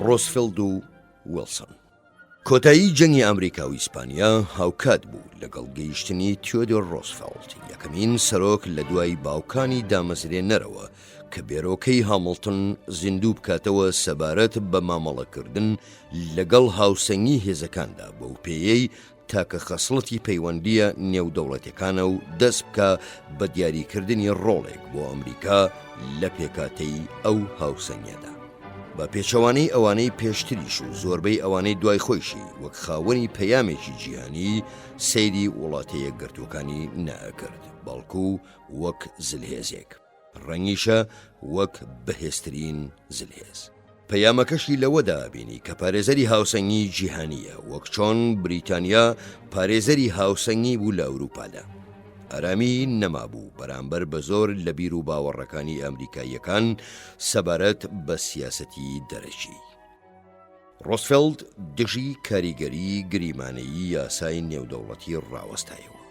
ڕۆزفێلد و ویلسن. کۆتایی جەنگی ئەمریکا و ئیسپانیا هاوکات بوو لەگەڵ گەیشتنی تیۆدۆر ڕۆزفێلد، یەکەمین سەرۆک لە دوای باوکانی دامەزرێنەرەوە کە بێرۆکەی هامڵتن زیندوو بکاتەوە سەبارەت بە مامەڵەکردن لەگەڵ هاوسەنگی هێزەکاندا بەو پێیەی تاکە خەسڵەتی پەیوەندیە نێودەوڵەتەکانە و دەست بکە بە دیاریکردنی ڕۆڵێک بۆ ئەمریکا لە پێکاتەی ئەو هاوسەنگیەدا. بە پێچەوانەی ئەوانەی پێشتریش و زۆربەی ئەوانەی دوای خۆشی وەک خاوەنی پەیامێکی جیهانی سەیری وڵاتە یەکگرتوەکانی نەئەکرد، بەڵکو وەک زلهێزێک، ڕەنگیشە وەک بەهێزترین زلهێز. پەیامەکەشی لەوەدا بینی کە پارێزەری هاوسەنگی جیهانیە، وەک چۆن بریتانیا پارێزەری هاوسەنگی بوو لە ئەوروپادا. ئارامی نەمابوو بەرامبەر بە زۆر لە بیر و باوەڕەکانی ئەمریکاییەکان سەبارەت بە سیاسەتی دەرەکی. ڕۆزفێلد دژی کاریگەری گریمانەیی یاسای نێودەوڵەتی ڕاوەستایەوە،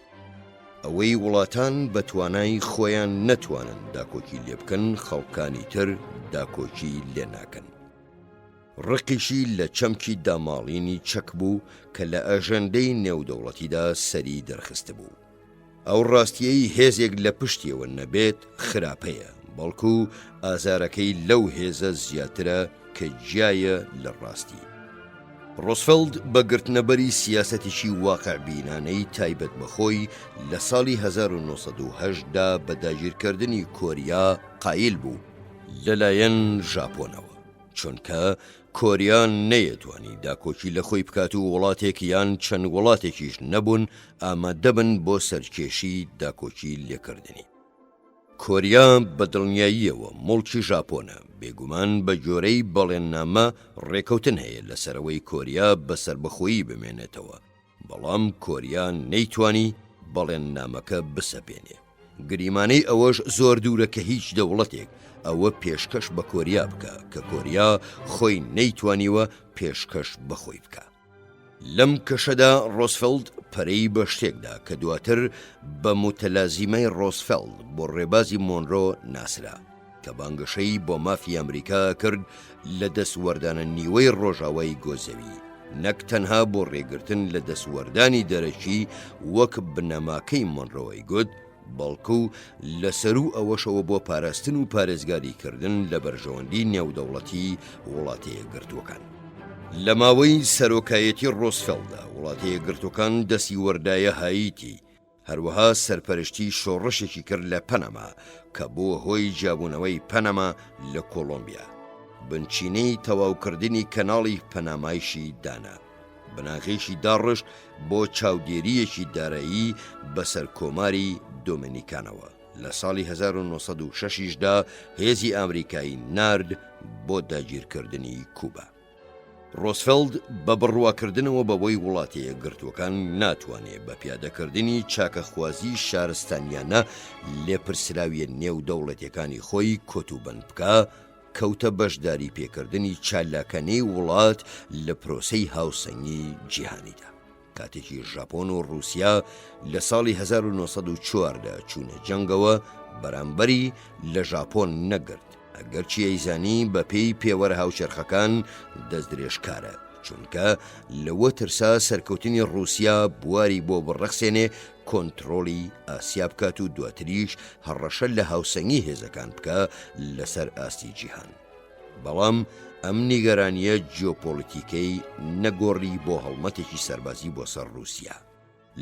ئەوەی وڵاتان بە توانای خۆیان نەتوانن داکۆکی لێ بکەن، خەڵکانی تر داکۆکی لێ ناکەن. ڕقیشی لە چەمکی داماڵینی چەک بوو کە لە ئەژەندەی نێودەوڵەتیدا سەری دەرخست بوو. ئەو ڕاستیەی هێزێک لە پشتیەوە نەبێت خراپەیە، بەڵکو ئازارەکەی لەو هێزە زیاترە کە جیایە لە ڕاستی. ڕۆزفێلد بە گرتنەبەری سیاسەتێکی واقع بینانەی تایبەت بەخۆی لە ساڵی 1970دا بە داگیرکردنی کۆریا قایل بوو لەلایەن ژاپۆنەوە، چونکە کۆریا نەیەتوانی داکۆکی لە خۆی بکات و وڵاتێک یان چەند وڵاتێکیش نەبوون ئامادەبن بۆ سەرکێشی داکۆکی لێکردنی. کۆریا بە دڵنیاییەوە مڵکی ژاپۆنە، بێگومان بە جۆرەی بەڵێننامە ڕێکەوتن هەیە لەسەرەوەی کۆریا بەسەربەخۆیی بمێنێتەوە، بەڵام کۆریا نەیتوانی بەڵێننامەکە بسەپێنێ. گریمانەی ئەوەش زۆر دوورە کە هیچ دەوڵەتێک ئەوە پێشکەش بە کۆریا بکە کە کۆریا خۆی نەیتوانیوە پێشکەش بەخۆی بکە. لەم کەشەدا ڕۆزفێلد پەرەی بە شتێکدا کە دواتر بە متەلازیمەی ڕۆزفێلد بۆ ڕێبازی مۆنرۆ ناسرا، کە بانگەشەی بۆ مافی ئەمریکا کرد لە دەسوەردانە نیوەی ڕۆژاوای گۆزەوی، نەک تەنها بۆ ڕێگرتن لە دەسوەردانی دەرەکی وەک بنەماکەی مۆنرۆی گوت، بەڵکو لەسەر و ئەوەشەوە بۆ پاراستن و پارێزگاریکردن لە بەرژەوەندی نێودەوڵەتی وڵاتەیە گرتوەکان. لە ماوەی سەرۆکایەتی ڕۆزفێلدا وڵاتە یەکگرتوەکان دەستی وەردایە هاییتی، هەروەها سەرپەرشتی شۆڕشێکی کرد لە پەنەما کە بووە هۆی جیابوونەوەی پەنەما لە کۆلۆمبیا. بنچینەی تەواوکردنی کەناڵی پەنامایشی دانا، بناغێشی داڕشت بۆ چاودێریەکی دارایی بەسەر کۆماری دۆمینیکانەوە. لە ساڵی 1960دا هێزی ئامریکایی نارد بۆ داگیرکردنی کوبا. ڕۆزفێلد بە بڕواکردنەوە بەبۆی وڵاتەیە گرتوەکان ناتوانێت بە پیادەکردنی چاکەخوازی شارستانیانە لێپرسراویە نێو دەوڵەتەکانی خۆی کۆتوبند بکە، کەوتە بەشداری پێکردنی چالاکانەی وڵات لە پرۆسەی هاوسەنگی جیهانیدا. کاتێکی ژاپۆن و رووسیا لە ساڵی 1940دا چوونە جەنگەوە، بەرامبەری لە ژاپۆن نەگرت، ئەگەرچی ئەیزانی بە پێی پێوەرە هاوچەرخەکان دەستدرێژکارە، چونکە لەوە ترسا سەرکەوتنی رووسیا بواری بۆ بڕەخسێنێ کۆنتڕۆڵی ئاسیا بکات و دواتریش هەڕەشە لە هاوسەنگی هێزەکان بکە لەسەر ئاستی جیهان. بەڵام ئەم نیگەرانیە جیۆپۆلیتیکەی نەگۆڕی بۆ هەڵمەتێکی سەربازی بۆ سەر رووسیا.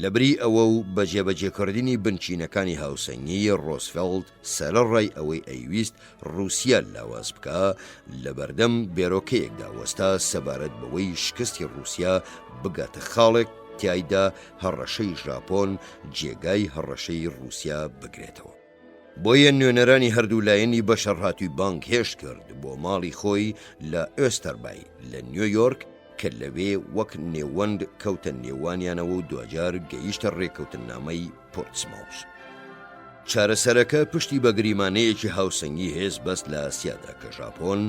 لەبری ئەوە و بە جێبەجێکردنی بنچینەکانی هاوسەنگی ڕۆزفێلد سەرەڕای ئەوەی ئەیویست رووسیا لاواز بکە، لە بەردەم بێرۆکەیەکدا وەستا سەبارەت بەوەی شکستی رووسیا بگاتە خاڵێک تایدا هەڕەشەی ژاپۆن جێگای هەڕەشەی رووسیا بگرێتەوە. بۆیە نوێنەرانی هەردوولایەنی بەشەڕهاتووی بانک هێشت کرد بۆ ماڵی خۆی لە ئۆستەربای لە نیویۆرک، کە لەوێ وەک نێوەند کەوتە نێوانیانەوە و دوجار گەیشتە ڕێکەوتنامەی پۆرتسماوس. چارەسەرەکە پشتی بە گریمانەیەکی هاوسەنگی هێز بەست لە ئاسیادا کە ژاپۆن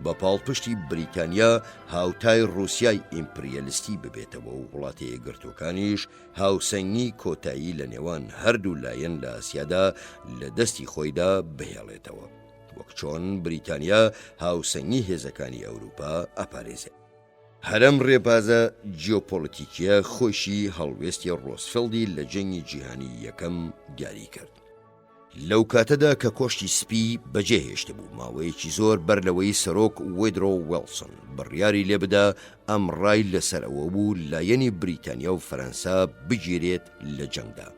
بە پاڵپشتی بریتانیا هاوتای رووسیای ئیمپریەلیستی ببێتەوە و وڵاتە یەکگرتوەکانیش هاوسەنگی کۆتایی لە نێوان هەردوو لایەن لە ئاسیادا لە دەستی خۆیدا بهێڵێتەوە. وەک چۆن بریتانیا هاوسەنگی هێزەکانی ئەوروپا ئەپارێزێت. هەرەم ڕێبازە جیۆپۆلیتیکیە خۆشی هەڵوێستی ڕۆزفێڵدی لە جەنگی جیهانی یەکەم دیاری کرد. لەو کاتەدا کە کۆشتی سپی بەجێهێشت بوو، ماوەیەکی زۆر بەر لەوەی سەرۆک وێدرۆ وێلسن بڕیاری لێبدا ئەم ڕای لەسەر ئەوە بوو لایەنی بریتانیا و فەرەنسا بگیرێت لە جەنگدا.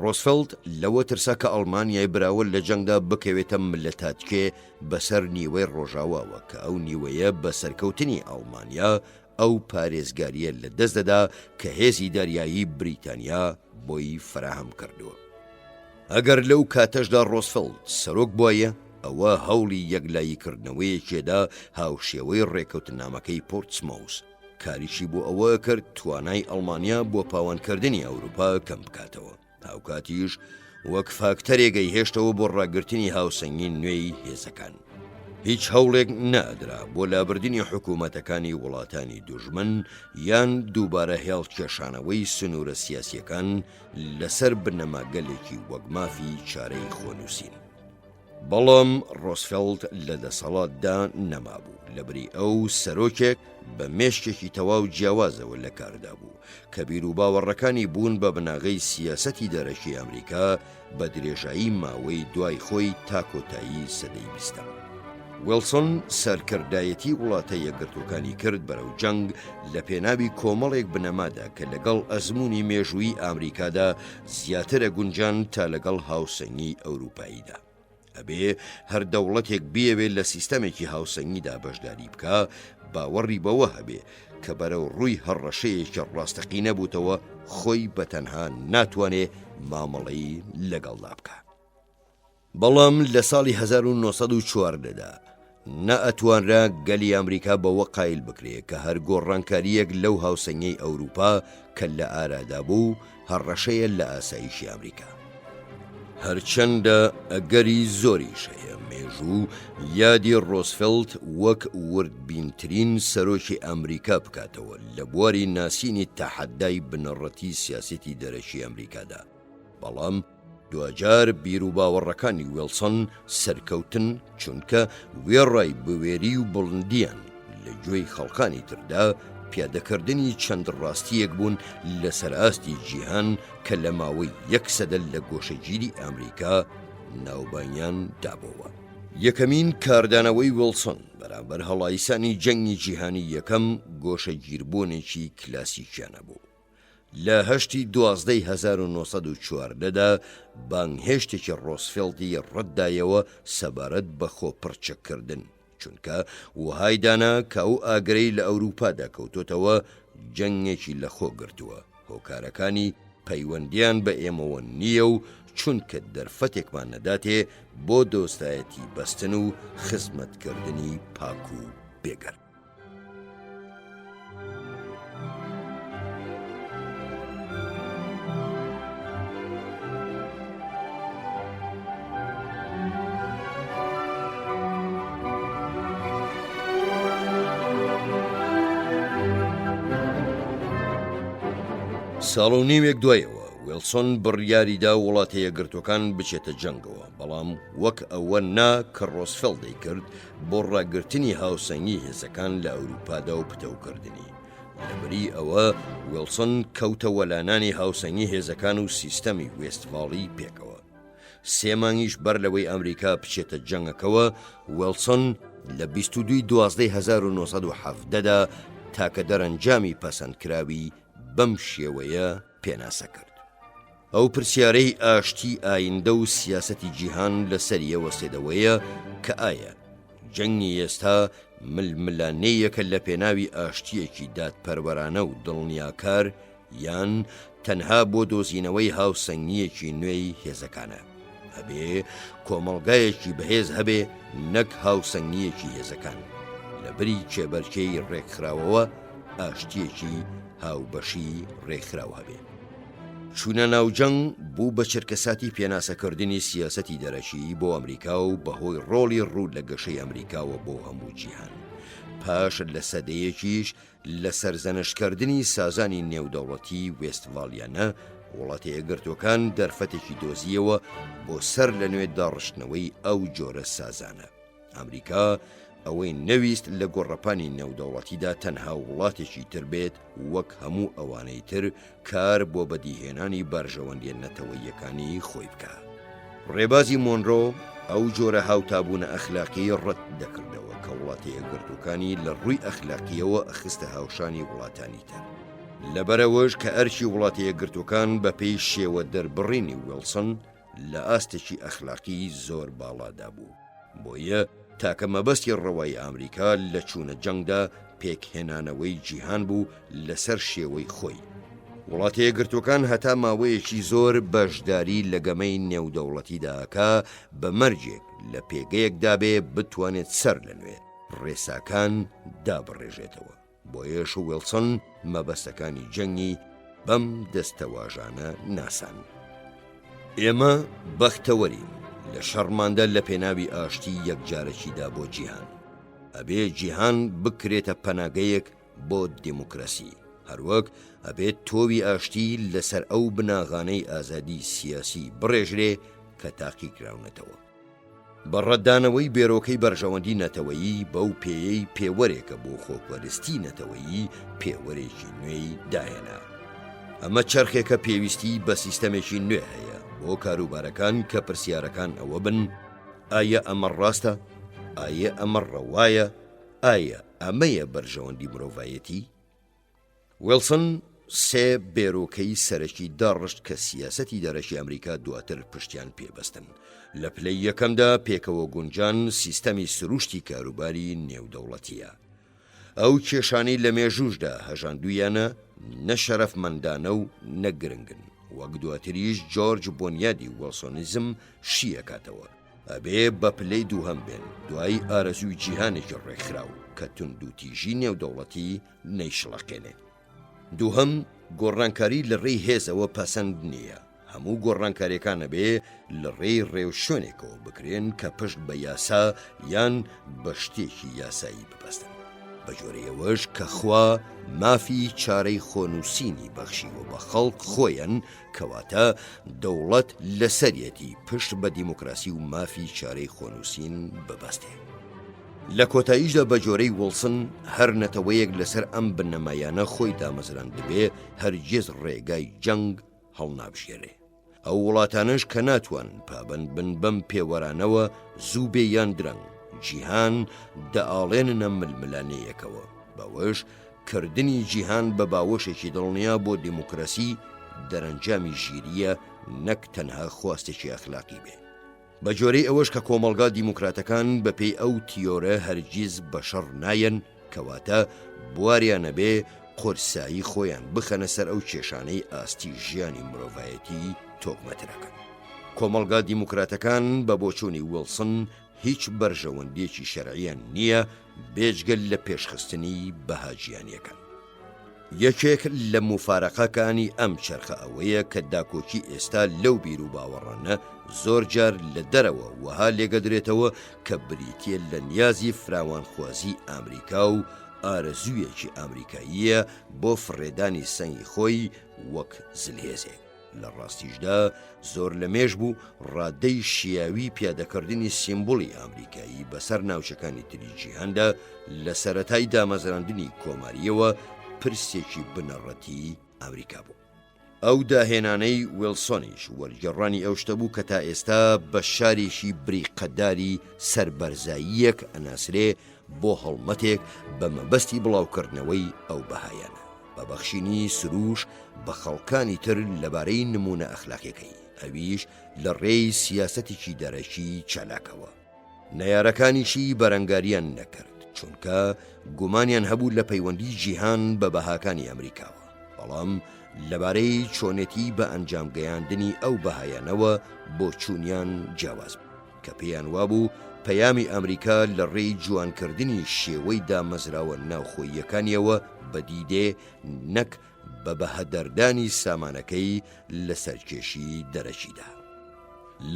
ڕۆزفێڵد لەوە ترسا کە ئەڵمانیای براوە لە جەنگدا بکەوێتە ملەتاتکێ بەسەر نیوەی ڕۆژاواوە کە ئەو نیوەیە بە سەرکەوتنی ئەڵمانیا ئەو پارێزگاریە لە دەست دەدا کە هێزی دەریایی بریتانیا بۆی فراهەم کردووە. ئەگەر لەو کاتەشدا ڕۆزفێڵد سەرۆک بووایە، ئەوە هەوڵی یەکلاییکردنەوەیەکێدا هاوشێوەی ڕێکەوتنامەکەی پۆرتسمۆوس کاریشی بۆ ئەوە کرد توانای ئەڵمانیا بۆ پاوانکردنی ئەوروپا کەم بکاتەوە. هاوکاتیش وەک فاکتەرێگەی هێشتەوە بۆ ڕاگررتنی هاوسەنگی نوێی هێزەکان. هیچ هەوڵێک نەدرا بۆ لابردنی حکوومەتەکانی وڵاتانی دوژمن یان دووبارە هێڵکێشانەوەی سنوورە سیاسیەکان لەسەر بنەماگەلێکی وەک مافی چارەی خۆنووسین. بەڵام ڕۆزفێڵد لە دەسەڵاتدا نەمابوو، لەبەری ئەو سەرۆکێک بە مێشکێکی تەواو جیاوازەوە لە کاردا بوو کە بیر و باوەڕەکانی بوون بە بناغەی سیاسەتی دەرەکی ئەمریکا بە درێژایی ماوەی دوای خۆی تا کۆتایی سەدەی بیستەم. ویلسۆن سەرکردایەتی وڵاتە یەکگرتوەکانی کرد بەرەو جەنگ لە پێناوی کۆمەڵێک بنەمادا کە لەگەڵ ئەزموونی مێژووی ئامریکادا زیاترە گونجان تا لەگەڵ هاوسەنگی ئەوروپاییدا. ئەبێ هەر دەوڵەتێک بیەوێت لە سیستەمێکی هاوسەنگیدا بەشداری بکە، باوەڕی بەوە هەبێ کە بەرەو ڕووی هەڕەشەیەکی ڕاستەقی نەبووتەوە خۆی بەتەنها ناتوانێ مامەڵەی لەگەڵدا بکە. بەڵام لە ساڵی 1940دا نەئەتوانرا گەلی ئەمریکا بەوە قایل بکرێ کە هەر گۆڕانکاریەک لەو هاوسەنگەی ئەوروپا کە لە ئارادا بوو هەڕەشەیە لە ئاسایشی ئەمریکا. هەرچەندە ئەگەری زۆریش هەیە، مێژوو یادی ڕۆزفێڵد وەک وردبینترین سەرۆکی ئەمریکا بکاتەوە لە بواری ناسینی تەحەدای بنەڕەتی سیاسەتی دەرەکی ئەمریکادا. بەڵام دوجار بیر و باوەڕەکانی ویلسۆن سەرکەوتن چونکە وێڕای بوێری و بڵندیان لە گوێی خەڵکانی تردا پیادەکردنی چەند ڕاستیەک بوون لەسەر ئاستی جیهان کە لە ماوەی 100 لە گۆشەگیری ئەمریکا ناوبانیان دابەوە. یەکەمین کاردانەوەی ویلسۆن بەرامبەر هەڵایسانی جەنگی جیهانی یەکەم گۆشەگیربوونێکی کلاسیکیانە بوو. لە 1940دا بانگهێشتێکی ڕۆزفێڵدی ڕەتدایەوە سەبارەت بە خۆپڕچەکردن، چونکە وهای دانا کە ئەو ئاگرەی لە ئەوروپادا کەوتۆتەوە جەنگێکی لەخۆ گرتووە. هۆکارەکانی پەیوەندیان بە ئێمەوە نییە و چونکە دەرفەتێکمان نەداتێ بۆ دۆستایەتی بەستن و خزمەتکردنی پاک و بێگەر. ساڵ و نیمێک دوایەوە ویلسۆن بڕیاریدا وڵاتە یەکگرتوەکان بچێتە جەنگەوە، بەڵام وەک ئەوە نا کە ڕۆزفێڵدی کرد بۆ ڕاگررتنی هاوسەنگی هێزەکان لە ئەوروپادا و پتەوکردنی. لەبەری ئەوە ویلسۆن کەوتە وەلانانی هاوسەنگی هێزەکان و سیستەمی وێستفاڵی پێکەوە. 3 مانگیش بەر لەوەی ئەمریکا بچێتە جەنگەکەوە، ویلسۆن لە 22/12/1970دا تاکە دەرەنجامی پەسەندکراوی بەم شێوەیە پێناسە کرد. ئەو پرسیارەی ئاشتی ئایندە و سیاسەتی جیهان لەسەریەوە سێدەوەیە کە ئایا جەنگی ئێستا ململانەیەکە لە پێناوی ئاشتیەکی دادپەروەرانە و دڵنیاکار یان تەنها بۆ دۆزینەوەی هاوسەنگیەکی نوێی هێزەکانە. هەبێ کۆمەڵگایەکی بەهێز هەبێ نەک هاوسەنگیەکی هێزەکان. لەبەری کێبەرکەی ڕێکخراوەوە ئاشتیەکی هاوبەشی ڕێکخراو هەبێ. چوونە ناوجەنگ بوو بە چرکەساتی پێناسەکردنی سیاسەتی دەرەکی بۆ ئەمریکا و بەهۆی ڕۆڵی ڕوود لە گەشەی ئەمریکاوە بۆ هەموو جیهان. پاش لە سەدەیەکیش لە سەرزەنشکردنی سازانی نێودەوڵەتی وێستڤالیانە وڵاتە یەکگرتوەکان دەرفەتێکی دۆزیەوە بۆ سەر لە نوێ داڕشتنەوەی ئەو جۆرە سازانە. ئەمریکا ئەوەی نەویست لە گۆڕەپانی نێودەوڵەتیدا تەنها وڵاتێکی تر بێت وەک هەموو ئەوانەی تر کار بۆ بەدیهێنانی بارژەوەندیە نەتەوەییەکانی خۆی بکە. ڕێبازی مۆنرۆ ئەو جۆرە هاوتابوونە ئەخلاقی ڕەت دەکردەوە کە وڵاتی یەکگرتوەکانی لە ڕووی ئەخلاقیەوە ئەخستە هاوشانی وڵاتانی تر. لەبەرەوەش کە ئەرچی وڵاتی یەکگرتوەکان بەپێی شێوە دەربڕینی ویلسن لە ئاستێکی ئەخلاقی زۆر باڵادا بوو. بۆیە تاکە مەبەستی ڕەوای ئەمریکا لە چوونە جەنگدا پێکهێنانەوەی جیهان بوو لەسەر شێوەی خۆی. وڵاتی یەکگرتوەکان هەتا ماوەیەکی زۆر بەشداری لە گەمەی نێودەوڵەتیداکە بە مەرجێک لە پێگەیەکدا بێ بتوانێت سەر لە نوێ ڕێساکان دابڕێژێتەوە. بۆیەش ویلسن مەبەستەکانی جەنگی بەم دەستەواژانە ناسان. ئێمە بەختەوەرین لە شەڕماندا لە پێناوی ئاشتی یەکجارەکیدا بۆ جیهان. ئەبێ جیهان بکرێتە پەناگەیەک بۆ دیموکراسی، هەروەک ئەبێت تۆوی ئاشتی لەسەر ئەو بناغانەی ئازادی سیاسی بڕێژرێ کە تاقی کراونەتەوە. بەڕەدانەوەی بێرۆکەی بەرژەوەندی نەتەوەیی بەو پێیەی پێوەرێکە بۆ خۆپەرستی نەتەوەیی پێوەرێکی نوێی داهێنا. ئەمە چەرخێکە پێویستی بە سیستەمێکی نوێ هەیە بۆ کاروبارەکان کە پرسیارەکان ئەوە بن: ئایا ئەمە ڕاستە؟ ئایا ئەمە ڕەوایە؟ ئایا ئەمەیە بەرژەوەندی مرۆڤایەتی؟ ویلسن سێ بێرۆکەی سەرەکی داڕشت کە سیاسەتی دەرەکی ئەمریکا دواتر پشتیان پێبەستن. لە پلەی یەکەمدا پێکەوە گونجان سیستەمی سروشتی کاروباری نێودەوڵەتیە. ئەو کێشانەی لە مێژوشدا هەژاندویانە نەشەرەفمەندانە و نەگرنگن، وەک دواتریش جۆرج بۆنیادی ویلسۆنیزم شیەکاتەوە. ئەبێ بە پلەی دووهەم بێن دوای ئارەزووی جیهانێکی ڕێکخراو کە توندوتیژی نێودەوڵەتی نەیشڵەقێنێ. دووهەم، گۆڕانکاری لە ڕێی هێزەوە پەسەند نییە. هەموو گۆڕانکاریەکانە بێ لە ڕێی ڕێوشوێنێکەوە بکرێن کە پشت بە یاسا یان بە شتێکی یاسایی ببەستن. بە جۆرەیەوەش کە خوا مافی چارەی خۆنووسینی بەخشیوە بە خەڵک خۆیان، کەواتە دەوڵەت لەسەرەتی پشت بە دیموکراسی و مافی چارەی خۆنووسین ببەستێ. لە کۆتاییشدا بە جۆرەی ویلسن هەر نەتەوەیەک لەسەر ئەم بنەمایانە خۆی دامەزران دەبێ هەرگیز ڕێگای جەنگ هەڵنابژێرێ. ئەو وڵاتانش کە ناتوان پابەند بن بەم پێوەرانەوە زوو بێ یان درەنگ جیهان دەئاڵێنە ململانەیەکەوە. بەوەش کردنی جیهان بە باوەشێکی دڵنیا بۆ دیموکراسی دەرەنجامی ژیریە، نەک تەنها خواستێکی ئەخلاقی بێ. بە جۆرەی ئەوەش کە کۆمەڵگا دیموکراتەکان بەپێی ئەو تیۆرە هەرگیز بەشەڕ نایەن، کەواتە بواریانە بێ قورسایی خۆیان بخەنە سەر ئەو کێشانەی ئاستی ژیانی مرۆڤایەتی تۆکمەترەکەن. کۆمەڵگا دیموکراتەکان بە بۆچوونی ویلسن هیچ بەرژەوەندێکی شەرعیان نییە بێجگەل لە پێشخستنی بەهاجیانیەکان. یەکێک لە مفارەقەکانی ئەم چرخە ئەوەیە کە داکۆکی ئێستا لەو بیر و باوەڕانە زۆر جار لە دەرەوە وەها لێگەدرێتەوە کە بریتیە لە نیازی فراوانخوازی ئەمریکا و ئارەزوویەکی ئەمریکاییە بۆ فڕێدانی سەنگی خۆی وەک زلهێزێک. لە ڕاستیشدا زۆر لە مێژ بوو ڕادەی شیاوی پیادەکردنی سیمبولی ئەمریکایی بەسەر ناوچەکانی تری جیهاندا لە سەرەتای دامەزراندنی کۆماریەوە پرسێکی بنەڕەتی ئەمریکا بوو. ئەو داهێنانەی ویلسۆنیش وەرگێڕانی ئەو شتە بوو کە تا ئێستا بە شارێکی بریقەداری سەربەرزاییەک ئەناسرێ بۆ هەڵمەتێک بە مەبەستی بڵاوکردنەوەی ئەو بەهایانە، بە بەخشینی سروش بە خەڵکانی تر لەبارەی نمونە ئەخلاقیەکەی، ئەویش لە ڕێی سیاسەتێکی دەرەکی چالاکەوە. نەیارەکانیشی بەرەنگاریان نەکرد، چونکە گومانیان هەبوو لە پەیوەندی جیهان بە بەهاکانی ئەمریکاوە، بەڵام لەبارەی چۆنێتی بە ئەنجامگەیاندنی ئەو بەهایانەوە بۆ چوونیان جیاواز بوو کە پێیان وابوو پەیامی ئەمریکا لە ڕێی جوانکردنی شێوەی دامەزراوە ناوخۆییەکانیەوە بەدیدێ نەک بە بەهەدەردانی سامانەکەی لە سەرکێشی دەرەکیدا.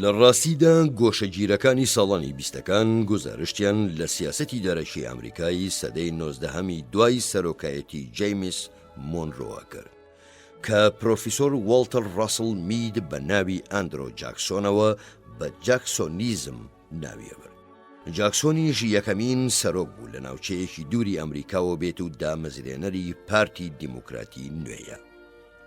لە ڕاستیدا گۆشەگیرەکانی ساڵانی بیستەکان گزارشتیان لە سیاسەتی دەرەکی ئەمریکایی سەدەی 19هەمی دوای سەرۆکایەتی جەیمس مۆنرۆوە کرد کە پرۆفیسۆر والتەر ڕاسڵ مید بە ناوی ئەندرۆ جاکسۆنەوە بە جاکسۆنیزم ناویەبر. جاکسۆنیش یەکەمین سەرۆک بوو لە ناوچەیەکی دووری ئەمریکاوە بێت و دامەزرێنەری پارتی دیموکراتی نوێیە.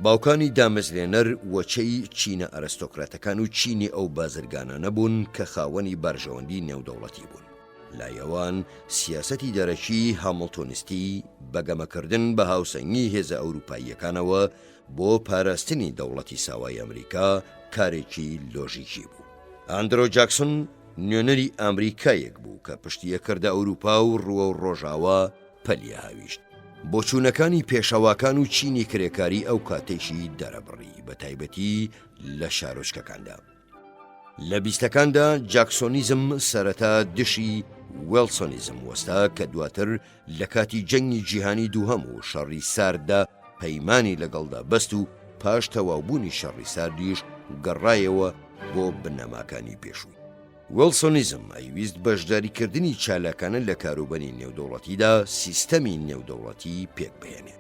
باوکانی دامەزرێنەر وەچەی چینە ئەرستۆکراتەکان و چینی ئەو بازرگانانە بوون کە خاوەنی بەرژەوەندی نێودەوڵەتی بوون. لایەوان سیاسەتی دەرەکی هامڵتۆنیستی بەگەمەکردن بە هاوسەنگی هێزە ئەوروپاییەکانەوە بۆ پاراستنی دەوڵەتی ساوای ئەمریکا کارێکی لۆژیکی بوو. ئاندرۆ جاکسۆن نوێنەری ئەمریکایەک بوو کە پشتیە کردە ئەوروپا و ڕووە و ڕۆژاوە پەلیە هاویشت. بۆچوونەکانی پێشەواکان و چینی کرێکاری ئەو کاتێکی دەرەبڕی بە تایبەتی لە شارۆچکەکاندا. لە بیستەکاندا جاکسۆنیزم سەرەتا دشی وێلسۆنیزم وەستا کە دواتر لە کاتی جەنگی جیهانی دووهەم و شەڕی سارددا پەیمانی لەگەڵدا بەست و پاش تەواوبوونی شەڕی ساردیش گەڕایەوە بۆ بنەماکانی پێشووی. وێلسۆنیزم ئەیویست بەشداریکردنی چالاکانە لە کاروبەری نێودەوڵەتیدا سیستەمی نێودەوڵەتی پێک بهێنێ.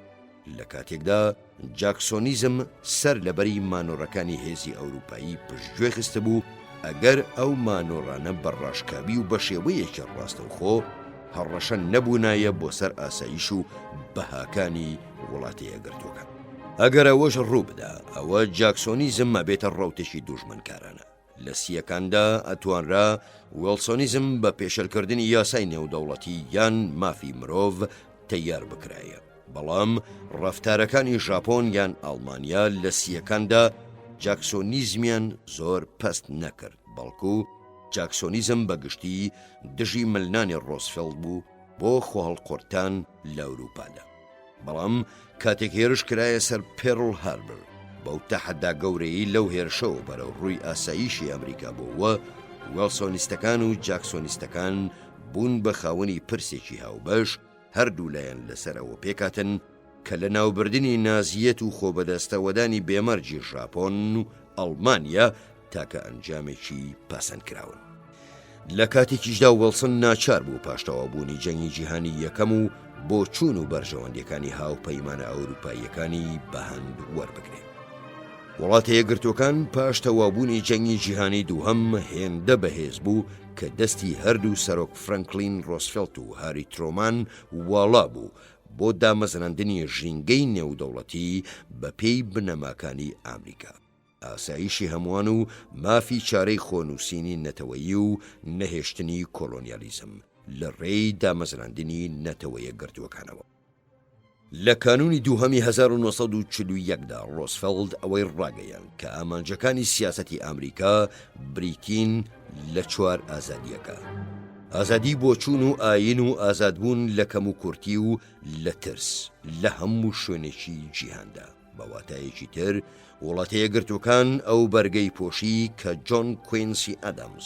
لە کاتێکدا جاکسۆنیزم سەر لەبەری مانۆڕەکانی هێزی ئەوروپایی پشتگوێ خستە بوو ئەگەر ئەو مانۆڕانە بەڕاشکاوی و بە شێوەیەکی ڕاستەوخۆ هەڕەشە نەبوونایە بۆ سەر ئاسایش و بەهاکانی وڵاتی یەکگرتووەکان. ئەگەر ئەوەش ڕوو بدا ئەوە جاکسۆنیزم ئەبێتە ڕەوتێکی دوژمنکارانە. لە سیەکاندا ئەتوانرا وێلسۆنیزم بە پێشەلکردنی یاسای نێودەوڵەتی یان مافی مرۆڤ تەیار بکرایە. بەڵام ڕەفتارەکانی ژاپۆن یان ئەڵمانیا لە سیەکاندا جاکسۆنیزمیان زۆر پەست نەکرد، بەڵکو جاکسۆنیزم بەگشتی دژی ملنانی ڕۆزفێڵد بوو بۆ خۆهەڵقورتان لە ئەوروپادا. بەڵام کاتێک هێرش کرایە سەر پێرڵ هاربر بەو تەحەدا گەورەی لەو هێرشەوە بەرەو ڕووی ئاساییشی ئەمریکا بووە، وێلسۆنیستەکان و جاکسۆنیستەکان بوون بە خاوەنی پرسێکی هاوبەش، هەردوو لایەن لەسەر ئەوە پێکاتن کە لە ناوبردنی نازیەت و خۆبەدەستەوەدانی بێمەرجی ژاپۆن و ئەڵمانیا تاکە ئەنجامێکی پاسەند کراون. لە کاتێکیشدا وێلسن ناچار بوو پاشتەوابوونی جەنگی جیهانی یەکەم و بۆ چوون و بەرژەوەندیەکانی هاوپەیمانە ئەوروپاییەکانی بەهەند وەربگرێت. وڵاتە یەکگرتووەکان پاش تەواوبوونی جەنگی جیهانی دووهەم هێندە بەهێز بوو کە دەستی هەردوو سەرۆک فرانکلین ڕۆزفێلت و هاری ترۆمان واڵا بوو بۆ دامەزراندنی ژینگەی نێودەوڵەتی بە پێی بنەماکانی ئامریکا، ئاسایشی هەمووان و مافی چارەی خۆنووسینی نەتەوەیی و نەهێشتنی کۆلۆنیالیزم لە ڕێی دامەزراندنی نەتەوە یەکگرتووەکانەوە. لە کانونی دووهەمی 1940دا ڕۆزفێلد ئەوەی ڕاگەیان کە ئامانجەکانی سیاسەتی ئامریکا بریتین لە 4 ئازادیەکە: ئازادی بۆ چوون و ئاین و ئازادبوون لە کەم و کورتی و لە ترس لە هەموو شوێنێکی جیهاندا. بەواتایەکی تر وڵاتە یەکگرتووەکان ئەو بەرگەی پۆشی کە جۆن کوینسی ئادەمز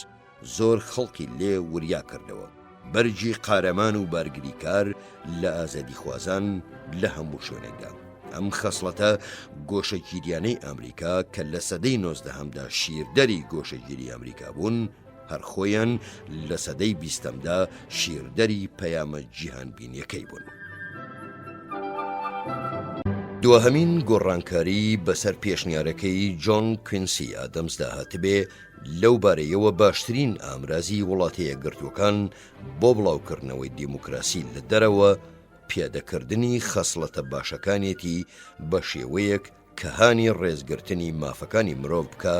زۆر خەڵکی لێ وریا کردەوە، بەرجی قارەمان و بارگریکار لە ئازادی خوازان لە هەموو شوێنێکدا. ئەم خەسڵەتە گۆشەگیریانەی ئەمریکا کە لە سەدەی 19دا شیردەری گۆشەگیری ئەمریکا بوون، هەر خۆیان لە سەدەی 20دا شیردەری پەیامە جیهانبینیەکەی بوون. دووهەمین گۆڕانکاری بەسەر پێشنیارەکەی جۆن کوینسی ئادەمزدا هاتبێ لەو بارەیەوە باشترین ئامرازی وڵاتە یەکگرتووەکان بۆ بڵاوکردنەوەی دیموکراسی لە دەرەوە پیادەکردنی خەسڵەتە باشەکانێتی بە شێوەیەک کە هانی ڕێزگرتنی مافەکانی مرۆڤ بکە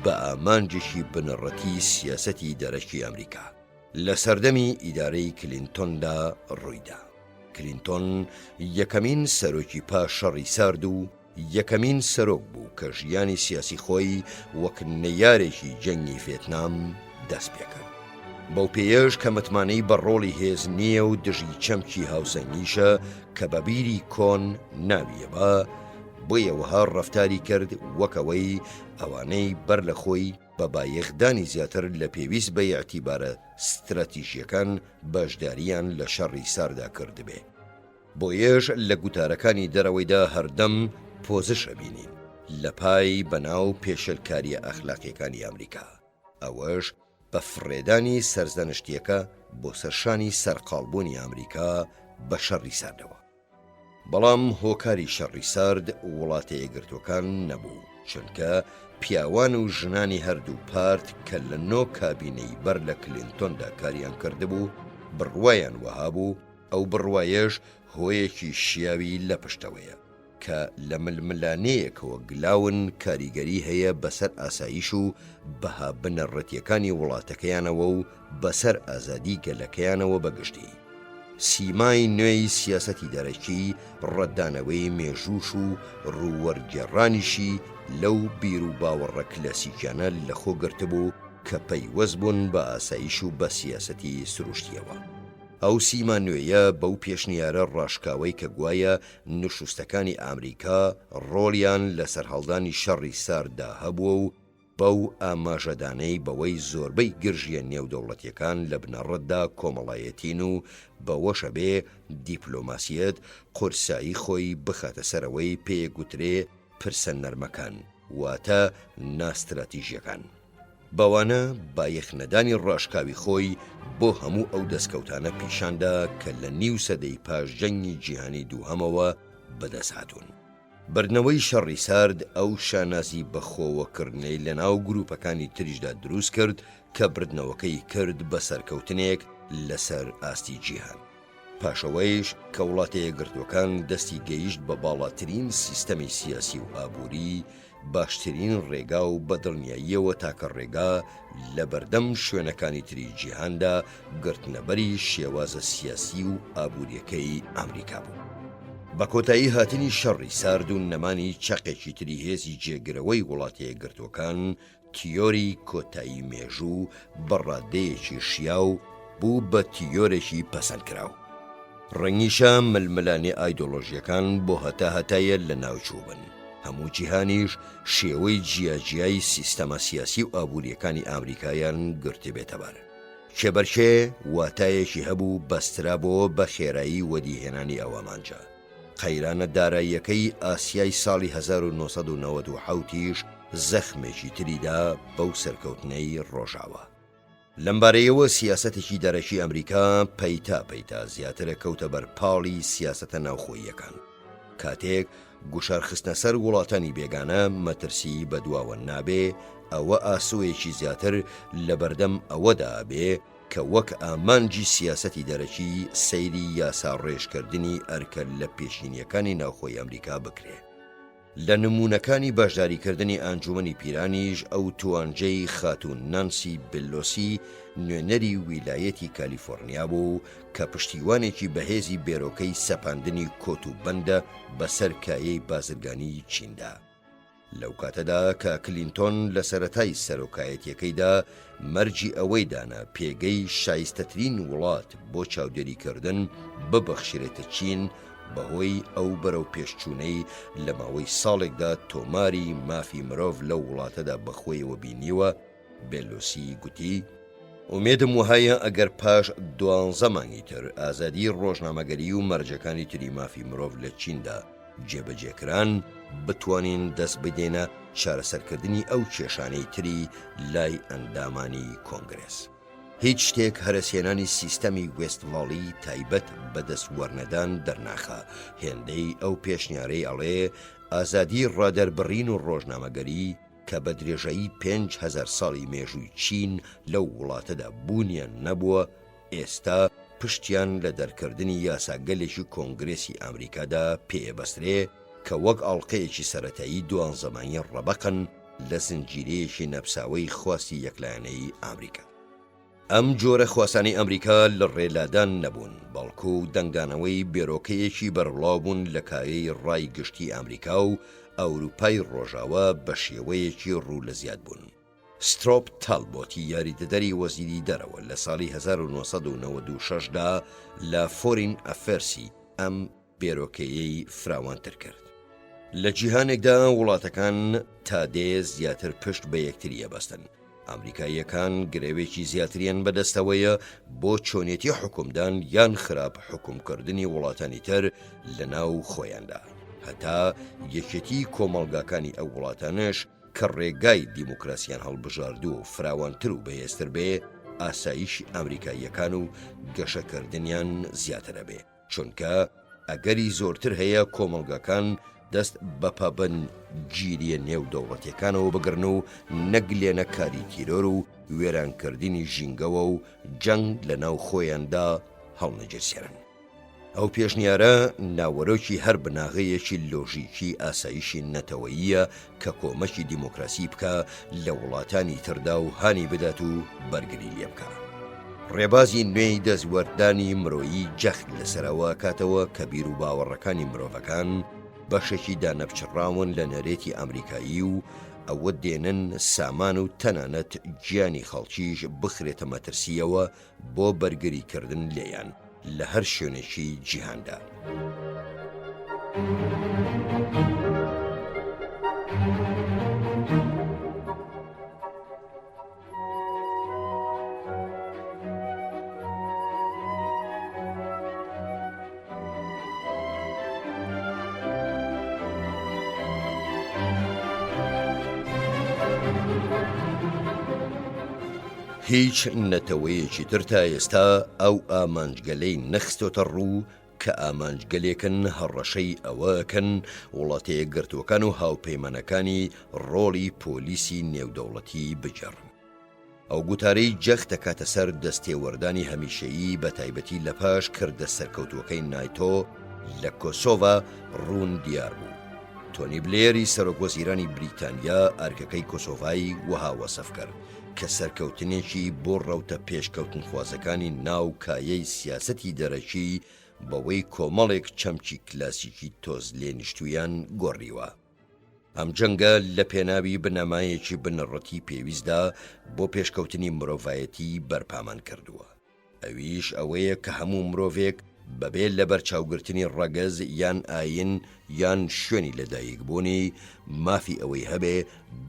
بە ئامانجێکی بنەڕەتی سیاسەتی دەرەکی ئەمریکا. لە سەردەمی ئیدارەی کلینتۆندا ڕوویدا. کلینتۆن یەکەمین سەرۆکی پاش شەڕی سارد و یەکەمین سەرۆک بوو کە ژیانی سیاسی خۆی وەک نەیارێکی جەنگی ڤێتنام دەست پێکرد. بەو پێیەش کە متمانەی بە ڕۆڵی هێز نییە و دژی چەمکی هاوسەنگیشە کە بەبیری کۆن ناویەبا، بۆیەوەها ڕەفتاری کرد وەکەوەی ئەوانەی بەر لە خۆی بە بایەخدانی زیاتر لە پێویست بە یاعتیبارە ستراتیژیەکان بەشداریان لە شەڕی ساردا کردبێ. بۆیەش لە گوتارەکانی دەرەوەیدا هەردەم پۆزشە بینین لە پای بەناو پێشەلکاریە ئەخلاقیەکانی ئەمریکا، ئەوەش بە فڕێدانی سەرزەنشتیەکە بۆ سەرشانی سەرقاڵبوونی ئەمریکا بە شەڕی ساردەوە. بەڵام هۆکاری شەڕی سارد وڵاتە یەکگرتووەکان نەبوو. چونکە پیاوان و ژنانی هەردوو پارت کە لە نۆ کابینەی بەر لە کلینتۆندا کاریان کردبوو بڕوایان وەها بوو، ئەو بڕوایەش هۆیەکی شیاوی لە پشتەوەیە کە لە ململانەیەکەوە گلاون کاریگەری هەیە بەسەر ئاسایش و بەها بنەڕەتیەکانی وڵاتەکەیانەوە و بەسەر ئازادی گەلەکەیانەوە بەگشتی. سیمای نوێی سیاسەتی دەرەکی ڕەتدانەوەی مێژوش و ڕوووەرگێڕانیشی لەو بیر و باوەڕە کلاسیکیانە لەخۆ گرتبوو کە پەیوەست بوون بە ئاسایش و بە سیاسەتی سروشتیەوە. ئەو سیما نوێیە بەو پێشنیارە ڕاشکاوەی کە گوایە نوشوستەکانی ئامریکا ڕۆڵیان لە سەرهەڵدانی شەڕی ساردا هەبووە و بەو ئاماژەدانەی بەوەی زۆربەی گرژیە نێودەوڵەتیەکان لە بنەڕەتدا کۆمەڵایەتین و بەوەشە بێ دیپلۆماسیەت قورسایی خۆی بخاتە سەرەوەی پێگوترێ پرسە نەرمەکان واتە ناستراتیژیەکان. بەوانە با یەخنەدانی ڕاشکاوی خۆی بۆ هەموو ئەو دەستکەوتانە پیشاندا کە لە نیو سەدەی پاش جەنگی جیهانی دووهەمەوە بەدەست هاتوون. بردنەوەی شەڕی سارد ئەو شانازی بەخۆوەکردنەی لە ناو گروپەکانی تریشدا دروست کرد کە بردنەوەکەی کرد بە سەرکەوتنێک لەسەر ئاستی جیهان. پاشەوەیش کە وڵاتە یەکگرتووەکان دەستی گەیشت بە باڵاترین سیستەمی سیاسی و ئابووری، باشترین ڕێگا و بەدڵنیاییەوە تاکە ڕێگا لە بەردەم شوێنەکانی تری جیهاندا گرتنەبەری شێوازە سیاسی و ئابووریەکەی ئەمریکا بوو. بە کۆتایی هاتنی شەڕی سارد و نەمانی چەقێکی تری هێزی جێگرەوەی وڵاتە یەکگرتووەکان تیۆری کۆتایی مێژوو بەڕادەیەکی شیاو بوو بە تیۆرێکی پەسەندکراو. ڕەنگیشە ململانی ئایدۆلۆژیەکان بۆ هەتایە لە ناوچوو بن. هەموو جیهانیش شێوەی جیاجیایی سیستەمە سیاسی و ئابووریەکانی ئامریکایان گرتی بێتەبەر. کێبەرچێ واتایەکی هەبوو بەسترا بۆ بە خێرایی وەدیهێنانی ئەوەمانجا. قەیرانە داراییەکەی ئاسیای ساڵی 1990 زەخمێکی تریدا بەو سەرکەوتنەی ڕۆژاوە. لەمبارەیەوە سیاسەتێکی دەرەکی ئەمریکا پەیتا زیاترە کەوتە بەر پاڵی سیاسەتە ناوخۆییەکان. کاتێک گوشارخستنە سەر وڵاتانی بێگانە مەترسی بەدواوە نابێ، ئەوە ئاسوویەکی زیاتر لە بەردەم ئەوەدا بێ کە وەک ئامانجی سیاسەتی دەرەکی سەیری یاسا ڕێژکردنی ئەرکە لە پێشینیەکانی ناوخۆی ئەمریکا بکرێ. لە نمونونەکانی باشداریکردنی ئانجومەنی پیرانیش ئەو توانجەی خاتون نانسی بلۆسی نوێنەری ویلایەتی کالیفۆرنیا بوو کە پشتیوانێکی بەهێزی بێرۆکەی سەپاندنی کۆت و بەندە بەسەر کایەی بازرگانی چیندا. لەو کاتەدا کە کلینتۆن لە سەرەتای سەرۆکایەتیەکەیدا مەرجی ئەوەی دانا پێگەی شایستەترین وڵات بۆ چاودێریکردن ببەخشرێتە چین، بەهۆی ئەو بەرەو پێشچوونەی لە ماوەی ساڵێکدا تۆماری مافی مرۆڤ لەو وڵاتەدا بەخۆیەوە بینیوە، بێلۆسی گوتی: ئومێدم وهایە ئەگەر پاش 12 مانگی تر ئازادی ڕۆژنامەگەری و مەرجەکانی تری مافی مرۆڤ لە چیندا جێبەجێکران بتوانین دەست بدێنە چارەسەرکردنی ئەو کێشانەی تری لای ئەندامانی کۆنگرێس. هیچ شتێک هەرەسێنانی سیستەمی وێستڤاڵی تایبەت بەدەست وەرنەدان دەرناخە. هێندەی ئەو پێشنیارەی ئەڵێ ئازادی ڕادەربڕین و ڕۆژنامەگەری کە بە درێژایی 5,000 ساڵی مێژووی چین لەو وڵاتەدا بوونیان نەبووە، ئێستا پشتیان لە دەرکردنی یاساگەلێکی کۆنگرێسی ئەمریکادا پێبەسترێ کە وەک ئاڵقەیەکی سەرەتایی 12 زەمانی ڕەبەقن لە زنجیرەیەکی نەفساوەی خواستی یەکلایەنەی ئەمریکا. ئەم جۆرە خواسانی ئەمریکا لە ڕێلادان نەبوون، بەڵکو و دەنگدانەوەی بێرۆکەیەکی بەرڵاو بوون لە کایەی ڕای گشتی ئەمریکا و ئەوروپای ڕۆژاوە بە شێوەیەکی ڕوو لە زیاد بوون. سترۆپ تالبۆتی یاریدەدەری وەزیری دەرەوە لە ساڵی 1996دا لە فۆرین ئەفێرسی ئەم بێرۆکەیەی فراوانتر کرد. لە جیهانێکدا وڵاتەکان تا دێ زیاتر پشت بە یەکتریە بەستن. ئەمریکاییەکان گرێوێکی زیاتریان بەدەستەوەیە بۆ چۆنێتی حکومدان یان خراپ حکومکردنی وڵاتانی تر لە ناو خۆیاندا. هەتا یەکێتی کۆمەڵگاکانی ئەو وڵاتانش کە ڕێگای دیموکراسیان هەڵبژاردووە و فراوانتر و بەهێزتر بێ، ئاسایشی ئەمریکاییەکان و گەشەکردنیان زیاترە بێ، چونکە ئەگەری زۆرتر هەیە کۆمەڵگاکان دەست بە پابند گیریە نێو دەوڵەتیەکانەوە بگرن و نەک لێنە کاری تیرۆر و وێرانکردنی ژینگەوە و جەنگ لە ناو خۆیاندا هەڵنەجێسێرن. ئەو پێشنیارە ناوەرۆکی هەر بناغەیەکی لۆژیکی ئاسایشی نەتەوەییە کە کۆمەکی دیموکراسی بکە لە وڵاتانی تردا و هانی بدات و بەرگری لێ بکە. ڕێبازی نوێی دەستوەردانی مرۆیی جەخت لەسەرەوە کاتەوە کە بیر و باوەڕەکانی مرۆڤەکان بەشێکی دانەپچڕاون لە نەرێتی ئەمریکایی و ئەوە دێنن سامان و تەنانەت گیانی خەڵکیش بخرێتە مەترسیەوە بۆ بەرگریکردن لێیان لە هەر شوێنێکی جیهاندا. هیچ نەتەوەیەکی تر تا ئێستا ئەو ئامانجگەلەی نەخستۆتە ڕوو کە ئامانجگەلێکن هەڕەشەی ئەوەکەن وڵاتەیە گرتوەکان و هاوپەیمانەکانی ڕۆڵی پۆلیسی نێودەوڵەتی بجێڕن. ئەو گوتارەی جەخت دەکاتە سەر دەستێوەردانی هەمیشەیی بە تایبەتی لە پاش کردە سەرکەوتوەکەی نایتۆ لە کۆسۆڤا ڕوون دیار بوو. تۆنی بلێری سەرۆکوەزیرانی بریتانیا ئەرکەکەی کۆسۆڤایی وەها وەسەف کرد کە سەرکەوتنێکی بۆ ڕەوتە پێشکەوتن خوازەکانی ناو کایەی سیاسەتی دەرەکی بەوەی کۆمەڵێک چەمکی کلاسیکی تۆز لێنیشتویان گۆڕیوە. ئەم جەنگە لە پێناوی بنەمایەکی بنەڕەتی پێویستدا بۆ پێشکەوتنی مرۆڤایەتی بەرپامان کردووە. ئەویش ئەوەیە کە هەموو مرۆڤێک بەبێت لە بەرچاوگرتنی ڕەگەز یان ئاین یان شوێنی لەدایکبوونی مافی ئەوەی هەبێ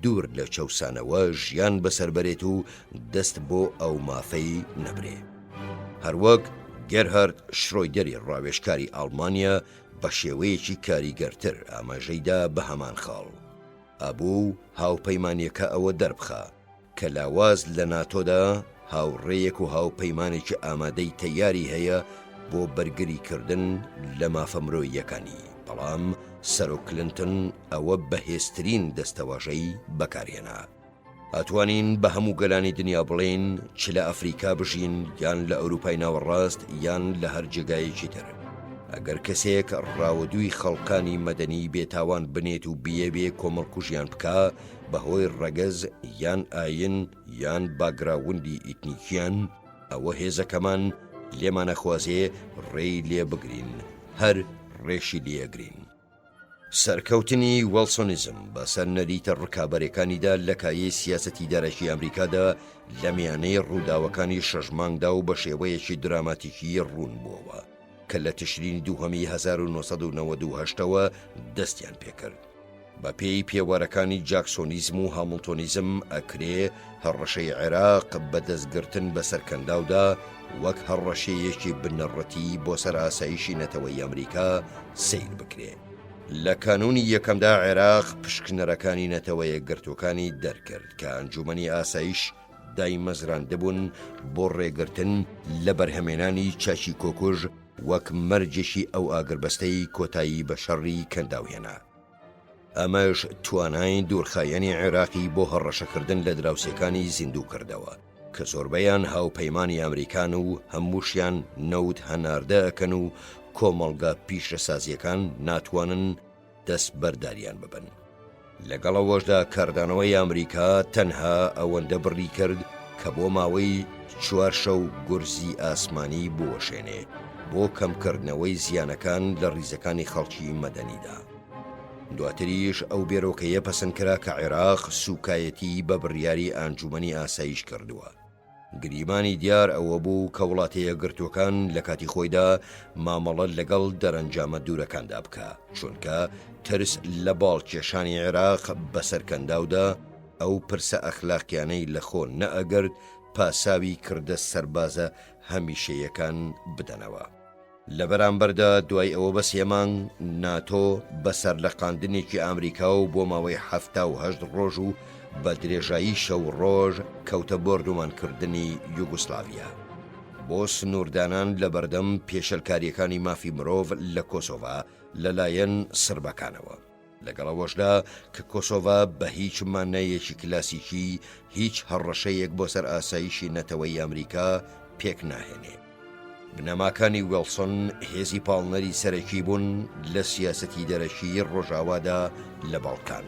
دوور لە چەوسانەوە ژیان بەسەربەرێت و دەست بۆ ئەو مافەی نەبرێ. هەروەک گێرهارد شرۆیدەری ڕاوێژکاری ئەڵمانیا بە شێوەیەکی کاریگەرتر ئاماژەیدا بە هەمان خاڵ. ئەبوو هاوپەیمانیەکە ئەوە دەربخە کە لاواز لە ناتۆدا هاوڕێیەک و هاوپەیمانێکی ئامادەی تەیاری هەیە بۆ بەرگریکردن لە مافە مرۆییەکانی، بەڵام سەرۆک کلنتن ئەوە بەهێزترین دەستەواژەی بەکارهێنا. ئەتوانین بە هەموو گەلانی دنیا بڵێن چ لە ئەفریقا بژین یان لە ئەوروپای ناوەڕاست یان لە هەر جێگایەکی تر. ئەگەر کەسێک ڕاوەدووی خەڵکانی مەدەنی بێتاوان بنێت و بیەبێ کۆمەڵکوژیان بکە بەهۆی ڕەگەز یان ئاین یان باگراوندی ئیتنیکیان، ئەوە هێزەکەمان لێمانەخوازێ ڕێی لێ بگرین، هەر ڕێشی لێگرین. سەرکەوتنی وەلسۆنیزم بەسەر نەریتە ڕکابەرەکانیدا لە کایەی سیاسەتی دەرەکی ئەمریکادا لە میانەی ڕووداوەکانی شەژمانگدا و بە شێوەیەکی دراماتیکی ڕوون بووەوە کە لە تشرینی دووهەمی 1998ەوە دەستیان پێکرد. بە پێی پێوەرەکانی جاکسۆنیزم و هامڵتۆنیزم ئەکرێ هەڕەشەی عێراق بە دەستگرتن بە سەرکەنداودا وەک هەڕەشەیەکی بنەڕەتی بۆ سەر ئاسایشی نەتەوەی ئەمریکا سیر بکرێ. لە کانونی یەکەمدا عێراق پشکنەرەکانی نەتەوەیە گرتوەکانی دەرکرد کە ئەنجومەنی ئاسایش دایمەزراندەبوون بۆ ڕێگرتن لە بەرهەمێنانی چاچی کۆکوژ وەک مەرجێکی ئەو ئاگربەستەی کۆتایی بە شەڕی کەنداوهێنا. ئەمەش توانای دوورخایەنی عێراقی بۆ هەڕەشەکردن لە دراوسەکانی زیندوو کردەوە کە زۆربەیان هاوپەیمانی ئەمریکان و هەمووشیان نەوت هەناردە ئەکەن و کۆمەڵگا پیشەسازیەکان ناتوانن دەست بەرداریان ببن. لەگەڵەوەشدا کاردانەوەی ئەمریکا تەنها ئەوەندە بڕی کرد کە بۆ ماوەی 4 شەو گورزی ئاسمانی بوەشێنێ بۆ کەمکردنەوەی زیانەکان لە ڕیزەکانی خەڵکی مەدەنیدا. دواتریش ئەو بێرۆکەیە پەسەندکرا کە عێراق سوکایەتی بە بڕیاری ئانجومەنی ئاسایش کردووە. گریمانی دیار ئەوە بوو کە وڵاتەیە گرتوەکان لە کاتی خۆیدا مامەڵە لەگەڵ دەرەنجامە دوورەکاندا بکە، چونکە ترس لە باڵکێشانی عێراق بەسەرکەنداودا ئەو پرسە ئەخلاقیانەی لە خۆ نەئەگرت پاساوی کردە سەربازە هەمیشەیەکان بدەنەوە. لە بەرامبەردا دوای ئەوە بە 3 مانگ ناتۆ بەسەر لە قاندنێکی ئەمریکا و بۆ ماوەی 78 ڕۆژ و بە درێژایی شەو ڕۆژ کەوتە بۆردومانکردنی یوگۆسلاڤیا بۆ سنووردانان لە بەردەم پێشەلکاریەکانی مافی مرۆڤ لە کۆسۆڤا لەلایەن سربەکانەوە. لەگەڵەوەشدا کە کۆسۆڤا بە هیچ مانایەکی کلاسیکی هیچ هەڕەشەیەک بۆ سەر ئاسایشی نەتەوەی ئەمریکا پێک ناهێنێ. بنەماکانی وێڵسۆن هێزی پاڵنەری سەرەکی بوون لە سیاسەتی دەرەکی ڕۆژاوادا لە باڵکان.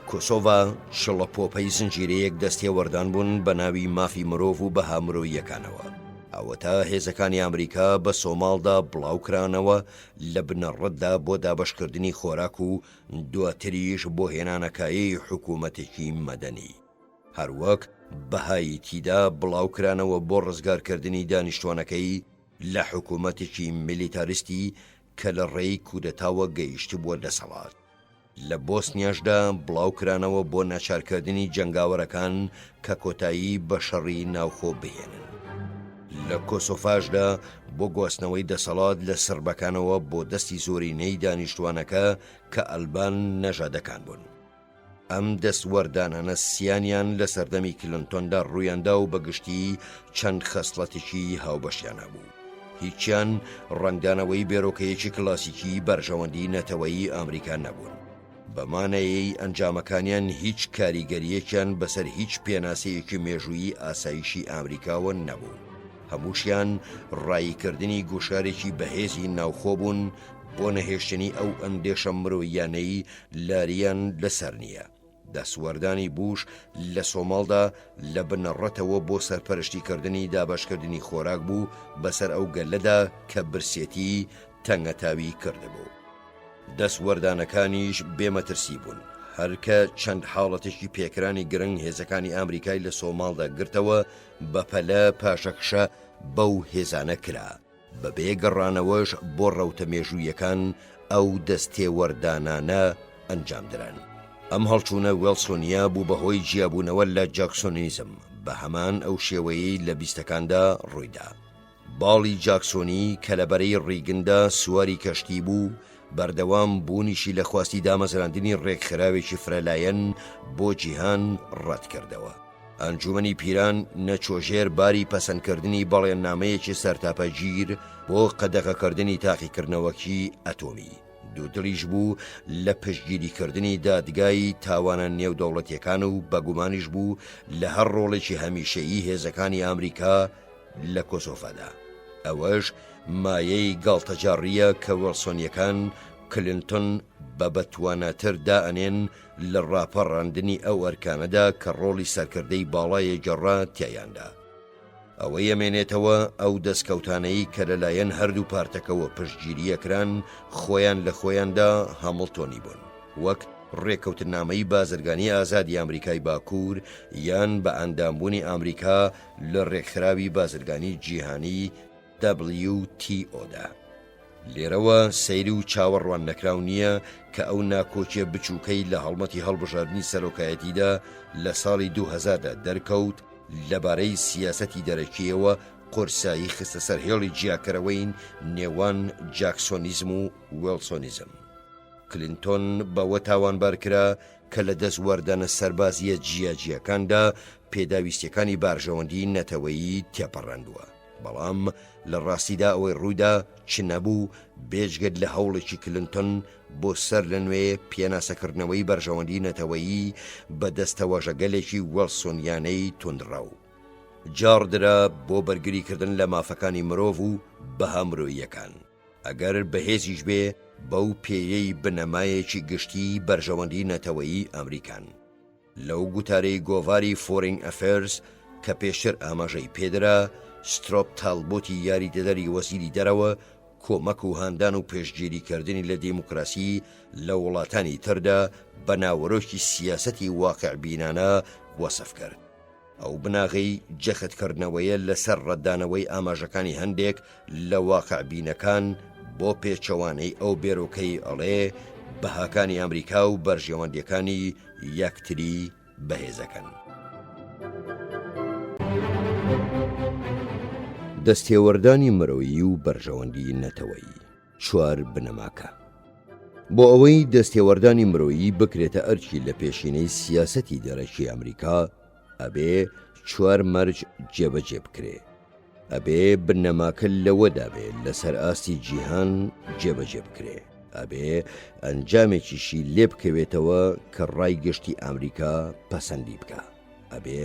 کۆسۆڤا شڵەپۆپەی زنجیرەیەک دەستێوەردان بوون بە ناوی مافی مرۆڤ و بەها مرۆییەکانەوە. ئەوەتا هێزەکانی ئەمریکا بە سۆماڵدا بڵاوکرانەوە لە بنەڕەتدا بۆ دابەشکردنی خۆراک و دواتریش بۆ هێنانەکایی حکوومەتێکی مەدەنی. هەروەک بەهای تیدا بڵاوکرانەوە بۆ ڕزگارکردنی دانیشتوانەکەی لە حکوومەتێکی میلیتاریستی کە لە ڕێی کودەتاوە گەیشت بووە دەسەڵات. لە بۆسنیاشدا بڵاوکرانەوە بۆ ناچارکردنی جەنگاوەرەکان کە کۆتایی بە شەڕی ناوخۆ بهێنن. لە کۆسۆڤاشدا بۆ گواستنەوەی دەسەڵات لە سربەکانەوە بۆ دەستی زۆرینەی دانیشتوانەکە کە ئەلبان نەژادەکان بوون. ئەم دەستوەردانانە سییانیان لە سەردەمی کلنتۆندا ڕوویاندا و بەگشتی چەند خەسڵەتێکی هاوبەشیانە بوو. هیچیان ڕنگدانەوەی بێرۆکەیەکی کلاسیکی بەرژەوەندی نەتەوەیی ئەمریکا نەبوون. بەمانەیەی ئەنجامەکانیان هیچ کاریگەریەکیان بەسەر هیچ پێناسەیەکی مێژووی ئاسایشی ئەمریکاوە نەبوو. هەمووشیان ڕایکردنی گوشارێکی بەهێزی ناوخۆ بوون بۆ نەهێشتنی ئەو ئەندێشە مرۆیانەی لاریان لەسەر نییە. دەسوەردانی بوش لە سۆماڵدا لە بنەڕەتەوە بۆ سەرپەرشتیکردنی دابەشکردنی خۆراک بوو بەسەر ئەو گەلەدا کە برسێتی تەنگەتاوی کردبوو. دەسوەردانەکانیش بێمەترسی بوون. هەرکە چەند حاڵەتێکی پێکرانی گرنگ هێزەکانی ئەمریکای لە سۆماڵدا گرتەوە بەپەلە پاشەکشە بەو هێزانە کرا. بەبێ گەڕانەوەش بۆ ڕەوتە مێژوویەکان ئەو دەستێوەردانانە ئەنجامدران. ئەم هەڵچوونە وێڵسۆنیا بوو بەهۆی جیابوونەوە لە جاکسۆنیزم بە هەمان ئەو شێوەیەی لە بیستەکاندا ڕوویدا. باڵی جاکسۆنی کە لەبەرەی ڕیگندا سواری کەشتی بوو بەردەوام بوونیشی لە خواستی دامەزراندنی ڕێکخراوێکی فرەلایەن بۆ جیهان ڕەت کردەوە. ئەنجومەنی پیران نەچۆژێر باری پەسەندکردنی بەڵێننامەیەکی سەرتاپەگیر بۆ قەدەغەکردنی تاقیکردنەوەکی ئەتۆمی. دوودڵیش بوو لە پشتگیریکردنی دادگای تاوانە نێودەوڵەتیەکان و بەگومانیش بوو لە هەر ڕۆڵێکی هەمیشەیی هێزەکانی ئەمریکا لە کۆسۆڤادا. ئەوەش مایەی گاڵتەجاڕیە کە وێڵسۆنیەکان کلنتۆن بە بەتواناتر دائەنێن لە ڕاپەڕاندنی ئەو ئەرکانەدا کە ڕۆڵی سەرکردەی باڵایە گەڕا تیایاندا. ئەوە یەمێنێتەوە ئەو دەستکەوتانەی کە لەلایەن هەردوو پارتەکەوە پشتگیریەکران خۆیان لە خۆیاندا هەمڵتۆنی بوون، وەک ڕێکەوتنامەی بازرگانی ئازادی ئەمریکای باکوور یان بە ئەندامبوونی ئەمریکا لە ڕێکخراوی بازرگانی جیهانی WTOدا. لێرەوە سەیری و چاوەڕوان نەکراو نییە کە ئەو ناکۆچیە بچووکەی لە هەڵمەتی هەڵبژاردننی سەرۆکایەتیدا لە ساڵی 2000دا دەرکەوت لەبارەی سیاسەتی دەرەکیەوە قورسایی خستە سەر هێڵی جیاکەرەوەین نێوان جاکسۆنیزم و وێڵسۆنیزم. کلنتۆن بەوە تاوانبار کرا کە لە دەستوەردانە سەربازیە جیاجیەکاندا پێداویستیەکانی بارژەوەندی نەتەوەیی تێپەڕاندووە. بەڵام لە ڕاستیدا ئەوەی ڕوویدا چ نەبوو بێجگەت لە هەوڵێکی کلنتۆن بۆ سەر لە نوێ پێناسەکردنەوەی بەرژەوەندی نەتەوەیی بە دەستەوەژەگەلێکی وێڵسۆنیانەی توندڕاو. جاڕدرا بۆ بەرگریکردن لە مافەکانی مرۆڤ و بەها مرۆییەکان. ئەگەر بەهێزیش بێ بەو پێیەی بنەمایەکی گشتی بەرژەوەندی نەتەوەیی ئەمریکان. لەو گوتارەی گۆڤاری فۆرین ئەفێرز کە پێشتر ئاماژەی پێدرا، سترۆپ تالبۆتی یاریدەدەری وەزیری دەرەوە کۆمەک و هاندان و پێشگیریکردنی لە دیموکراسی لە وڵاتانی تردا بە ناوەڕۆکی سیاسەتی واقعبینانە وەسف کرد. ئەو بناغی جەختکردنەوەیە لەسەر ڕەتدانەوەی ئاماژەکانی هەندێک لە واقعبینەکان بۆ پێچەوانەی ئەو بێرۆکەی ئەڵێ بەهاکانی ئەمریکا و بەرژەوەندیەکانی یەکتری بەهێزەکەن. دەستێوەردانی مرۆیی و بەرژەوەندی نەتەوەیی. 4 بنەماکە. بۆ ئەوەی دەستێوەردانی مرۆیی بکرێتە ئەرکی لە پێشینەی سیاسەتی دەرەکی ئەمریکا، ئەبێ 4 مەرج جێبەجێ بکرێ. ئەبێ بنەماکە لەوەدا بێ لەسەر ئاستی جیهان جێبەجێ بکرێ. ئەبێ ئەنجامێکیشی لێ بکەوێتەوە کە ڕای گشتی ئەمریکا پەسەندی بکە، ئەبێ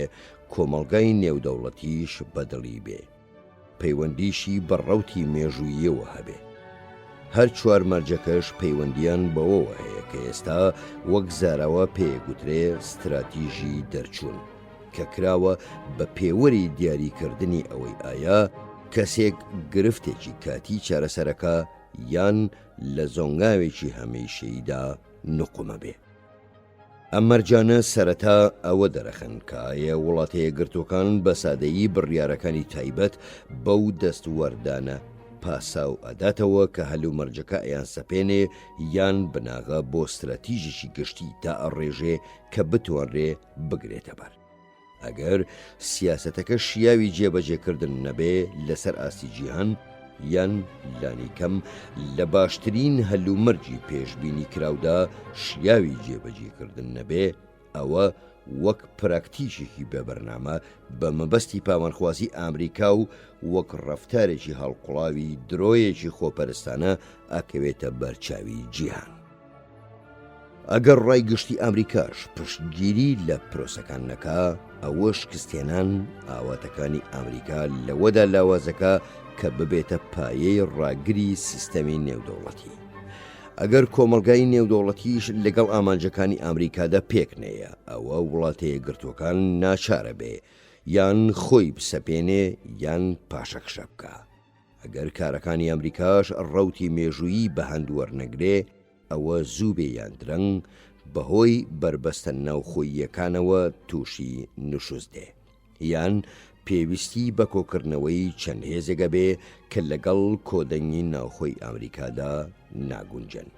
کۆمەڵگای نێودەوڵەتیش بەدڵی بێ، پەیوەندیشی بەڕەوتی مێژووییەوە هەبێ. هەر چوار مەرجەکەش پەیوەندیان بەوەوە هەیە کە ئێستا وەک زاراوە پێگوترێ ستراتیژی دەرچوون کە کراوە بە پێوەری دیاریکردنی ئەوەی ئایا کەسێک گرفتێکی کاتی چارەسەرەکە یان لە زۆنگاوێکی هەمیشەییدا نقومە بێ. ئەم مەرجانە سەرەتا ئەوە دەرەخن کە ئایا وڵاتە یەکگرتووەکان بە سادەیی بڕیارەکانی تایبەت بەو دەستوەردانە پاساو ئەداتەوە کە هەلو مەرجەکە ئەیان سەپێنێ یان بناغە بۆ ستراتیژێکی گشتی تا ئەڕێژێ کە بتوانرێ بگرێتە بەر. ئەگەر سیاسەتەکە شیاوی جێبەجێکردن نەبێ لەسەر ئاستی جیهان یان لانیکەم لە باشترین هەلومەرجی پێشبینی کراودا شیاوی جێبەجێکردن نەبێ، ئەوە وەک پراکتیشێکی بەبەرنامە بە مەبەستی پامانخوازی ئامریکا و وەک ڕەفتارێکی هەڵقوڵاوی درۆیەکی خۆپەرستانە ئەکەوێتە بەرچاوی جیهان. ئەگەر ڕای گشتی ئەمریکاش پشتگیری لە پرۆسەکان نەکا، ئەوە شکستێنان ئاواتەکانی ئەمریکا لەوەدا لاوازەکە کە ببێتە پایەی ڕاگری سیستەمی نێودەوڵەتی. ئەگەر کۆمەڵگای نێودەوڵەتیش لەگەڵ ئامانجەکانی ئەمریکادا پێک نەیە، ئەوە وڵاتە یەکگرتووەکان ناچارە بێ یان خۆی بسەپێنێ یان پاشەکشە بکە. ئەگەر کارەکانی ئەمریکاش ڕەوتی مێژوویی بە هەندوەرنەگرێ، ئەوە زوو بێ یان درەنگ بەهۆی بربەستە ناوخۆییەکانەوە تووشی نوشوزدێ، یان پێویستی بە کۆکردنەوەی چەند هێزێگە بێ کە لەگەڵ کۆدەنگی ناوخۆی ئەمریکادا ناگونجن.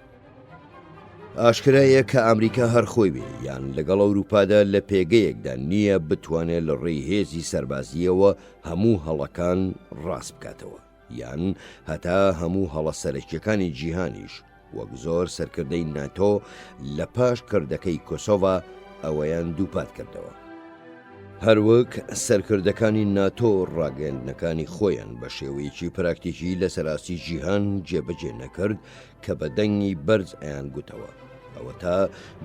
ئاشکرایە کە ئەمریکا هەرخۆی بێ یان لەگەڵ ئەوروپادا لە پێگەیەکدا نییە بتوانێت لە ڕێی هێزی سەربازیەوە هەموو هەڵەکان ڕاست بکاتەوە، یان هەتا هەموو هەڵە سەرەکیەکانی جیهانیش وەک زۆر سەرکردەی ناتۆ لە پاش کردەکەی کۆسۆڤا ئەوەیان دووپات کردەوە. هەروەک سەرکردەکانی ناتۆ ڕاگەاندنەکانی خۆیان بە شێوەیەکی پراکتیکی لە سەراستی جیهان جێبەجێ نەکرد کە بە دەنگی بەرز ئەیان گوتەوە، ئەوە تا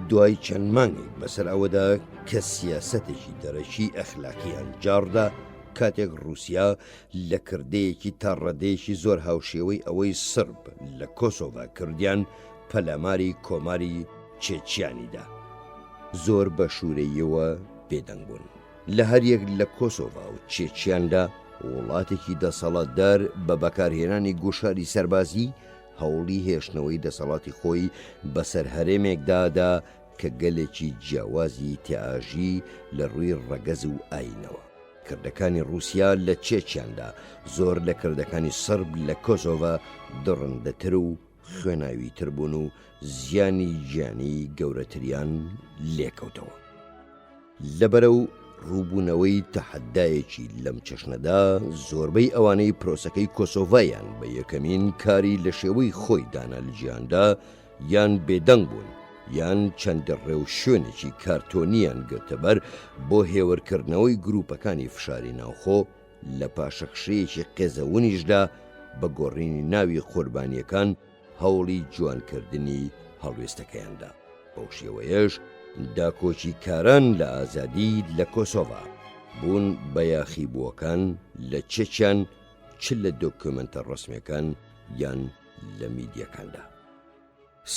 دوای چەند مانگێک بەسەر ئەوەدا کە سیاسەتێکی دەرەکی ئەخلاقیان جاڕدا کاتێک رووسیا لە کردەیەکی تا ڕەدەیەکی زۆر هاوشێوەی ئەوەی سرب لە کۆسۆڤا کردیان پەلاماری کۆماری چێچیانیدا زۆر بە شوورەیەوە بێدەنگ بوون. لە هەریەک لە کۆسۆڤا و چێچیاندا وڵاتێکی دەسەڵاتدار بە بەکارهێنانی گوشاری سەربازی هەوڵی هێشتنەوەی دەسەڵاتی خۆی بەسەر هەرێمێکدادا کە گەلێکی جیاوازی تیاژی لە ڕووی ڕەگەز و ئاینەوە. کردەکانی رووسیا لە چێچیاندا زۆر لە کردەکانی سرب لە کۆسۆڤا دڕندەتر و خوێناویتر بوون و زیانی گیانی گەورەتریان لێکەوتەوە. لەبەرە و ڕووبوونەوەی تەحەدایەکی لەم چەشنەدا زۆربەی ئەوانەی پرۆسەکەی کۆسۆڤایان بە یەکەمین کاری لە شێوەی خۆی دانا لە جیهاندا یان بێدەنگ بوون یان چەندە ڕێو شوێنێکی کارتۆنیان گرتەبەر بۆ هێوەرکردنەوەی گروپەکانی فشاری ناوخۆ لە پاشەخشەیەکی قێزەونیشدا بە گۆڕینی ناوی قوربانیەکان هەوڵی جوانکردنی هەڵوێستەکەیاندا. بەو شێوەیەش داکۆچی کاران لە ئازادی لە کۆسۆڤا بوون بە یاخیبووەکان لە چێچیان چ لە دۆکومنتە ڕسمیەکان یان لە میدیەکاندا.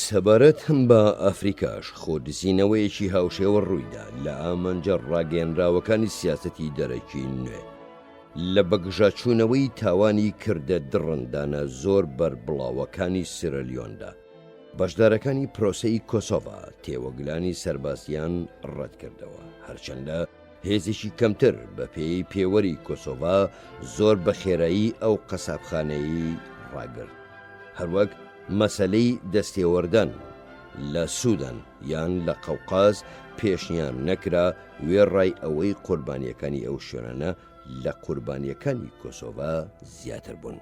سەبارەت هەم بە ئەفریکاش خۆدزینەوەیەکی هاوشێوە ڕوویدا لە ئامانجە ڕاگەیەنراوەکانی سیاسەتی دەرەکی نوێ لە بەگژاچوونەوەی تاوانی کردە دڕندانە زۆر بەربڵاوەکانی سیرەلیۆندا. بەشدارەکانی پرۆسەی کۆسۆڤا تێوەگلانی سەربازیان ڕەت کردەوە، هەرچەندە هێزێکی کەمتر بە پێی پێوەری کۆسۆڤا زۆر بە خێرایی ئەو قەسابخانەیی ڕاگرت. هەروەک مەسەلەی دەستێوەردان لە سوودان یان لە قەوقاز پێشنیان نەکرا وێڕای ئەوەی قوربانیەکانی ئەو شوێنانە لە قوربانیەکانی کۆسۆڤا زیاتر بوون.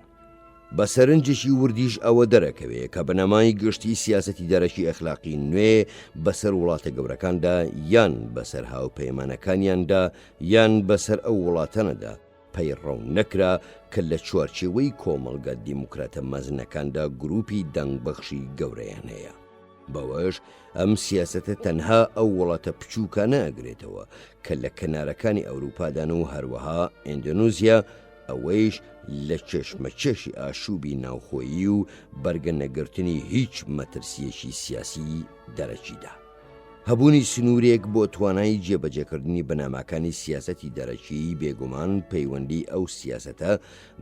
بە سەرنجێکی وردیش ئەوە دەرەکەوێ کە بەنەمای گشتی سیاسەتی دەرەکی ئەخلاقی نوێ بەسەر وڵاتە گەورەکاندا یان بەسەر هاوپەیمانەکانیاندا یان بەسەر ئەو وڵاتانەدا پەیڕەو نەکرا کە لە چوارچێوەی کۆمەڵگە دیموکراتە مەزنەکاندا گروپی دەنگبەخشی گەورەیان هەیە. بەوەش ئەم سیاسەتە تەنها ئەو وڵاتە بچووکانە ئەگرێتەوە کە لە کەنارەکانی ئەوروپادان و هەروەها ئیندۆنێزیا، ئەوەیش لە چێشمەچێشی ئاشوبی ناوخۆیی و بەرگە نەگرتنی هیچ مەترسیەکی سیاسی دەرەکیدا. هەبوونی سنوورێک بۆ توانای جێبەجێکردنی بەنامەکانی سیاسەتی دەرەکی بێگومان پەیوەندی ئەو سیاسەتە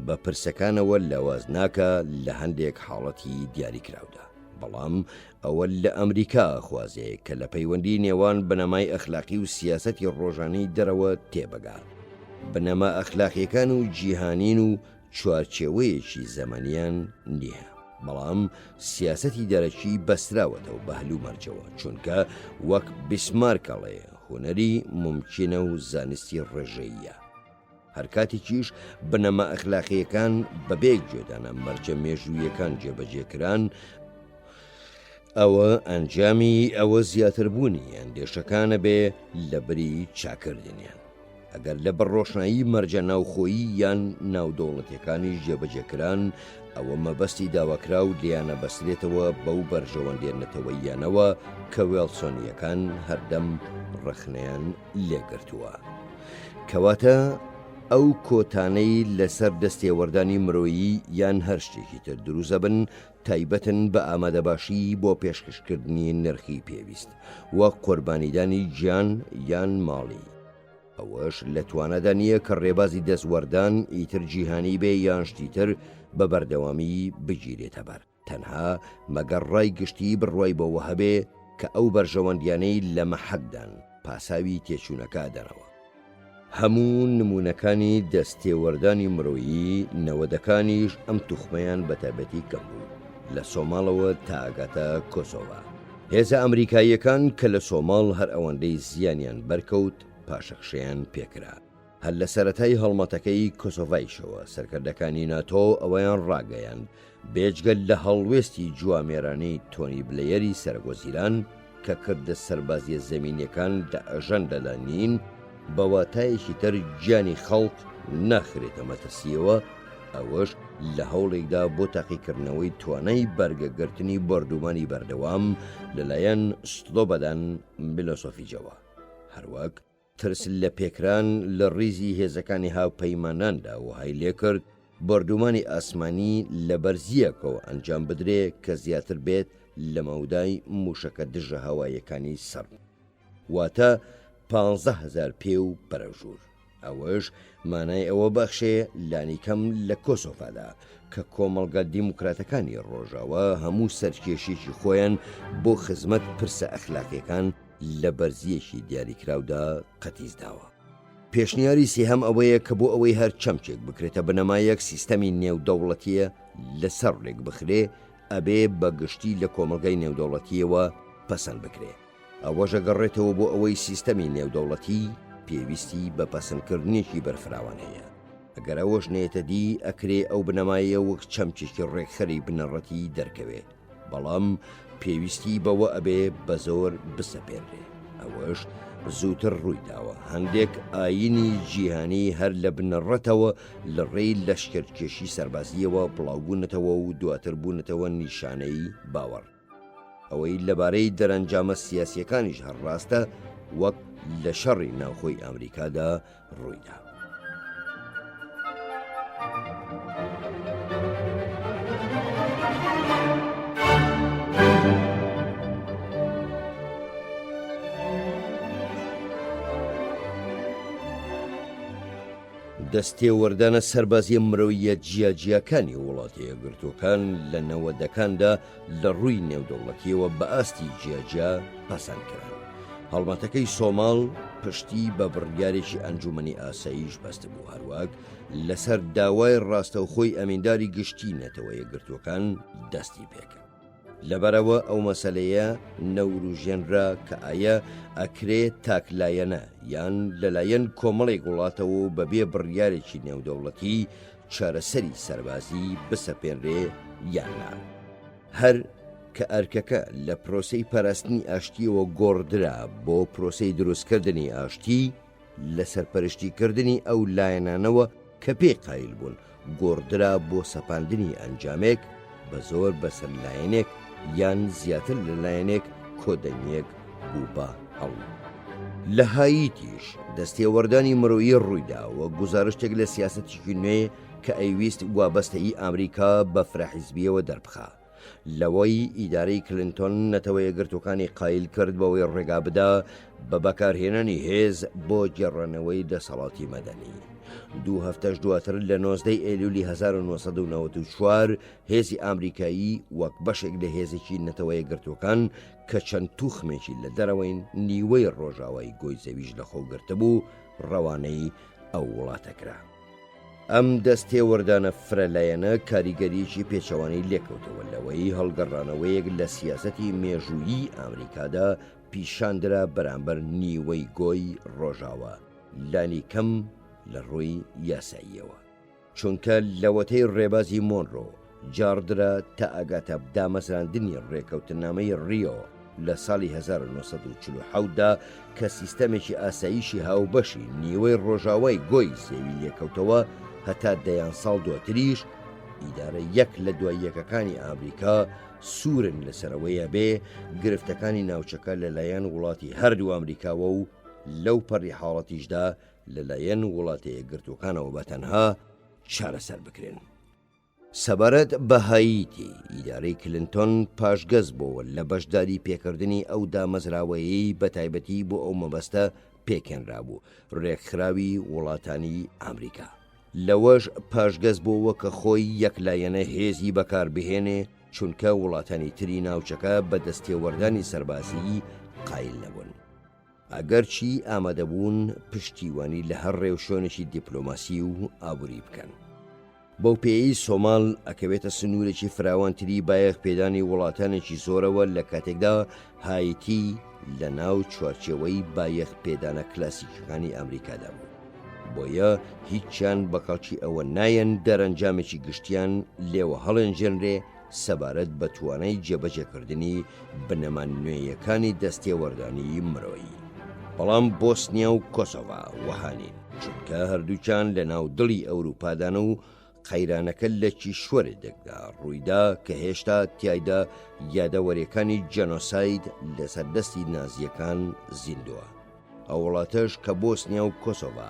بە پرسەکانەوە لاواز ناکە لە هەندێک حاڵەتی دیاریکراودا. بەڵام ئەوە لە ئەمریکا خوازەیە کە لە پەیوەندی نێوان بەنەمای ئەخلاقی و سیاسەتی ڕۆژانەی دەرەوە تێبگات. بنەما ئەخلاقیەکان و جیهانین و چوارچێوەیەکی زەمانیان نییە. بەڵام سیاسەتی دەرەکی بەستراوەتەوە بە هەلومەرجەوە، چونکە وەک بیسمارکەڵێ هونەری ممکنە و زانستی ڕێژەیە. هەر کاتێکیش بنەما ئەخلاقیەکان بەبێک جێدانە مەرجە مێژوویەکان جێبەجێکران، ئەوە ئەنجامی ئەوە زیاتربوونی ئەندێشەکانە بێ لە بەری چاکردنیان. ئەگەر لە بەڕۆشنایی مەرجە ناوخۆیی یان ناودەوڵەتیەکانی جێبەجێکران ئەوە مەبەستی داواکرا و لیانە بەسرێتەوە بەو بەرژەوەندێنەتەوەیانەوە کە وێڵسۆنیەکان هەردەم ڕخنیان لێگرتووە. کەواتە ئەو کۆتانەی لەسەر دەستێوەردانی مرۆیی یان هەر شتێکی تر دروزە بن تایبەتن بە ئامادەباشی بۆ پێشکەشکردنی نرخی پێویست وە قوربانیدانی گیان یان ماڵی. ئەوەش لە توانەدا نییە کە ڕێبازی دەستوەردان ئیتر جیهانی بێ یان شتی تر بە بەردەوامی بگیرێتە بەر، تەنها مەگەڕ ڕای گشتی بڕوای بەوە هەبێ کە ئەو بەرژەوەندیانەی لە مەحەکدان پاساوی تێچوونەکە دەنەوە. هەموو نمونونەکانی دەستێوەردانی مرۆیی نەوەدەکانیش ئەم توخمەیان بەتابەتی کەم بوو، لە سۆماڵەوە تا ئاگاتە کۆسۆڤا. هێزە ئەمریکاییەکان کە لە سۆماڵ هەر ئەوەندەی زیانیان بەرکەوت پاشەخشیان پێکرا. هەر لە سەرەتای هەڵمەتەکەی کۆسۆڤایشەوە سەرکردەکانی ناتۆ ئەوەیان ڕاگەیان بێجگەل لە هەڵوێستی جوامێرانەی تۆنی بلەیەری سەرگۆزیران کە کردە سەربازیە زەمینیەکان لە ئەژەندەدا نین، بەواتایەکی تر گیانی خەڵک ناخرێتە مەترسیەوە، ئەوەش لە هەوڵێکدا بۆ تاقیکردنەوەی توانای بەرگەگرتنی بەردومانی بەردەوام لەلایەن سلۆبەدان میلۆسۆفیجەوە. هەروەک ترس لە پێکران لە ڕیزی هێزەکانی هاوپەیماناندا وهای لێ کرد بەردومانی ئاسمانی لە بەرزیەکەوە ئەنجام بدرێ کە زیاتر بێت لە مەودای موشەکە دژە هەوایەکانی سەرد، واتە 15,000 پێ و بەرەژوور. ئەوەش مانای ئەوە بەخشێ لانیکەم لە کۆسۆڤادا کە کۆمەڵگە دیموکراتەکانی ڕۆژاوە هەموو سەرکێشێکی خۆیان بۆ خزمەت پرسە ئەخلاقیەکان لە بەرزیەکی دیاریکراودا قەتیزداوە. پێشنیاری سێهەم ئەوەیە کە بۆ ئەوەی هەر چەمچێک بکرێتە بنەمایەک سیستەمی نێودەوڵەتیە لەسەر ڕێک بخرێ، ئەبێ بەگشتی لە کۆمەلگای نێودەوڵەتیەوە پەسەند بکرێ. ئەوەژە گەڕێتەوە بۆ ئەوەی سیستەمی نێودەوڵەتی پێویستی بە پەسەندکردنیەکی بەرفراوان هەیە. ئەگەر ئەوەش نێتە دی ئەکرێ ئەو بنەمایە وەک چەمچێکی ڕێکخەری بنەڕەتی دەرکەوێ، بەڵام پێویستی بەوە ئەبێ بە زۆر بسەپێنرێ. ئەوەش زووتر ڕوویداوە. هەندێک ئاینی جیهانی هەر لە بنەڕەتەوە لە ڕێی لەشکرکێشی سەربازیەوە بڵاوبوونەتەوە و دواتر بوونەتەوە نیشانەی باوەڕ. ئەوەی لەبارەی دەرەنجامە سیاسیەکانیش هەرڕاستە وەک لە شەڕی ناوخۆی ئەمریکادا ڕوویدا. دەستێوەردانە سەربازیە مرۆیە جیاجیەکانی وڵاتی یەکگرتووەکان لە نەوەدەکاندا لە ڕووی نێودەوڵەتیەوە بە ئاستی جیاجیا پەسەندکران. هەڵمەتەکەی سۆماڵ پشتی بە بڕیارێکی ئەنجومەنی ئاساییش بەست بوو، هەروەک لەسەر داوای ڕاستەوخۆی ئەمینداری گشتی نەتەوە یەکگرتووەکان دەستی پێکرد. لەبەرەوە ئەو مەسەلەیە نەوروژێنرا کە ئایا ئەکرێت تاکلایەنە یان لەلایەن کۆمەڵێک وڵاتەوە بەبێ بڕیارێکی نێودەوڵەتی چارەسەری سەربازی بسەپێنرێ یاننا. هەر کە ئەرکەکە لە پرۆسەی پاراستنی ئاشتیەوە گۆڕدرا بۆ پرۆسەی دروستکردنی ئاشتی، لە سەرپەرشتیکردنی ئەو لایەنانەوە کە پێی قایل بوون گۆڕدرا بۆ سەپاندنی ئەنجامێک بە زۆر بەسەرلایەنێک یان زیاتر لەلایەنێک کۆدەنیەک بوو بە هەڵ. لە هاییتیش دەستێوەردانی مرۆیی ڕوویداوە گزارشتێک لە سیاسەتێکی نوێ کە ئەیویست وابەستەی ئامریکا بە فراحیزبیەوە دەربخا. لەوەی ئیدارەی کلنتۆن نەتەوە یەکگرتوەکانی قایل کرد بەوەی ڕێگا بدا بە بەکارهێنانی هێز بۆ گێڕانەوەی دەسەڵاتی مەدەنی. 2 هەفتەش دواتر لە 19 ئەیلولی 1994 هێزی ئامریکایی وەک بەشێک لە هێزێکی نەتەوە یەکگرتوەکان کە چەند توخمێکی لە دەرەوەین نیوەی ڕۆژاوای گۆی زەویش لەخۆگرتە بوو ڕەوانەی ئەو وڵاتەکرا. ئەم دەستێوەردانە فرەلایەنە کاریگەریەکی پێچەوانی لێکەوتەوە لەوەی هەڵگەڕانەوەیەک لە سیاسەتی مێژوویی ئامریکادا پیشاندرا بەرامبەر نیوەی گۆی ڕۆژاوە لانی کەم لە ڕووی یاساییەوە، چونکە لەوەتەی ڕێبازی مۆنڕۆ جاردرا تا ئاگاتە دامەزراندنی ڕێکەوتنامەی ڕیۆ لە ساڵی 1940دا کە سیستەمێکی ئاساییشی هاوبەشی نیوەی ڕۆژاوای گۆی زەوی لێکەوتەوە هەتا دەیان ساڵ دواتریش ئیدارە یەک لە دوای یەکەکانی ئامریکا سوورن لەسەرەوەیە بێ گرفتەکانی ناوچەکە لەلایەن وڵاتی هەردوو ئەمریکاوە و لەو پەڕی حاڵەتیشدا لەلایەن وڵاتە یەکگرتوەکانەوە بەتەنها چارەسەر بکرێن. سەبارەت بە هاییتی ئیدارەی کلنتۆن پاشگەز بۆوە لە بەشداری پێکردنی ئەو دامەزراوەیەی بە تایبەتی بۆ ئەو مەبەستە پێکێنرا بوو ڕێکخراوی وڵاتانی ئامریکا. لەوەش پاشگەز بۆوە کە خۆی یەکلایەنە هێزی بەکاربهێنێ چونکە وڵاتانی تری ناوچەکە بە دەستێوەردانی سەربازی قایل نەبوون. ئەگەرچی ئامادەبوون پشتیوانی لە هەر ڕێوشۆنێکی دیپلۆماسی و ئابووری بکەن. بەو پێی سۆماڵ ئەکەوێتە سنوورێکی فراوانتری بایەخ پێدانی وڵاتانێکی زۆرەوە لە کاتێکدا هایتی لە ناو چوارچێوەی بایەخ پێدانە کلاسیکەکانی ئەمریکادا بوو. بۆیە هیچیان بەکاڵکی ئەوە نایەن دەرەنجامێکی گشتیان لێوە هەڵێنجێنرێ سەبارەت بە توانای جێبەجێکردنی بنەمان نوێیەکانی دەستێوەردانی مرۆیی. بەڵام بۆسنیا و کۆسۆڤا وەهانین چونکە هەردووچان لە ناو دڵی ئەوروپادانە و قەیرانەکە لە چیشوەرێکدا ڕوویدا کە هێشتا تیایدا یادەوەریەکانی جەنۆساید لەسەر دەستی نازیەکان زیندووە. ئەو وڵاتەش کە بۆسنیا و کۆسۆڤا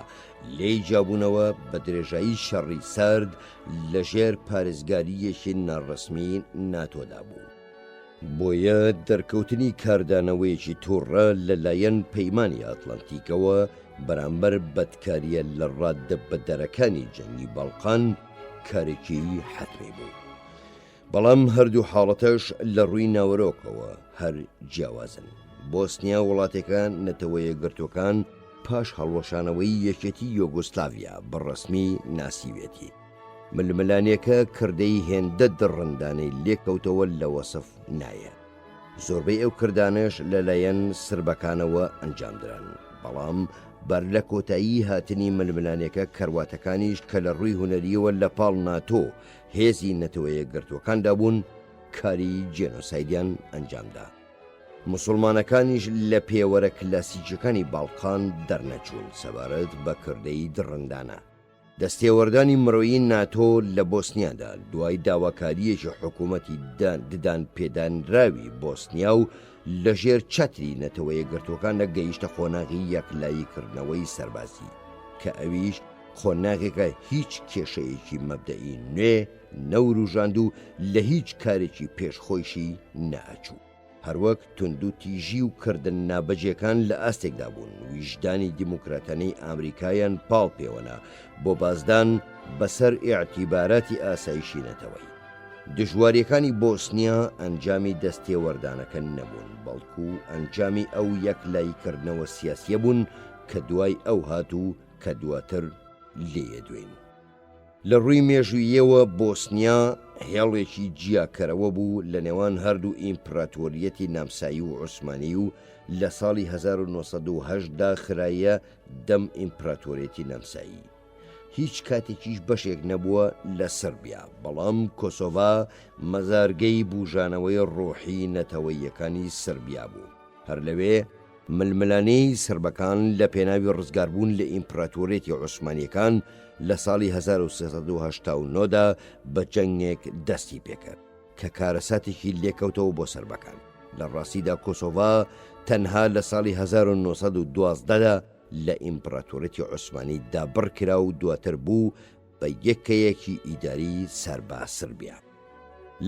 لێی جابوونەوە بە درێژایی شەڕی سارد لەژێر پارێزگاریەکی ناڕەسمی ناتۆدا بوو. بۆیە دەرکەوتنی کاردانەوەیەکی تووڕە لەلایەن پەیمانی ئەتڵەنتیکەوە بەرامبەر بەدکاریە لە ڕاددەبەدەرەکانی جەنگی باڵقان کارێکی حەتمی بوو. بەڵام هەردوو حاڵەتەش لە ڕووی ناوەرۆکەوە هەر جیاوازن. بۆسنیا وڵاتەکان نەتەوە یەکگرتوەکان پاش هەڵوەشانەوەی یەکێتی یۆگۆسلاڤیا بەڕەسمی ناسیوێتی. ململانیەکە کردەی هێندە دڕندانەی لێکەوتەوە لە وەسف نایە. زۆربەی ئەو کردانش لەلایەن سربەکانەوە ئەنجامدران، بەڵام بەر لە کۆتایی هاتنی ململانیەکە کەرواتەکانیش کە لە ڕووی هونەریەوە لە پاڵ ناتۆ هێزی نەتەوە یەکگرتوەکاندا بوون کاری جێنۆسایدیان ئەنجامدا. موسڵمانەکانیش لە پێوەرە کلاسیکەکانی باڵقان دەرنەچوون سەبارەت بە کردەی دڕندانە. دەستێوەردانی مرۆیی ناتۆ لە بۆسنیادا دوای داواکاریەکی حکوومەتی ددان پێدانراوی بۆسنیا و لەژێر چەتری نەتەوە یەکگرتوەکانە گەیشتە خۆناغی یەکلاییکردنەوەی سەربازی کە ئەویش خۆناغێکە هیچ کێشەیەکی مەبدەئی نوێ نەوروژاند و لە هیچ کارێکی پێشخۆیشی نەئەچوو. هەروەک تونند و تیژی و کردن نابەجێکان لە ئاستێکدا بوون ویژدانی دیموکراتانەی ئامریکایان پاڵ پێوەنا بۆ بازدان بەسەر ئیعتیباراتی ئاسایشی نەتەوەی. دژواریەکانی بۆسنیا ئەنجامی دەستێوەردانەکە نەبوون، بەڵکو ئەنجامی ئەو یەکلاییکردنەوە سیاسیە بوون کە دوای ئەو هاتوو کە دواتر لێیە دوێن. لە ڕووی مێژوویەوە بۆسنیا هێڵێکی جیاکەرەوە بوو لە نێوان هەردوو ئیمپراتۆریەتی نامسایی و عوسمانی و لە ساڵی 1970دا خرایە دەم ئیمپراتۆریەتی نامسایی. هیچ کاتێکیش بەشێک نەبووە لە سربیا، بەڵام کۆسۆڤا مەزارگەی بوژانەوەی ڕۆحی نەتەوەیەکانی سربیا بوو. هەر لەوێ ململانەی سربەکان لە پێناوی ڕزگاربوون لە ئیمپراتۆرێتی عوسمانیەکان لە ساڵی 1389دا بە جەنگێک دەستی پێکرد کە کارەساتێکی لێکەوتەوە بۆ سربەکان. لە ڕاستیدا کۆسۆڤا تەنها لە ساڵی 1912دا لە ئیمپراتۆرێتی عوسمانی دابڕکرا و دواتر بوو بە یەکەیەکی ئیداری سەربا سربیا.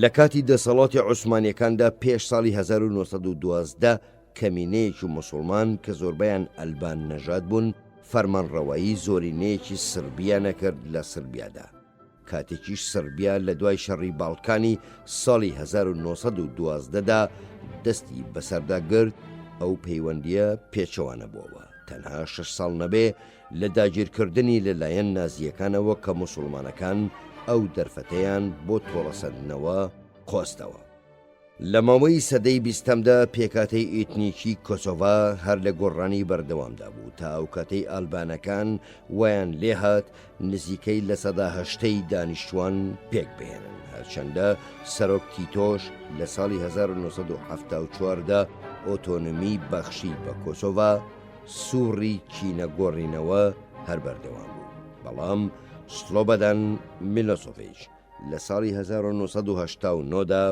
لە کاتی دەسەڵاتی عوسمانیەکاندا پێش ساڵی 1912 کەمینەیەکی موسڵمان کە زۆربەیان ئەلبان نەژاد بوون فەرمانڕەوایی زۆرینەیەکی سربیا نەکرد لە سربیادا. کاتێکیش سربیا لە دوای شەڕی باڵکانی ساڵی 1912دا دەستی بەسەردا گرت، ئەو پەیوەندیە پێچەوانە بووەوە. تەنها 6 ساڵ نەبێ لە داگیرکردنی لەلایەن نازیەکانەوە کە موسڵمانەکان ئەو دەرفەتەیان بۆ تۆڵەسەندنەوە قۆستەوە. لە ماوەی سەدەی 20دا پێکاتەی ئیتنیکی کۆسۆڤا هەر لە گۆڕانی بەردەوامدا بوو تا ئەو کاتەی ئالبانەکان ویان لێهات نزیکەی لە سەدا 8ی دانیشتوان پێک بهێنن، هەرچەندە سەرۆک تیتۆش لە ساڵی 1974دا ئۆتۆنۆمی بەخشی بە کۆسۆڤا سووڕی چینە گۆڕینەوە هەر بەردەوام بوو. بەڵام سلۆبەدان میلۆسۆڤیچ لە ساڵی 1989دا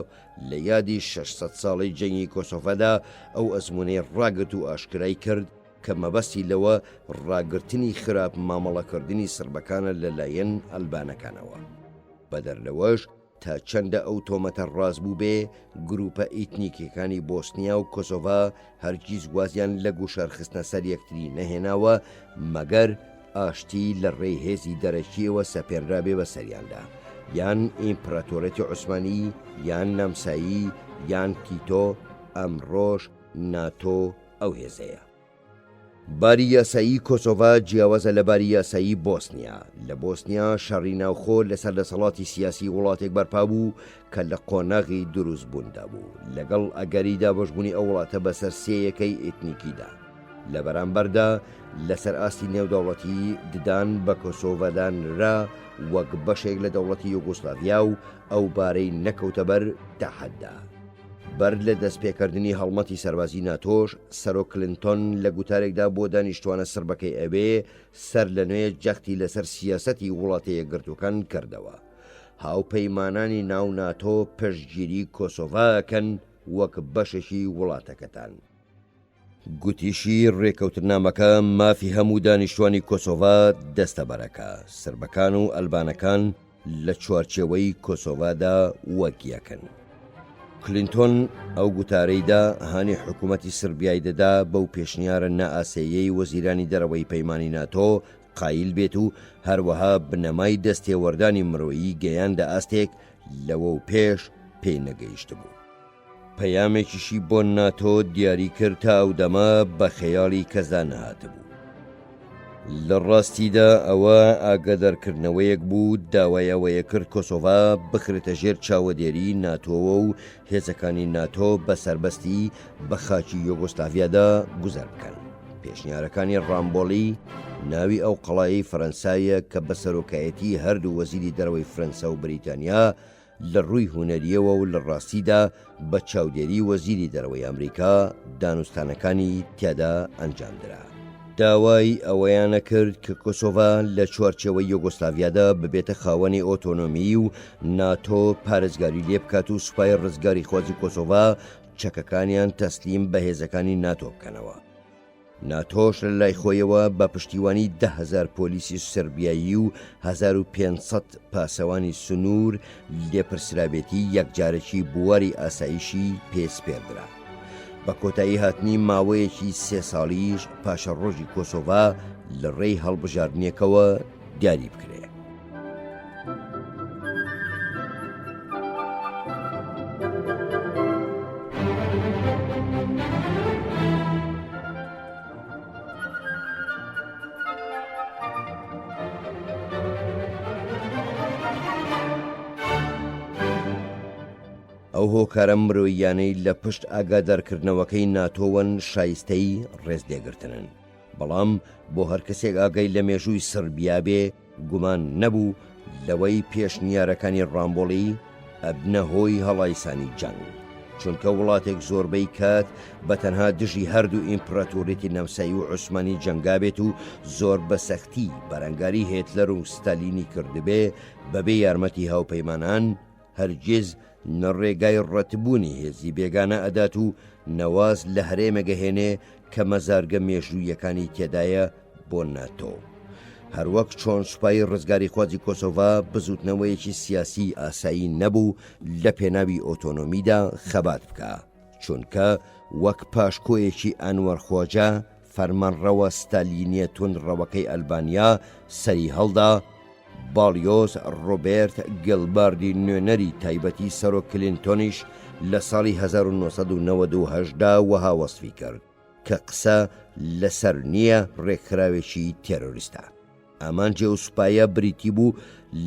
لە یادی 600 ساڵی جەنگی کۆسۆڤەدا ئەو ئەزمونەی ڕاگرت و ئاشکرای کرد کە مەبەستی لەوە ڕاگرتنی خراپ مامەڵەکردنی سربەکانە لەلایەن ئەلبانەکانەوە. بەدەرلەوەش تا چەندە ئەو تۆمەتە ڕاست بوو بێ گروپە ئیتنیکیەکانی بۆسنیا و کۆسۆڤا هەرگیز وازیان لە گوشارخستنە سەر یەکتری نەهێناوە مەگەر ئاشتی لە ڕێی هێزی دەرەکیەوە سەپێنرابێ بە سەریاندا، یان ئیمپراتۆرەتی عوسمانی یان نامسایی یان تیتۆ، ئەمڕۆژ ناتۆ ئەو هێزەیە. باری یاسایی کۆسۆڤا جیاوازە لە باری یاسایی بۆسنیا. لە بۆسنیا شەڕی ناوخۆ لەسەر دەسەڵاتی سیاسی وڵاتێک بەرپا بوو کە لە قۆناغی دروستبووندا بوو لەگەڵ ئەگەریدا بەشبوونی ئەو وڵاتە بەسەر سێیەکەی ئێتنیکیدا. لە بەرامبەردا لەسەر ئاستی نێودەوڵەتی ددان بە کۆسۆڤەدانرا وەک بەشێک لە دەوڵەتی یوگۆسلاڤیا و ئەو بارەی نەکەوتە بەر داحەتدا. بەر لە دەستپێکردنی هەڵمەتی سەربازی ناتۆش سەرۆک کلنتۆن لە گوتارێکدا بۆ دانیشتوانە سربەکەی ئەبێ سەر لە نوێ جەختی لەسەر سیاسەتی وڵاتە یەکگرتوەکان کردەوە. هاوپەیمانانی ناو ناتۆ پشتگیری کۆسۆڤاکەن وەک بەشێکی وڵاتەکەتان. گوتیشی ڕێکەوتنامەکە مافی هەموو دانیشتوانی کۆسۆڤا دەستەبەرەکە، سربەکان و ئەلبانەکان لە چوارچێوەی کۆسۆڤادا وەک یەکن. کلینتۆن ئەو گوتارەیدا هانی حکوومەتی سربیای دەدا بەو پێشنیارە نائاسەیەی وەزیرانی دەرەوەی پەیمانی ناتۆ قایل بێت و هەروەها بنەمای دەستێوەردانی مرۆیی گەیاندە ئاستێک لەوە و پێش پێی نەگەیشت بوو. پەیامێکیشی بۆ ناتۆ دیاری کرد تا ئەو دەما بە خەیاڵی کەسدا نەهات بوو. لە ڕاستیدا ئەوە ئاگادارکردنەوەیەک بوو داوایەوەیە کرد کۆسۆڤا بخرێتە ژێر چاوەدێری ناتۆوە و هێزەکانی ناتۆ بە سربەستی بە خاکی یۆگۆسلاڤیادا گوزەر بکەن. پێشنیارەکانی ڕامبۆڵی ناوی ئەو قەڵایی فەرەنسایە کە بە سەرۆکایەتی هەردوو وەزیری دەرەوەی فەرەنسا و بریتانیا لە ڕووی هونەریەوە و لە ڕاستیدا بە چاودێری وەزیری دەرەوەی ئەمریکا دانوستانەکانی تیادا ئەنجامدرا. داوای ئەوەیانە کرد کە کۆسۆڤا لە چوارچێوەی یۆگۆسلاڤیادا ببێتە خاوەنی ئۆتۆنۆمی و ناتۆ پارێزگاری لێ بکات و سوپای ڕزگاری خۆزی کۆسۆڤا چەکەکانیان تەسلیم بە هێزەکانی ناتۆ بکەنەوە. ناتۆش لە لای خۆیەوە بە پشتیوانی 10,000 پۆلیسی سربیایی و 1500 پاسەوانی سنوور لێپرسرابێتی یەکجارێکی بواری ئاسایشی پێسپێردرا. بە کۆتایی هاتنی ماوەیەکی 3 ساڵیش پاشە ڕۆژی کۆسۆڤا لە ڕێی هەڵبژاردنێکەوە دیاری بکرێت. ئەو هۆکارە مرۆییانەی لە پشت ئاگادارکردنەوەکەی ناتۆوەن شایستەی ڕێزلێگرتنن، بەڵام بۆ هەر کەسێک ئاگای لە مێژووی سربیا بێ گومان نەبوو لەوەی پێشنیارەکانی ڕامبۆڵی ئەبنە هۆی هەڵایسانی جەنگ. چونکە وڵاتێک زۆربەی کات بە تەنها دژی هەردوو ئیمپراتۆریەتی نەمسایی و عوسمانی جەنگابێت و زۆر بە سەختی بەرەنگاری هێتلەر و ستالینی کردبێ بەبێ یارمەتی هاوپەیمانان هەرگیز نەڕێگای ڕەتبوونی هێزی بێگانە ئەدات و نەواز لە هەرێمەگەهێنێ کە مەزارگە مێژوویەکانی تێدایە بۆ ناتۆ. هەروەک چۆن سوپای ڕزگاری خوازی کۆسۆڤا بزوتنەوەیەکی سیاسی ئاسایی نەبوو لە پێناوی ئۆتۆنۆمیدا خەبات بکە، چونکە وەک پاشکۆیەکی ئەنوەرخواجە فەرمانڕەوە ستالینیە تونڕەوەکەی ئەلبانیا سەری هەڵدا، باڵیۆز ڕۆبێرت گڵباردی نوێنەری تایبەتی سەرۆک کلینتۆنیش لە ساڵی 1998دا وەها وەسفی کرد کە قسە لەسەر نییە ڕێکخراوێکی تێرۆریستە. ئامانجێ و سوپایە بریتی بوو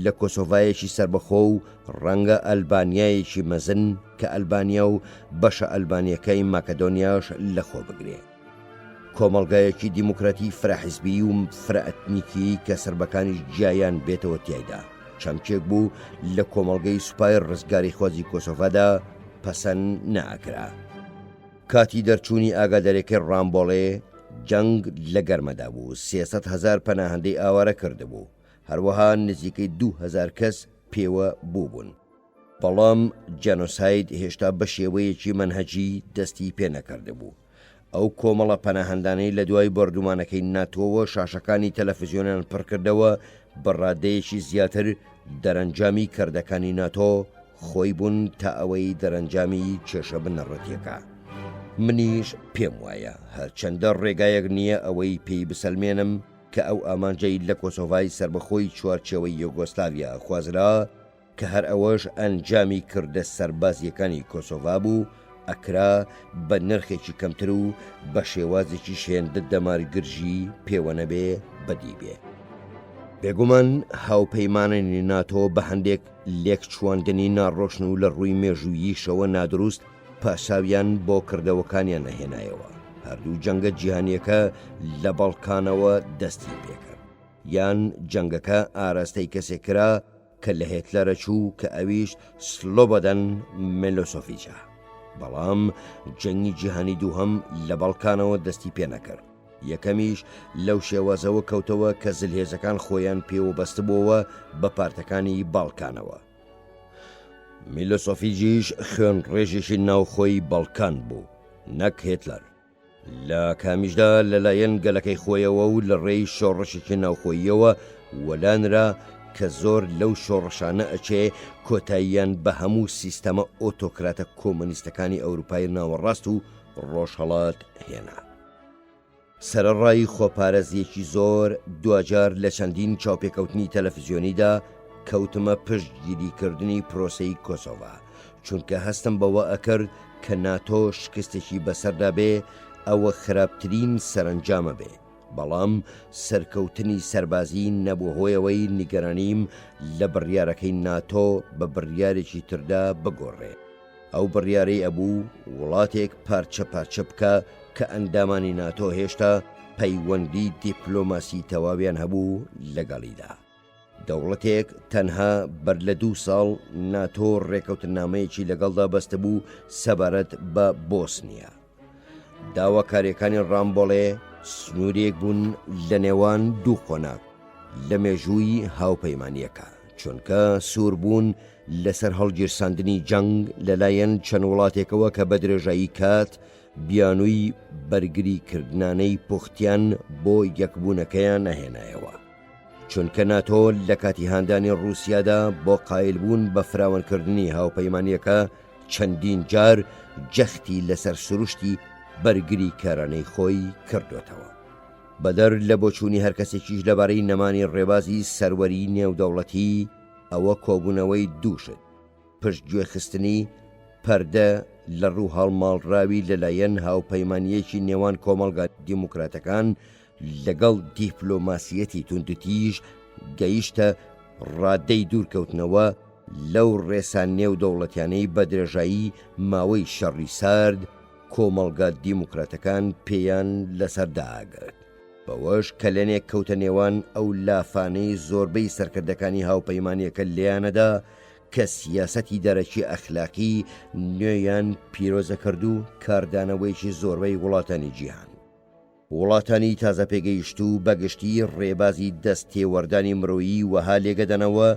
لە کۆسۆڤایەکی سربەخۆ و ڕەنگە ئەلبانیایەکی مەزن کە ئەلبانیا و بەشە ئەلبانیەکەی ماکەدۆنیاش لەخۆ بگرێ. کۆمەڵگایەکی دیموکراتی فراحیزبی و فرائەتنیکی کە سربەکانی جیایان بێتەوە تیایدا چەمچێک بوو لە کۆمەڵگەی سوپای ڕزگاری خوازی کۆسۆڤادا پەسەند ناکرا. کاتی دەرچوونی ئاگادارێکی ڕامبۆڵێ جەنگ لە گەرمەدا بوو، 300,000 پەناهەندەی ئاوارە کردبوو، هەروەها نزیکەی 2,000 کەس پێوە بووبوون. بەڵام جەنۆساید هێشتا بە شێوەیەکی منهەجی دەستی پێ نەکردبوو. ئەو کۆمەڵە پەناهەندانەی لە دوای بەردومانەکەی ناتۆوە شاشەکانی تەلەڤیزیۆنیان پڕکردەوە بە ڕادەیەکی زیاتر دەرەنجامی کردەکانی ناتۆ خۆی بوون تا ئەوەی دەرەنجامی کێشە بنەڕەتیەکە. منیش پێم وایە هەرچەندە ڕێگایەک نییە ئەوەی پێی بسەلمێنم کە ئەو ئامانجەی لە کۆسۆڤای سربەخۆی چوارچێوەی یوگۆسلاڤیا خوازرا کە هەر ئەوەش ئەنجامی کردە سەربازیەکانی کۆسۆڤا بوو ئەکرا بە نرخێکی کەمتر و بە شێوازێکی شێندە دەمارگرژی پێوە نەبێ بەدی بێ. بێگومان هاوپەیمانانی ناتۆ بە هەندێک لێک چواندنی ناڕۆشن و لە ڕووی مێژووییشەوە نادروست پاشاویان بۆ کردەوەکانیان نەهێنایەوە. هەردوو جەنگە جیهانیەکە لە بەڵکانەوە دەستی پێکرد، یان جەنگەکە ئاراستەی کەسێک کرا کە لە هێتلەرە چوو کە ئەویش سلۆبەدەن مێلۆسۆفیچە. بەڵام جەنگی جیهانی دووهەم لە بەڵکانەوە دەستی پێ نەکرد. یەکەمیش لەو شێوازەوە کەوتەوە کە زلهێزەکان خۆیان پێوەبەستبووەوە بە پارتەکانی باڵکانەوە. میلۆسۆفیجیش خوێن ڕێژێکی ناوخۆی بەڵکان بوو، نەک هێتلەر. لە کامیشدا لەلایەن گەلەکەی خۆیەوە و لە ڕێی شۆڕشێکی ناوخۆییەوە وەلانرا کە زۆر لەو شۆڕشانە ئەچێ کۆتاییان بە هەموو سیستەمە ئۆتۆکراتە کۆمۆنیستەکانی ئەوروپای ناوەڕاست و ڕۆژهەڵات هێنا. سەرەڕای خۆپارێزیەکی زۆر دوجار لە چەندین چاوپێکەوتنی تەلەڤیزیۆنیدا کەوتمە پشتگیریکردنی پرۆسەی کۆسۆڤا، چونکە هەستم بەوە ئەکرد کە ناتۆ شکستێکی بەسەردا بێ ئەوە خراپترین سەرنجامە بێ. بەڵام سەرکەوتنی سەربازی نەبوو هۆیەوەی نیگەرانیم لە بڕیارەکەی ناتۆ بە بڕیارێکی تردا بگۆڕێ. ئەو بڕیارەی ئەبوو وڵاتێک پارچە پارچە بکە کە ئەندامانی ناتۆ هێشتا پەیوەندی دیپلۆماسی تەواویان هەبوو لەگەڵیدا. دەوڵەتێک تەنها بەر لە 2 ساڵ ناتۆ ڕێکەوتنامەیەکی لەگەڵدا بەستە بوو سەبارەت بە بۆسنیا. داواکاریەکانی ڕامبۆڵێ سنوورێک بوون لە نێوان دوو خۆناک لە مێژووی هاوپەیمانیەکە، چونکە سوور بوون لەسەر هەڵگیرساندنی جەنگ لەلایەن چەند وڵاتێکەوە کە بە درێژایی کات بیانووی بەرگریکردنانەی پوختیان بۆ یەکبوونەکەیان نەهێنایەوە. چونکە ناتۆ لە کاتی هاندانی ڕووسیادا بۆ قایلبوون بە فراوانکردنی هاوپەیمانیەکە چەندین جار جەختی لەسەر سروشتی بەرگری کارانەی خۆی کردوێتەوە. بەدەر لە بۆچوونی هەرکەسێکیش لەبارەی نەمانی ڕێبازی سەروەری نێودەوڵەتی ئەوە کۆبوونەوەی دووشت، پشت گوێخستنی پەردە لە ڕوو هەڵماڵراوی لەلایەن هاوپەیمانیەکی نێوان کۆمەڵگا دیموکراتەکان لەگەڵ دیپلۆماسیەتی توندوتیش گەیشتە ڕادەی دوورکەوتنەوە لەو ڕێسان نێودەوڵەتیانەی بە درێژایی ماوەی شەڕی سارد کۆمەڵگا دیموکراتەکان پێیان لەسەرداگرت. بەوەش کە لەنێک کەوتە نێوان ئەو لافانەی زۆربەی سەرکردەکانی هاوپەیمانیەکە لێیانەدا کە سیاسەتی دەرەکی ئەخلاقی نوێیان پیرۆزە کرد و کاردانەوەیکی زۆربەی وڵاتانی جیهان. وڵاتانی تازە پێگەیشت و بەگشتی ڕێبازی دەستێوەردانی مرۆیی وەها لێگەدەنەوە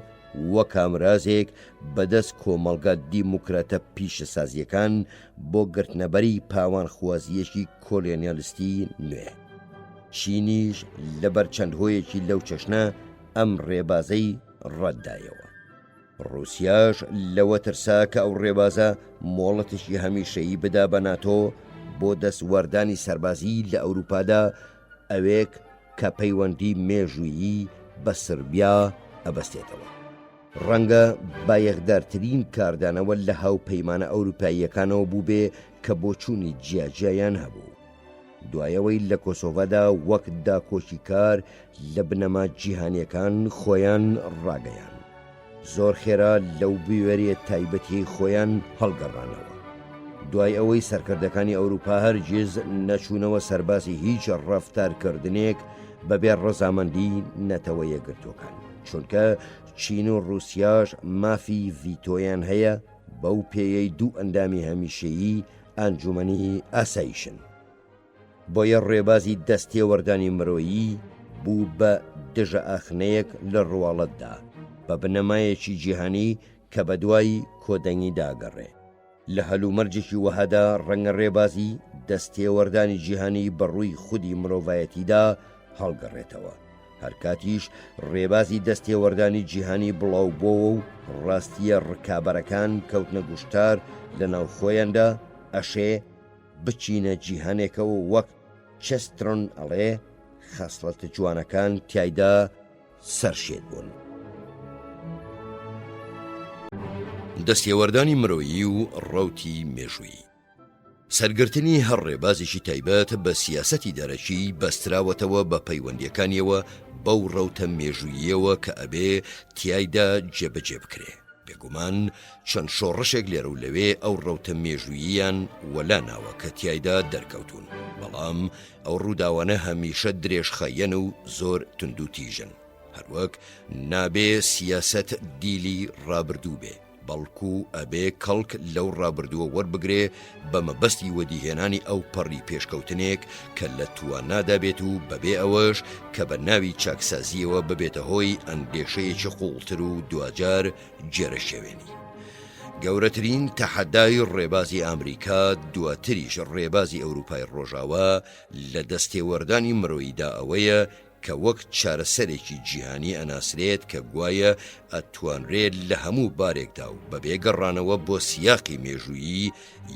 وەک کامرازێک بەدەست کۆمەڵگە دیموکراتە پیشەسازیەکان بۆ گرتنەبەری پاوانخوازیەکی کۆلۆنیالیستی نوێ. چینیش لەبەر چەند هۆیەکی لەو چەشنە ئەم ڕێبازەی ڕەتدایەوە. رووسیاش لەوە ترسا کە ئەو ڕێبازە مۆڵەتشی هەمیشەیی بدا بە ناتۆ بۆ دەستوەردانی سەربازی لە ئەوروپادا ئەوێک کە پەیوەندی مێژوویی بە سربیا ئەبەستێتەوە. ڕەنگە با یەکدارترین کاردانەوە لە هاوپەیمانە ئەوروپاییەکانەوە بوو بێ کە بۆچوونی جیاجیایان هەبوو. دوایەوەی لە کۆسۆڤادا وەک داکۆکی کار لە بنەما جیهانیەکان خۆیان ڕاگەیان. زۆر خێرا لەو بوێریە تایبەتی خۆیان هەڵگەڕانەوە. دوای ئەوەی سەرکردەکانی ئەوروپا هەرگیز نەچوونەوە سەربازی هیچ ڕەفتارکردنێک بەبێ ڕەزامەندی نەتەوە یەکگرتوەکان، چونکە چین و رووسیاش مافی ڤیتۆیان هەیە بەو پێیەی دوو ئەندامی هەمیشەیی ئەنجومەنی ئاسایشن. بۆیە ڕێبازی دەستێوەردانی مرۆیی بوو بە دژە ئاخنەیەک لە ڕواڵەتدا بە بنەمایەکی جیهانی کە بە دوای کۆدەنگی داگەڕێ. لە هەلومەرجێکی وەهادا ڕەنگە ڕێبازی دەستێوەردانی جیهانی بەڕووی خودی مرۆڤایەتیدا هەڵگەڕێتەوە. هەرکاتیش ڕێبازی دەستێوەردانی جیهانی بڵاو بۆوە و ڕاستیە ڕکابەرەکان کەوتنە گوشتار لە ناوخۆیاندا ئەشێ بچینە جیهانێکەوە وەک چەسترۆن ئەڵێ خەسڵەتە جوانەکان تیایدا سەرشێت بوون. دەستێوەردانی مرۆیی و ڕەوتی مێژووی سەرگرتنی هەر ڕێبازێکی تایبەت بە سیاسەتی دەرەکی بەستراوەتەوە بە پەیوەندیەکانیەوە بەو ڕەوتە مێژوویەوە کە ئەبێ تیایدا جێبەجێ بکرێ. بێگومان چەند شۆڕشێک لێرە و لەوێ ئەو ڕەوتە مێژووییان وەلاناوە کە تیایدا دەرکەوتون، بەڵام ئەو ڕووداوانە هەمیشە درێژخەیەن و زۆر توندوتیژن. هەروەک نابێ سیاسەت دیلی ڕابردوو بێ، بەڵکو ئەبێ کەڵک لەو ڕابردووە وەربگرێ بە مەبەستی وەدیهێنانی ئەو پەڕی پێشکەوتنێک کە لە توانادا بێت و بەبێ ئەوەش کە بە ناوی چاکسازیەوە ببێتە هۆی ئەندێشەیەکی قوڵتر و دوجار جێرەشێوێنی. گەورەترین تەحەدای ڕێبازی ئەمریکا دواتریش ڕێبازی ئەوروپای ڕۆژاوە لە دەستێوەردانی مرۆییدا ئەوەیە کە وەک چارەسەرێکی جیهانی ئەناسرێت کە گوایە ئەتوانرێت لە هەموو بارێکدا و بە بێگەڕانەوە بۆ سیاقی مێژوویی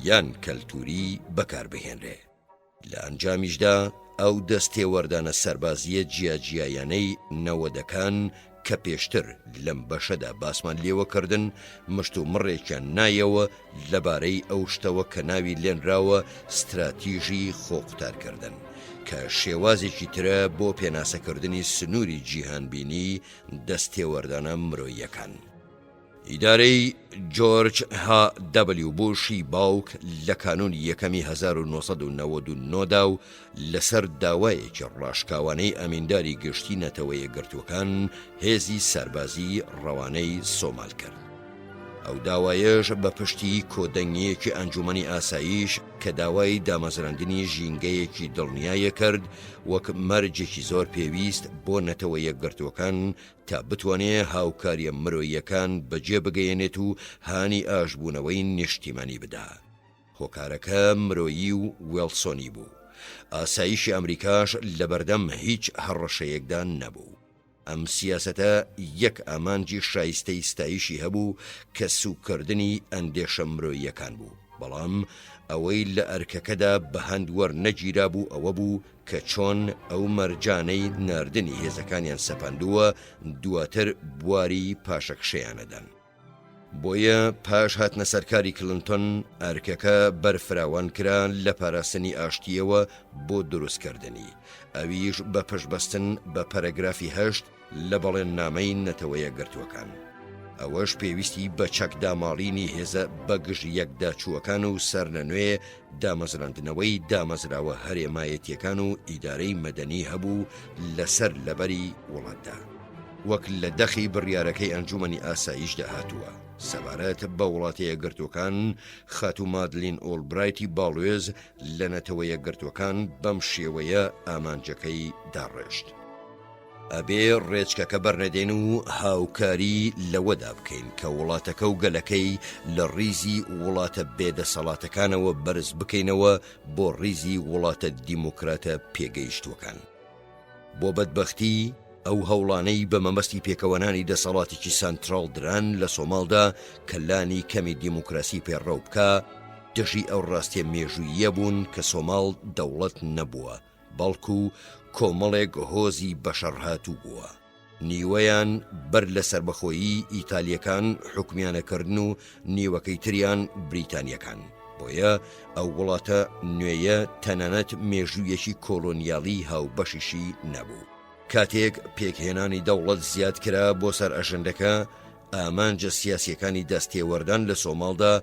یان کەلتوری بەکاربهێنرێ. لە ئەنجامیشدا ئەو دەستێوەردانە سەربازیە جیاجیایانەی نەوەدەکان کە پێشتر لەم بەشەدا باسمان لێوەکردن مشت و مڕێکیان نایەوە لەبارەی ئەو شتەوە کە ناوی لێنراوە ستراتیژی خۆقوتارکردن کە شێوازێکی ترە بۆ پێناسەکردنی سنووری جیهانبینی دەستێوەردانە مرۆییەکان. ئیدارەی جۆرج ها دەبلیو بوشی باوک لە کانونی یەکەمی 1999دا و لەسەر داوایەکی ڕاشکاوانەی ئەمینداری گشتی نەتەوە یەکگرتوەکان هێزی سەربازی ڕەوانەی سۆمال کرد. ئەو داوایەش بە پشتی کۆدەنگیەکی ئەنجومەنی ئاسایش کە داوای دامەزراندنی ژینگەیەکی دڵنیایە کرد وەک مەرجێکی زۆر پێویست بۆ نەتەوە یەکگرتوەکان تا بتوانێت هاوکاریە مرۆییەکان بەجێ بگەیەنێت و هانی ئاشبوونەوەی نیشتیمانی بدا. هۆکارەکە مرۆیی و وێڵسۆنی بوو. ئاسایشی ئەمریکاش لە بەردەم هیچ هەڕەشەیەکدا نەبوو. ئەم سیاسەتە یەک ئامانجی شایستەی ستایشی هەبوو کە سوکردنی ئەندێشە مرۆییەکان بوو، بەڵام ئەوەی لە ئەرکەکەدا بە هەندوەر نەگیرا بوو ئەوە بوو کە چۆن ئەو مەرجانەی ناردنی هێزەکانیان سەپاندووە دواتر بواری پاشەکشەیانەدەن. بۆیە پاش هاتنە سەرکاری کلنتۆن ئەرکەکە بەرفراوان کرا لە پاراستنی ئاشتیەوە بۆ دروستکردنی، ئەویش بە پشبەستن بە پەرەگرافی 8 لە بەڵێننامەی نەتەوە یەکگرتوەکان. ئەوەش پێویستی بە چەکداماڵینی هێزە بەگژ یەکداچووەکان و سەرنەنوێ دامەزراندنەوەی دامەزراوە هەرێمایەتیەکان و ئیدارەی مەدەنی هەبوو لەسەر لەبەری وڵاتدا. وەک لە دەخی بڕیارەکەی ئەنجومەنی ئاسایشدا هاتووە سەبارەت بە وڵاتە یەکگرتوەکان خاتو مادلین ئۆڵبرایتی باڵوێز لە نەتەوە یەکگرتوەکان بەم شێوەیە ئامانجەکەی داڕێژت. ئەبێ ڕێچکەکە بەرنەدێن و هاوکاری لەوەدا بکەین کە وڵاتەکە و گەلەکەی لە ڕیزی وڵاتە بێدەسەڵاتەکانەوە بەرز بکەینەوە بۆ ڕیزی وڵاتە دیموکراتە پێگەیشتوەکان. بۆ بەدبەختی ئەو هەوڵانەی بە مەمەستی پێکەوەنانی دەسەڵاتێکی سانتراڵ دران لە سۆماڵدا کە لانی کەمی دیموکراسی پێڕەو بکە دژی ئەو ڕاستیە مێژوویە بوون کە سۆماڵ دەوڵەت نەبووە بەڵکو کۆمەڵێک هۆزی بەشەڕهاتوو بووە. نیوەیان بەر لە سربەخۆیی ئیتالیەکان حکمیانەکردن و نیوەکەی تریان بریتانیەکان. بۆیە ئەو وڵاتە نوێیە تەنانەت مێژوویەکی کۆلۆنیاڵی هاوبەشیشی نەبوو. کاتێک پێکهێنانی دەوڵەت زیاد کرا بۆ سەر ئەژەندەکە ئامانجە سیاسیەکانی دەستێوەردان لە سۆماڵدا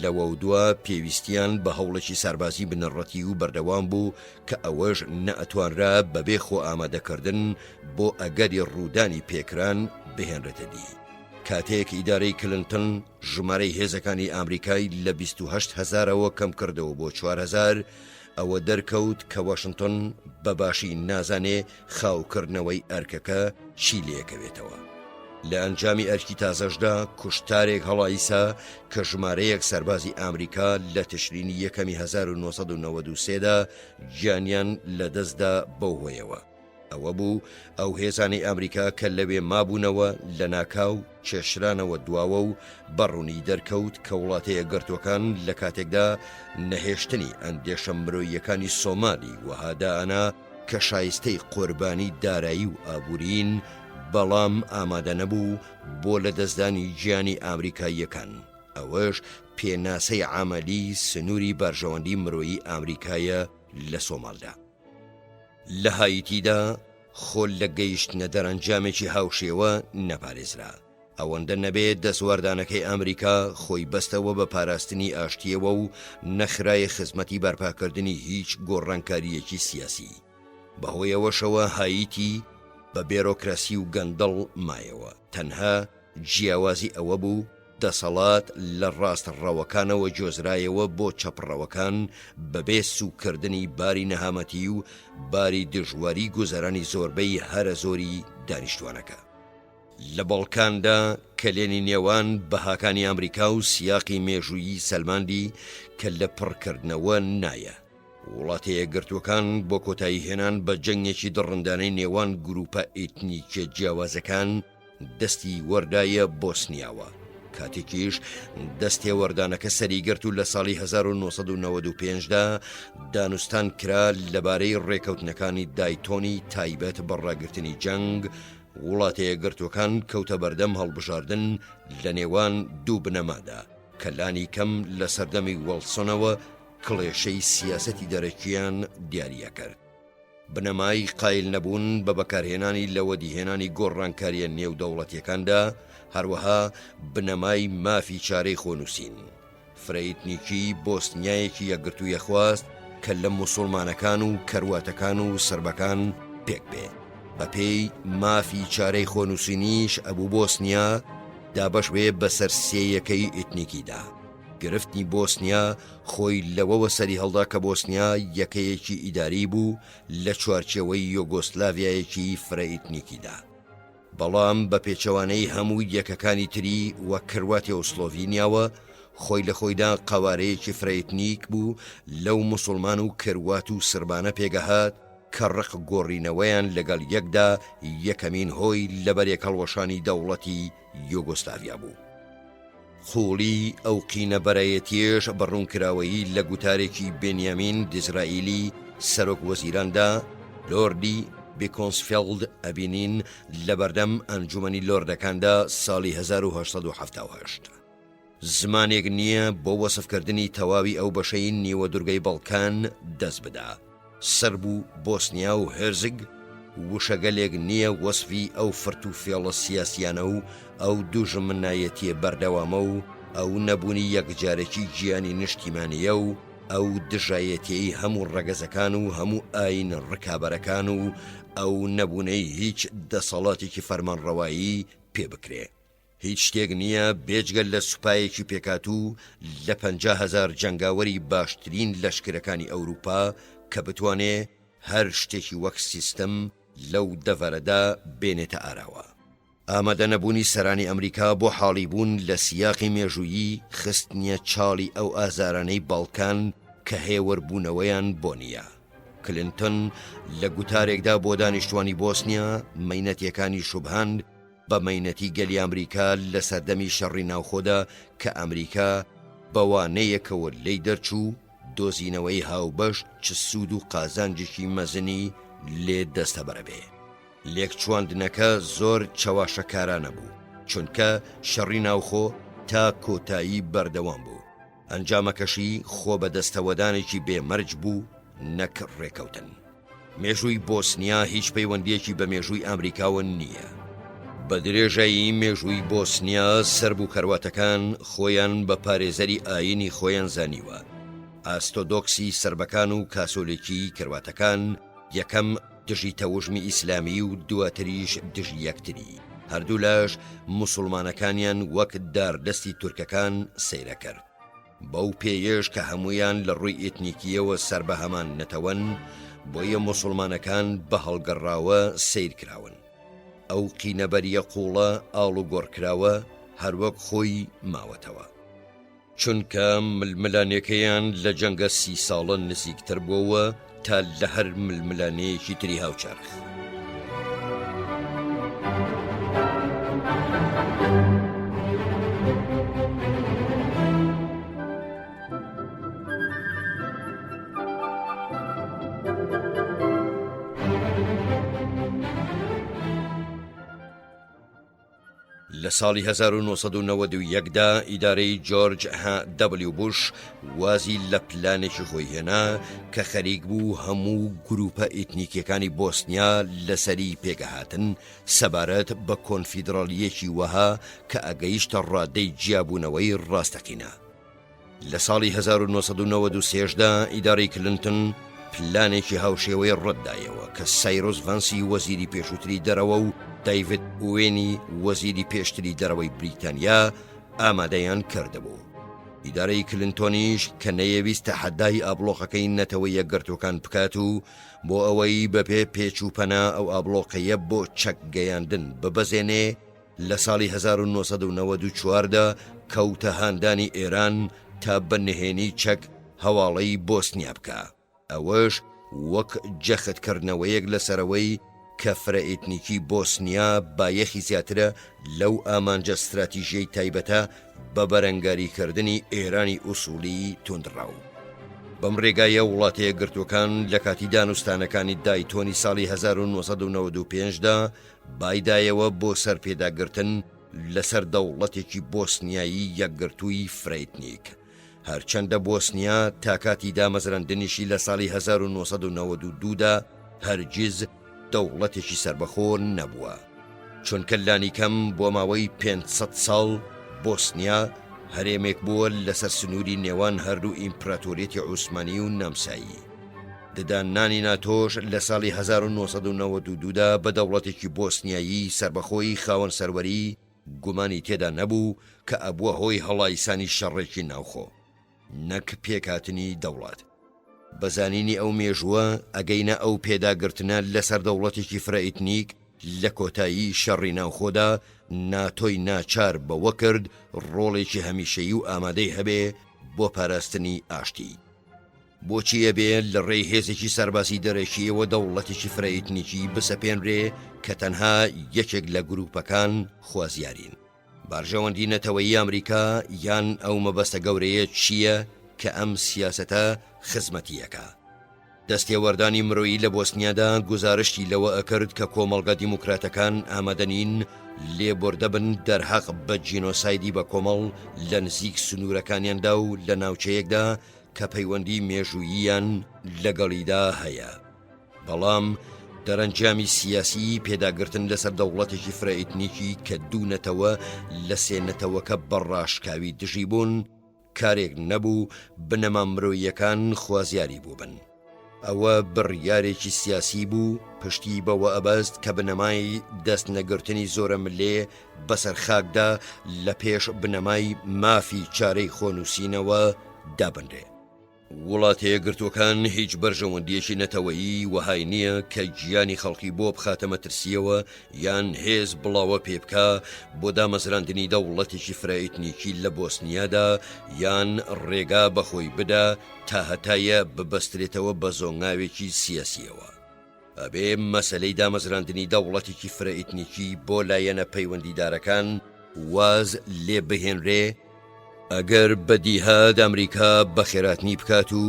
لەوە دووە پێویستیان بە هەوڵێکی سەربازی بنەڕەتی و بەردەوام بوو کە ئەوەش نەئەتوانرا بەبێ خۆ ئامادەکردن بۆ ئەگەری ڕوودانی پێکران بهێنرێتە دی. کاتێک ئیدارەی کلنتن ژمارەی هێزەکانی ئامریکای لە 28,000ەوە کەم کردەوە بۆ 4,000 ئەوە دەرکەوت کە واشنگتن بەباشی نازانێ خاوکردنەوەی ئەرکەکە چی لێکەوێتەوە. لە ئەنجامی ئەرکی تازەشدا کوشتارێک هەڵایسا کە ژمارەیەک سەربازی ئامریکا لە تشرینی یەکەمی 1993دا گیانیان لەدەستدا بەو هۆیەوە. ئەوە بوو ئەو هێزانی ئەمریکا کە لەوێ مابوونەوە لە ناکاو کێشرانەوە دواوە و بەڕوونی دەرکەوت کە وڵاتە یەکگرتوەکان لە کاتێکدا نەهێشتنی ئەندێشە مرۆییەکانی سۆمالی وەهادانا کە شایستەی قوربانی دارایی و ئابوورین بەڵام ئامادە نەبوو بۆ لە دەستدانی گیانی ئامریکاییەکان. ئەوەش پێناسەی عامەلی سنووری بەرژەوەندی مرۆیی ئامریکایە لە سۆمالدا. لە هایتیدا خۆل لە گەیشتنە دەرەنجامێکی هاوشێوە نەپارێزرا. ئەوەندە نەبێت دەسواردانەکەی ئەمریکا خۆی بەستەوە بە پاراستنی ئاشتیەوە و نەخرای خزمەتی بەرپاکردنی هیچ گۆڕانکاریەکی سیاسی. بەهۆیەوەشەوە هایتی بە بێرۆکراسی و گەندەڵ مایەوە. تەنها جیاوازی ئەوە بوو دەسەڵات لە ڕاستڕەوەکانەوە جۆزرایەوە بۆ چەپڕەوەکان بەبێ سوکردنی باری نەهامەتی و باری دژواری گوزەرانی زۆربەی هەرە زۆری دانیشتوانەکە. لە بەڵکاندا کەلێنی نێوان بەهاکانی ئەمریکا و سیاقی مێژوویی سەلماندی کە لە پڕکردنەوە نایە. وڵاتە یەکگرتوەکان بۆ کۆتایی هێنان بە جەنگێکی دڕندانەی نێوان گروپە ئێتنیکە جیاوازەکان دەستی وەردایە بۆسنیاوە. کاتێکیش دەستێوەردانەکە سەریگرت و لە ساڵی 1995دا دانوستان کرا لەبارەی ڕێکەوتنەکانی دایتۆنی تایبەت بەڕاگرتنی جەنگ. وڵاتە یەکگرتوەکان کەوتە بەردەم هەڵبژاردن لە نێوان دوو بنەمادا کە لانی کەم لە سەردەمی وەڵسۆنەوە کڵێشەی سیاسەتی دەرەکیان دیاریە کرد. بنەمای قایل نەبوون بە بەکارهێنانی لە وەدیهێنانی گۆڕانکاریە نێودەوڵەتیەکاندا، هەروەها بنەمای مافی چارەی خۆنووسین. فرەیتنیکی بۆسنیایەکی یەکگرتوویە خواست کە لە موسڵمانەکان و کەرواتەکان و سربەکان پێک بێت. بەپێی مافی چارەی خۆنووسینیش ئەبوو بۆسنیا دابەش بێ بەسەر سێیەکەی ئێتنیکیدا. گرفتی بۆسنیا خۆی لەوەوە سەری هەڵدا کە بۆسنیا یەکەیەکی ئیداری بوو لە چوارچێوەی یۆگۆسلاڤیایەکی فرەئیتنیکیدا. بەڵام بە پێچەوانەی هەموو یەکەکانی تری وەک کرواتیا و سلۆڤینیاوە خۆی لە خۆیدا قەوارەیەکی فرەئیتنیک بوو لەو موسڵمان و کروات و سربانە پێگەهات کە ڕق گۆڕینەوەیان لەگەڵ یەکدا یەکەمین هۆی لەبەرێک هەڵوەشانی دەوڵەتی یۆگۆسلاڤیا بوو. خوڵی ئەو قینە بەرایەتیش بەڕوونکراوەیی لە گوتارێکی بێنیامین دیزرائیلی سەرۆک وەزیراندا لۆردی بیکۆنسفیلد ئەبینین لە بەردەم ئەنجومەنی لۆردەکاندا ساڵی 1970. زمانێک نییە بۆ وەسفکردنی تەواوی ئەو بەشەی نیوە دورگەی بەڵکان دەست بدا. سرب و بۆسنیا و هێرزگ وشەگەلێک نییە وەسفی ئەو فرت و فێڵە سیاسیانە و ئەو دووژمنایەتیە بەردەوامە و ئەو نەبوونی یەکجارێکی گیانی نیشتیمانیە و ئەو دژایەتیەی هەموو ڕەگەزەکان و هەموو ئاین ڕکابەرەکان و ئەو نەبوونەی هیچ دەسەڵاتێکی فەرمانڕەوایی پێ بکرێ. هیچ شتێک نییە بێجگەل لە سوپایەکی پێکات و لە 50,000 جەنگاوەری باشترین لەشکرەکانی ئەوروپا کە بتوانێ هەر شتێکی وەک سیستەم لەو دەڤەرەدا بێنێتە ئاراوە. ئامادە نەبوونی سەرانی ئەمریکا بۆ حاڵی بوون لە سیاقی مێژوویی خستنیە چاڵی ئەو ئازارانەی باڵکان کە هێوەربوونەوەیان بۆ نییە. کلنتن لە گوتارێکدا بۆ دانیشتوانی بۆسنیا مەینەتیەکانی شوبهاند بە مەینەتی گەلی ئەمریکا لە سەردەمی شەڕی ناوخۆدا کە ئەمریکا بەوانەیەکەوە لێی دەرچوو دۆزینەوەی هاوبەش چ سوود و قازانجێکی مەزنی لێ دەستە بەرەبێ. لێکچواندنەکە زۆر چەواشەکارانە بوو چونکە شەڕی ناوخۆ تا کۆتایی بەردەوام بوو. ئەنجامەکەشی خۆ بە دەستەوەدانێکی بێمەرج بوو نەک ڕێکەوتن. مێژووی بۆسنیا هیچ پەیوەندیەکی بە مێژووی ئەمریکاوە نییە. بە درێژایی مێژووی بۆسنیا سەرب و کەرواتەکان خۆیان بە پارێزەری ئاینی خۆیان زانیوە. ئاستۆدۆکسی سربەکان و کاسۆلێکی کەرواتەکان یەکەم دژی تەوژمی ئیسلامی و دواتریش دژی یەکتری. هەردوو لاش موسڵمانەکانیان وەک داردەستی تورکەکان سەیرە کرد. بەو پێیش کە هەمویان لە ڕووی ئێتنیکیەوە سەر بە هەمان نەتەوەن بۆیە موسڵمانەکان بە هەڵگەڕاوە سیر کراون. ئەو قینەبەریە قوڵە ئاڵ و گۆڕکراوە هەروەک خۆی ماوەتەوە. چونکە ململانەکەیان لە جەنگە 30 ساڵە نزیکتر بووە تا لە هەر ململانەیەکی تری هاوچەرخ. لە ساڵی 1991دا ئیدارەی جۆرج دبلیو بوش وازی لە پلانێکی خۆی هێنا کە خەریک بوو هەموو گروپە ئێتنیکیەکانی بۆسنیا لەسەری پێگەهاتن سەبارەت بە کۆنفیدرالیەکی وەها کە ئەگەیشتە ڕادەی جیابوونەوەی ڕاستەقینە. لە ساڵی 1993دا ئیدارەی کلنتن پلانێکی هاوشێوەی ڕەتدایەوە کە سایرۆس ڤانسی وەزیری پێشووتری دەرەوە و دایڤد ئوێنی وەزیری پێشتری دەرەوەی بریتانیا ئامادەیان کردبوو. ئیدارەی کلنتۆنیش کە نەیەویستە حەدای ئابلۆقەکەی نەتەوەی یەکگرتوەکان بکات و بۆ ئەوەی بەپێ پێچووپەنا ئەو ئابلۆقەیە بۆ چەک گەیاندن ببەزێنێ لە ساڵی 1994دا کەوتە هاندانی ئێران تا بەنهێنی چەک هەواڵەی بۆسنیا بکە. ئەوەش وەک جەختکردنەوەیەک لەسەرەوەی کە فرە ئێتنیکی بۆسنیا بایەخی زیاترە لەو ئامانجە استراتیژیەی تایبەتە بە بەرەنگاریکردنی ئێرانی ئوسوڵی توندڕاو. بەم ڕێگایە وڵاتە یەکگرتوەکان لە کاتی دانوستانەکانی دایتۆنی ساڵی 1995دا بایدایەوە بۆ سەرپێداگرتن لەسەر دەوڵەتێکی بۆسنیایی یەکگرتووی فرەئێتنیک. هەرچەندە بۆسنیا تا کاتی دامەزراندنیشی لە ساڵی 1992دا هەرگیز دەوڵەتێکی سربەخۆ نەبووە. چونکە لانی کەم بۆ ماوەی 500 ساڵ بۆسنیا هەرێمێک بووە لەسەر سنووری نێوان هەردوو ئیمپراتۆریەتی عوسمانی و نەمسایی. ددانانی ناتۆش لە ساڵی 1992دا بە دەوڵەتێکی بۆسنیایی سربەخۆی خاوەن سەروەری گومانی تێدا نەبوو کە ئەبووە هۆی هەڵایسانی شەڕێکی ناوخۆ نەک پێکهاتنی دەوڵات. بەزانینی ئەو مێژووە ئەگەینە ئەو پێداگرتنە لەسەر دەوڵەتێکی فرەئێتنیک لە کۆتایی شەڕی ناوخۆدا ناتۆی ناچار بەوە کرد ڕۆڵێکی هەمیشەیی و ئامادەی هەبێ بۆ پاراستنی ئاشتی. بۆچی ئەبێ لە ڕێی هێزێکی سەربازی دەرەکیەوە دەوڵەتێکی فرەئێتنیکی بسەپێنرێ کە تەنها یەکێک لە گروپەکان خوازیارین. بارژەوەندی نەتەوەیی ئەمریکا یان ئەو مەبەستە گەورەیە چییە کە ئەم سیاسەتە خزمەتیەکە؟ دەستێوەردانی مرۆیی لە بۆسنیادا گزارشتی لەوە ئەکرد کە کۆمەڵگە دیموکراتەکان ئامادەنین لێبوردە بن دەرحەق بە جینۆسایدی بە کۆمەڵ لە نزیک سنوورەکانیاندا و لە ناوچەیەکدا کە پەیوەندی مێژووییان لەگەڵیدا هەیە. بەڵام دەرەنجامی سیاسی پێداگرتن لەسەر دەوڵەتێکی فرەئێتنیکی کە دوو نەتەوە لە سێ نەتەوەکە بەڕاشکاوی دژی بوون کارێک نەبوو بنەما مرۆییەکان خوازیاری بوو بن. ئەوە بڕیارێکی سیاسی بوو پشتی بەوە ئەبەست کە بنەمای دەست نەگرتنی زۆرە ملێ بەسەر خاکدا لە پێش بنەمای مافی چارەی خۆنووسینەوە دابنرێ. وڵاتە یەکگرتووەکان هیچ بەرژەوەندیەکی نەتەوەیی وەهای نییە کە گیانی خەڵکی بۆ بخاتە مەترسیەوە یان هێز بڵاوە پێ بکە بۆ دامەزراندنی دەوڵەتێکی فرائیتنیکی لە بۆسنیادا یان ڕێگا بەخۆی بدا تا هەتایە ببەسترێتەوە بە زۆنگاوێکی سیاسیەوە. ئەبێ مەسەلەی دامەزراندنی دەوڵەتێکی فرائیتنیکی بۆ لایەنە پەیوەندیدارەکان واز لێ بهێنرێ ئەگەر بەدیهات ئەمریکا بەخێراتنی بکات و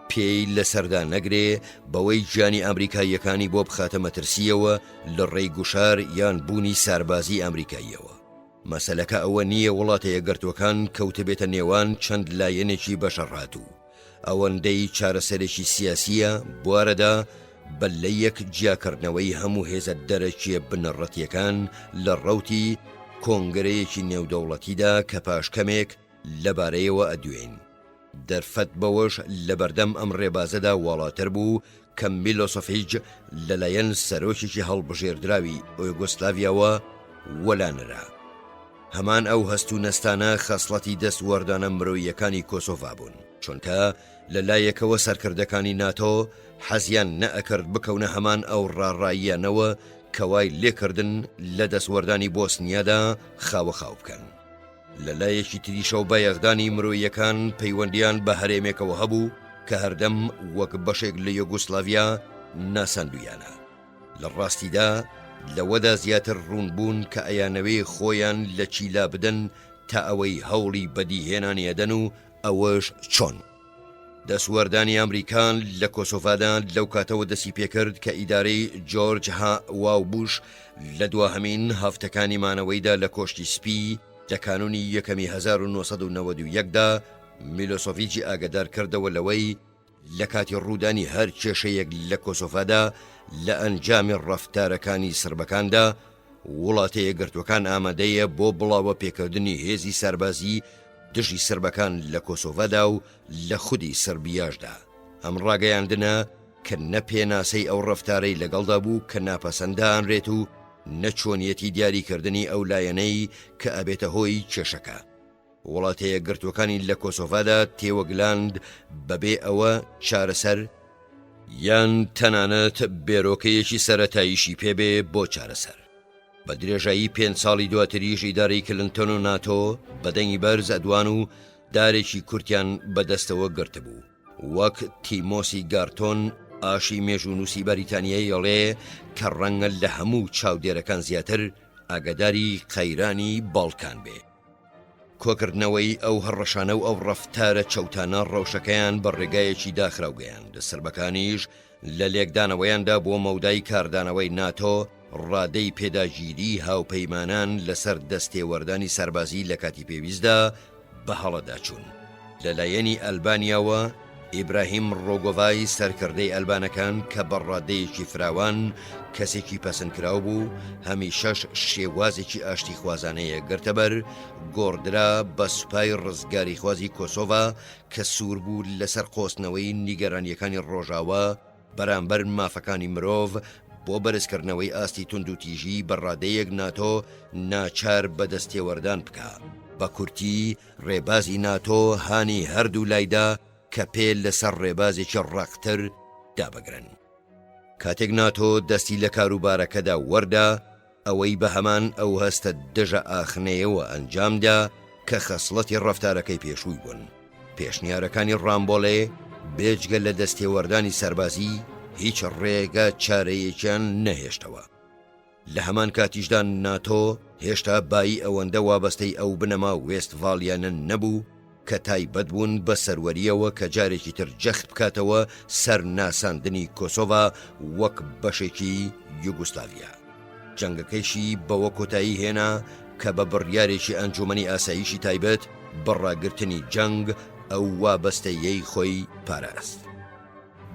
پێی لەسەردا نەگرێ بەوەی گیانی ئەمریکاییەکانی بۆ بخاتە مەترسیەوە لە ڕێی گوشار یان بوونی ساربازی ئەمریکاییەوە. مەسەلەکە ئەوە نییە وڵاتە یەکگرتووەکان کەوتبێتە نێوان چەند لایەنێکی بەشەڕاتوو. ئەوەندەی چارەسەرێکی سیاسیە بوارەدا بە لە یەک جیاکردنەوەی هەموو هێزە دەرەکیە بنەڕەتیەکان لە ڕەوتی کۆنگرەیەکی نێودەوڵەتیدا کە پاشکەمێک لەبارەیەوە ئەدوێن. دەرفەت بەوەش لە بەردەم ئەم ڕێبازەدا وڵاتر بوو کە میلۆسۆفیچ لەلایەن سەرۆکێکی هەڵبژێردراوی ئۆیگۆسلاڤیاوە وەلانرا. هەمان ئەو هەست و نەستانە خەسڵەتی دەستوەردانە مرۆییەکانی کۆسۆڤا بوون، چونکە لەلایەکەوە سەرکردەکانی ناتۆ حەزیان نەئەکرد بکەونە هەمان ئەو ڕاڕاییانەوە کەوای لێکردن لە دەستوەردانی بۆسنیادا خاوەخاو بکەن. لەلایەکی تریشە و بەیەغدانی مرۆییەکان پەیوەندیان بە هەرێمێکەوە هەبوو کە هەردەم وەک بەشێک لە یوگۆسلاڤیا ناساندویانە. لە ڕاستیدا لەوەدا زیاتر ڕوونبوون کە ئەیانەوەی خۆیان لە چیلا بدەن تا ئەوەی هەوڵی بەدیهێنانیەدەن و ئەوەش چۆن. دەسوەردانی ئەمریکان لە کۆسۆڤادا لەو کاتەوە دەسی پێکرد کە ئیدارەی جۆرج واو بوش لە دواهەمین هەفتەکانی مانەوەیدا لە کۆشتی سپی لە کانونی یەکەمی 1991دا میلۆسۆڤیچی ئاگدار کردەوە لەوەی لە کاتی ڕوودانی هەر کێشەیەک لە کۆسۆڤادا لە ئەنجامی ڕەفتارەکانی سربەکاندا وڵاتە یەکگرتووەکان ئامادەیە بۆ بڵاوە پێکردنی هێزی ساربازی دژی سربەکان لە کۆسۆڤادا و لە خودی سربیاشدا. ئەم ڕاگەیاندنە کە نە پێناسەی ئەو ڕەفتارەی لەگەڵدا بوو کە ناپەسەندانرێت و نەچۆنیەتی دیاریکردنی ئەو لایەنەی کە ئەبێتە هۆی کێشەکە. وڵاتە یەکگرتووەکانی لە کۆسۆڤادا تێوەگلاند بەبێ ئەوە چارەسەر یان تەنانەت بێرۆکەیەکی سەرەتاییشی پێبێ بۆ چارەسەر. بە درێژایی 5 ساڵی دواتریش ئیدارەی کلنتۆن و ناتۆ بەدەنگی بەرز ئەدوان و دارێکی کورتیان بەدەستەوە گرتبوو. وەک تیمۆسی گارتۆن ئاشی مێژونووسی بەریتانیای ئەڵێ کە ڕەنگە لە هەموو چاودێرەکان زیاتر ئاگاداری قەیرانی باڵکان بێ. کۆکردنەوەی ئەو هەڕەشانە و ئەو ڕەفتارە چەوتانە ڕەوشەکەیان بە ڕێگایەکی داخراوگەیاند. سربەکانیش لە لێکدانەوەیاندا بۆ مەودای کاردانەوەی ناتۆ ڕادەی پێداگیری هاوپەیمانان لەسەر دەستێوەردانی سەربازی لە کاتی پێویستدا بە هەڵەداچوون. لەلایەنی ئەلبانیاوە ئیبراهیم ڕۆگۆڤای سەرکردەی ئەلبانەکان کە بە ڕادەیەکی فراوان کەسێکی پەسەندکراو بوو هەمیشەش شێوازێکی ئاشتی خوازانەیە گرتەبەر گۆڕدرا بە سوپای ڕزگاری خوازی کۆسۆڤا کە سوور بوو لەسەر قۆستنەوەی نیگەرانیەکانی ڕۆژاوە بەرامبەر مافەکانی مرۆڤ بۆ بەرزکردنەوەی ئاستی تونند و تیژی بە ڕادەیەک ناتۆ ناچار بەدەستێوەردان بکە. بە کورتی ڕێبازی ناتۆ هانی هەردوو لایدا کە پێ لەسەر ڕێبازێکی ڕەقتر دابگرن. کاتێک ناتۆ دەستی لە کاروبارەکەدا وەردا ئەوەی بە هەمان ئەو هەستە دژە ئاخنەیەوە ئەنجامدا کە خەسڵەتی ڕەفتارەکەی پێشووی بوون. پێشنیارەکانی ڕامبۆڵێ بێجگە لە دەستێوەردانی سەربازی هیچ ڕێگە چارەیەکیان نەهێشتەوە. لە هەمان کاتیشدا ناتۆ هێشتا بایی ئەوەندە وابەستەی ئەو بنەما وێستڤاڵیانە نەبوو کە تایبەت بوون بە سەروەریەوە کە جارێکی تر جەخت بکاتەوە سەر ناساندنی کۆسۆڤا وەک بەشێکی یوگۆسلاڤیا. جەنگەکەیشی بەوە کۆتایی هێنا کە بە بڕیارێکی ئەنجومەنی ئاساییشی تایبەت بەڕاگرتنی جەنگ ئەو وابەستەیەی خۆی پاراست.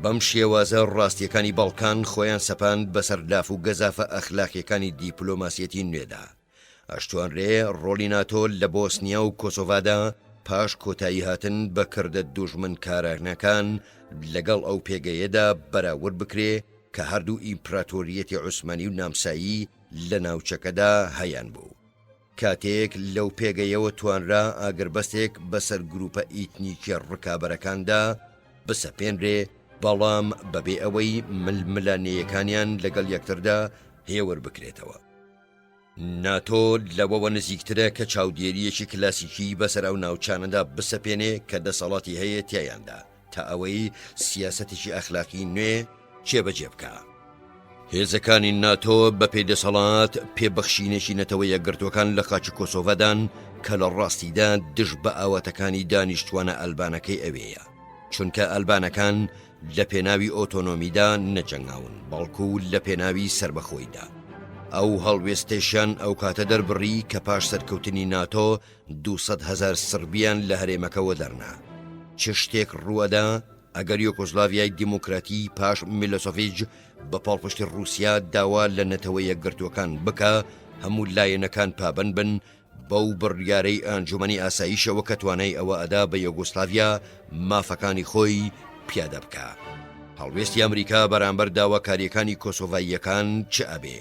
بەم شێوازە ڕاستیەکانی باڵکان خۆیان سەپاند بەسەر لاف و گەزافە ئەخلاقیەکانی دیپلۆماسیەتی نوێدا. ئەشتوانرێ ڕۆلی ناتۆ لە بۆسنیا و کۆسۆڤادا پاش کۆتایی هاتن بەکردە دوژمن کارانەکان لەگەڵ ئەو پێگەیەدا بەراورد بکرێ کە هەردوو ئیمپراتۆریەتی عوسمانی و نامسایی لە ناوچەکەدا هەیان بوو. کاتێک لەو پێگەیەوە توانرا ئاگربەستێک بەسەر گروپە ئیتنیکی ڕکابەرەکاندا بسەپێنرێ، بەڵام بەبێ ئەوەی ململانەیەکانیان لەگەڵ یەکتردا هێور بکرێتەوە. ناتۆ لەوەوە نزیکترە کە چاودێریەکی کلاسیکی بەسەر ئەو ناوچانەدا بسەپێنێ کە دەسەڵاتی هەیە تیایاندا تا ئەوەی سیاسەتێکی ئەخلاقی نوێ جێبەجێ بکە. هێزەکانی ناتۆ بە پێدەسەڵات پێبەخشینێکی نەتەوە یەکگرتوەکان لە خاچی کۆسۆڤەدان کە لە ڕاستیدا دژ بە ئاواتەکانی دانیشتوانە ئەلبانەکەی ئەوەیە، چونکە ئەلبانەکان لە پێناوی ئۆتۆنۆمیدا نەجەنگاون، بەڵکو لە پێناوی سربەخۆیدا. ئەو هەڵوێستێشیان ئەو کاتە دەربڕی کە پاش سەرکەوتنی ناتۆ 200,000 سربیان لە هەرێمەکەوە دەرنا. چ شتێک ڕووەدا ئەگەر یۆگۆسلاڤیای دیموکراتی پاش میلۆسۆڤیچ بە پاڵپشتی رووسیا داوا لە نەتەوە یەکگرتوەکان بکە، هەموو لایەنەکان پابند بن بەو بڕیارەی ئەنجومەنی ئاساییشەوە کە توانای ئەوە ئەدا بە یۆگۆسلاڤیا مافەکانی خۆی پیادە بکە. هەڵوێستی ئەمریکا بەرامبەر داواکاریەکانی کۆسۆڤاییەکان چ ئەبێ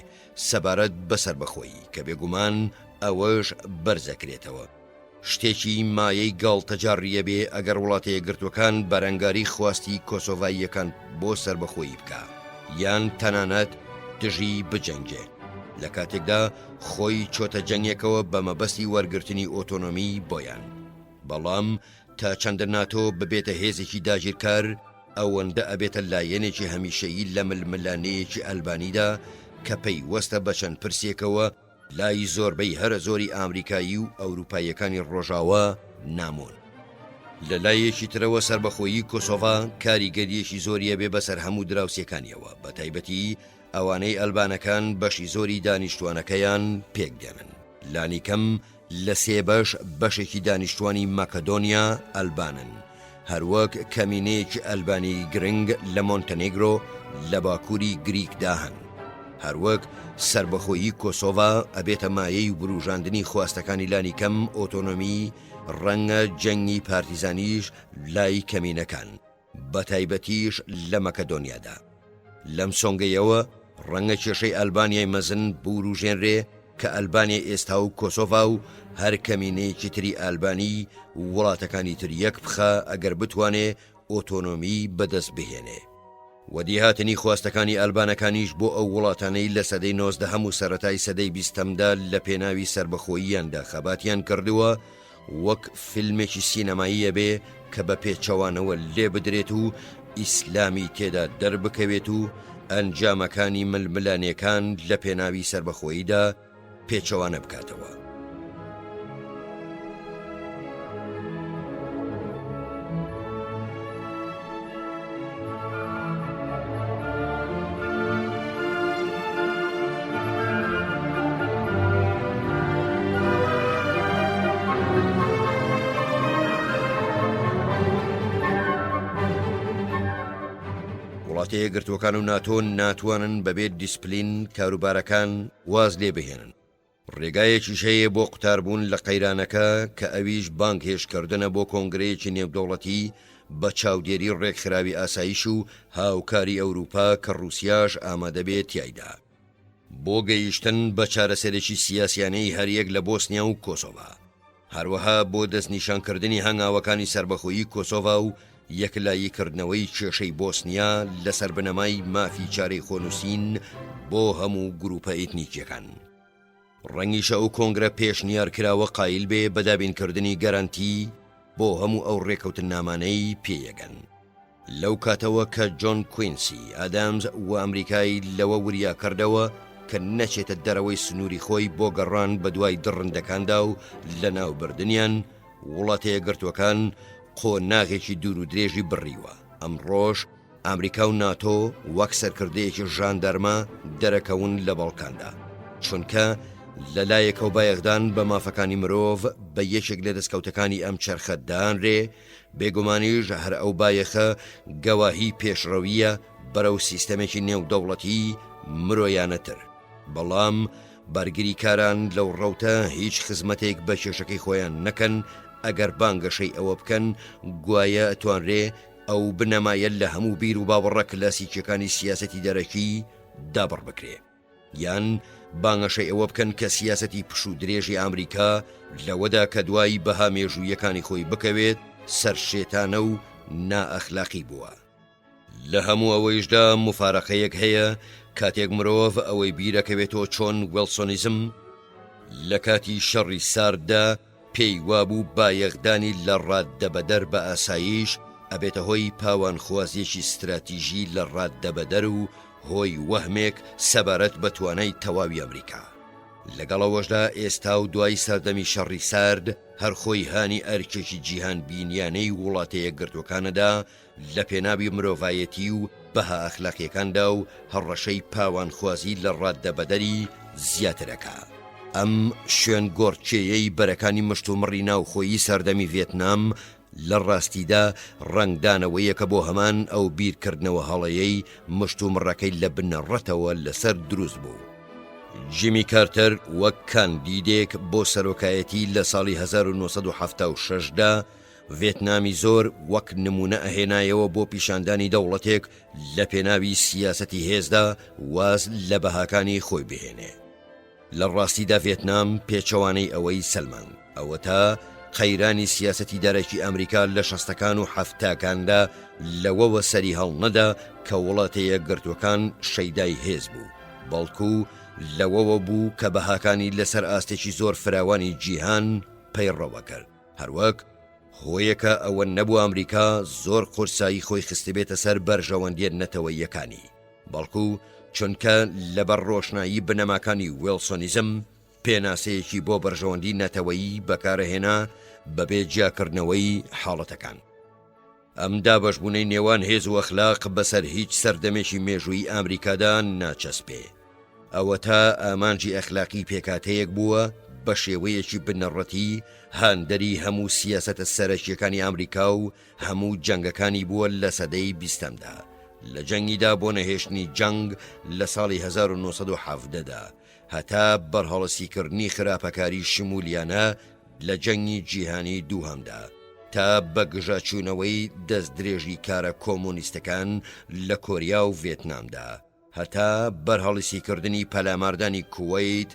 سەبارەت بەسەر بەخۆی کە بێگومان ئەوەش بەرزەکرێتەوە. شتێکی مایەی گاڵتەجاڕیە بێ ئەگەر وڵاتە یەکگرتوەکان بەرەنگاری خواستی کۆسۆڤاییەکان بۆ سەربەخۆیی بکە یان تەنانەت دژی بجەنگێ، لە کاتێکدا خۆی چۆتە جەنگێکەوە بە مەبەستی وەرگرتنی ئۆتۆنۆمی بۆیان. بەڵام تا چەندە ناتۆ ببێتە هێزێکی داگیرکار، ئەوەندە ئەبێتە لایەنێکی هەمیشەیی لە ململانەیەکی ئەلبانیدا کە پەیوەستە بە چەند پرسێکەوە لای زۆربەی هەرە زۆری ئامریکایی و ئەوروپایەکانی ڕۆژاوە نامۆن. لە لایەکی ترەوە سربەخۆیی کۆسۆڤا کاریگەریەکی زۆریە بێ بەسەر هەموو دراوسەکانیەوە، بە تایبەتی ئەوانەی ئەلبانەکان بەشی زۆری دانیشتوانەکەیان پێک دێنن. لانیکەم لە سێ بەشێکی دانیشتوانی ماکەدۆنیا ئەلبانن، هەروەک کەمینەیەکی ئەلبانی گرنگ لە مۆنتەنێگرۆ لە باکووری گریکدا هەن. هەروەک سربەخۆیی کۆسۆڤا ئەبێتە مایەی بروژاندنی خواستەکانی لانیکەم ئۆتۆنۆمی، ڕەنگە جەنگی پارتیزانیش لای کەمینەکان، بە تایبەتیش لە مەکەدۆنیادا. لەم سۆنگەیەوە ڕەنگە کێشەی ئەلبانیای مەزن بوروژێنرێ کە ئەلبانیا ئێستا و کۆسۆڤا و هەر کەمینەیەکی تری ئەلبانی وڵاتەکانی تر یەک بخە ئەگەر بتوانێ ئۆتۆنۆمی بەدەست بهێنێ. وەدیهاتنی خواستەکانی ئەلبانەکانیش بۆ ئەو وڵاتانەی لە سەدەی 19 و سەرەتای سەدەی 20دا لە پێناوی سربەخۆییاندا خەباتیان کردووە، وەک فیلمێکی سینەماییە بێ کە بە پێچەوانەوە لێ بدرێت و ئیسلامی تێدا دەربکەوێت و ئەنجامەکانی ململانیەکان لە پێناوی سربەخۆییدا پێچەوانە بکاتەوە. وڵاتە یەکگرتوەکان و ناتۆ ناتوانن بەبێت دیسپلین کاروبارەکان واز لێ بهێنن. ڕێگایەکیش هەیە بۆ قوتاربوون لە قەیرانەکە کە ئەویش بانک هێشکردنە بۆ کۆنگرەیەکی نێودەوڵەتی بە چاودێری ڕێکخراوی ئاسایش و هاوکاری ئەوروپا کە رووسیاش ئامادە بێت تایدا بۆ گەیشتن بە چارەسەرێکی سیاسیانەی هەریەک لە بۆسنیا و کۆسۆڤا، هەروەها بۆ دەستنیشانکردنی هەنگاوەکانی سربەخۆیی کۆسۆڤا و یەکلاییکردنەوەی کێشەی بۆسنیا لەسەر بنەمای مافی چارەی خۆنووسین بۆ هەموو گروپە ئیتنیکیەکان. ڕەنگیشە ئەو کۆنگرە پێشنیار کراوە قایل بێ بەدابینکردنی گەرانتی بۆ هەموو ئەو ڕێکەوتن نامانەی پێیەگەن. لەو کاتەوە کە جۆن کوینسی ئادامز و ئەمریکای لەوە وریا کردەوە کە نەچێتە دەرەوەی سنووری خۆی بۆ گەڕان بە دوای دڕندەکاندا و لە ناوبردنیان، وڵاتە یەکگرتوەکان قۆناغێکی دوور و درێژی بڕیوە. ئەمڕۆژ ئەمریکا و ناتۆ وەک سەرکردەیەکی ژاندەرمە دەرەکەون لە بەڵکاندا، چونکە لەلایەکە و بایەخدان بە مافەکانی مرۆڤ بە یەکێک لە دەستکەوتەکانی ئەم چەرخە دانرێ، بێگومانیش هەر ئەو بایەخە گەواهی پێشڕەویە بەرەو سیستەمێکی نێودەوڵەتی مرۆیانەتر. بەڵام بەرگریکاران لەو ڕەوتە هیچ خزمەتێک بە کێشەکەی خۆیان نەکەن ئەگەر بانگەشەی ئەوە بکەن گوایە ئەتوانرێ ئەو بنەمایە لە هەموو بیر و باوەڕە کلاسیکیەکانی سیاسەتی دەرەکی دابڕ بکرێ، یان بانگەشەی ئەوە بکەن کە سیاسەتی پش و درێژی ئەمریکا لەوەدا کە دوای بەها مێژوویەکانی خۆی بکەوێت سەرشێتانە و نائەخلاقی بووە. لە هەموو ئەوەیشدا مفارەقەیەک هەیە کاتێک مرۆڤ ئەوەی بیرەکەوێتەوە چۆن ویلسۆنیزم لە کاتی شەڕی سارددا پێی وابوو بایەخدانی لە ڕاددەبەدەر بە ئاسایش ئەبێتە هۆی پاوانخوازیەکی استراتیژی لە ڕاددەبەدەر و هۆی وەهمێک سەبارەت بە توانای تەواوی ئەمریکا. لەگەڵەوەشدا ئێستا و دوای سەردەمی شەڕی سارد هەرخۆی هانی ئەرکێکی جیهان بینیانەی وڵاتە یەکگرتوەکانەدا لە پێناوی مرۆڤایەتی و بەها ئەخلاقیەکاندا و هەڕەشەی پاوانخوازی لە ڕاددەبەدەری زیاترەکە. ئەم شوێن گۆڕچێیەی بەرەکانی مشتومڕی ناوخۆیی سەردەمی ڤێتنام لە ڕاستیدا ڕنگدانەوەیەکە بۆ هەمان ئەو بیرکردنەوە هەڵەیەی مشتومڕەکەی لە بنەڕەتەوە لەسەر دروست بوو. جیمی کارتەر وەک کاندیدێک بۆ سەرۆکایەتی لە ساڵی 1976دا ڤێتنامی زۆر وەک نمونە ئەهێنایەوە بۆ پیشاندانی دەوڵەتێک لە پێناوی سیاسەتی هێزدا واز لە بەهاکانی خۆی بهێنێ. لە ڕاستیدا ڤێتنام پێچەوانەی ئەوەی سەلمان ئەوە تا قەیرانی سیاسەتی دەرەکی ئەمریکا لە شەستەکان و هەفتاکاندا لەوەوە سەری هەڵنەدا کە وڵاتە یەکگرتوەکان شەیدای هێز بوو، بەڵکو لەوەوە بوو کە بەهاکانی لەسەر ئاستێکی زۆر فراوانی جیهان پەیڕەوە کرد. هەروەک هۆیەکە ئەوە نەبوو ئەمریکا زۆر قورسایی خۆی خستبێتە سەر بەرژەوەندیە نەتەوەییەکانی، بەڵکو چونکە لەبەر ڕۆشنایی بنەماکانی ویلسۆنیزم پێناسەیەکی بۆ بەرژەوەندی نەتەوەیی بەکارەهێنا بەبێ جیاکردنەوەی حاڵەتەکان. ئەم دابەشبوونەی نێوان هێز و ئەخلاق بەسەر هیچ سەردەمێکی مێژووی ئەمریکادا ناچەسپێ. ئەوە تا ئامانجی ئەخلاقی پێکاتەیەک بووە بە شێوەیەکی بنەڕەتی هاندەری هەموو سیاسەتە سەرەکیەکانی ئەمریکا و هەموو جەنگەکانی بووە لە سەدەی بیستەمدا. لە جەنگیدا بۆ نەهێشتنی جەنگ لە ساڵی 1970دا هەتا بەرهەڵەسیکردنی خراپەکاری شمولیانە لە جەنگی جیهانی دووهەمدا تا بە گژاچوونەوەی دەستدرێژی کارە کۆمۆنیستەکان لە کۆریا و ڤێتنامدا هەتا بەرهەڵەسیکردنی پەلاماردانی کووەیت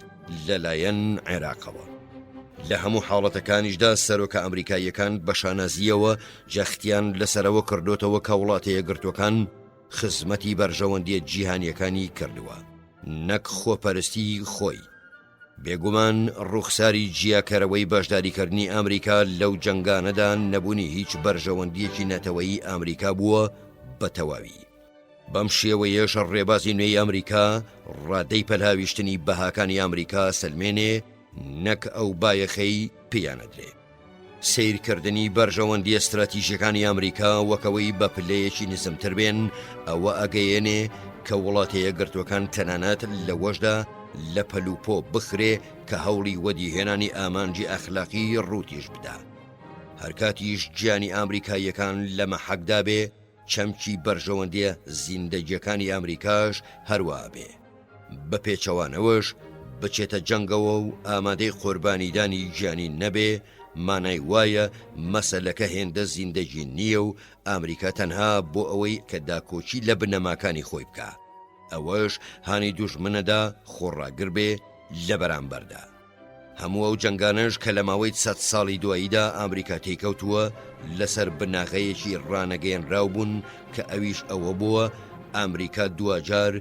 لەلایەن عێراقەوە. لە هەموو حاڵەتەکانیشدا سەرۆکە ئەمریکاییەکان بە شانازیەوە جەختیان لەسەرەوە کردوتەوە کە وڵاتە یەکگرتوەکان خزمەتی بەرژەوەندیە جیهانیەکانی کردووە نەک خۆپەرستی خۆی. بێگومان ڕوخساری جیاکەرەوەی بەشداریکردنی ئەمریکا لەو جەنگانەدا نەبوونی هیچ بەرژەوەندیەکی نەتەوەیی ئەمریکا بووە بە تەواوی. بەم شێوەیەش ڕێبازی نوێی ئەمریکا ڕادەی پەلهاویشتنی بەهاکانی ئەمریکا سلمێنێ نەک ئەو بایەخەی پیانەدرێ. سیرکردنی بەرژەوەندی استراتیژیەکانی ئەمریکا وەکەوەی بە پلەیەکی نزمتر بێن ئەوە ئەگەیەنێ کە وڵاتە یەکگرتوەکان تەنانەت لەوەشدا لە پەلوپۆ بخرێ کە هەوڵی وەدیهێنانی ئامانجی ئەخلاقی ڕوتیش بدا. هەرکاتیش گیانی ئەمریکاییەکان لە مەحەکدا بێ چەمکی بەرژەوەندیە زیندەگیەکانی ئەمریکاش هەروە بێ. بە پێچەوانەوەش بچێتە جەنگەوە و ئامادەی قوربانیدانی گیانی نەبێ مانای وایە مەسەلەکە هێندە زیندەگی نییە و ئەمریکا تەنها بۆ ئەوەی کە داکۆچی لە بنەماکانی خۆی بکە. ئەوەش هانی دوژمنەدا خۆڕاگر بێ لە بەرامبەردا. هەموو ئەو جەنگانش کە لە ماوەی 100 ساڵی دواییدا ئەمریکا تێکەوتووە لەسەر بناغەیەکی ڕانەگەیەنراو بوون کە ئەویش ئەوە بووە ئەمریکا دوجار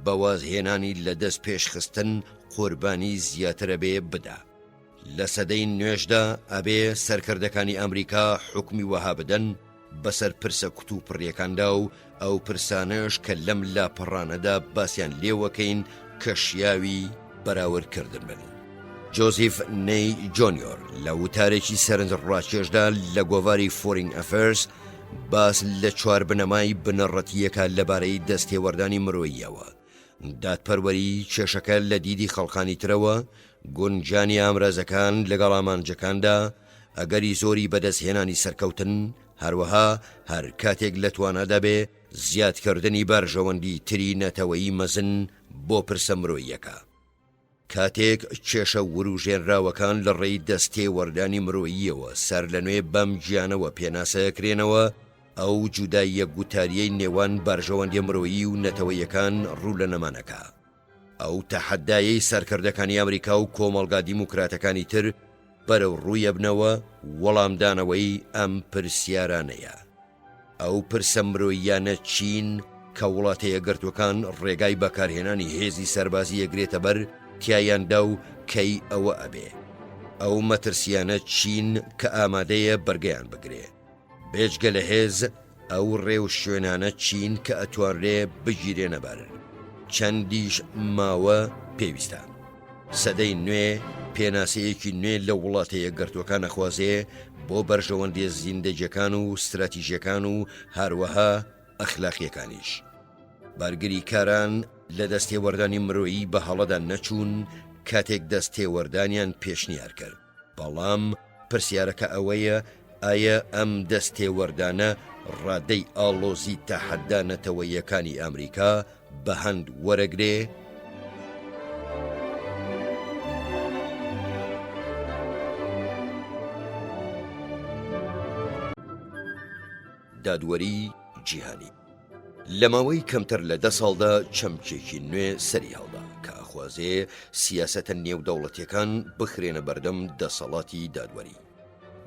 بەوازهێنانی لەدەست پێشخستن قوربانی زیاترە بێ بدا. لە سەدەی نوێژدا ئەبێ سەرکردەکانی ئەمریکا حکمی وەها بدەن بەسەر پرسە کوت و پڕیەکاندا و ئەو پرسانەش کە لەم لاپەڕانەدا باسییان لێوەکەین کە شیاوی بەراوردکردن بن. جۆزیف نەی جۆنیۆر لە وتارێکی سەرنجڕاکێشدا لە گۆڤاری فۆرین ئەفێرس باس لە چوار بنەمای بنەڕەتیەکە لەبارەی دەستێوەردانی مرۆییەوە. دادپەروەری کێشەکە لە دیدی خەڵقانی ترەوە گونجانی ئامرازەکان لەگەڵ ئامانجەکاندا ئەگەری زۆری بەدەستهێنانی سەرکەوتن هەروەها هەر کاتێک لە توانادا بێ زیادکردنی بەرژەوەندی تری نەتەوەیی مەزن بۆ پرسە مرۆییەکە. کاتێک کێشە وروژێنراوەکان لە ڕێی دەستێوەردانی مرۆییەوە سەر لە نوێ بەم گیانەوە پێناسەکرێنەوە، ئەو جوداییە گوتاریەی نێوان بارژەوەندی مرۆیی و نەتەوەیەکان ڕوو لە نەمانەکە. ئەو تەحەدایەی سەرکردەکانی ئەمریکا و کۆمەڵگا دیموکراتەکانی تر بەرەو ڕوویە بنەوە وەڵامدانەوەی ئەم پرسیارانەیە. ئەو پرسە مرۆییانە چین کە وڵاتە یەکگرتوەکان ڕێگای بەکارهێنانی هێزی سەربازی ئەگرێتە بەر تیایاندا و کەی ئەوە ئەبێ. ئەو مەترسیانە چین کە ئامادەیە بەرگەیان بگرێ. بێجگە لە هێز ئەو ڕێو شوێنانە چین کە ئەتوانرێ بگیرێنە بەر. چەندیش ماوە پێویستە. سەدەی نوێ پێناسەیەکی نوێ لە وڵاتە یەکگرتوەکان ئەخوازێ بۆ بەرژەوەندی زیندەجیەکان و استراتیژیەکان و هەروەها ئەخلاقیەکانیش. بارگری کاران لە دەستێوەردانی مرۆیی بە هەڵەدا نەچوون کاتێک دەستێوەردانیان پێشنیار کرد. بەڵام پرسیارەکە ئەوەیە ئایا ئەم دەستێوەردانە ڕادەی ئاڵۆزی تەحەدانەتەوەیەکانی ئەمریکا بە هەند وەرەگرێ؟ دادوەری جیهانی لە ماوەی کەمتر لە 10 ساڵدا چەمکێکی نوێ سەری هەڵدا کە ئەخوازێ سیاسەتە نێودەوڵەتیەکان بخرێنە بەردەم دەسەڵاتی دادوەری.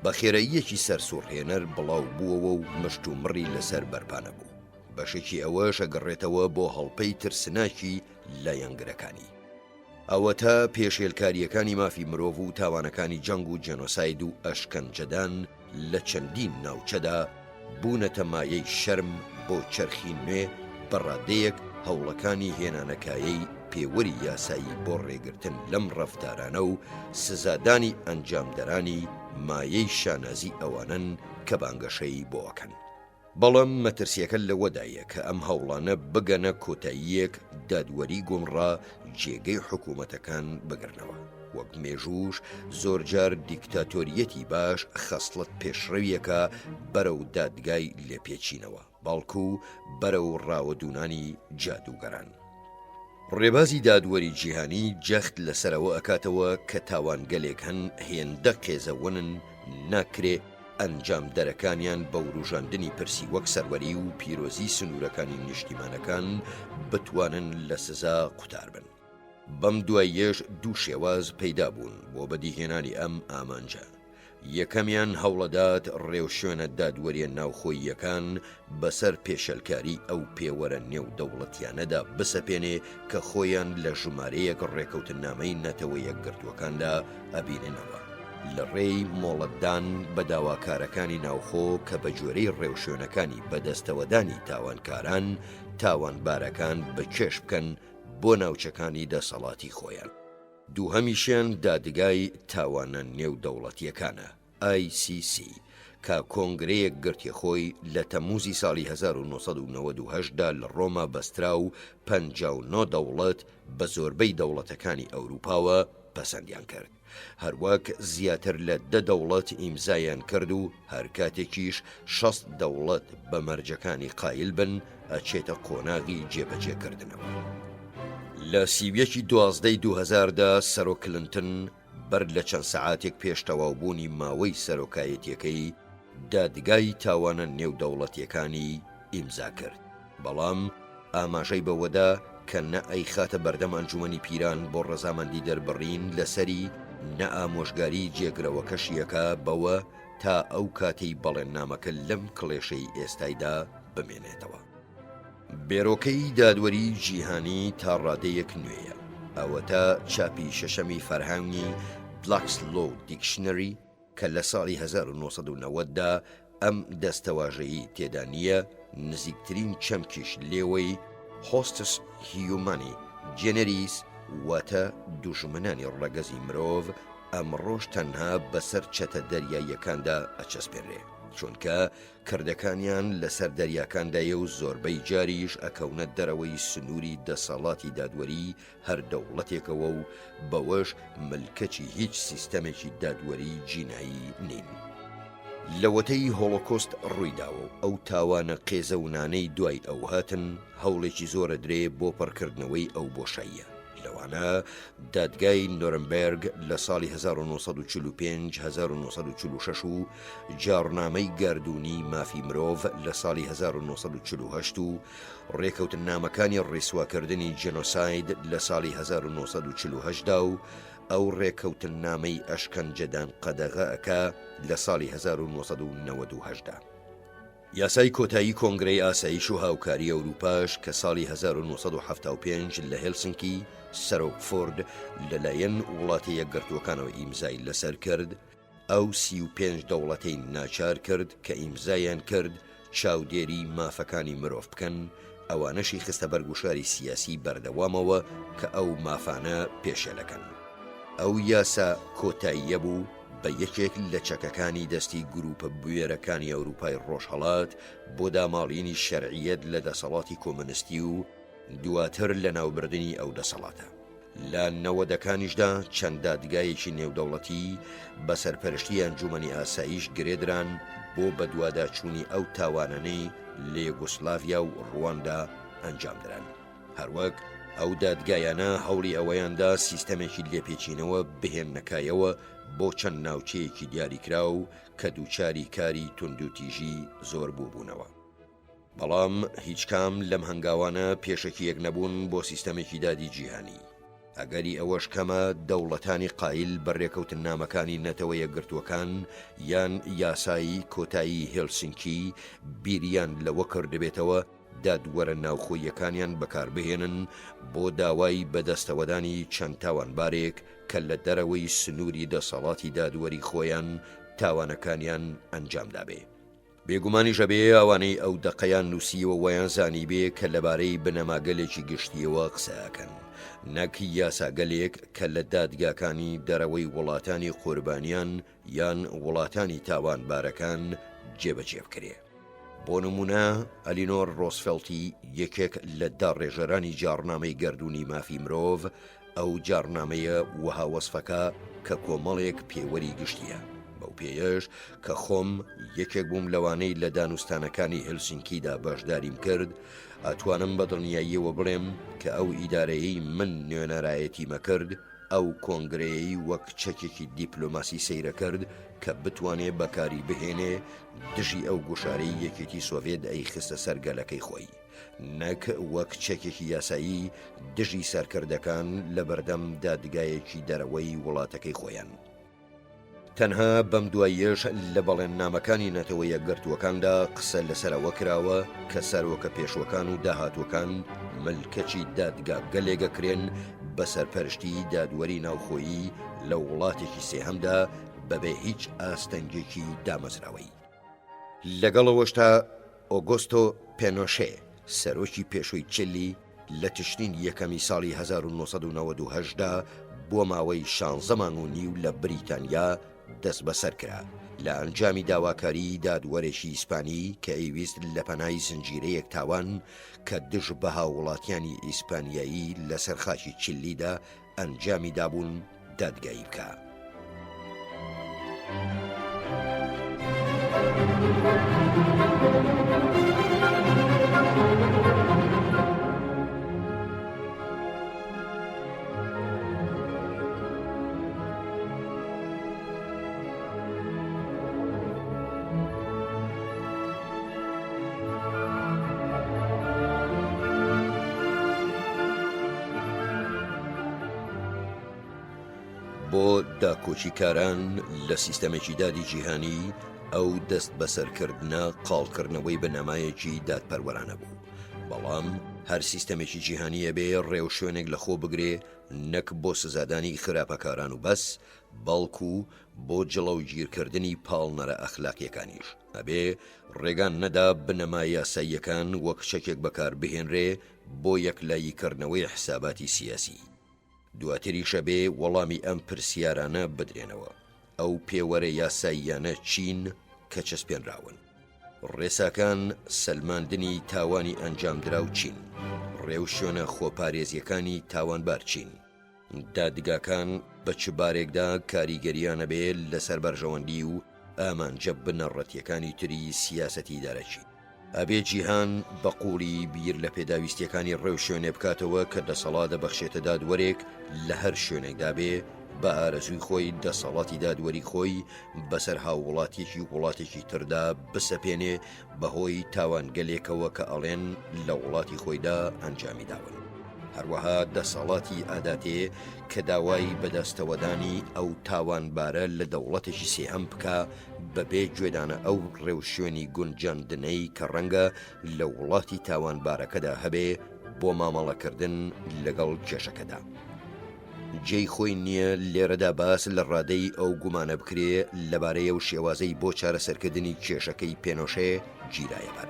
بە خێراییەکی سەرسوڕهێنەر بڵاو بووەوە و مشت و مڕی لەسەر بەرپانە بوو. بەشێکی ئەوەش ئەگەڕێتەوە بۆ هەڵپەی ترسناکی لایەنگرەکانی. ئەوە تا پێشێلکاریەکانی مافی مرۆڤ و تاوانەکانی جەنگ و جەنۆساید و ئەشکەنجەدان لە چەندین ناوچەدا بوونەتە مایەی شەرم بۆ چەرخی نوێ بەڕادەیەک هەوڵەکانی هێنانەکایەی پێوەری یاسایی بۆ ڕێگرتن لەم ڕەفتارانە و سزادانی ئەنجامدەرانی مایەی شانازی ئەوانن کە بانگەشەی بۆەکەن. بەڵام مەترسیەکە لەوەدایە کە ئەم هەوڵانە بگەنە کۆتاییەک دادوەری گۆمڕا جێگەی حکوومەتەکان بگرنەوە. وەک مێژوش زۆرجار دیکتاتۆریەتی باش خەسڵەت پێشڕەویەکە بەرەو دادگای لێپێچینەوە، بەڵکو بەرەو ڕاوەدونانی جادوگەران. ڕێبازی دادوەری جیهانی جەخت لەسەرەوە ئەکاتەوە کە تاوانگەلێک هەن هێندە قێزەوەنن ناکرێ ئەنجام دەرەکانیان بە وروژاندنی پرسی وەک سەروەری و پیرۆزی سنوورەکانی نیشتیمانەکان بتوانن لە سزا قوتار بن. بەم دواییەش دوو شێواز پەیدا بوون بۆ بەدیهێنانی ئەم ئامانجە. یەکەمیان هەوڵەدات ڕێوشوێنە دادوەریە ناوخۆییەکان بەسەر پێشەلکاری ئەو پێوەرە نێو دەوڵەتیانەدا بسەپێنێ کە خۆیان لە ژمارەیەک ڕێکەوتنامەی نەتەوە یەکگرتوەکاندا ئەبیننەوە لە ڕێی مۆڵەتدان بە داواکارەکانی ناوخۆ کە بە جۆرەی ڕێوشوێنەکانی بەدەستەوەدانی تاوانکاران تاوانبارەکان بەکێش بکەن بۆ ناوچەکانی دەسەڵاتی خۆیان. دووهەمیشیان دادگای تاوانە نێودەوڵەتیەکانە ICC کە کۆنگرەیەک گرتی خۆی لە تەموزی ساڵی 1998دا لە ڕۆما بەسترا و 59 دەوڵەت بە زۆربەی دەوڵەتەکانی ئەوروپاوە پەسەندیان کرد. هەروەک زیاتر لە 10 دەوڵەت ئیمزایان کرد و هەر کاتێکیش 60 دەوڵەت بە مەرجەکانی قایل بن ئەچێتە قۆناغی جێبەجێکردنەوە. لە 12 2000دا سەرۆک کلنتن بەر لە چەند سەعاتێک پێش تەواوبوونی ماوەی سەرۆکایەتیەکەی دادگای تاوانە نێودەوڵەتیەکانی ئیمزا کرد. بەڵام ئاماژەی بەوەدا کە نە ئەی خاتە بەردەم ئەنجومەنی پیران بۆ ڕەزامەندی دەربڕین لەسەری نە ئامۆژگاری جێگرەوەکەشیەکە بەوە تا ئەو کاتەی بەڵێننامەکە لەم کڵێشەی ئێستایدا بمێنێتەوە. بێرۆکەی دادوەری جیهانی تا ڕادەیەک نوێیە. ئەوە تا چاپی شەشەمی فەرهەنگی بلاکس لۆ دیکشنەری کە لە ساڵی 1990دا ئەم دەستەواژەیی تێدا نییە نزیکترین چەمکیش لێوەی هۆستس هیومانی جێنەریس واتە دوژمنانی ڕەگەزی مرۆڤ ئەمڕۆژ تەنها بەسەر چەتە دەریاییەکاندا ئەچەسپێنرێ چونکە کردەکانیان لەسەر دەریاکاندایە و زۆربەی جاریش ئەکەونە دەرەوەی سنووری دەسەڵاتی دادوەری هەر دەوڵەتێکەوە و بەوەش ملکەچی هیچ سیستەمێکی دادوەری جینایی نین. لەوەتەی هۆڵۆکۆست ڕوویداوە و ئەو تاوانە قێزەونانەی دوای ئەو هاتن هەوڵێکی زۆرە درێ بۆ پڕکردنەوەی ئەو بۆشاییە. لەوانە دادگای نۆرنبێرگ لە ساڵی 1945-1946 و جارنامەی گاردوونی مافی مرۆڤ لە ساڵی 1948 و ڕێکەوتنامەکانی ڕیسواکردنی جێنۆساید لە ساڵی 1948 و ئەو ڕێکەوتنامەی ئەشکەنجەدان قەدەغەکە لە ساڵی 1998. یاسای کۆتایی کۆنگرەی ئاسایش و هاوکاری ئەوروپاش کە ساڵی 1975 لە هێلسنکی سەرۆکفۆرد لەلایەن وڵاتی یەکگرتووەکانەوە ئیمزای لەسەر کرد، ئەو 35 دەوڵەتەی ناچار کرد کە ئیمزایان کرد چاودێری مافەکانی مرۆڤ بکەن، ئەوانەشی خستە بەرگوشاری سیاسی بەردەوامەوە کە ئەو مافانە پێشێلەکەن. ئەو یاسا کۆتاییە بوو بە یەکێک لە چەکەکانی دەستی گروپە بوێرەکانی ئەوروپای ڕۆژهەڵات بۆ داماڵینی شەرعیەت لە دەسەڵاتی کۆمونیستی و دواتر لە ناوبردنی ئەو دەسەڵاتە. لە 90ەکانیشدا چەند دادگایەکی نێودەوڵەتی بە سەرپەرشتی ئەنجومەنی ئاسایش گرێدران بۆ بە دوواداچوونی ئەو تاوانانەی لە یوگۆسلاڤیا و ڕواندا ئەنجامدران. هەروەک ئەو دادگایانە هەوڵی ئەوەیاندا سیستەمێکی لێپێچینەوە بهێننەکایەوە بۆ چەند ناوچەیەکی دیاریکرا و کە دووچاری کاری توندوتیژی زۆر بووبوونەوە. بەڵام هیچ کام لەم هەنگاوانە پێشەکیەک نەبوون بۆ سیستەمێکی دادی جیهانی. ئەگەری ئەوەش کەمە دەوڵەتانی قایل بە ڕێکەوتنامەکانی نەتەوە یەکگرتووەکان یان یاسایی کۆتایی هێلسینکی بیریان لەوە کردبێتەوە دادوەرە ناوخۆیەکانیان بەکاربهێنن بۆ داوای بەدەستەوەدانی چەند تاوانبارێک کە لە دەرەوەی سنووری دەسەڵاتی دادوەری خۆیان تاوانەکانیان ئەنجامدابێ. بێگومانی ژەبێ ئەوانەی ئەو دەقەیان نووسیوە ویان زانی بێ کە لەبارەی بنەماگەلێکی گشتیەوە قسەکەن، نەک یاساگەلێک کە لە دادگاکانی دەرەوەی وڵاتانی قوربانیان یان وڵاتانی تاوانبارەکان جێبەجێ بکرێ. بۆ نمونە ئەلینۆر ڕۆزفێڵتی یەکێک لە داڕێژەرانی جارنامەی گەردوونی مافی مرۆڤ ئەو جارنامەیە وەها وەسفەکە کە کۆمەڵێک پێوەری گشتیە. بەو پێیەش کە خۆم یەکێک بووم لەوانەی لە دانوستانەکانی هێلسینکیدا بەشداریم کرد، ئەتوانم بە دڵنیاییەوە بڵێم کە ئەو ئیدارەیەی من نوێنەرایەتیمە کرد ئەو کۆنگرەیەی وەک چەکێکی دیپلۆماسی سەیرە کرد کە بتوانێ بەکاری بهێنێ دژی ئەو گوشارەی یەکێتی سۆڤێت ئەیخستە سەر گەلەکەی خۆی، نەک وەک چەکێکی یاسایی دژی سەرکردەکان لە بەردەم دادگایەکی دەرەوەی وڵاتەکەی خۆیان. تەنها بەم دواییەش لە بەڵێننامەکانی نەتەوە یەکگرتووەکاندا قسە لەسەرەوە کراوە کە سەرۆکە پێشوەکان و داهاتوەکان ملکەچی دادگا گەلێگەکرێن بە سەرپەرشتی دادوەری ناوخۆیی لە وڵاتێکی سێهەمدا بەبێ هیچ ئاستەنگێکی دامەزراوەی. لەگەڵەوەشتا ئۆگۆستۆ پێنۆشێ سەرۆکی پێشووی چلی لە تشرین یەکەمی ساڵی 1998دا بۆ ماوەی 16 مانگ و نیو لە بریتانیا دەست بەسەر کرا لە ئەنجامی داواکاری دادوەرێکی ئیسپانی کە ئەیویست لە پەنای زنجیرەیەک تاوان کە دژ بە هاوڵاتیانی ئیسپانیایی لەسەر خاکی چلیدا ئەنجامی دابوون دادگایی بکە. بۆ داکۆچیکاران لە سیستەمێکی دادی جیهانی ئەو دەست بەسەرکردنە قاڵکردنەوەی بەنەمایەکی دادپەروەرانە بوو. بەڵام هەر سیستەمێکی جیهانیە بێ ڕێو شوێنێک لە خۆ بگرێ نەک بۆ سزادانی خراپەکاران و بەس، بەڵکو بۆ جڵە و گیرکردنی پاڵنەرە ئەخلاقیەکانیش ئەبێ ڕێگان نەدا بنەما یاساییەکان وەک چەکێک بەکار بهێنرێ بۆ یەکلاییکردنەوەی حساباتی سیاسی. دواتریشە بێ وەڵامی ئەم پرسیارانە بدرێنەوە. ئەو پێوەرە یاساییانە چین کە چەسپێنراون. ڕێساکان سەلماندنی تاوانی ئەنجامدرا و چین. ڕێو شوێنە خۆپارێزیەکانی تاوانبار چین. دادگاکان بە چ بارێکدا کاریگەریانە بێ لەسەر بەرژەوەندی و ئامانجە بنەڕەتیەکانی تری سیاسەتی دارەچین. ئەبێ جیهان بە قوڵی بیر لە پێداویستیەکانی ڕێو شوێنێ بکاتەوە کە دەسەڵات دەبەخشێتە دادوەرێک لە هەر شوێنێکدا بێ بە ئارەزووی خۆی دەسەڵاتی دادوەری خۆی بەسەر هاووڵاتێکی وڵاتێکی تردا بسەپێنێ بەهۆی تاوانگەلێکەوە کە ئەڵێن لە وڵاتی خۆیدا ئەنجامی داون. هەروەها دەسەڵاتی ئاداتێ کە داوای بەدەستەوەدانی ئەو تاوانبارە لە دەوڵەتێکی سێهەم بکە بەبێ گوێدانە ئەو ڕێوشێنی گونجاندنەی کە ڕەنگە لە وڵاتی تاوانبارەکەدا هەبێ بۆ مامەڵەکردن لەگەڵ کێشەکەدا. جێی خۆی نییە لێرەدا باس لە ڕادەی ئەو گومانە بکرێ لەبارەیە و شێوازەی بۆ چارەسەرکردنی کێشەکەی پێنۆشێ گیرایەبەر.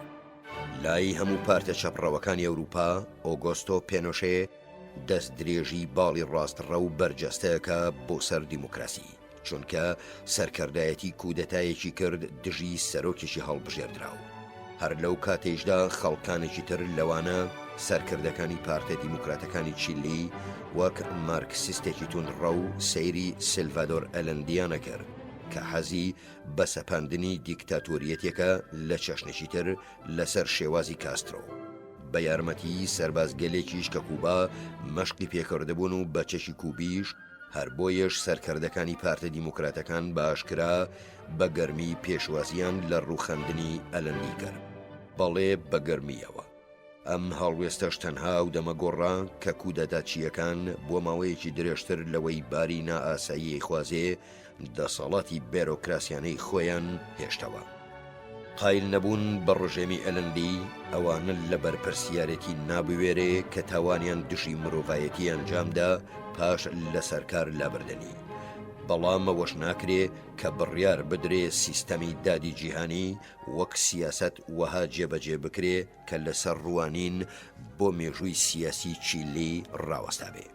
لای هەموو پارتە چەپڕەوەکانی ئەوروپا ئۆگۆستۆ پێنۆشێ دەست درێژی باڵی ڕاستڕە و بەرجەستەیەکە بۆ سەر دیموکراسی، چونکە سەرکردایەتی کودەتایەکی کرد دژی سەرۆکێکی هەڵبژێردراو. هەر لەو کاتێشدا خەڵکانێکی تر لەوانە سەرکردەکانی پارتە دیموکراتەکانی چیلی وەک مارکسیستێکی تونڕە و سەیری سلڤادۆر ئەلەندیانە کرد کە حەزی بە سەپاندنی دیکتاتۆریەتێکە لە چەشنێکی تر لەسەر شێوازی کاسترۆ بە یارمەتی سەربازگەلێکیش کە کوبا مەشقی پێکردبوون و بە چەشی کوبیش هەر بۆیەش سەرکردەکانی پارتە دیموکراتەکان باشکرا بە گەرمی پێشوازیان لە ڕووخەندنی ئەلەندی کرد، بەڵێ بە گەرمیەوە. ئەم هەڵوێستەش تەنها و دەمەگۆڕا کە کودەتاچیەکان بۆ ماوەیەکی درێژتر لەوەی باری نائاسایی خوازێ دەسەڵاتی بێرۆکراسیانەی خۆیان هێشتەوە. قایل نەبوون بە ڕژێمی ئەلەندی ئەوانە لە بەرپرسیارەتی نابوێرێ کە تاوانیان دژی مرۆڤایەتی ئەنجامدا پاش لە سەرکار لابردنی. بەڵام ئەوەش ناکرێ کە بڕیار بدرێ سیستەمی دادی جیهانی وەک سیاست وەها جێبەجێ بکرێ کە لەسەر ڕوانین بۆ مێژووی سیاسی چیلی ڕاوەستا بێ.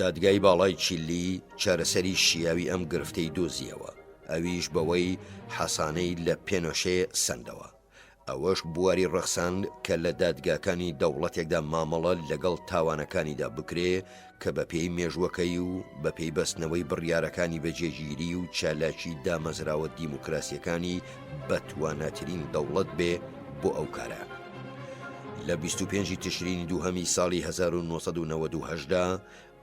دادگای باڵای چیلی چارەسەری شیاوی ئەم گرفتەی دۆزیەوە، ئەویش بەوەی حەسانەی لە پێنۆشێ سندەوە. ئەوەش بواری ڕەخساند کە لە دادگاکانی دەوڵەتێکدا مامەڵە لەگەڵ تاوانەکانیدا بکرێ کە بە پێی مێژوەکەی و بە پێی بەستنەوەی بڕیارەکانی بەجێگیری و چالاکی دامەزراوە دیموکراسیەکانی بەتواناترین دەوڵەت بێ بۆ ئەو کارە. لە 25 تشرینی دووهەمی ساڵی 1998دا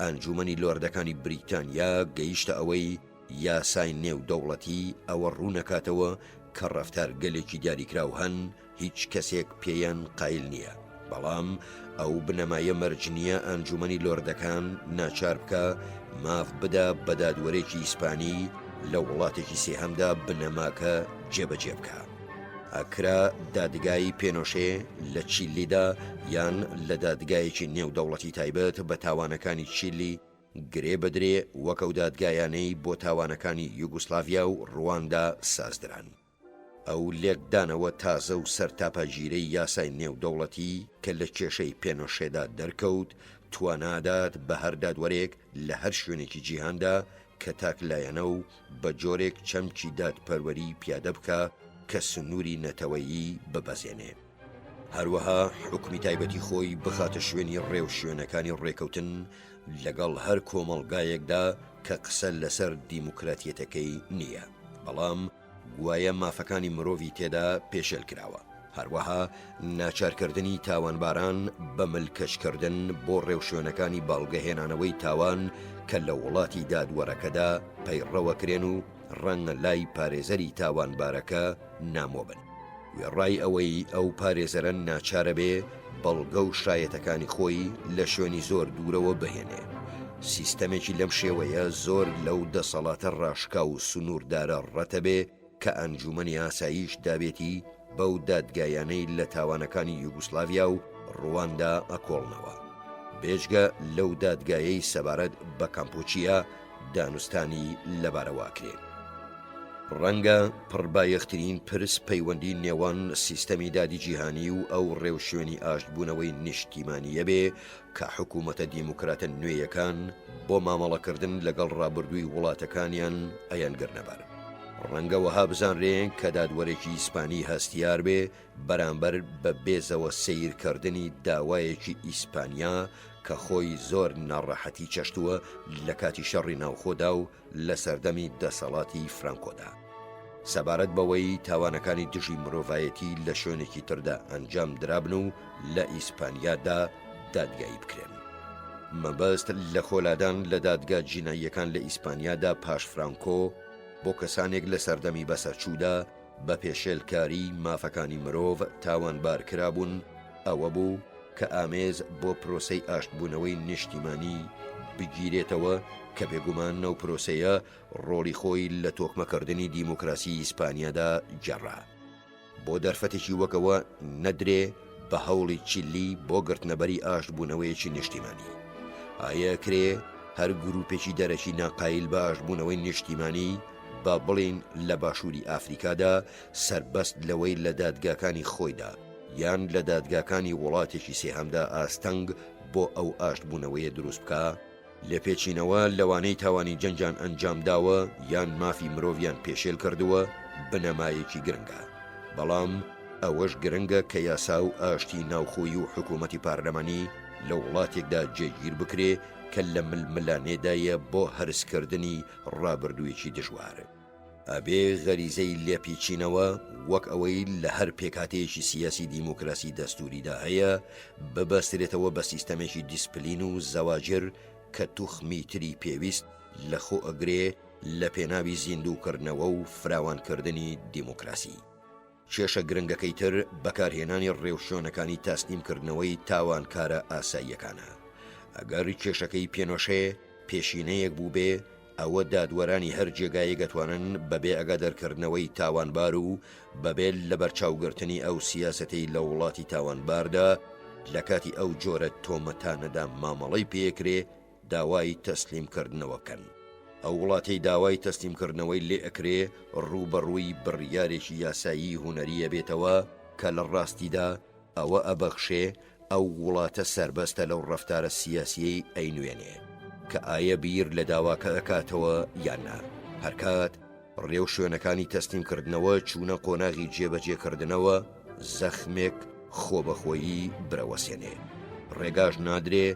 ئەنجومەنی لۆردەکانی بریتانیا گەیشتە ئەوەی یاسای نێو دەوڵەتی ئەوە ڕوونەکاتەوە کە ڕەفتار گەلێکی دیاریکراو هەن هیچ کەسێک پێیان قایل نییە، بەڵام ئەو بنەمایە مەرجنیە ئەنجومەنی لۆردەکان ناچار بکە ماف بدا بە دادوەرێکی ئیسپانی لە وڵاتێکی سێهەمدا بنەماکە جێبەجێ بکە. ئەکرا دادگای پێنۆشێ لە چیلیدا یان لە دادگایەکی نێو دەوڵەتی تایبەت بە تاوانەکانی چیلی گرێ بدرێ وەکەو دادگایانەی بۆ تاوانەکانی یوگوسلاڤیا و ڕواندا سازدران. ئەو لێکدانەوە تازە و سەرتاپەگیرەی یاسای نێو دەوڵەتی کە لە کێشەی پێنۆشێدا دەرکەوت توانادات بە هەر دادوەرێک لە هەر شوێنێکی جیهاندا کە تاکلایەنە و بە جۆرێک چەمکی دادپەروەری پیادە بکە کە سنووری نەتەوەیی ببەزێنێ. هەروەها حکمی تایبەتی خۆی بخاتە شوێنی ڕێو شوێنەکانی ڕێکەوتن لەگەڵ هەر کۆمەڵگایەکدا کە قسە لەسەر دیموکراتیەتەکەی نییە، بەڵام گوایە مافەکانی مرۆڤی تێدا پێشێل کراوە. هەروەها ناچارکردنی تاوانباران بە ملکەشکردن بۆ ڕێوشوێنەکانی باڵگەهێنانەوەی تاوان کە لە وڵاتی دادوەرەکەدا پەیڕەوەکرێن و ڕەنگە لای پارێزەری تاوانبارەکە نامۆبن. وێڕای ئەوەی ئەو پارێزەرە ناچارە بێ بەڵگە و شایەتەکانی خۆی لە شوێنی زۆر دوورەوە بهێنێ. سیستەمێکی لەم شێوەیە زۆر لەو دەسەڵاتە ڕاشکا و سنووردارە ڕەتە بێ کە ئەنجومەنی ئاساییش دابێتی بەو دادگایانەی لە تاوانەکانی یوگوسلاڤیا و ڕواندا ئەکۆڵنەوە. بێجگە لەو دادگایەی سەبارەت بە کەمپۆچیا دانوستانی لەبارەواکرێن. ڕەنگە پڕبایەخترین پرس پەیوەندی نێوان سیستەمی دادی جیهانی و ئەو ڕێوشوێنی ئاشتبوونەوەی نیشتیمانیە بێ کە حکوومەتە دیموکراتە نوێیەکان بۆ مامەڵەکردن لەگەڵ ڕابردووی وڵاتەکانیان ئەیانگرنەبەر. ڕەنگە وەها بزانرێن کە دادوەرێکی ئیسپانی هەستیار بێ بەرامبەر بە بێزەوە سیرکردنی داوایەکی ئیسپانیا کە خۆی زۆر ناڕەحەتی چەشتووە لە کاتی شەڕی ناوخۆدا و لە سەردەمی دەسەڵاتی فرانکۆدا. سەبارەت بەوەی تاوانەکانی دژی مرۆڤایەتی لە شوێنێکی تردا ئەنجام درابن و لە ئیسپانیادا دادگایی بکرێن. مەبەست لە خۆلادان لە دادگا جیناییەکان لە ئیسپانیادا پاش فرانکۆ بۆ کەسانێک لە سەردەمی بەسەرچوودا بە پێشێلکاری مافەکانی مرۆڤ تاوانبار کرابوون، ئەوە بوو کە ئامێز بۆ پرۆسەی ئاشتبوونەوەی نیشتیمانی بگیرێتەوە کە بێگومان نەو پرۆسەیە ڕۆڵی خۆی لە تۆکمەکردنی دیموکراسی ئیسپانیادا جێڕا. بۆ دەرفەتێکی وەکەوە نەدرێ بە هەوڵی چیلی بۆ گرتنەبەری ئاشتبوونەوەیەکی نیشتیمانی. ئایا کرێ هەر گروپێکی دەرەکی ناقایل بە ئاشتبوونەوەی نیشتیمانی با بڵین لە باشووری ئافریکادا سربەست لەوەی لە دادگاکانی خۆیدا یان لە دادگاکانی وڵاتێکی سێهەمدا ئاستەنگ بۆ ئەو ئاشتبوونەوەیە دروست بکە، لێ پێچینەوە لەوانەی تاوانی جەنجان ئەنجام داوە یان مافی مرۆڤیان پێشێل کردووە بنەمایەکی گرنگە. بەڵام ئەوەش گرنگە کە یاسا و ئاشتی ناوخۆی و حکوومەتی پارلەمانی لە وڵاتێکدا جێگیر بکرێ کە لە ململانێدایە بۆ هەرسکردنی ڕابردوویەکی دژوار. ئەبێ غەریزەی لێپیچینەوە وەک ئەوەی لە هەر پێکهاتەیەکی سیاسی دیموکراسی دەستوریدا هەیە ببەسترێتەوە بە سیستەمێکی دیسپلین و زەواجر کە توخمی تری پێویست لە خۆ ئەگرێ لە پێناوی زیندووکردنەوە و فراوانکردنی دیموکراسی. کێشە گرنگەکەی تر بەکارهێنانی ڕێوشۆنەکانی تاسلیمکردنەوەی تاوانکارە ئاساییەکانە. ئەگەر کێشەکەی پێنۆشێ پێشینەیەک بوو بێ، ئەوە دادوەرانی هەر جێگایە دەتوانن بەبێ ئەگادەرکردنەوەی تاوانبار و بەبێ لە بەرچاوگرتنی ئەو سیاسەتەی لە وڵاتی تاوانباردا لە کاتی ئەو جۆرە تۆمەتانەدا مامەڵەی پێکرێ داوای تەسلیمکردنەوە بکەن. ئەو وڵاتی داوای تەسلیمکردنەوەی لێ ئەکرێ ڕوبەڕووی بڕیارێکی یاسایی هوەریە بێتەوە کە لە ڕاستیدا ئەوە ئەبەخشێ ئەو وڵاتە سربەستە لەو ڕەفتارە سیاسیەی ئەینوێنێ کە ئایا بیر لە داواکە ئەکاتەوە یاننا. هەرکات ڕێو شوێنەکانی تەسلیمکردنەوە چوونە قۆناغی جێبەجێکردنەوە زەخمێک خۆبەخۆیی برەوەسێنێ. ڕێگاش نادرێ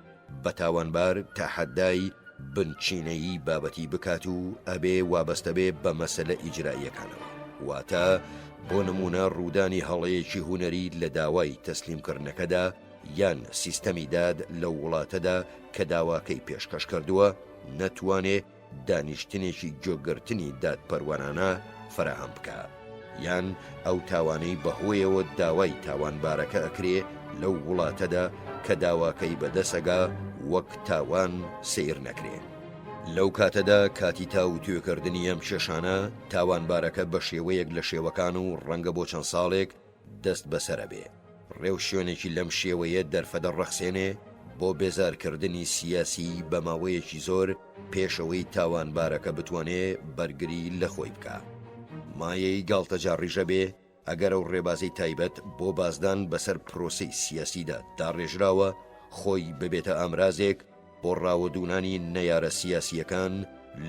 بە تاوانبار تا حەدای بنچینەیی بابەتی بکات و ئەبێ وابەستە بێ بە مەسەلە ئیجرائیەکانەوە. واتە بۆ نمونە ڕوودانی هەڵەیەکی هوەری لە داوای تەسلیمکردنەکەدا یان سیستەمی داد لە وڵاتەدا کە داواکەی پێشکەش کردووە نەتوانێ دانیشتنێکی گوێگرتنی دادپەروەرانە فراهەم بکە، یان ئەو تاوانەی بەهۆیەوە داوای تاوانبارەکە ئەکرێ لەو وڵاتەدا کە داواکەی بەدەسەگا وەک تاوان سیر نەکرێ. لەو کاتەدا کاتی تاو توێکردنی ئەم کێشانە تاوانبارەکە بە شێوەیەک لە شێوەکان و ڕەنگە بۆ چەند ساڵێک دەست بەسەرە بێ. ڕێو شوێنێکی لەم شێوەیە دەرفەدە ڕەخسێنێ بۆ بێزارکردنی سیاسی بە ماوەیەکی زۆر پێشەوەی تاوانبارەکە بتوانێ بەرگری لە خۆی بکە. مایەی گاڵتەجاڕیژە بێ ئەگەر ئەو ڕێبازەی تایبەت بۆ بازدان بەسەر پرۆسەی سیاسیدا داڕێژراوە خۆی ببێتە ئامرازێک بۆ ڕاوەدوونانی نەیارە سیاسیەکان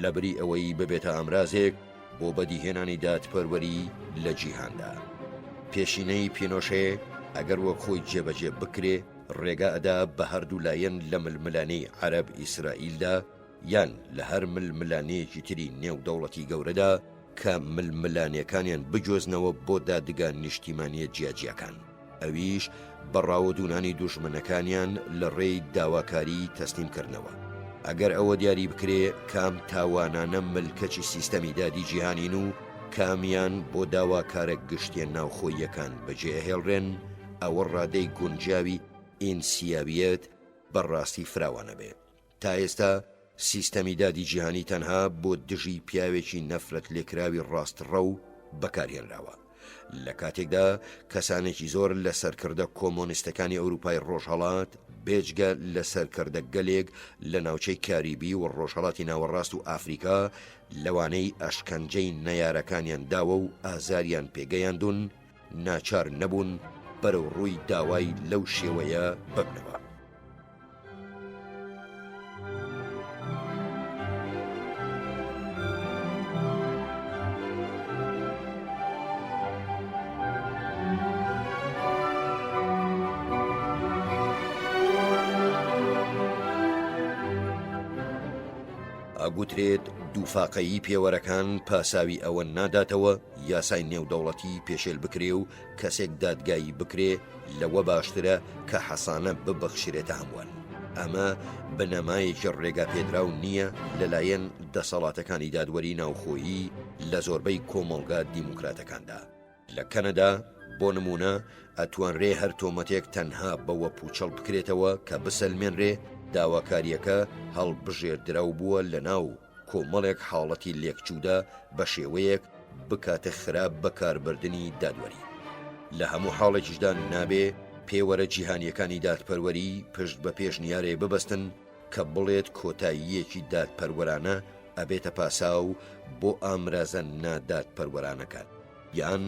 لەبری ئەوەی ببێتە ئامرازێک بۆ بەدیهێنانی دادپەروەری لە جیهاندا. پێشینەی پینۆشێ ئەگەر وەک خۆی جێبەجێ بکرێ ڕێگا ئەدا بە هەردوو لایەن لە ململانەی عەرەب ئیسرائیلدا یان لە هەر ململانەیەکی تری نێودەوڵەتی گەورەدا کە ململانیەکانیان بجۆزنەوە بۆ دادگان نیشتیمانیە جیاجیەکان. ئەویش بەڕاوەدوونانی دوژمنەکانیان لە ڕێی داواکاری تەسلیمکردنەوە. ئەگەر ئەوە دیاری بکرێ کام تاوانانە ملکەچی سیستەمی دادی جیهانین و کامیان بۆ داواکارە گشتیە ناوخۆیەکان بەجێهێڵڕێن، ئەوە ڕادەی گونجاوی ئینسیابیەت بەڕاستی فراوانە بێ. تا ئێستا سیستەمی دادی جیهانی تەنها بۆ دژی پیاوێکی نەفرەت لێکراوی ڕاستڕە و بەکارهێنراوە. لە کاتێکدا کەسانێکی زۆر لە سەرکردە کۆمۆنیستەکانی ئەوروپای ڕۆژهەڵات بێجگە لە سەرکردە گەلێک لە ناوچەی کاریبی و ڕۆژهەڵاتی ناوەڕاست و ئافریکا لەوانەی ئەشکەنجەی نەیارەکانیان داوە و ئازاریان پێگەیاندون ناچار نەبوون بەرەو ڕووی داوای لەو شێوەیە ببنەوە. ئەگوترێت دووفاقەیی پێوەرەکان پاساوی ئەوە ناداتەوە یاسای نێودەوڵەتی پێشێل بکرێ و کەسێک دادگایی بکرێ لەوە باشترە کە حەسانە ببەخشرێتە هەمووان. ئەمە بنەمایەکی ڕێگا پێدراو نییە لەلایەن دەسەڵاتەکانی دادوەری ناوخۆیی لە زۆربەی کۆمەڵگا دیموکراتەکاندا. لە کەنەدا بۆ نمونە ئەتوانرێ هەر تۆمەتێک تەنها بەوە پوچەڵ بکرێتەوە کە بسەلمێنرێ داواکاریەکە هەڵبژێردراو بووە لە ناو کۆمەڵێک حاڵەتی لێکچوودا بە شێوەیەک بکاتە خراپ بەکاربردنی دادوەری. لە هەموو حاڵێکیشدا نابێ پێوەرە جیهانیەکانی دادپەروەری پشت بە پێشنیارێ ببەستن کە بڵێت کۆتاییەکی دادپەروەرانە ئەبێتە پاساو بۆ ئامرازە نادادپەروەرانەکان، یان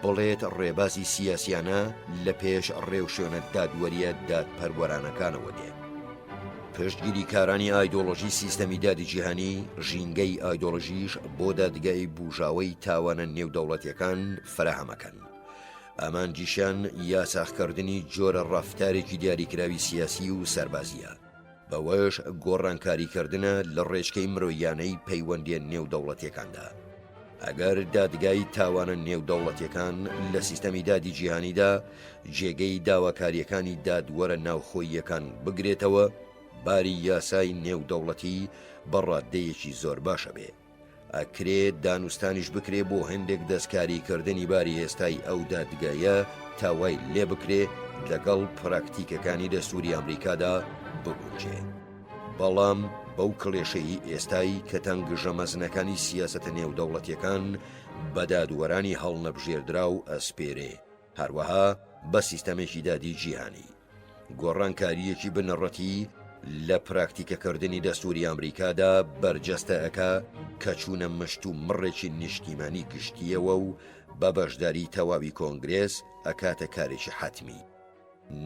بڵێت ڕێبازی سیاسیانە لە پێش ڕێوشێنە دادوەریە دادپەروەرانەکانەوە دێ. پشتگیری کارانی ئایدۆلۆژی سیستەمی دادی جیهانی ژینگەی ئایدۆلۆژیش بۆ دادگای بوژاوەی تاوانە نێودەوڵەتیەکان فراهەمەکەن. ئامانجیشان یاساخکردنی جۆرە ڕەفتارێکی دیاریکراوی سیاسی و سەربازیە، بەوەش گۆڕانکاریکردنە لە ڕێچکەی مرۆیانەی پەیوەندیە نێودەوڵەتیەکاندا. ئەگەر دادگای تاوانە نێودەوڵەتیەکان لە سیستەمی دادی جیهانیدا جێگەی داواکاریەکانی دادوەرە ناوخۆییەکان بگرێتەوە، باری یاسای نێودەوڵەتی بەڕادەیەکی زۆر باشە بێ. ئەکرێ دانوستانیش بکرێ بۆ هەندێک دەستکاریکردنی باری ئێستای ئەو دادگایە تاوای لێ بکرێ لەگەڵ پراکتیکەکانی دەستوری ئەمریکادا بگونجێ. بەڵام بەو کڵێشەی ئێستایی کە تەنگژە مەزنەکانی سیاسەتە نێودەوڵەتیەکان بە دادوەرانی هەڵنەبژێردرا و ئەسپێرێ، هەروەها بە سیستەمێکی دادی جیهانی. گۆڕانکاریەکی بنەڕەتی لە پراکتیکەکردنی دەستوری ئەمریکادا بەرجەستە ئەکا کە چوونە مشت و مڕێکی نیشتیمانی گشتیەوە و بە بەشداری تەواوی کۆنگرێس ئەکاتە کارێکی حتمی.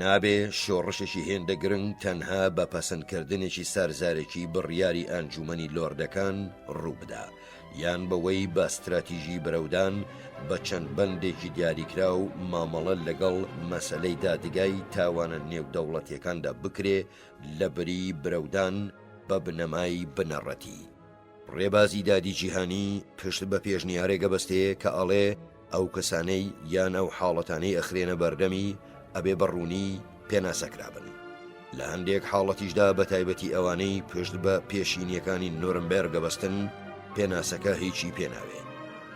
نابێ شۆڕشێکی هێندە گرنگ تەنها بە پەسەندکردنێکی سەرزارێکی بڕیاری ئەنجومەنی لۆردەکان ڕووبدا، یان بەوەی بە استراتیژی بەرەودان بە چەند بەندێکی دیاریکرا و مامەڵە لەگەڵ مەسەلەی دادگای تاوانە نێودەوڵەتیەکاندا بکرێ لە بری برەودان بە بنەمای بنەڕەتی. ڕێبازی دادی جیهانی پشت بە پێشنیارێکە بەستەیە کە ئەڵێ ئەو کەسانەی یان ئەو حاڵەتانەی ئەخرێنە بەردەمی ئەبێ بەڕوونی پێناسەکرابن. لە هەندێک حاڵەتیشدا بە تایبەتی ئەوانەی پشت بە پێشینیەکانی نۆرنبێرگە بەستن پێناسەکە هیچی پێناوێ.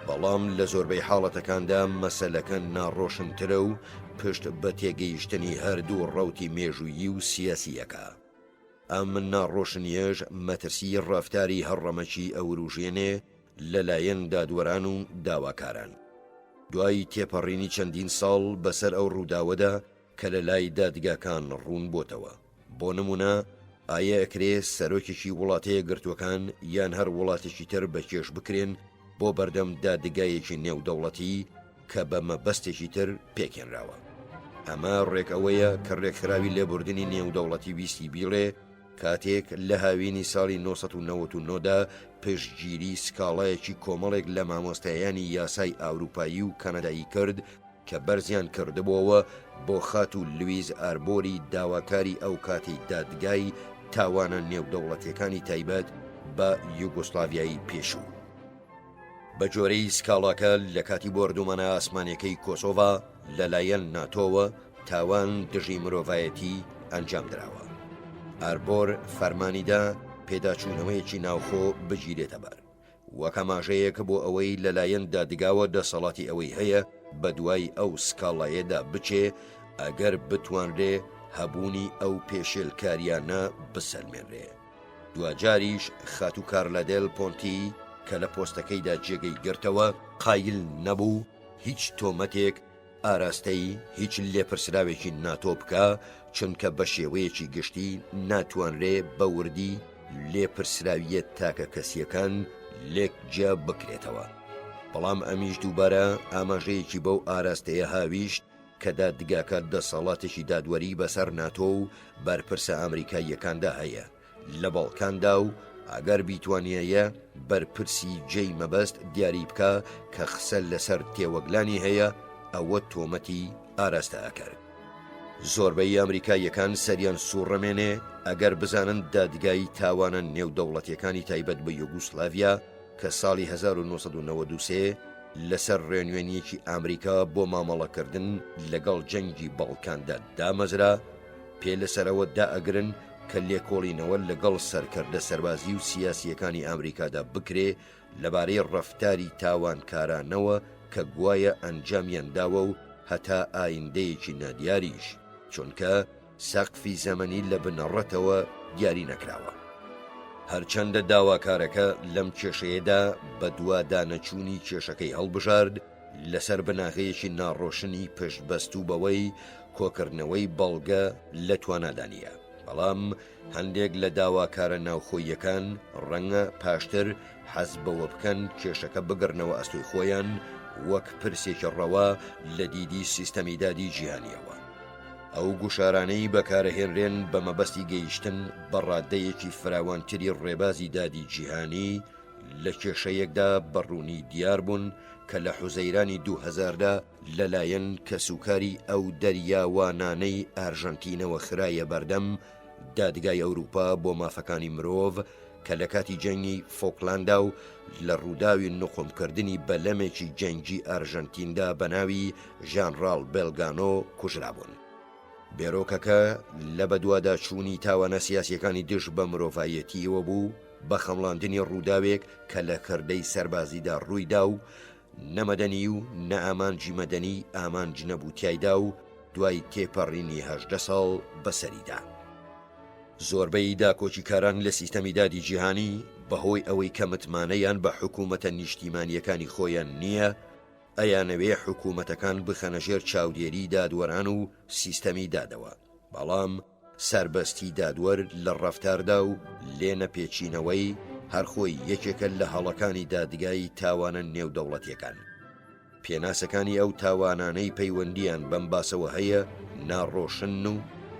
بەڵام لە زۆربەی حاڵەتەکاندا مەسەلەکە ناڕۆشنترە و پشت بە تێگەیشتنی هەردوو ڕەوتی مێژویی و سیاسیەکە. ئەم ناڕۆشنیەش مەترسی ڕەفتاری هەڕەمەکی ئەوروژێنێ لەلایەن دادوەران و داواکاران. دوای تێپەڕینی چەندین ساڵ بەسەر ئەو ڕووداوەدا کە لە لای دادگاکان ڕوون بۆتەوە. بۆ نمونە ئایا ئەکرێ سەرۆکێکی وڵاتەیە گرتوەکان یان هەر وڵاتێکی تر بەکێش بکرێن بۆ بەردەم دادگایەکی نێودەوڵەتی کە بە مەبەستێکی تر پێکێنراوە. ئەمە ڕێکەوەیە کە ڕێکخراوی لێبوردنی نێودەوڵەتی ویستی بیڵێ کاتێک لە هاوینی ساڵی 1990دا پشتگیری سکاڵایەکی کۆمەڵێک لە مامۆستایانی یاسای ئاوروپایی و کەنەدایی کرد کە بەرزیان کردبووەوە بۆ خات و لویز ئاربۆری داواکاری ئەو کاتی دادگای تاوانە نێودەوڵەتیەکانی تایبەت بە یوگۆسلاڤیایی پێشوو. بە جۆرەی سکاڵاکە لە کاتی بۆردومانە ئاسمانیەکەی کۆسۆڤا لەلایەن ناتۆوە تاوان دژی مرۆڤایەتی ئەنجام دراوە. ئاربۆر فەرمانیدا پێداچوونەوەیەکی ناوخۆ بگیرێتە بەر وەکە ماژەیەک بۆ ئەوەی لەلایەن دادگاوە دەسەڵاتی ئەوەی هەیە بە دوای ئەو سکاڵایەدا بچێ ئەگەر بتوانرێ هەبوونی ئەو پێشێلکاریانە بسەلمێنرێ. دوجاریش خاتو کارلادێل پۆنتی کە لە پۆستەکەیدا جێگەی گرتەوە قایل نەبوو هیچ تۆمەتێک ئاراستەی هیچ لێپرسراوێکی ناتۆ بکە، چونکە بە شێوەیەکی گشتی ناتوانرێ بە وردی لێپرسراویەت تاکە کەسیەکان لێک جیا بکرێتەوە. بەڵام ئەمیش دووبارە ئاماژەیەکی بەو ئاراستەیە هاویشت کە دادگاکە دەسەڵاتێکی دادوەری بەسەر ناتۆ و بەرپرسە ئەمریکاییەکاندا هەیە لە بەڵکاندا و ئەگەر بیتوانیایە بەرپرسی جێی مەبەست دیاری بکە کە خسە لەسەر تێوەگلانی هەیە ئەوە تۆمەتی ئاراستە ئەکرد. زۆربەی ئەمریکاییەکان سەریان سوڕەمێنێ ئەگەر بزانن دادگای تاوانە نێودەوڵەتیەکانی تایبەت بە یوگوسلاڤیا کە ساڵی 1993 لەسەر ڕێنوێنیەکی ئامریکا بۆ مامەڵەکردن لەگەڵ جەنگی بەڵکاندا دامەزرا پێ لەسەرەوە دائەگرن کە لێکۆڵینەوە لەگەڵ سەرکردە سەربازی و سیاسیەکانی ئامریکادا بکرێ لەبارەی ڕەفتاری تاوانکارانەوە کە گوایە ئەنجامیانداوە و هەتا ئایندەیەکی نادیاریش چونکە سەقفی زەمەنی لە بنەڕەتەوە دیاری نەکراوە. هەرچەندە داواکارەکە لەم کێشەیەدا بە دووادانەچوونی کێشەکەی هەڵبژارد لەسەر بناغەیەکی ناڕۆشنی پشتبەست و بەوەی کۆکردنەوەی بەڵگە لە توانادانیە، بەڵام هەندێک لە داواکارە ناوخۆییەکان ڕەنگە پاشتر حەز بەوە بکەن کێشەکە بگرنەوە ئەستۆی خۆیان وەک پرسێکی ڕەوا لە دیدی سیستەمی دادی جیهانیەوە. ئەو گوشارانەی بەکارەهێنرێن بە مەبەستی گەیشتن بە ڕادەیەکی فراوانتری ڕێبازی دادی جیهانی لە کێشەیەکدا بەڕوونی دیار بوون کە لە حوزەیرانی 2000دا لەلایەن کەسوکاری ئەو دەریاوانانەی ئارژەنتینەوە خرایە بەردەم دادگای ئەوروپا بۆ مافەکانی مرۆڤ کە لە کاتی جەنگی فۆکلاندا و لە ڕووداوی نقمکردنی بەلەمێکی جەنگی ئارژەنتیندا بە ناوی ژانڕال بێلگانۆ کوژرابوون. بێرۆکەکە لە بەدووادا چوونی تاوانە سیاسیەکانی دژ بە مرۆڤایەتیەوە بوو بە خەمڵاندنی ڕووداوێک کە لە کردەی سەربازیدا ڕوویدا و نەمەدەنی و نە ئامانجی مەدەنی ئامانج نەبوو تایدا و دوای تێپەڕینی 18 ساڵ بەسەریدا. زۆربەی داکۆچیکاران لە سیستەمی دادی جیهانی بەهۆی ئەوەی کە متمانەیان بە حکوومەتە نیشتیمانیەکانی خۆیان نییە ئەیانەوێ حکوومەتەکان بخەنەژێر چاودێری دادوەران و سیستەمی دادەوە، بەڵام سربەستی دادوەر لە ڕەفتاردا و لێ نەپێچینەوەی هەرخۆی یەکێکە لە هەڵەکانی دادگای تاوانە نێودەوڵەتیەکان. پێناسەکانی ئەو تاوانانەی پەیوەندیان بەم باسەوە هەیە ناڕۆشن و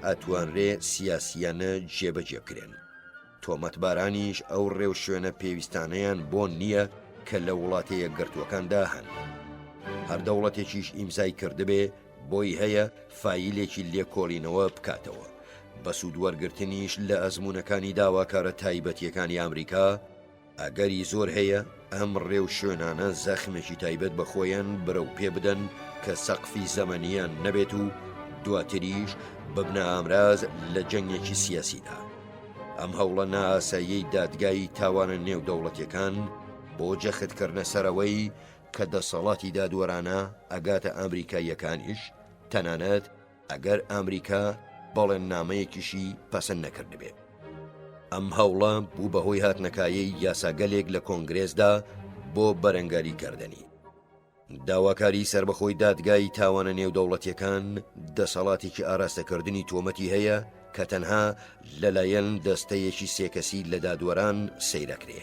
ئەتوانرێ سیاسیانە جێبەجێ بکرێن. تۆمەتبارانیش ئەو ڕێو شوێنە پێویستانەیان بۆ نییە کە لە وڵاتەیە گرتوەکاندا هەن. هەر دەوڵەتێکیش ئیمزای کردبێ بۆی هەیە فایلێکی لێکۆڵینەوە بکاتەوە. بە سوودوەرگرتنیش لە ئەزمونەکانی داواکارە تایبەتیەکانی ئەمریکا ئەگەری زۆر هەیە ئەم ڕێو شوێنانە زەخمێکی تایبەت بە خۆیان برە و پێ بدەن کە سەقفی زەمەنیان نەبێت و دواتریش ببنە ئامراز لە جەنگێکی سیاسیدا. ئەم هەوڵە نائاساییەی دادگای تاوانە نێودەوڵەتیەکان بۆ جەختکردنە سەرەوەی کە دەسەڵاتی دادوەرانە ئەگاتە ئەمریکاییەکانیش تەنانەت ئەگەر ئەمریکا بەڵێن نامەیەکیشی پەسەند نەکردبێت. ئەم هەوڵە بوو بەهۆی هاتنەکایی یاساگەلێک لە کۆنگرێسدا بۆ بەرەنگاریکردنی. داواکاری سربەخۆی دادگای تاوانە نێودەوڵەتیەکان دەسەڵاتێکی ئاراستەکردنی تۆمەتی هەیە کە تەنها لەلایەن دەستەیەکی سێکەسی لە دادوەران سەیرەکرێ.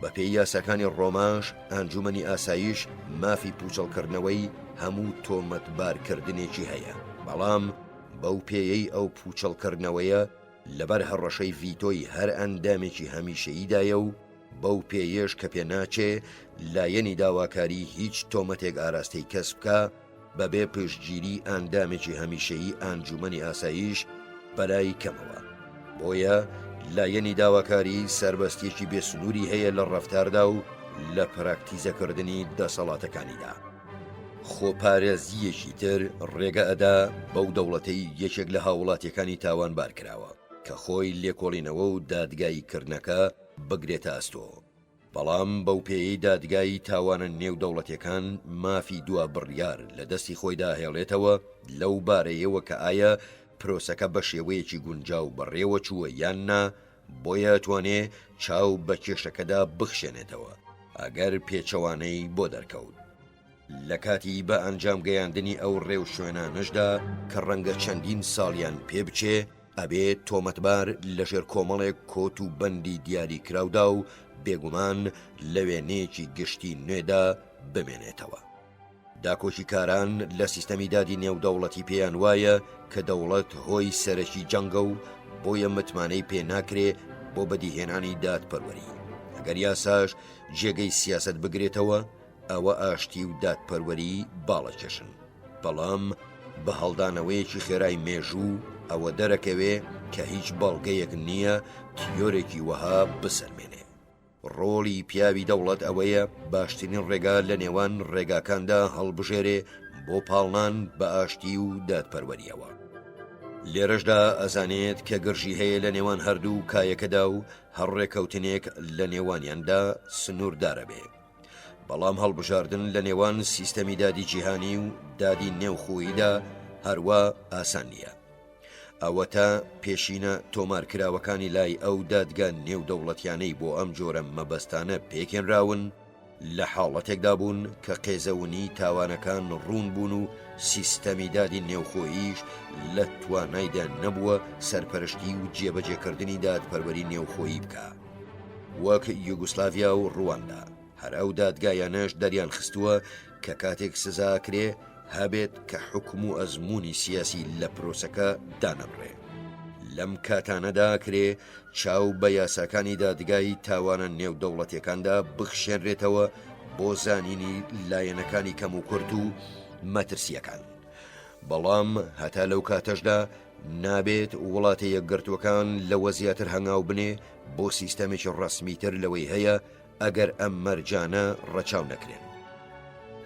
بە پێی یاساکانی ڕۆماش ئەنجومەنی ئاسایش مافی پوچەڵکردنەوەی هەموو تۆمەتبارکردنێکی هەیە، بەڵام بەو پێیەی ئەو پوچەڵکردنەوەیە لەبەر هەڕەشەی ڤیتۆی هەر ئەندامێکی هەمیشەییدایە و بەو پێیەش کە پێناچێ لایەنی داواکاری هیچ تۆمەتێک ئاراستەی کەس بکە بەبێ پشتگیری ئەندامێکی هەمیشەیی ئەنجومەنی ئاسایش بەلای کەمەوە. بۆیە لایەنی داواکاری سربەستێکی بێسنووری هەیە لە ڕەفتاردا و لە پراکتیزەکردنی دەسەڵاتەکانیدا. خۆپارێزیەکی تر ڕێگە ئەدا بەو دەوڵەتەی یەکێک لە هاوڵاتیەکانی تاوانبار کراوە کە خۆی لێکۆڵینەوە و دادگاییکردنەکە بگرێتە ئەستۆ. بەڵام بەو پێیەی دادگایی تاوانە نێودەوڵەتیەکان مافی دوا بڕیار لە دەستی خۆیدا هێڵێتەوە لەو بارەیەوە کە ئایا پرۆسەکە بە شێوەیەکی گونجاو بەڕێوە چووە یان نا، بۆیە توانێ چاو بە کێشەکەدا بخشێنێتەوە ئەگەر پێچەوانەی بۆ دەرکەوت. لە کاتی بە ئەنجام گەیاندنی ئەو ڕێو شوێنانەشدا کە ڕەنگە چەندین ساڵیان پێ بچێ ئەبێت تۆمەتبار لەژێر کۆمەڵێک کۆت و بەندی دیاری کراودا و بێگومان لە وێنەیەکی گشتی نوێدا بمێنێتەوە. داکۆشیکاران لە سیستەمی دادی نێودەوڵەتی پێیان وایە کە دەوڵەت هۆی سەرەکی جەنگە و بۆیە متمانەی پێ ناکرێ بۆ بەدیهێنانی دادپەروەری. ئەگەر یاساش جێگەی سیاست بگرێتەوە ئەوە ئاشتی و دادپەروەری باڵەکێشن، بەڵام بە هەڵدانەوەیەکی خێرای مێژوو ئەوە دەرەکەوێ کە هیچ بەڵگەیەک نییە تیۆرێکی وەها بسەلمێنێ. ڕۆڵی پیاوی دەوڵەت ئەوەیە باشترین ڕێگا لە نێوان ڕێگاکاندا هەڵبژێرێ بۆ پاڵنان بە ئاشتی و دادپەروەریەوە. لێرەشدا ئەزانێت کە گرژی هەیە لە نێوان هەردوو کایەکەدا و هەڕێکەوتنێک لە نێوانیاندا سنووردارە بێ. بەڵام هەڵبژاردن لە نێوان سیستەمی دادی جیهانی و دادی نێوخۆییدا هەروە ئاسان نییە. ئەوە تا پێشینە تۆمارکراوەکانی لای ئەو دادگا نێودەوڵەتیانەی بۆ ئەم جۆرە مەبەستانە پێکێنراون لە حاڵەتێکدا بوون کە قێزەونی تاوانەکان ڕوون بوون و سیستەمی دادی نێوخۆییش لە توانایدا نەبووە سەرپەرشتی و جێبەجێکردنی دادپەروەری نێوخۆیی بکە. وەک یوگسلاڤیا و ڕواندا هەر ئەو دادگایانەش دەریان خستووە کە کاتێک سزاکرێ هەبێت کە حکم و ئەزمموی سیاسی لە پرۆسەکە دانەبڕێ. لەم کاتانەدا کرێ چاو بە یاساکانی دادگای تاوانە نێودەوڵەتیەکاندا بخشێنرێتەوە بۆ زانینی لایەنەکانی کەم و کورت و مەترسیەکان. بەڵام هەتا لەو کاتەشدا نابێت وڵاتی یەکگرتوەکان لەوە زیاتر هەنگاو بنێ بۆ سیستەمێکی ڕەسمیتر لەوەی هەیە ئەگەر ئەم مەرجانە ڕەچاو نەکرێن.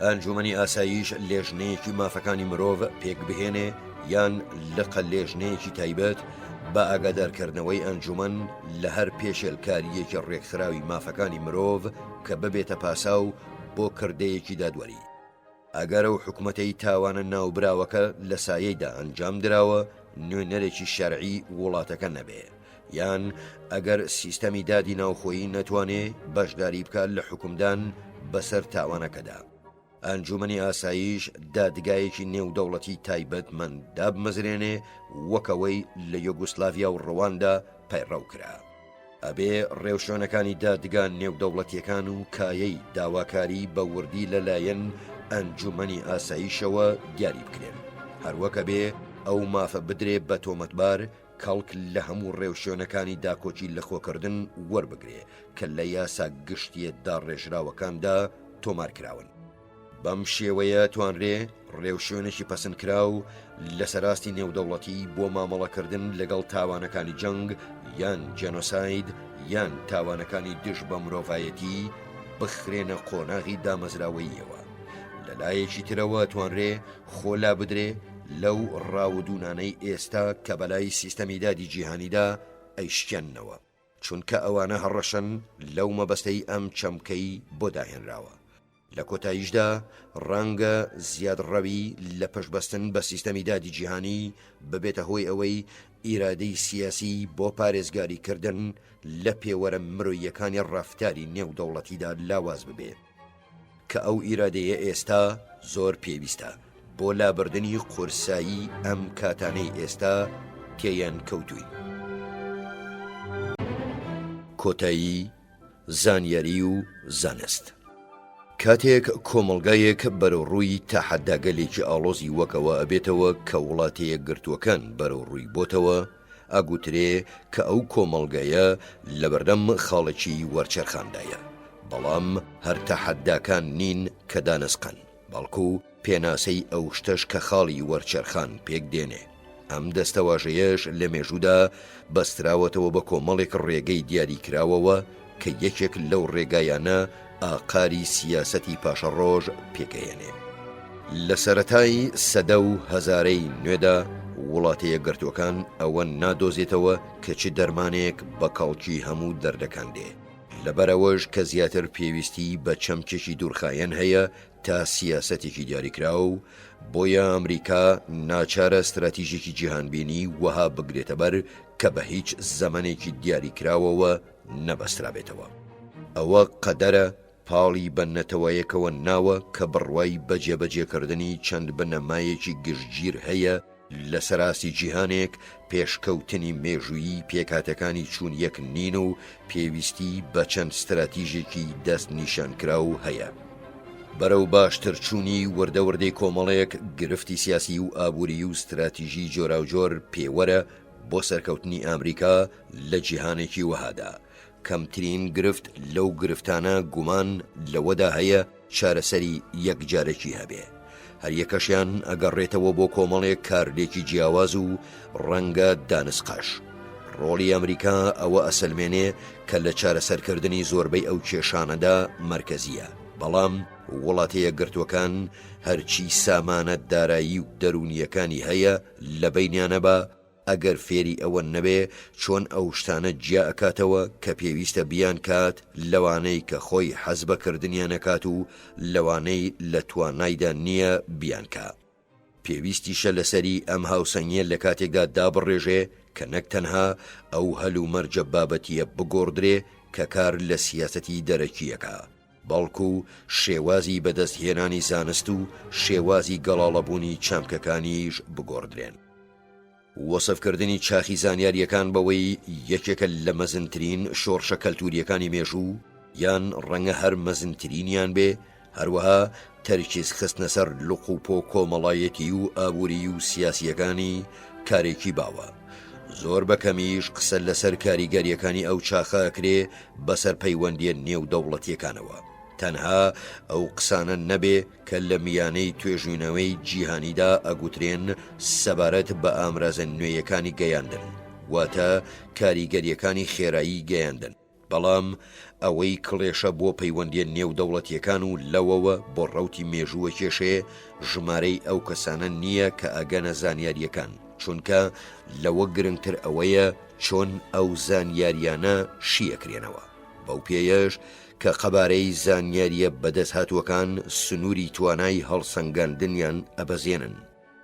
ئەنجومەنی ئاساییش لێژنەیەکی مافەکانی مرۆڤ پێک بهێنێ یان لقە لێژنەیەکی تایبەت بە ئاگادارکردنەوەی ئەنجومەن لە هەر پێشێلکاریەکی ڕێکخراوی مافەکانی مرۆڤ کە ببێتە پاساو بۆ کردەیەکی دادوەری. ئەگەر ئەو حکومەتەی تاوانە ناوبراوەکە لە سایەیدا ئەنجام دراوە نوێنەرێکی شەرعی وڵاتەکە نەبێ، یان ئەگەر سیستەمی دادی ناوخۆیی نەتوانێ بەشداری بکات لە حکومدان بەسەر تاوانەکەدا. ئەنجومەنی ئاساییش دادگایەکی نێودەوڵەتی تایبەتمەند دابمەزرێنێ وەکەوەی لە یوگسلاڤیا و ڕواندا پەیڕەو کرا. ئەبێ ڕێوشۆنەکانی دادگا نێودەوڵەتیەکان و کایەی داواکاری بە وردی لەلایەن ئەنجومەنی ئاساییشەوە دیاری بکرێن. هەروەکە بێ ئەو مافە بدرێ بە تۆمەتبار کەڵک لە هەموو ڕێوشۆنەکانی داکۆچی لەخۆکردن وەربگرێ کە لە یاسا گشتیە داڕێژراوەکاندا تۆمارکراون. بەم شێوەیە توانرێ ڕێوشێنێکی پەسەندکرا و لە سەراستی نێودەوڵەتی بۆ مامەڵەکردن لەگەڵ تاوانەکانی جەنگ یان جێنۆساید یان تاوانەکانی دژ بە مرۆڤایەتی بخرێنە قۆناغی دامەزراوەییەوە. لەلایەکی ترەوە توانرێ خۆلا بدرێ لەو ڕاودونانەی ئێستا کە بەلای سیستەمی دادی جیهانیدا ئەیشکێننەوە، چونکە ئەوانە هەڕەشن لەو مەبەستەی ئەم چەمکەی بۆ داهێنراوە. لە کۆتاییشدا ڕەنگە زیادڕەوی لە پشبەستن بە سیستەمی دادی جیهانی ببێتە هۆی ئەوەی ئیرادەی سیاسی بۆ پارێزگاریکردن لە پێوەرە مرۆییەکانی ڕەفتاری نێودەوڵەتیدا لاواز ببێت کە ئەو ئیرادەیە ئێستا زۆر پێویستە بۆ لابردنی قورسایی ئەم کاتانەی ئێستا تێیان کەوتووی. کۆتایی، زانیاری و زانست. کاتێک کۆمەڵگایەک بەرەوڕووی تاحەداگەلێکی ئاڵۆزی وەکەوە ئەبێتەوە کە وڵاتەیە گرتووەکان بەرەوڕووی بۆتەوە، ئاگوترێ کە ئەو کۆمەڵگایە لە بەردەم خاڵێکی وەرچەرخاندایە. بەڵام هەر تاحەداکان نین کە دانسقن، بەڵکو پێناسەی ئەو شتەش کە خاڵی وەرچەرخان پێک دێنێ. ئەم دەستەواژەیەش لە مێژوودا بەستراوەتەوە بە کۆمەڵێک ڕێگەی دیاری کراوەوە کە یەکێک لەو ڕێگایانە ئاقاری سیاسەتی پاشەڕۆژ پێکەهێنێ. لە سەرەتای سەدە و هەزارەی نوێدا وڵاتە یەکگرتووەکان ئەوە نادۆزێتەوە کە چ دەرمانێک بە کاڵکی هەموو دەردەکاندێ، لەبەرەوەش کە زیاتر پێویستی بە چەمکێکی دوورخایەن هەیە تا سیاسەتێکی دیاریکراوە و بۆیە ئەمریکا ناچارە استراتیژێکی جیهانبینی وەها بگرێتە بەر کە بە هیچ زەمانێکی دیاریکراوەوە نەبەسترابێتەوە. ئەوە قەدەرە پاڵی بەنەتەوەیەکەوە ناوە کە بڕوای بەجێبەجێکردنی چەند بنەمایەکی گشتگیر هەیە لە سەراستی جیهانێک پێشکەوتنی مێژوویی پێکاتەکانی چوون یەک نین و پێویستی بە چەند استراتیژێکی دەست نیشانکراو هەیە. بەرەو باشتر چوونی وردەوردەی کۆمەڵەیەک گرفتی سیاسی و ئابووری و استراتیژی جۆراوجۆر پێوەرە بۆ سەرکەوتنی ئامریکا لە جیهانێکی وەهادا. کەمترین گرفت لەو گرفتانە گومان لەوەدا هەیە چارەسەری یەکجارێکی هەبێ. هەریەکەشیان ئەگەڕێتەوە بۆ کۆمەڵێک کاردێکی جیاواز و ڕەنگە دانسقاش. ڕۆڵی ئەمریکا ئەوە ئەسلمێنێ کە لە چارەسەرکردنی زۆربەی ئەو کێشانەدا مرکزیە، بەڵام وڵاتە یەکگرتووەکان هەرچی سامانە دارایی و دەرونیەکانی هەیە لە بەینیانە بە ئەگەر فێری ئەوە نەبێ چۆن ئەو شتانە جیا ئەکاتەوە کە پێویستە بیان کات لەوانەی کە خۆی حەز بەکردنیان نەکات و لەوانەی لە توانایدا نییە بیانکە. پێویستیشە لەسەری ئەم هاوسەنگیە لە کاتێکدا دابڕێژێ کە نەک تەنها ئەو هەلو مەرجە بابەتیە بگۆڕدرێ کە کار لە سیاسەتی دەرەکیەکە، بەڵکو شێوازی بەدەستهێنانی زانست و شێوازی گەڵاڵەبوونی چامکەکانیش بگۆڕدرێن. وەسفکردنی چاخی زانیاریەکان بەوەی یەکێکە لە مەزنترین شۆڕشە کەلتوریەکانی مێژوو یان ڕەنگە هەر مەزنترینیان بێ، هەروەها تەرکیز خستنە سەر لوقوپۆ کۆمەڵایەتی و ئابووری و سیاسیەکانی کارێکی باوە. زۆر بەکەمیش قسە لەسەر کاریگەریەکانی ئەو چاخەکرێ بەسەر پەیوەندیە نێو دەوڵەتیەکانەوە، تەنها ئەو قسانە نەبێ کە لە میانەی توێژوینەوەی جیهانیدا ئەگوترێن سەبارەت بە ئامرازە نوێیەکانی گەیاندن، واتە کاریگەریەکانی خێرایی گەیاندن، بەڵام ئەوەی کڵێشە بۆ پەیوەندیە نێو دەوڵەتیەکان و لەوەوە بۆ ڕەوتی مێژووە کێشێ ژمارەی ئەو کەسانە نییە کە ئەگەنە زانیاریەکان، چونکە لەوە گرنگتر ئەوەیە چۆن ئەو زانیاریانە شیەکرێنەوە. بەو پێیەش کە قەبارەی زانیاریە بەدەست هاتووەکان سنووری توانای هەڵسەنگاندنیان ئەبەزێنن،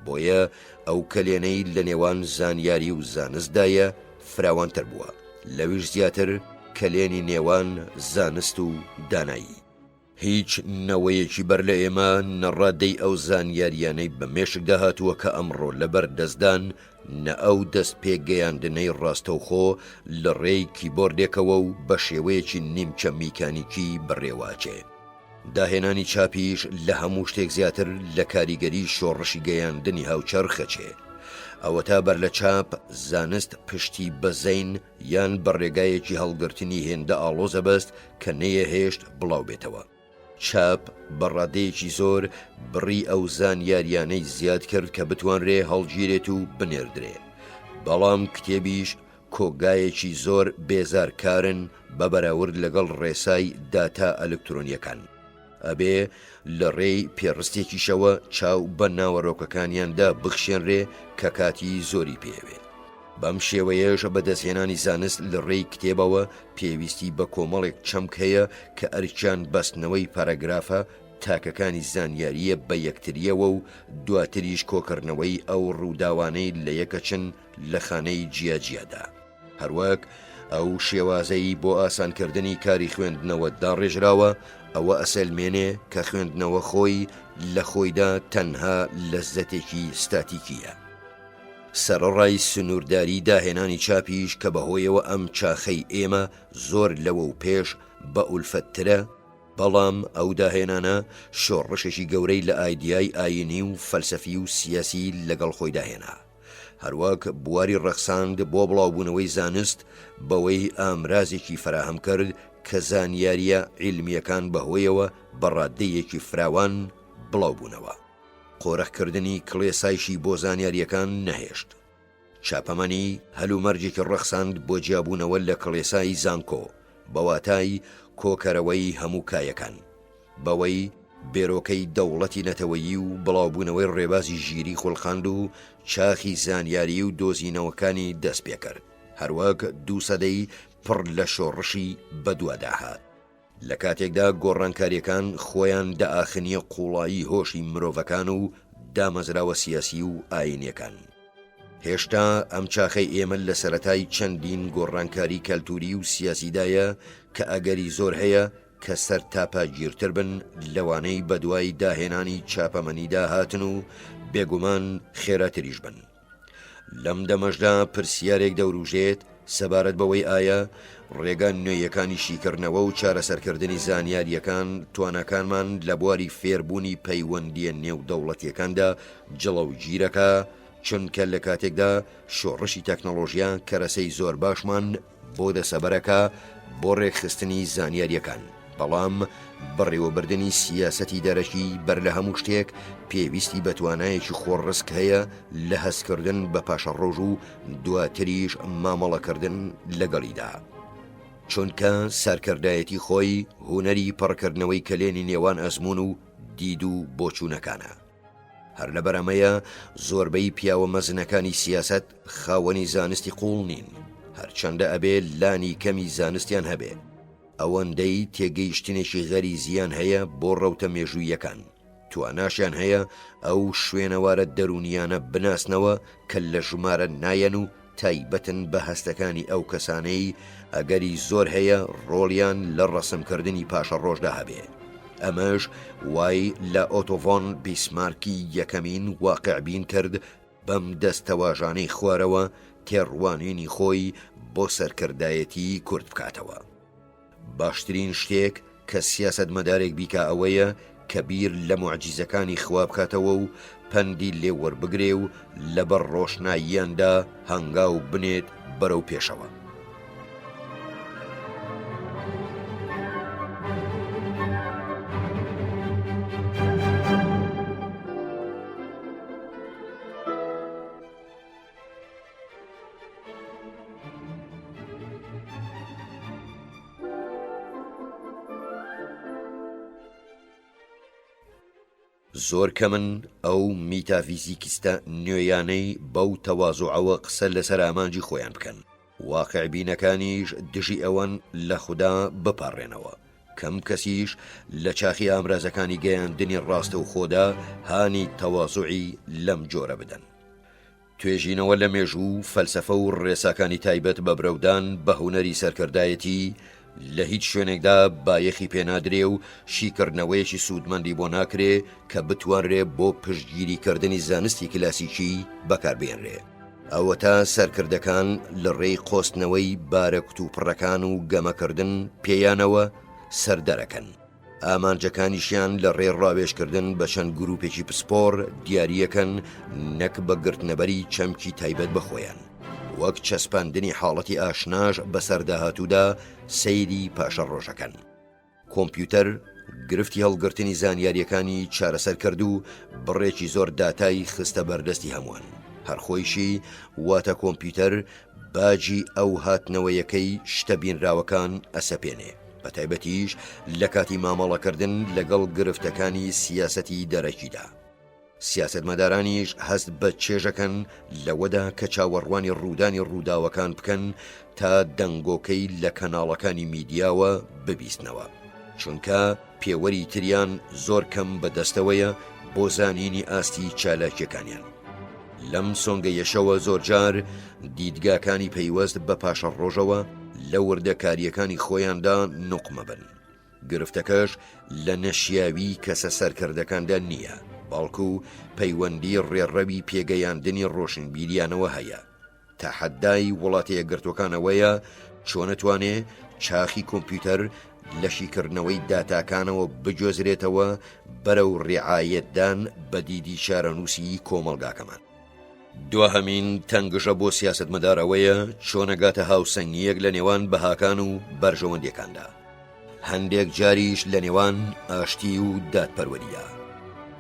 بۆیە ئەو کەلێنەی لە نێوان زانیاری و زانستدایە فراوانتر بووە، لەویش زیاتر کەلێنی نێوان زانست و دانایی. هیچ نەوەیەکی بەر لە ئێمە نەڕادەی ئەو زانیاریانەی بە مێشکدا هاتووە کە ئەمڕۆ لەبەر دەستدان نە ئەو دەست پێگەیاندنەی ڕاستەوخۆ لە ڕێی کیبۆردێکەوە و بە شێوەیەکی نیمچە میکانیکی بڕێواچێ. داهێنانی چاپیش لە هەموو شتێک زیاتر لە کاریگەری شۆڕشی گەیاندنی هاوچەرخەچێ. ئەوە تا بەر لە چاپ زانست پشتی بەزەین یان بەڕێگایەکی هەڵگرتنی هێندە ئاڵۆزە بەست کە نەیە هێشت بڵاو بێتەوە. چاپ بەڕادەیەکی زۆر بڕی ئەو زانیاریانەی زیاد کرد کە بتوانرێ هەڵگیرێت و بنێردرێ، بەڵام کتێبیش کۆگایەکی زۆر بێزارکارن بە بەراورد لەگەڵ ڕێسای داتا ئەلکترۆنیەکان. ئەبێ لە ڕێی پێڕستێکیشەوە چاو بە ناوەڕۆکەکانیاندا بخشێنرێ کە کاتی زۆری پێوێ. بەم شێوەیەش بەدەستهێنانی زانست لە ڕێی کتێبەوە پێویستی بە کۆمەڵێک چەمک هەیە کە ئەرکیان بەستنەوەی پاراگرافە تاکەکانی زانیاریە بە یەکتریەوە و دواتریش کۆکردنەوەی ئەو ڕووداوانەی لە یەکەچن لە خانەی جیاجیادا. هەروەک ئەو شێوازەی بۆ ئاسانکردنی کاری خوێندنەوە داڕێژراوە، ئەوە ئەسەلمێنێ کە خوێندنەوە خۆی لە خۆیدا تەنها لەززەتێکی ستاتیکیە. سەرڕای سنوورداری داهێنانی چاپیش کە بەهۆیەوە ئەم چاخەی ئێمە زۆر لەوە و پێش بە ئولفەتترە، بەڵام ئەو داهێنانە شۆڕشێکی گەورەی لە ئایدیای ئاینی و فەلسەفی و سیاسی لەگەڵ خۆی داهێنا. هەروەک بواری ڕەخساند بۆ بڵاوبوونەوەی زانست بەوەی ئامرازێکی فراهەم کرد کە زانیاریە عیلمیەکان بەهۆیەوە بەڕادەیەکی فراوان بڵاوبوونەوە. قۆرەخکردنی کڵێسایشی بۆ زانیاریەکان نەهێشت. چاپەمەنی هەلومەرجێکی ڕەخساند بۆ جیابوونەوە لە کڵێسایی زانکۆ بەواتای کۆکەرەوەی هەموو کایەکان، بەوەی بێرۆکەی دەوڵەتی نەتەوەیی و بڵاوبوونەوەی ڕێبازی ژیری خوڵخاند و چاخی زانیاری و دۆزینەوەکانی دەست پێ کرد، هەروەک 2 سەدەی پڕ لە شۆڕشی بەدواداهات. لە کاتێکدا گۆڕانکاریەکان خۆیان دەئاخنیە قوڵایی هۆشی مرۆڤەکان و دامەزراوە سیاسی و ئاینیەکان. هێشتا ئەم چاخەی ئێمە لە سەرەتای چەندین گۆڕانکاری کەلتوری و سیاسیدایە کە ئەگەری زۆر هەیە کە سەر تاپاگیرتر بن لەوانەی بەدوای داهێنانی چاپەمەنیدا هاتن و بێگومان خێراتریش بن. لەم دەمەشدا پرسیارێک دەوروژێت سەبارەت بەوەی ئایا ڕێگان نوێیەکانی شیکردنەوە و چارەسەرکردنی زانیاریەکان توانەکانمان لە بواری فێربوونی پەیوەندیە نێو دەوڵەتیەکاندا جڵەوگیرەکە، چونکە لە کاتێکدا شۆڕشی تەکنۆلۆژیا کەرەسەی زۆر باشمان بۆ دەسەبەرەکە بۆ ڕێکخستنی زانیاریەکان، بەڵام بڕێوەبردننی سیاسەتی دەرەکی بەر لە هەموو شتێک پێویستی بە توانایەکی خۆڕسک هەیە لە هەستکردن بە پاشەڕۆژ و دواتریش مامەڵەکردن لەگەڵیدا. چونکە سەرکردایەتی خۆی هونەری پڕکردنەوەی کلێنی نێوان ئەزمون و دید و بۆچوونەکانە. هەر لەبەرەمەیە زۆربەی پیاوە مەزنەکانی سیاست خاوەنی زانستی قوڵ نین، هەرچەندە ئەبێ لانی کەمی زانستیان هەبێ. ئەوەندەی تێگەیشتنێکی غەری زیان هەیە بۆ ڕەوتە مێژوویەکان، تواناشیان هەیە ئەو شوێنەوارە دەرونیانە بناسنەوە کە لە ژمارە نایەن و تایبەتن بە هەستەکانی ئەو کەسانەی ئەگەری زۆر هەیە ڕۆڵیان لە ڕەسمکردنی پاشە ڕۆژدا هەبێ. ئەمەش وای لە ئۆتۆڤۆن بیسمارکی یەکەمین واقعبین کرد بەم دەستەواژانەی خوارەوە تێڕوانینی خۆی بۆ سەرکردایەتی کورد بکاتەوە. باشترین شتێک کە سیاسەتمەدارێک بیکە ئەوەیە کە بیر لە موعجیزەکانی خوا بکاتەوە و پەندی لێ وەربگرێ و لەبەر ڕۆشناییاندا هەنگاو بنێت بەرەو پێشەوە. زۆر کەمن ئەو میتافیزیکیستە نوێیانەی بەو تەوازوعەوە قسە لەسەر ئامانجی خۆیان بکەن. واقعبینەکانیش دژی ئەوەن لە خوددا بپارڕێنەوە. کەم کەسیش لە چاخی ئامرازەکانی گەیاندنی ڕاستە و خۆدا هانی تەوازوعی لەم جۆرە بدەن. توێژینەوە لە مێژوو فەلسەفە و ڕێساکانی تایبەت بە برەودان بە هونەری سەرکردایەتی لە هیچ شوێنێکدا بایەخی پێنادرێ و شیکردنەوەیەکی سوودمەندی بۆ ناکرێ کە بتوانرێ بۆ پشتگیریکردنی زانستی کلاسیکی بەکاربێنرێ. ئەوە تا سەرکردەکان لە ڕێی قۆستنەوەی بارە کتوپڕەکان و گەمەکردن پێیانەوە سەردەرەکەن. ئامانجەکانیشیان لە ڕێ ڕاوێژکردن بە چەند گروپێکی پسپۆر دیاریەکەن نەک بە گرتنەبەری چەمکی تایبەت بەخۆیان. وەک چەسپاندنی حاڵەتی ئاشناش بەسەرداهاتوودا سەیری پاشە ڕۆژەکەن. کۆمپیوتەر گرفتی هەڵگرتنی زانیاریەکانی چارەسەر کرد و بڕێکی زۆر داتای خستە بەردەستی هەمووان. هەرخۆیشی واتە کۆمپیوتەر باجی ئەو هاتنەوەیەکەی شتە بینراوەکان ئەسەپێنێ، بە تایبەتیش لە کاتی مامەڵەکردن لەگەڵ گرفتەکانی سیاسەتی دەرەکیدا. سیاسەتمەدارانیش هەست بە چێژەکەن لەوەدا کە چاوەڕوانی ڕوودانی ڕووداوەکان بکەن تا دەنگۆکەی لە کەناڵەکانی میدیاوە ببیستنەوە، چونکە پێوەری تریان زۆر کەم بەدەستەوەیە بۆ زانینی ئاستی چالاکیەکانیان. لەم سۆنگەیەشەوە زۆرجار دیدگاکانی پەیوەست بە پاشە ڕۆژەوە لە وردەکاریەکانی خۆیاندا نوقمە بن. گرفتەکەش لە نەشیاوی کەسە سەرکردەکاندا نییە، باڵکو پەیوەندی ڕێڕەوی پێگەیاندنی ڕۆشنبیریانەوە هەیە. تەحەدای وڵاتە یەکگرتوەکانەوەیە چۆنەتوانێ چاخی کۆمپیوتەر لەشیکردنەوەی داتاکانەوە بجۆزرێتەوە بەرەو ڕێعایەتدان بە دیدی شارەنووسی کۆمەڵگاکەمان. دوهەمین تەنگژە بۆ سیاسەتمەدارەوەیە چۆنەگاتە هاوسەنگیەک لە نێوان بەهاکان و بەرژەوەندیەکاندا. هەندێک جاریش لە نێوان ئاشتی و دادپەروەریە.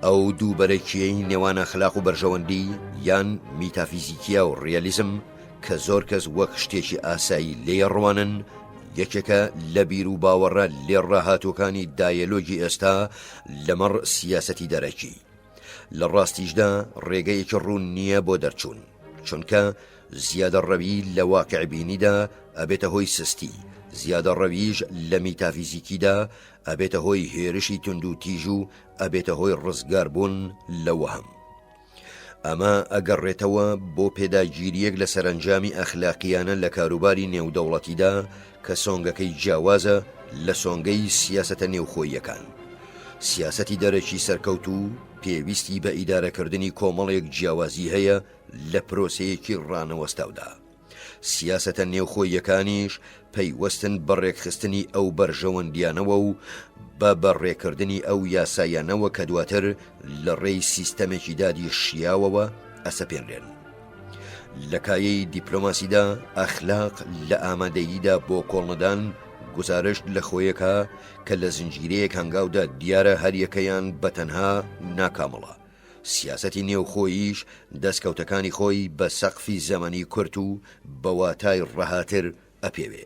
ئەو دووبەرەکیەی نێوان ئەخلاق و بەرژەوەندی یان میتافیزیکیا و ڕیالیزم کە زۆر کەس وەک شتێکی ئاسایی لێڕوانن، یەکێکە لە بیر و باوەڕە لێڕاهاتوەکانی دایەلۆگی ئێستا لەمەڕ سیاسەتی دەرەکی. لە ڕاستیشدا ڕێگەیەکی ڕوون نییە بۆ دەرچوون، چونکە زیادە ڕەوی لە واقعبینیدا ئەبێتە هۆی سستی، زیادە ڕەویش لە میتافیزیکیدا ئەبێتە هۆی هێرشی تونند و تیژ و ئەبێتە هۆی ڕزگاربوون لە وەهم. ئەمە ئەگەڕێتەوە بۆ پێداگیریەک لە سەرنجامی ئەخلاقیانە لە کاروباری نێودەوڵەتیدا کە سۆنگەکەی جیاوازە لە سۆنگەی سیاسەتە نێوخۆییەکان. سیاسەتی دەرەکی سەرکەوت و پێویستی بە ئیدارەکردنی کۆمەڵێک جیاوازی هەیە لە پرۆسەیەکی ڕانەوەستاودا. سیاسەتە نێوخۆییەکانیش پەیوەستن بەڕێکخستنی ئەو بەرژەوەندیانەوە و بە بەڕێکردنی ئەو یاسایانەوە کە دواتر لە ڕێی سیستەمێکی دادی شیاوەوە ئەسەپێنرێن. لە کایەی دیپلۆماسیدا ئەخلاق لە ئامادەییدا بۆ کۆڵنەدان گزارش لە خۆیەکە کە لە زنجیرەیەک هەنگاودا دیارە هەریەکەیان بەتەنها ناکامەڵە. سیاسەتی نێوخۆییش دەستکەوتەکانی خۆی بە سەقفی زەمەنی کورت و بە واتای ڕەهاتر ئەپێوێ.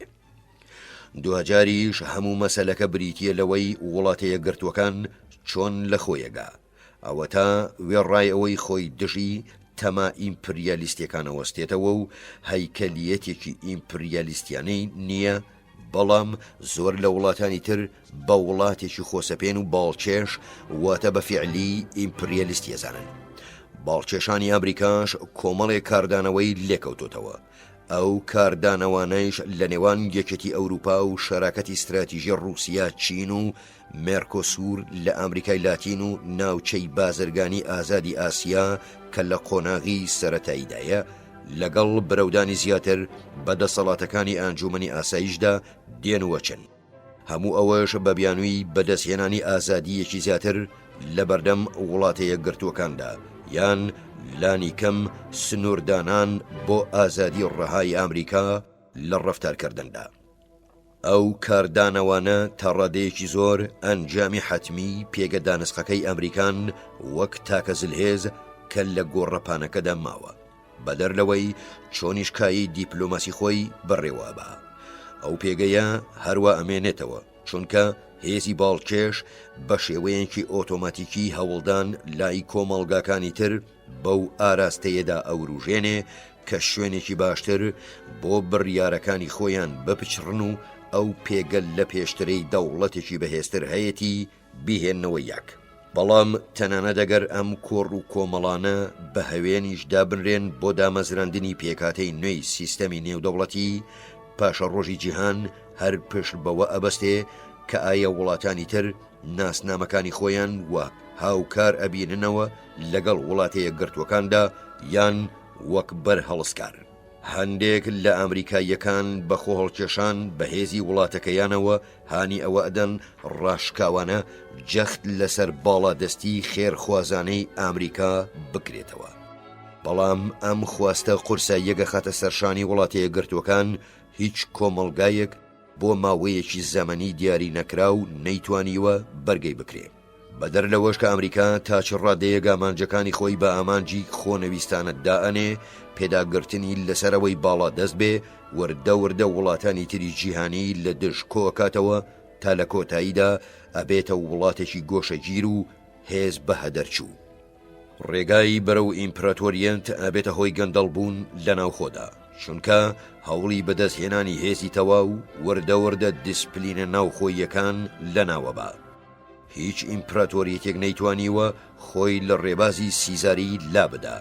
دوجاریش هەموو مەسەلەکە بریتیە لەوەی وڵاتە یەکگرتووەکان چۆن لە خۆیەگا، ئەوە تا وێڕای ئەوەی خۆی دژی تەما ئیمپریالیستیەکانە وەستێتەوە و هەیکەلیەتێکی ئیمپریالیستیانەی نییە، بەڵام زۆر لە وڵاتانی تر بە وڵاتێکی خۆسەپێن و باڵچێش واتە بە فیعلی ئیمپریالیستی ئەزانن. باڵچێشانی ئەمریکاش کۆمەڵێک کاردانەوەی لێکەوتۆتەوە. ئەو کاردانەوانەیش لە نێوان یەکێتی ئەوروپا و شەراکەتی استراتیژی ڕووسیا، چین و مێرکۆسوور لە ئەمریکای لاتین و ناوچەی بازرگانی ئازادی ئاسیا کە لە قۆناغی سەرەتاییدایە لەگەڵ برەودانی زیاتر بەدەسەڵاتەکانی ئەنجومەنی ئاسایشدا دێنوەچن. هەموو ئەوەش بە بیانووی بەدەستهێنانی ئازادیەکی زیاتر لە بەردەم وڵاتە یەکگرتووەکاندا یان لانی کەم سنووردانان بۆ ئازادی ڕەهای ئەمریکا لە ڕەفتارکردندا. ئەو کاردانەوانە تا ڕادەیەکی زۆر ئەنجامی حەتمی پێگە دانسقەکەی ئەمریکان وەک تاکە زلهێز کە لە گۆڕەپانەکەدا ماوە، بەدەر لەوەی چۆنیشکایی دیپلۆماسی خۆی بەڕێوە بە. ئەو پێگەیە هەروە ئەمێنێتەوە چونکە هێزی باڵچێش بە شێوەیەکی ئۆتۆماتیکی هەوڵدان لای کۆمەڵگاکانی تر بەو ئاراستەیەدا ئەوروژێنێ کە شوێنێکی باشتر بۆ بڕیارەکانی خۆیان بپچڕن و ئەو پێگەل لە پێشترەی دەوڵەتێکی بەهێزتر هەیەی بیهێننەوە یەک. بەڵام تەنانە دەگەر ئەم کۆڕ و کۆمەڵانە بە هەوێنیشدا بنرێن بۆ دامەزراندنی پێکاتەی نوێی سیستەمی نێودەوڵەتی، پاشە ڕۆژی جیهان هەر پشت بەوە ئەبەستێ کە ئایا وڵاتانی تر ناسنامەکانی خۆیان وە هاوکار ئەبیننەوە لەگەڵ وڵاتە یەکگرتووەکاندا یان وەک بەرهەڵسکار. هەندێک لە ئەمریکاییەکان بە خۆهەڵکێشان بە هێزی وڵاتەکەیانەوە هانی ئەوە ئەدەن ڕاشکاوانە جەخت لەسەر باڵادەستی خێرخوازانەی ئەمریکا بکرێتەوە. بەڵام ئەم خواستە قورساییەکە خاتە سەرشانی وڵاتە یەکگرتووەکان هیچ کۆمەڵگایەک بۆ ماوەیەکی زەمەنی دیاری نەکرا و نەیتوانیوە بەرگەی بکرێ. بەدەر لەوەش کە ئەمریکا تا چ ڕادەیەک ئامانجەکانی خۆی بە ئامانجی خۆنەویستانە دائەنێ، پێداگرتنی لەسەرەوەی باڵا دەست بێ وردە وردە وڵاتانی تری جیهانی لە دژ کۆکاتەوە تا لە کۆتاییدا ئەبێتە وڵاتێکی گۆشەگیر و هێز بە هەدەرچوو. ڕێگای بەرەو ئیمپراتۆریەت ئەبێتە هۆی گەندەڵبوون لە ناوخۆدا، چونکە هەوڵی بەدەستهێنانی هێزی تەواو وردە وردە دیسپلینە ناوخۆیەکان لە ناوەبا. هیچ ئیمپراتۆریەتێک نەیتوانیوە خۆی لە ڕێبازی سیزاری لا بدا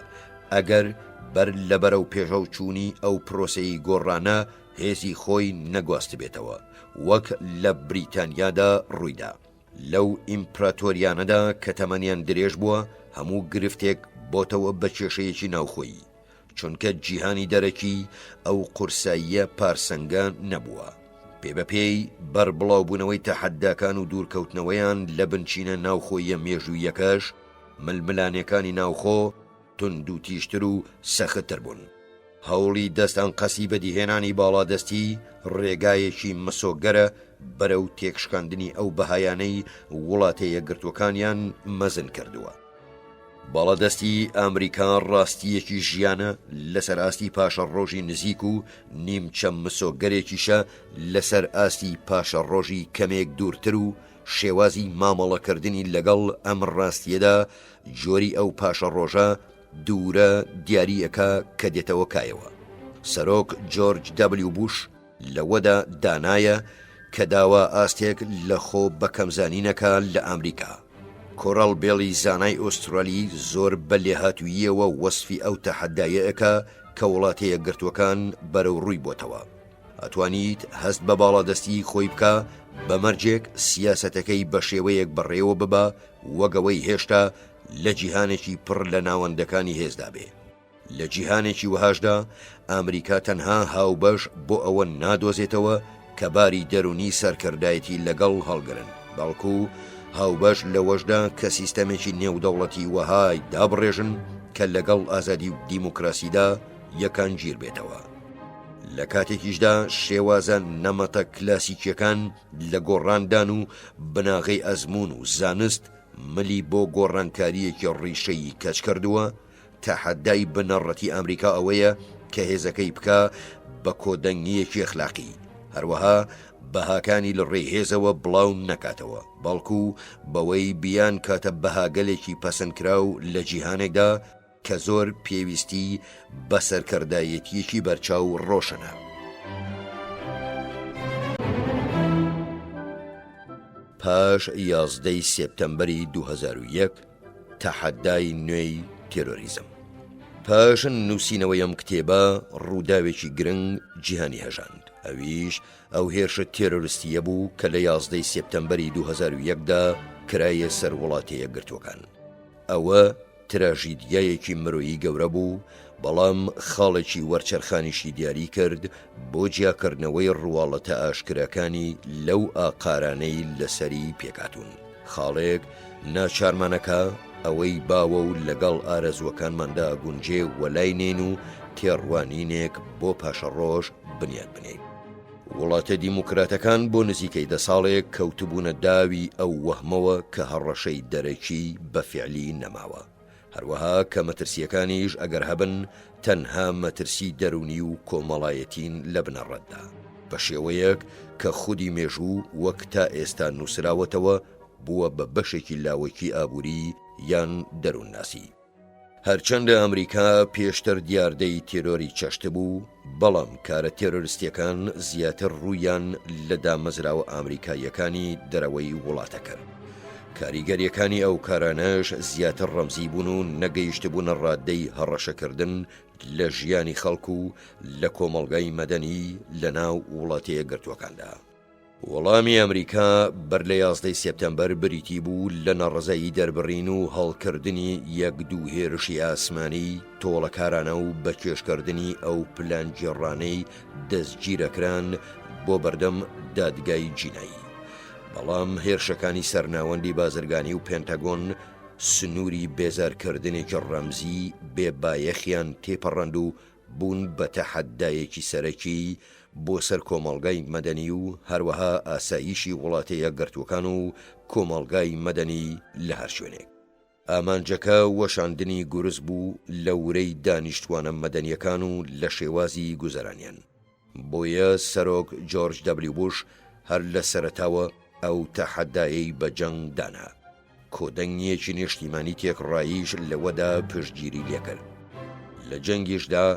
ئەگەر بەر لەبەرە و پێشەو چوونی ئەو پرۆسەی گۆڕانە هێزی خۆی نەگواست بێتەوە، وەک لە بریتانیادا ڕوویدا. لەو ئیمپراتۆریانەدا کە تەمەنیان درێژ بووە هەموو گرفتێک بۆتەوە بە کێشەیەکی ناوخۆیی، چونکە جیهانی دەرەکی ئەو قورساییە پارسەنگان نەبووە. پێبەپێی بەربڵاوبوونەوەی تەحەداکان و دوورکەوتنەوەیان لە بنچینە ناوخۆیە مێژوویەکەش ململانەکانی ناوخۆ تند و تیشتر و سەختتر بوون. هەوڵی دەستان قەسی بەدیهێنانی باڵادەستی ڕێگایەکی مسۆگەرە بەرەو تێکشکاندنی ئەو بەهایانەی وڵاتە یەکگرتووەکانیان مەزن کردووە. باڵادەستی ئەمریکا ڕاستیەکی ژیانە لەسەر ئاستی پاشە ڕۆژی نزیک و نیمچە مسۆگەرێکیشە لەسەر ئاستی پاشە ڕۆژی کەمێک دوورتر و شێوازی مامەڵەکردنی لەگەڵ ئەم ڕاستیەدا جۆری ئەو پاشە ڕۆژە دوورە دیاریەکە کە دێتەوە کایەوە. سەرۆک جۆرج دەبلیو بوش لەوەدا دانایە کە داوا ئاستێک لە خۆ بەکەمزانینەکە لە ئەمریکا. کۆڕەڵ بێڵی زانای ئوسترالی زۆر بە لێهاتوویەوە وەسفی ئەو تەحەدایەکە کە وڵاتە یەکگرتووەکان بەرەو ڕووی بۆتەوە. ئەتوانیت هەست بە باڵادەستی خۆی بکە بە مەرجێک سیاسەتەکەی بە شێوەیەک بەڕێوە ببە وەگەوەی هێشتا لە جیهانێکی پڕ لە ناوەندەکانی هێزدا بێ. لە جیهانێکی وهاشدا ئەمریکا تەنها هاوبەش بۆ ئەوە نادۆزێتەوە کە باری دەرونی سەرکردایەتی لەگەڵ هەڵگرن، بەڵکو هاوبەش لەوەشدا کە سیستەمێکی نێودەوڵەتی وەهای دابڕێژن کە لەگەڵ ئازادی و دیموکراسیدا یەکان گیر بێتەوە. لە کاتێکیشدا شێوازە نەمەتە کلاسیکیەکان لە گۆڕاندان و بناغەی ئەزمون و زانست ملی بۆ گۆڕانکاریەکی ڕیشەیی کەچ کردووە. تەحەدای بنەڕەتی ئەمریکا ئەوەیە کە هێزەکەی بکە بە کۆدەنگیەکی ئەخلاقی، هەروەها بەهاکانی لە ڕێهێزەوە بڵاو نەکاتەوە، بەڵکو بەوەی بیان کاتە بەهاگەلێکی پەسەندکراو لە جیهانێکدا کە زۆر پێویستی بە سەرکەردایەتیەکی بەرچاو ڕۆشنە. پاش 11 سێپتەمبەری 2001 تەحەدای نوێی تێرۆریزم. پاش نووسینەوەی ئەم کتێبە ڕووداوێکی گرنگ جیهانی هەژاند. ئەویش ئەو هێرشە تێرۆریستیە بوو کە لە 11 سێپتەمبەری 2001دا کرایە سەر وڵاتە یەکگرتووەکان. ئەوە تراژیدیایەکی مرۆیی گەورە بوو، بەڵام خاڵێکی وەرچەرخانیشی دیاری کرد بۆ جیاکردنەوەی ڕواڵەتە ئاشکراکانی لەو ئاقارانەی لەسەری پێکاتون. خاڵێک ناچارمانەکە ئەوەی باوە و لەگەڵ ئارەزوەکانماندا گونجێ وەلای نێن و تێڕوانینێک بۆ پاشە ڕۆژ بنیاد بنێن. وڵاتە دیموکراتەکان بۆ نزیکەی 10 ساڵێک کەوتبوونە داوی ئەو وەهمەوە کە هەڕەشەی دەرەکی بە فیعلی نەماوە. هەروەها کە مەترسیەکانیش ئەگەر هەبن تەنها مەترسی دەرونی و کۆمەڵایەتین لە بنەڕەتدا، بە شێوەیەک کە خودی مێژوو وەک تا ئێستا نووسراوەتەوە بووە بە بەشێکی لاوەکی ئابووری یان دەروونناسی. هەرچەندە ئەمریکا پێشتر دیاردەی تێرۆری چەشت بوو، بەڵام کارە تێرۆریستیەکان زیاتر ڕوویان لە دامەزراوە ئامریکایەکانی دەرەوەی وڵاتە کرد. کاریگەریەکانی ئەو کارانەش زیاتر ڕەمزی بوون و نەگەیشتبوونە ڕادەی هەڕەشەکردن لە ژیانی خەڵکو و لە کۆمەڵگای مەدەنی لە ناو وڵاتە یەکگرتووەکاندا. وەڵامی ئەمریکا بەر لە 11 سێپتەمبەر بریتی بوو لە نەڕزایی دەربڕین و هەڵکردنی یەک دوو هێرشی ئاسمانی تۆڵەکارانە و بەکێشکردنی ئەو پلانگیێڕانەی دەستگیرەکران بۆ بەردەم دادگای جینایی. بەڵام هێرشەکانی سەرناوەندی بازرگانی و پێنتاگۆن سنووری بێزارکردنێکی ڕەمزی بێبایەخیان تێپەڕەند و بوون بە تەحەدایەکی سەرەکی بۆ سەر کۆمەڵگای مەدەنی و هەروەها ئاساییشی وڵاتە یەکگرتووەکان و کۆمەڵگای مەدەنی لە هەر شوێنێک. ئامانجەکە وەشاندنی گورز بوو لە ورەی دانیشتوانە مەدەنیەکان و لە شێوازی گوزەرانیان. بۆیە سەرۆک جۆرج دەبلیو بوش هەر لە سەرەتاوە ئەو تەحەدایەی بە جەنگ دانا. کۆدەنگیەکی نیشتیمانی تێکڕاییش لەوەدا پشتگیری لێکرد. لە جەنگیشدا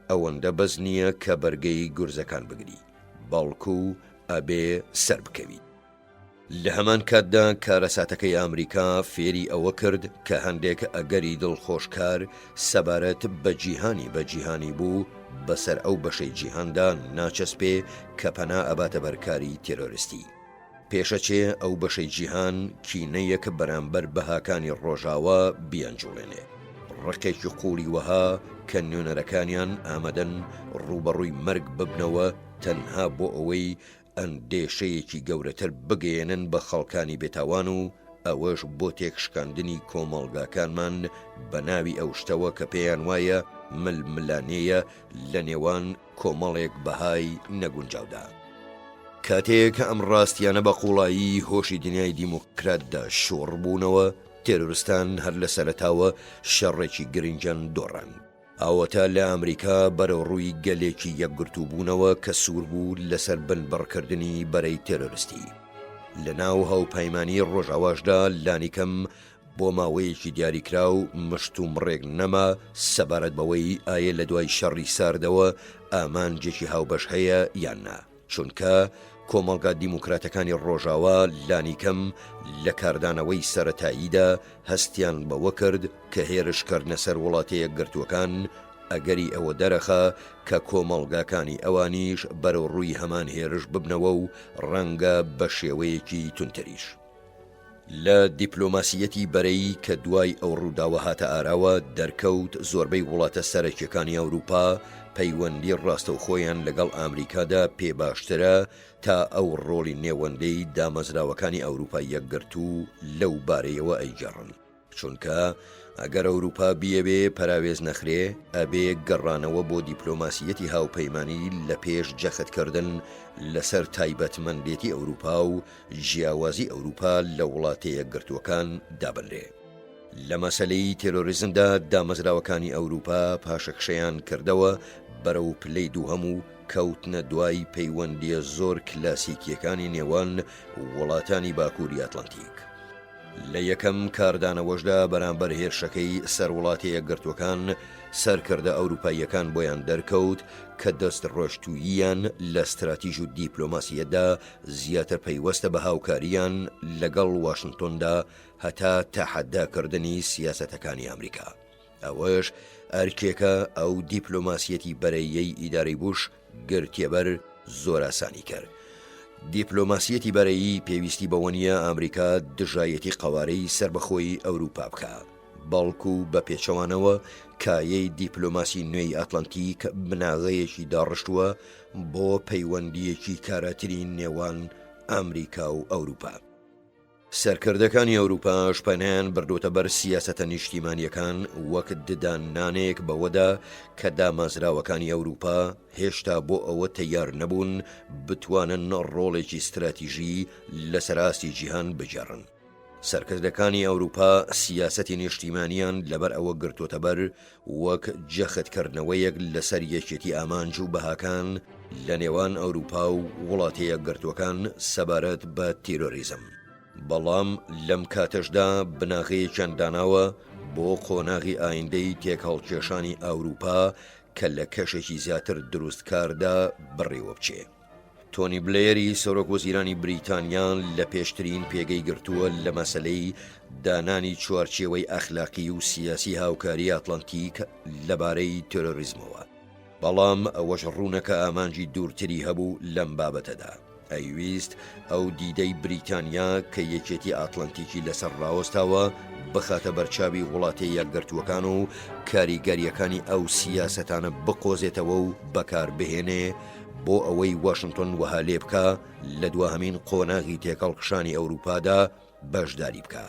ئەوەندە بەس نییە کە بەرگەی گورزەکان بگری، بەڵکو ئەبێ سەر بکەویت. لە هەمان کاتدا کارەساتەکەی ئەمریکا فێری ئەوە کرد کە هەندێک ئەگەری دڵخۆشکار سەبارەت بە جیهانی بوو بەسەر ئەو بەشەی جیهاندا ناچەسپێ کە پەنا ئەباتە بەرکاری تێرۆریستی. پێشەچێ ئەو بەشەی جیهان کینەیەک بەرامبەر بەهاکانی ڕۆژاوە بیانجوڵێنێ، ڕقێکی قوڵی وەها کە نوێنەرەکانیان ئامادەن ڕوبەڕووی مەرگ ببنەوە تەنها بۆ ئەوەی ئەندێشەیەکی گەورەتر بگەێنن بە خەڵکانی بێتاوان و ئەوەش بۆ تێکشکاندنی کۆمەڵگاکانمان بە ناوی ئەو شتەوە کە پێیان وایە ململانەیە لە نێوان کۆمەڵێک بەهای نەگونجاودا. کاتێک ئەم ڕاستیانە بە قوڵایی هۆشی دنیای دیموکراتدا شۆڕ بوونەوە، تێرۆریستان هەر لە سەرەتاوە شەڕێکی گرنگیان دۆڕان. ئاوەتا لە ئەمریکا بەرەو ڕووی گەلێکی یەکگرتوو بوونەوە کە سوور بوو لەسەر بنبڕکردنی بەرەی تێرۆریستی. لە ناو هەوپەیمانی ڕۆژاواشدا لانیکەم بۆ ماوەیەکی دیاریکرا و مشت و مڕێک نەما سەبارەت بەوەی ئایا لە دوای شەڕی ساردەوە ئامانجێکی هاوبەش هەیە یان نا، چونکە کۆمەڵگا دیموکراتەکانی ڕۆژاوە لانیکەم لە کاردانەوەی سەرەتاییدا هەستیان بەوە کرد کە هێرشکردنە سەر وڵاتە یەکگرتووەکان ئەگەری ئەوە دەرەخە کە کۆمەڵگاکانی ئەوانیش بەرەو ڕووی هەمان هێرش ببنەوە و ڕەنگە بە شێوەیەکی تونتریش. لە دیپلۆماسیەتی بەرەی کە دوای ئەو ڕووداوە هاتە ئاراوە دەرکەوت زۆربەی وڵاتە سەرەکیەکانی ئەوروپا پەیوەندی ڕاستەوخۆیان لەگەڵ ئامریکادا پێ باشترە تا ئەو ڕۆڵی نێوەندەی دامەزراوەکانی ئەوروپای یەکگرتوو لەو بارەیەوە ئەیگەڕن، چونکە ئەگەر ئەوروپا بیەوێ پەراوێز نەخرێ ئەبێ گەڕانەوە بۆ دیپلۆماسیەتی هاوپەیمانی لە پێش جەختکردن لەسەر تایبەتمەندێتی ئەوروپا و جیاوازی ئەوروپا لە وڵاتە یەکگرتووەکان دابنرێ. لە مەسەلەی تێرۆریزمدا دامەزراوەکانی ئەوروپا پاشەکشەیان کردەوە بەرەو پلەی دووهەم و کەوتنە دوای پەیوەندیە زۆر کلاسیکیەکانی نێوان وڵاتانی باکووری ئەتڵەنتیک. لە یەکەم کاردانەوەشدا بەرامبەر هێرشەکەی سەروڵاتی یەکگرتووەکان سەرکردە ئەوروپاییەکان بۆیان دەرکەوت کە دەست ڕۆشتووییان لە استراتیژ و دیپلۆماسیەتدا زیاتر پەیوەستە بە هاوکاریان لەگەڵ واشنگتۆندا هەتا تەحەداکردنی سیاسەتەکانی ئەمریکا. ئەوەش ئەرکێکە ئەو دیپلۆماسیەتی بەرەیەی ئیداری بوش گرتێبەر زۆر ئاسانی کرد. دیپلۆماسیەتی بەرەیی پێویستی بەوە نیە ئەمریکا دژایەتی قەوارەی سربەخۆی ئەوروپا بکە، بەڵکو بە پێچەوانەوە کایەی دیپلۆماسی نوێی ئەتڵەنتیک بناغەیەکی داڕشتووە بۆ پەیوەندیەکی کاراترین نێوان ئەمریکا و ئەوروپا. سەرکردەکانی ئەوروپاش پەنیان بردوتە بەر سیاسەتە نیشتیمانیەکان وەک ددانانێک بەوەدا کە دامەزراوەکانی ئەوروپا هێشتا بۆ ئەوە تەیار نەبوون بتوانن ڕۆڵێکی استراتیژی لەسەر ئاستی جیهان بجێڕن. سەرکردەکانی ئەوروپا سیاسەتی نیشتیمانیان لەبەر ئەوە گرتوتە بەر وەک جەختکردنەوەیەک لەسەر یەکێتی ئامانج و بەهاکان لە نێوان ئەوروپا و وڵاتە یەکگرتووەکان سەبارەت بە تیرۆریزم. بەڵام لەم کاتەشدا بناغەیەکیان داناوە بۆ قۆناغی ئایندەی تێکهەڵکێشانی ئەوروپا کە لە کەشێکی زیاتر دروستکاردا بڕێوە بچێ. تۆنی بلێری سەرۆک وەزیرانی بریتانیان لە پێشترین پێگەی گرتووە لە مەسەلەی دانانی چوارچێوەی ئەخلاقی و سیاسی هاوکاری ئەتڵەنتیک لەبارەی تێرۆریزمەوە. بەڵام ئەوەش ڕوونەکە ئامانجی دوورتری هەبوو لەم بابەتەدا. ئەیویست ئەو دیدەی بریتانیا کە یەکێتی ئاتڵەنتیکی لەسەر ڕاوەستاوە بخاتە بەرچاوی وڵاتی یەکگرتووەکان و کاریگەریەکانی ئەو سیاسەتانە بقۆزێتەوە و بەکار بهێنێ بۆ ئەوەی واشنگتۆن وەها لێ بکە لە دواهەمین قۆناغی تێکەڵکشانی ئەوروپادا بەشداری بکە.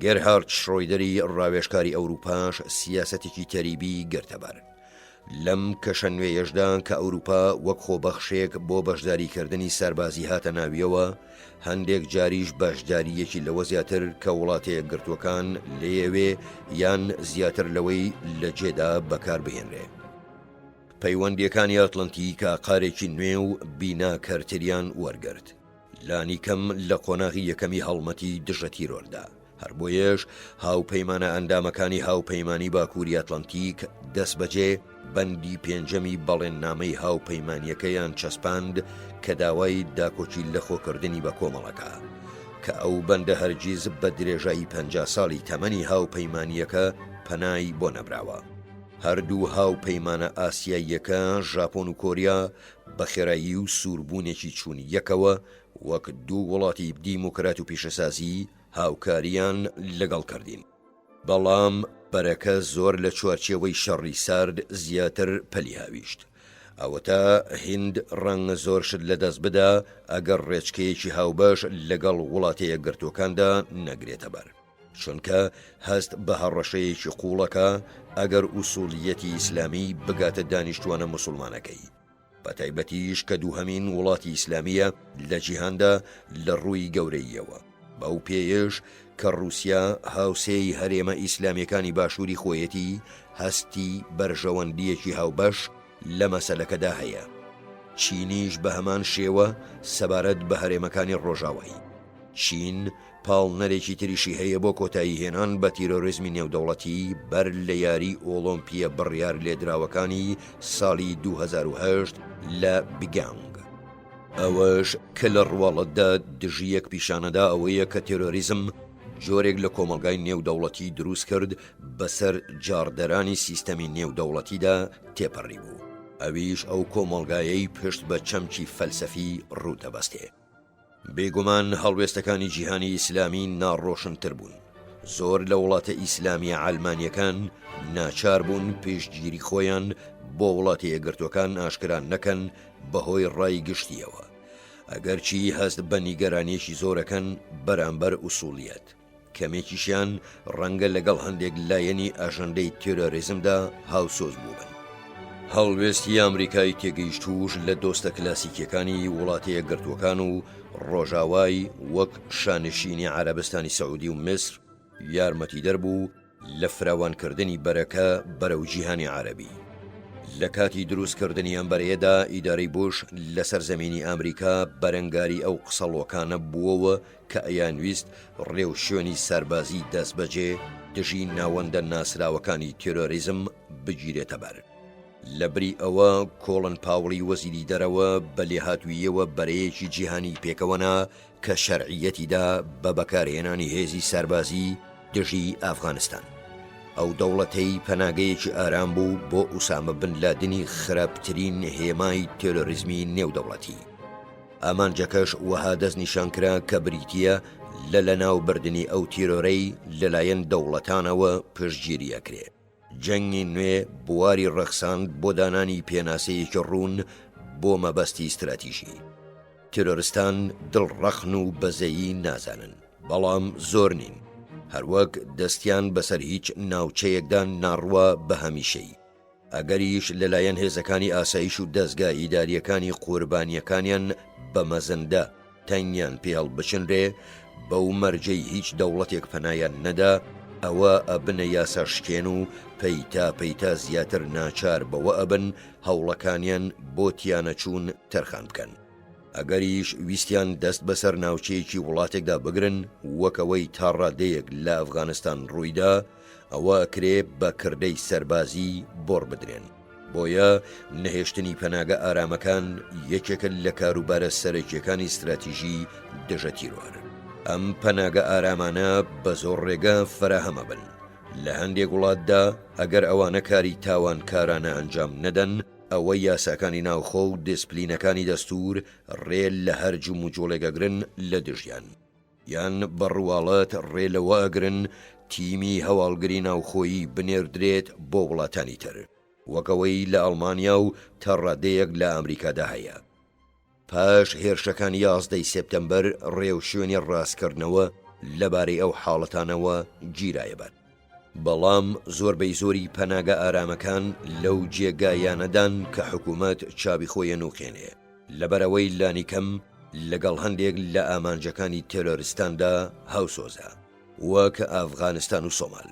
گێرهارد شڕۆیدەری ڕاوێژکاری ئەوروپاش سیاسەتێکی تەریبی گرتەبەر. لەم کەشە نوێیەشدا کە ئەوروپا وەک خۆبەخشێک بۆ بەشداریکردنی سەربازی هاتە ناویەوە، هەندێک جاریش بەشداریەکی لەوە زیاتر کە وڵاتە یەکگرتووەکان لێوێ یان زیاتر لەوەی لە جێدا بەکار بهێنرێ. پەیوەندیەکانی ئەتڵەنتیکە قارێکی نوێ و بیناکەرتریان وەرگرت. لانی کەم لە قۆناغی یەکەمی هەڵمەتی دژە تیرۆردا. هەر بۆیەش هاوپەیمانە ئەندامەکانی هاوپەیمانی باکووری ئەتڵەنتیک دەست بەجێ بەندی پێنجەمی بەڵێننامەی هاوپەیمانیەکەیان چەسپاند کە داوای داکۆچی لەخۆکردنی بە کۆمەڵەکە کە ئەو بەندە هەرگیز بە درێژایی 50 ساڵی تەمەنی هاوپەیمانیەکە پەنای بۆ نەبراوە. هەردوو هاوپەیمانە ئاسیاییەکە ژاپۆن و کۆریا بە خێرایی و سووربوونێکی چوون یەکەوە وەک دوو وڵاتی دیموکرات و پیشەسازی هاوکاریان لەگەڵ کردین. بەڵام بەرەکە زۆر لە چوارچێوەی شەڕی سارد زیاتر پەلی هاویشت. ئەوەتە هیند ڕەنگە زۆر شت لەدەست بدا ئەگەر ڕێچکەیەکی هاوبەش لەگەڵ وڵاتە یەکگرتووەکاندا نەگرێتە بەر، چونکە هەست بە هەڕەشەیەکی قوڵەکە ئەگەر ئوسوڵیەتی ئیسلامی بگاتە دانیشتوانە موسڵمانەکەی، بەتایبەتیش کە دووهەمین وڵاتی ئیسلامیە لە جیهاندا لە ڕووی گەورەیەوە. بەو پێیش کە رووسیا هاوسێی هەرێمە ئیسلامیەکانی باشووری خۆیەتی هەستی بەرژەوەندیەکی هاوبەش لە مەسەلەکەدا هەیە. چینیش بە هەمان شێوە سەبارەت بە هەرێمەکانی ڕۆژاوایی. چین پاڵنەرێکی تریشی هەیە بۆ کۆتایی هێنان بە تیرۆریزمی نێودەوڵەتی بەر لە یاری ئۆلۆمپیە بڕیار لێدراوەکانی ساڵی 2008 لە بیگانگ. ئەوەش کە لە ڕواڵەتدا دژیەک پیشانەدا ئەوەیە کە تێرۆریزم جۆرێک لە کۆمەلگای نێودەوڵەتی دروست کرد بەسەر جاردەرانی سیستەمی نێودەوڵەتیدا تێپەڕی بوو. ئەویش ئەو کۆمەلگایەی پشت بە چەمکی فەلسەفی ڕوودەبەستێ. بێگومان هەڵوێستەکانی جیهانی ئیسلامی ناڕۆشنتر بوون. زۆر لە وڵاتە ئیسلامی عەلمانیەکان ناچار بوون پێشگیری خۆیان بۆ وڵاتی یەکگرتووەکان ئاشکرا نەکەن بەهۆی ڕای گشتیەوە، ئەگەرچی هەست بە نیگەرانیەکی زۆرەکەن بەرامبەر ئوسوڵیەت. کەمێکیشیان ڕەنگە لەگەڵ هەندێک لایەنی ئاژەندەی تێرۆریزمدا هاوسۆز بووبن. هەڵوێستی ئەمریکای تێگەیشتوش لە دۆستە کلاسیکیەکانی وڵاتی یەکگرتووەکان و ڕۆژاوای وەک شانشینی عەرەبستانی سەعودی و میسر یارمەتی دەربوو لە فراوانکردنی بەرەکە بەرەو جیهانی عەرەبی. لە کاتی دروستکردنی ئەم بەرەیەدا ئیدارەی بوش لەسەر زەمینی ئەمریکا بەرەنگاری ئەو قسەڵۆکانە بووەوە کە ئەیانویست ڕێو شوێنی سەربازی دەستبەجێ دژی ناوەندە ناسراوەکانی تێرۆریزم بگیرێتە بەر. لەبری ئەوە کۆڵن پاوڵی وەزیری دەرەوە بە لێهاتوویەوە بەرەیەکی جیهانی پێکەوەنا کە شەرعیەتیدا بە بەکارهێنانی هێزی سەربازی دژی ئافغانستان. ئەو دەوڵەتەی پەناگەیەکی ئارام بوو بۆ ئوسامە بن لادنی خراپترین هێمای تێرۆریزمی نێودەوڵەتی. ئامانجەکەش وەها دەست نیشانکرا کە بریتیە لە لەناوبردنی ئەو تیرۆرەی لەلایەن دەوڵەتانەوە پشتگیری ئەکرێت. جەنگی نوێ بواری ڕەخساند بۆ دانانی پێناسەیەکی ڕوون بۆ مەبەستی استراتیژی. تیرۆریستان دڵڕەخن و بەزەیی نازانن، بەڵام زۆر نین، هەروەک دەستیان بەسەر هیچ ناوچەیەکدا ناڕوە بە هەمیشەی. ئەگەریش لەلایەن هێزەکانی ئاسایش و دەستگا ئیداریەکانی قوربانیەکانیان بە مەزەندە تەنگیان پێڵ بچنرێ بەو مەرجەی هیچ دەوڵەتێک پەنایان نەدا، ئەوە ئەبنە یاساشکێن و پەیتا زیاتر ناچار بەوە ئەبن هەوڵەکانیان بۆ تیانەچوون تەرخان بکەن. ئەگەریش ویستیان دەست بەسەر ناوچەیەکی وڵاتێکدا بگرن وەکەوەی تا ڕادەیەک لە ئەفغانستان ڕوویدا، ئەوە ئەکرێ بە کردەی سەربازی بۆڕ بدرێن. بۆیە نەهێشتنی پەناگە ئارامەکان یەکێکە لە کاروبارە سەرەکیەکانی استراتیژی دژە تیرۆر. ئەم پەناگە ئارامانە بە زۆر ڕێگە فراهەمە بن. لە هەندێک وڵاتدا ئەگەر ئەوانە کاری تاوانکارانە ئەنجام نەدەن، ئەوە یاساکانی ناوخۆ و دیسپلینەکانی دەستور ڕێ لە هەرج و مجۆڵێگەگرن لە دژیان، یان بەڕواڵەت ڕێ لەوە ئەگرن تیمی هەواڵگری ناوخۆیی بنێردرێت بۆ وڵاتانی تر، وەکەوەی لە ئەڵمانیا و تا ڕادەیەک لە ئەمریکادا هەیە. پاش هێرشەکانی 11 سێپتەمبەر ڕێو شوێنی ڕاستکردنەوە لەبارەی ئەو حاڵەتانەوە گیرایەبات. بەڵام زۆربەی زۆری پەناگە ئارامەکان لەو جێگایانەدان کە حکوومەت چاوی خۆیە نوخێنێ، لەبەرەوەی لانیکەم لەگەڵ هەندێک لە ئامانجەکانی تێرۆریستاندا هاوسۆزە، وەک ئافغانستان و سۆمال.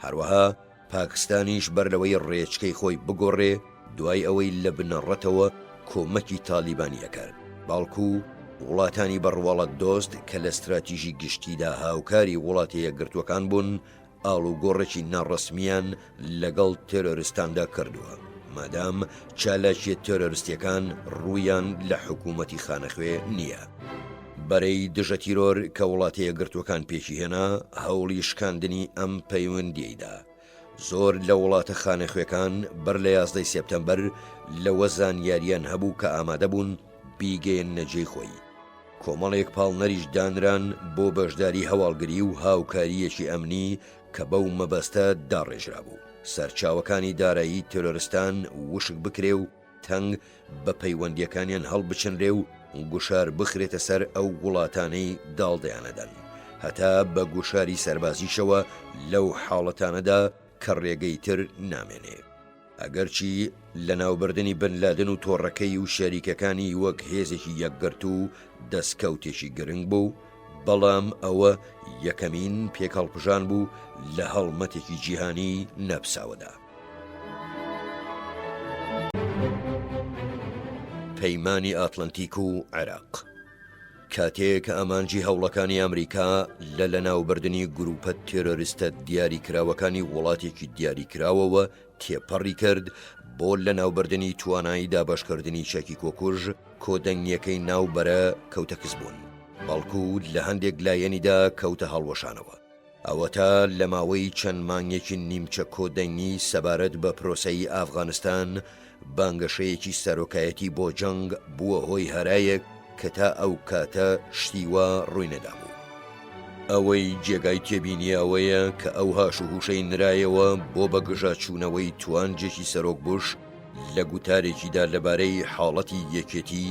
هەروەها پاکستانیش بەرلەوەی ڕێچکەی خۆی بگۆڕێ دوای ئەوەی لە بنەڕەتەوە کۆمەکی تالیبانیە کرد، باڵکو وڵاتانی بەڕواڵەت دۆست کە لە استراتیژی گشتیدا هاوکاری وڵاتی یەکگرتووەکان بوون ئاڵوگۆڕێکی ناڕەسمیان لەگەڵ تێرۆریستاندا کردووە، مادام چالاکیە تێرۆریستیەکان ڕوویان لە حکوومەتی خانەخوێ نییە. بەرەی دژە تیرۆر کە وڵاتی یەکگرتووەکان پێشی هێنا هەوڵی شکاندنی ئەم پەیوەندیەیدا. زۆر لە وڵاتە خانەخوێکان بەر لە 11 سێپتەمبەر لەوە زانیاریان هەبوو کە ئامادە بوون بیگەین نەجێی خۆی. کۆمەڵێک پاڵنەریش دانران بۆ بەشداری هەواڵگری و هاوکاریەکی ئەمنی کە بەو مەبەستە داڕێژرا بوو، سەرچاوەکانی دارایی تێرۆریستان وشک بکرێ و تەنگ بە پەیوەندیەکانیان هەڵبچنرێ و گوشار بخرێتە سەر ئەو وڵاتانەی داڵدەیانەدەن، هەتا بە گوشاری سەربازیشەوە لەو حاڵەتانەدا کە ڕێگەی تر نامێنێ. ئەگەرچی لە ناوبردنی بن لادن و تۆڕەکەی و شەریکەکانی وەک هێزێکی یەکگرت و دەستکەوتێکی گرنگ بوو، بەڵام ئەوە یەکەمین پێکەڵپژان بوو لە هەڵمەتێکی جیهانی نەپساوەدا. پەیمانی ئاتلانتیک و عێراق کاتێک ئامانجی هەوڵەکانی ئەمریکا لە لەناوبردنی گروپە تێرۆریستە دیاریکراوەکانی وڵاتێکی دیاریکراوەوە تێپەڕی کرد بۆ لەناوبردنی توانایی دابەشکردنی چەکی کۆکوژ، کۆدەنگیەکەی ناوبەرە کەوتە کەسبوون، بەڵکو لە هەندێک لایەنیدا کەوتە هەڵوەشانەوە. ئەوە تا لە ماوەی چەند مانگێکی نیمچە کۆدەنگی سەبارەت بە پرۆسەی ئافغانستان بانگەشەیەکی سەرۆکایەتی بۆ جەنگ بووە هۆی هەرایەک کە تا ئەو کاتە شتیوە ڕووی نەدابوو. ئەوەی جێگای تێبینی ئەوەیە کە ئەو هاش و هوشەی نرایەوە بۆ بەگژە چوونەوەی توانجێکی سەرۆک بوش لە گوتارێکیدا لەبارەی حاڵەتی یەکێتی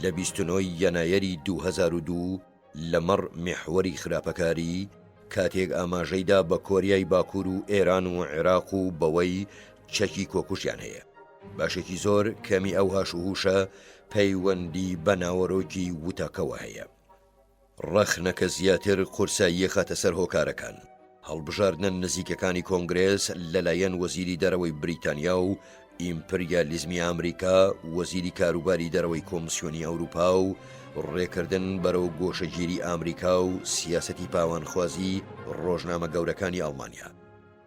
لە 29 یەنایەری 2002 لەمەڕ میحوەری خراپەکاری کاتێک ئاماژەیدا بە کۆریای باکوور و ئێران و عێراق و بەوەی چەکی کۆکوژیان هەیە. باشێکی زۆر کەمی ئەو هاش و هوشە پەیوەندی بە ناوەڕۆکی وتاکەوە هەیە. ڕەخنەکە زیاتر قورساییە خاتە سەر هۆکارەکان. هەڵبژاردنە نزیکەکانی کۆنگرێس لەلایەن وەزیری دەرەوەی بریتانیا و ئیمپریالیزمی ئەمریکا، وەزیری کاروباری دەرەوەی کۆمسیۆنی ئەوروپا و ڕێکردن بەرەو گۆشەگیری ئامریکا و سیاسەتی پاوانخوازی ڕۆژنامە گەورەکانی ئەڵمانیا.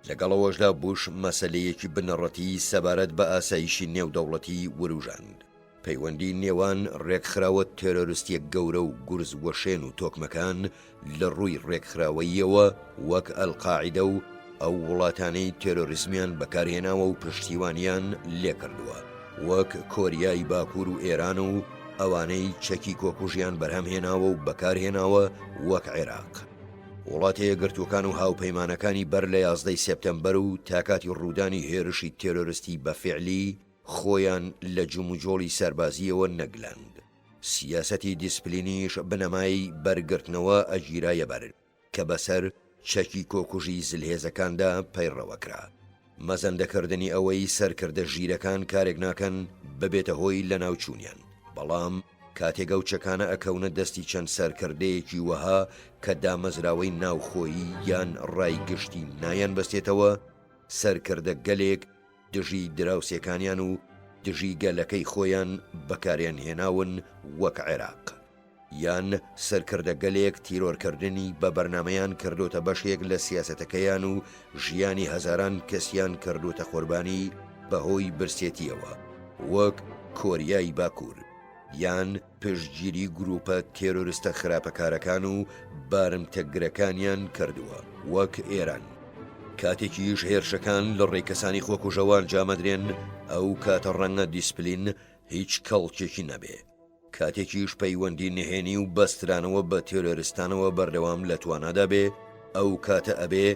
لەگەڵەوەشدا بوش مەسەلەیەکی بنەڕەتی سەبارەت بە ئاسایشی نێودەوڵەتی وروژاند. پەیوەندی نێوان ڕێکخراوە تێرۆریستیەک گەورە و گورز وەشێن و تۆکمەکان لە ڕووی ڕێکخراوەیەوە وەک ئەلقاعیدە و ئەو وڵاتانەی تێرۆریزمیان بەکارهێناوە و پشتیوانیان لێکردووە وەک کۆریای باکوور و ئێران و ئەوانەی چەکی کۆکوژیان بەرهەمهێناوە و بەکارهێناوە وەک عێراق. وڵاتە یەکگرتووەکان و هاوپەیمانەکانی بەر لە 11 سێپتەمبەر و تاکاتی ڕوودانی هێرشی تێرۆریستی بەفعلی خۆیان لە جوموجۆڵی سەربازیەوە نەگلند. سیاسەتی دیسپلینیش بنەمای بەرگرتنەوە ئەگیرایە بەر کە بەسەر چەکی کۆکوژی زلهێزەکاندا پەیڕەوەکرا. مەزەندەکردنی ئەوەی سەرکردە ژیرەکان کارێک ناکەن ببێتە هۆی لە ناوچوونیان، بەڵام کاتێگە و چەکانە ئەکەونە دەستی چەند سەرکردەیەکی وەها کە دامەزراوەی ناوخۆیی یان ڕایگشتی نایان بەستێتەوە، سەرکردە گەلێک دژی دراوسێکانیان و دژی گەلەکەی خۆیان بەکاریان هێناون وەک عێراق، یان سەرکردە گەلێک تیرۆرکردنی بە بەرنمەیان کردوتە بەشێک لە سیاسەتەکەیان و ژیانی هەزاران کەسیان کردوتە قوربانی بەهۆی برسێتیەوە وەک کۆریای باکوور، یان پشتگیری گروپە تێرۆریستە خراپەکارەکان و بارمتەگرەکانیان کردووە وەک ئێران. کاتێکیش هێرشەکان لە ڕێکەسانی خۆکوژەوان جامەدرێن ئەو کاتە ڕەنگە دیسپلین هیچ کەڵکێکی نەبێ. کاتێکیش پەیوەندی نهێنی و بەسترانەوە بە تێرۆریستانەوە بەردەوام لە توانادا بێ، ئەو کاتە ئەبێ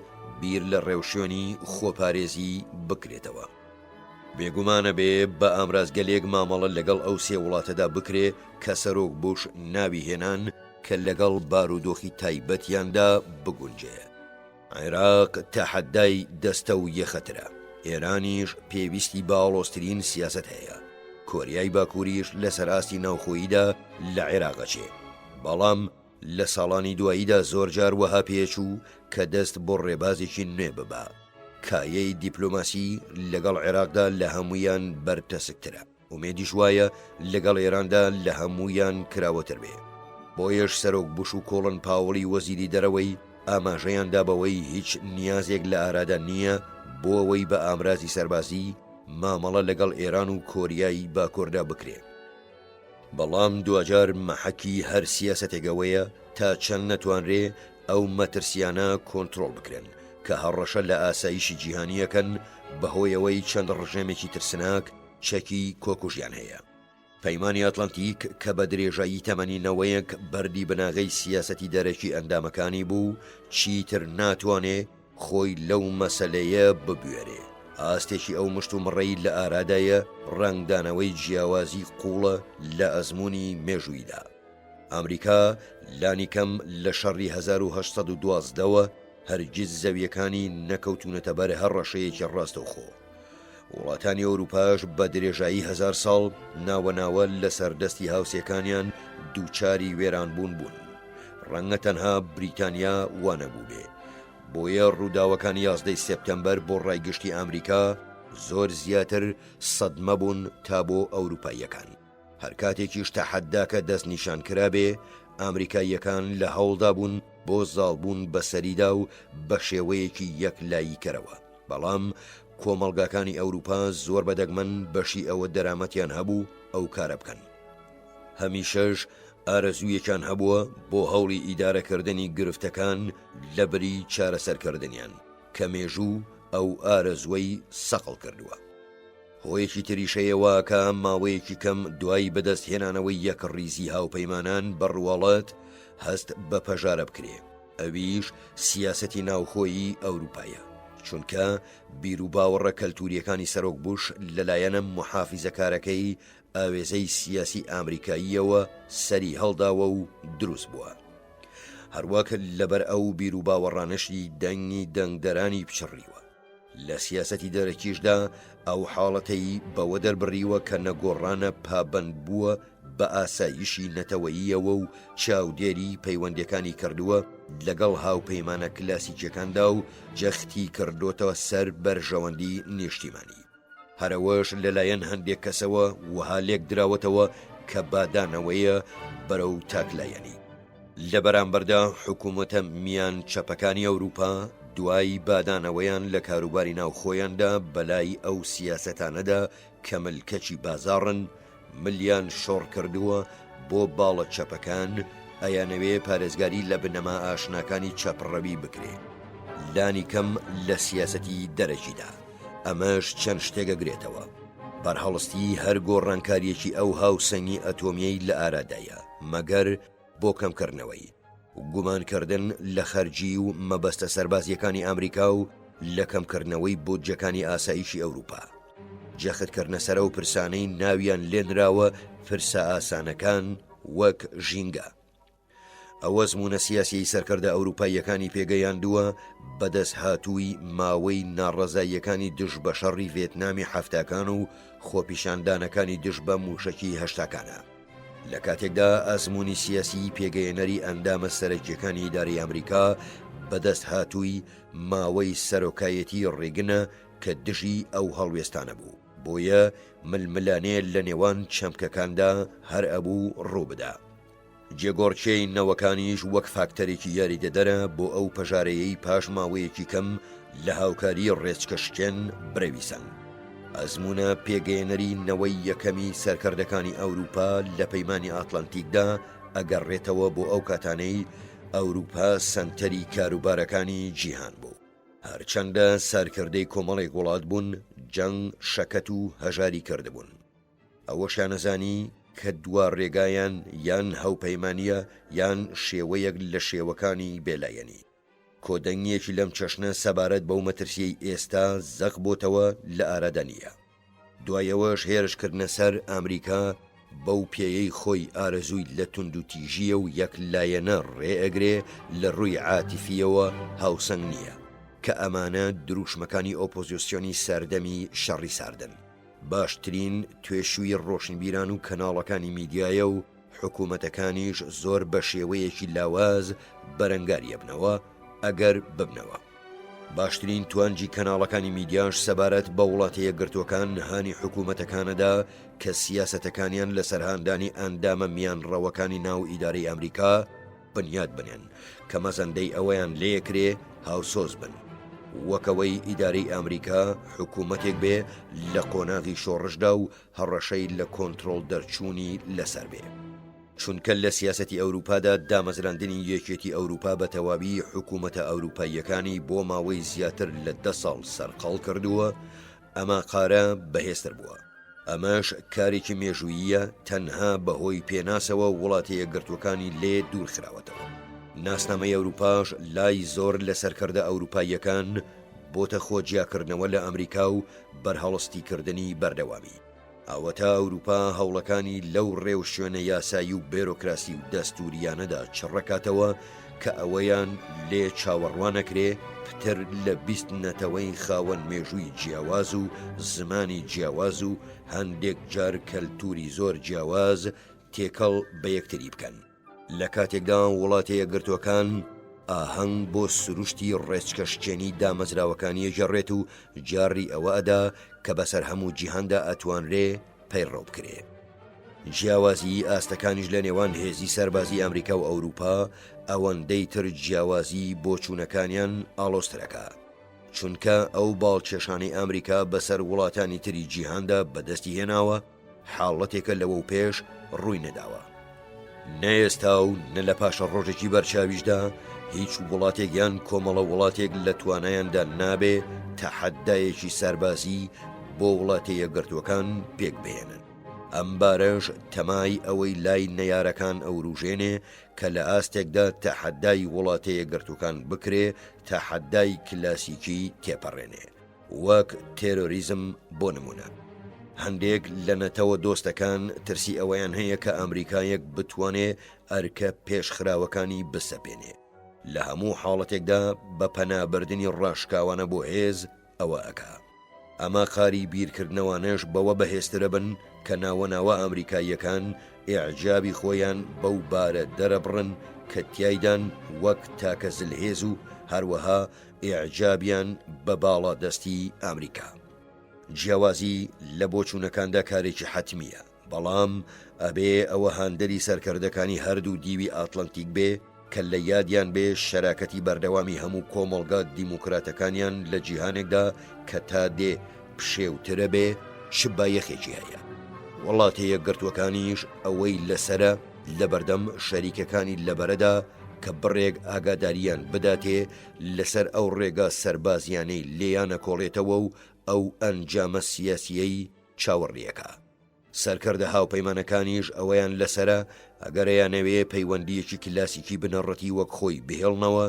بیر لە ڕێوشێنی خۆپارێزی بکرێتەوە. بێگومانە بێ بە ئامرازگەلێک مامەڵە لەگەڵ ئەو سێ وڵاتەدا بکرێ کە سەرۆک بوش ناوی هێنان کە لەگەڵ بارودۆخی تایبەتیاندا بگونجێ. عێراق تەحەدای دەستە و یەخەترە، ئێرانیش پێویستی باڵۆسترین سیاسەت هەیە، کۆریای باکووریش لەسەر ئاستی ناوخۆییدا لە عێراقەچێ، بەڵام لە ساڵانی دواییدا زۆر جار وەها پێچوو کە دەست بۆ ڕێبازێکی نوێ ببا. کایەی دیپلۆماسی لەگەڵ عێراقدا لە هەمویان بەرتەسکترە، ومێدیش وایە لەگەڵ ئێراندا لە هەمویان کراوەتر بێ. بۆیەش سەرۆک بوش و کۆڵن پاوەڵی وەزیری دەرەوەی ئاماژەیاندا بەوەی هیچ نیازێک لە ئارادا نییە بۆ ئەوەی بە ئامرازی سەربازی مامەڵە لەگەڵ ئێران و کۆریایی باکووردا بکرێ. بەڵام دوجار مەحەکی هەر سیاسەتێکەوەیە تا چەند نەتوانرێ ئەو مەترسیانە کۆنتڕۆڵ بکرێن کە هەڕەشە لە ئاسایشی جیهانیەکەن بەهۆیەوەی چەند ڕژێمێکی ترسناک چەکی کۆکوژیان هەیە. پەیمانی ئەتلانتیک کە بە درێژایی تەمەنینەوەیەک بەردی بناغەی سیاسەتی دەرەکی ئەندامەکانی بوو، چیتر ناتوانێ خۆی لەو مەسەلەیە ببوێرێ. ئاستێکی ئەو مشت و مڕەی لە ئارادایە ڕنگدانەوەی جیاوازی قوڵە لە ئەزمموی مێژوویدا. ئەمریکا لانی کەم لە شەڕی 1812ەوە هەرگیز زەویەکانی نەکەوتونەتە بەر هەر ڕەشەیەکی ڕاستەوخۆ. وڵاتانی ئەوروپاش بە درێژایی 1000 ساڵ ناوەناوە لە سەردەستی هاوسێکانیان دووچاری وێرانبوون بوون. ڕەنگە تەنها بریتانیا وانەبوو بێ. بۆیە ڕووداوەکان 11 سێپتەمبەر بۆ ڕایگشتی ئەمریکا زۆر زیاتر سەدمە بوون تا بۆ ئەوروپاییەکان. هەر کاتێکیش تەحەداکە دەست نیشان کرابێ، ئەمریکاییەکان لە هەوڵدا بوون بۆ زاڵبوون بەسەریدا و بە شێوەیەکی یەکلاییکەرەوە. بەڵام کۆمەڵگاکانی ئەوروپا زۆر بەدەگمەن بەشی ئەوە دەرامەتیان هەبوو ئەو کارە بکەن. هەمیشەش ئارەزوویەکان هەبووە بۆ هەوڵی ئیدارەکردنی گرفتەکان لە بری چارەسەرکردنیان کە مێژوو ئەو ئارەزوەی سەقڵ کردووە. هۆیەکی تریشەیەوە کە ماوەیەکی کەم دوای بەدەستهێنانەوەی یەک ڕیزی هاوپەیمانان بەڕواڵەت هەست بە پەژارە بکرێ. ئەویش سیاسەتی ناوخۆیی ئەوروپایە، چونکە بیر و باوەڕە کەلتوریەکانی سەرۆک بوش لەلایەنە محافیزەکارەکەی ئاوێزەی سیاسی ئامریکاییەوە سەری هەڵداوە و دروست بووە. هەروەک لەبەر ئەو بیر و باوەڕانشی دەنگی دەنگدەرانی پچڕیوە. لە سیاسەتی دەرەکیشدا ئەو حاڵەتەی بەوە دەربڕیوە کە نەگۆڕانە پابەند بووە بە ئاسایشی نەتەوەییەوە و چاودێری پەیوەندەکانی کردووە لەگەڵ هاوپەیمانە کلاسیکیەکاندا و جەختی کردوتەوە سەر بەرژەوەندی نیشتیمانی. هەرەوەش لەلایەن هەندێک کەسەوە وها لێک دراوەتەوە کە بادانەوەیە بەرەو تاکلایەنی. لە بەرامبەردا حکوومەتە میان چەپەکانی ئەوروپا دوای بادانەوەیان لە کاروباری ناوخۆیاندا بەلای ئەو سیاسەتانەدا کە ملکەچی بازاڕن ملیان شۆڕ کردووە بۆ باڵە چەپەکان ئەیانەوێ پارێزگاری لە بنەما ئاشناکانی چەپڕەوی بکرێ. لانی کەم لە سیاسەتی دەرەکیدا ئەمەش چەند شتێگە گرێتەوە. بەرهەڵستی هەر گۆڕانکاریەکی ئەو هاوسەنگی ئەتۆمیەی لە ئارادایە مەگەر بۆ کەمکردنەوەی گومانکردن لە خەرجی و مەبەستە سەربازیەکانی ئەمریکا و لە کەمکردنەوەی بودجەکانی ئاسایشی ئەوروپا. جەختکردنە سەرە و پرسانەی ناویان لێنراوە پرسە ئاسانەکان وەک ژینگە. ئەوە زمونە سیاسی سەرکردە ئەوروپاییەکانی پێگەیاندووە بەدەست هاتووی ماوەی ناڕەزاییەکانی دژ بە شەڕی ڤێتنامی حەفتاکان و خۆپیشاندانەکانی دژ بە موشەکی هەشتاکانە. لە کاتێکدا ئەزمموی سیاسی پێگەیەنەری ئەندامە سەرەکیەکانی ئیدارەی ئەمریکا بەدەست هاتووی ماوەی سەرۆکایەتی ڕێگنە کە دژی ئەو هەڵوێستانە بوو، بۆیە ململانێ لە نێوان چەمکەکاندا هەر ئەبوو ڕووبدا. جێگۆڕچەی نەوەکانیش وەک فاکتەرێکی یاریدەدەرە بۆ ئەو پەژارەیەی پاش ماوەیەکی کەم لە هاوکاری ڕێچکەشتێن برەویسن. ئەزمونە پێگەیەنەری نەوەی یەکەمی سەرکردەکانی ئەوروپا لە پەیمانی ئاتلانتیکدا ئەگەڕێتەوە بۆ ئەو کاتانەی ئەوروپا سەنتەری کاروبارەکانی جیهان بوو. هەرچەندە سەرکردەی کۆمەڵێک وڵات بوون جەنگ شەکەت و هەژاری کردبوون. ئەوەشیان نەزانی کە دوا ڕێگایان یان هەوپەیمانیە یان شێوەیەک لە شێوەکانی بێلایەنی. کۆدەنگیەکی لەم چەشنە سەبارەت بەو مەترسیەی ئێستا زەق بۆتەوە لە ئارادەنیە. دوایەوەش هێرشکردنە سەر ئەمریکا بەو پێیەی خۆی ئارەزووی لە تونند و تیژیە و یەک لایەنە ڕێئەگرێ لە ڕووی عاتیفیەوە هاوسەنگ نییە کە ئەمانە دروشمەکانی ئۆپۆزیسیۆنی سەردەمی شەڕی ساردن. باشترین توێشووی ڕۆشنبیران و کەناڵەکانی میدیایە و حکوومەتەکانیش زۆر بە شێوەیەکی لاواز بەرەنگاریە بنەوە ئەگەر ببنەوە. باشترین توانجی کەناڵەکانی میدیاش سەبارەت بە وڵاتە یەکگرتوەکان هانی حکوومەتەکانەدا کە سیاسەتەکانیان لە سەرهاندانی ئەندامە میانڕەوەکانی ناو ئیدارەی ئەمریکا بنیاد بنێن کە مەزەندەی ئەوەیان لێکرێ هاوسۆز بن، وەکەوەی ئیدارەی ئەمریکا حکوومەتێک بێ لە قۆناغی شۆڕشدا و هەڕەشەی لە کۆنتترۆل دەرچوونی لەسەر بێ. چونکە لە سیاسەتی ئەوروپادا دامەزراندنی یەکێتی ئەوروپا بە تەواوی حکوومەتە ئەوروپاییەکانی بۆ ماوەی زیاتر لە 10 ساڵ سەرقەڵ کردووە، ئەمە قارە بەهێزتر بووە. ئەمەش کارێکی مێژوویە تەنها بەهۆی پێناسەوە وڵاتە یەکگرتوەکانی لێ دوورخراوەتەوە. ناسنامەی ئەوروپاش لای زۆر لە سەرکردە ئەوروپاییەکان بۆتە خۆجیاکردنەوە لە ئەمریکا و بەرهەڵستیکردنی بەردەوامی. ئەوەتا ئەوروپا هەوڵەکانی لەو ڕێو شوێنە یاسایی و بێرۆکراسی و دەستوریانەدا چڕەکاتەوە کە ئەوەیان لێ چاوەڕوانەکرێ پتر لە 20 نەتەوەی خاوەن مێژووی جیاواز و زمانی جیاواز و هەندێک جار کەلتوری زۆر جیاواز تێکەڵ بە یەکتری بکەن. لە کاتێکدا وڵاتە یەکگرتوەکان ئاهەنگ بۆ سروشتی ڕێچکەشتێنی دامەزراوەکانی ژەڕێت و جاری ئەوە ئەدا کە بەسەر هەموو جیهاندا ئەتوانرێ پەیڕۆ بکرێ. جیاوازی ئاستەکانیش لە نێوان هێزی سەربازی ئەمریکا و ئەوروپا ئەوەندەی تر جیاوازی بۆ چوونەکانیان ئاڵۆسترەکە، چونکە ئەو باڵکێشانەی ئەمریکا بەسەر وڵاتانی تری جیهاندا بەدەستی هێناوە حاڵەتێکە لەوە و پێش ڕووی نەداوە. نەئێستا و نە لە پاشە ڕۆژێکی بەرچاویشدا هیچ وڵاتێک یان کۆمەڵە وڵاتێک لە توانایاندا نابێ تەحەدایەکی سەربازی بۆ وڵاتە یەکگرتوەکان پێک بهێنن. ئەم بارەش تەمای ئەوەی لای نەیارەکان ئەوروژێنێ کە لە ئاستێکدا تەحەدای وڵاتەیە گرتوەکان بکرێ تەحەدای کلاسیکی تێپەڕێنێ وەک تێرۆریزم بۆ نمونە. هەندێک لە نەتەوە دۆستەکان ترسی ئەوەیان هەیە کە ئەمریکایەک بتوانێ ئەرکە پێشخراوەکانی بسەپێنێ. لە هەموو حاڵەتێکدا بە پەنابردننی ڕاشکاوانە بۆ هێز ئەوە ئەکا. ئەمە قاری بیرکردنەوانش بەوە بەهێزترە بن کە ناوەناوە ئەمریکاییەکان ئیعجابی خۆیان بەو بارە دەرەبڕن کە تیایدان وەک تاکە زلهێز و هەروەها ئیعجابیان بە باڵا دەستی ئەمریکا. جیاوازی لە بۆچوونەکاندا کارێکی حەتمیە، بەڵام ئەبێ ئەوە هاندەری سەرکردەکانی هەردوو دیوی ئاتلانتیک بێ کە لە یادیان بێ شەراکەتی بەردەوامی هەموو کۆمەڵگا دیموکراتەکانیان لە جیهانێکدا کە تا دێ پشێوترە بێ چ بایەخێکی هەیە. وڵاتەیە گرتوەکانیش ئەوەی لەسرە لە بەردەم شەریکەکانی لەبەرەدا کە بڕێک ئاگاداریان بداتێ لەسەر ئەو ڕێگا سەربازیانەی لێیانە کۆڵێتەوە و ئەو ئەنجامە سیاسیەی چاوەڕێیەکە. سەرکردە هاوپەیمانەکانیش ئەوەیان لەسرە ئەگەرەیانەوێ پەیوەندیەکی کلاسیکی بنەڕەتی وەک خۆی بهێڵنەوە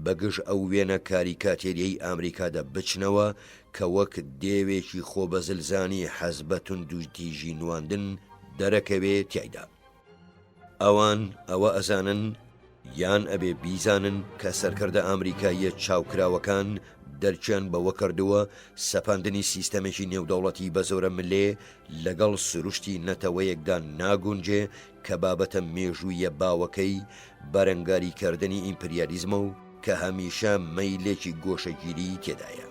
بەگژ ئەو وێنە کاریکاتێریەی ئامریکادا بچنەوە کە وەک دێوێکی خۆبەزلزانی حەز بە توندوتیژی نواندن دەرەکەوێ تیایدا. ئەوان ئەوە ئەزانن یان ئەبێ بیزانن کە سەرکردە ئامریکاییە چاوکراوەکان دەرچیان بەوە کردووە سەپاندنی سیستەمێکی نێودەوڵەتی بە زۆرە ملێ لەگەڵ سروشتی نەتەوەیەکدا ناگونجێ کە بابەتە مێژوویە باوەکەی بەرەنگاریکردنی ئیمپریالیزمە و کە هەمیشە مەیلێکی گۆشەگیری تێدایە.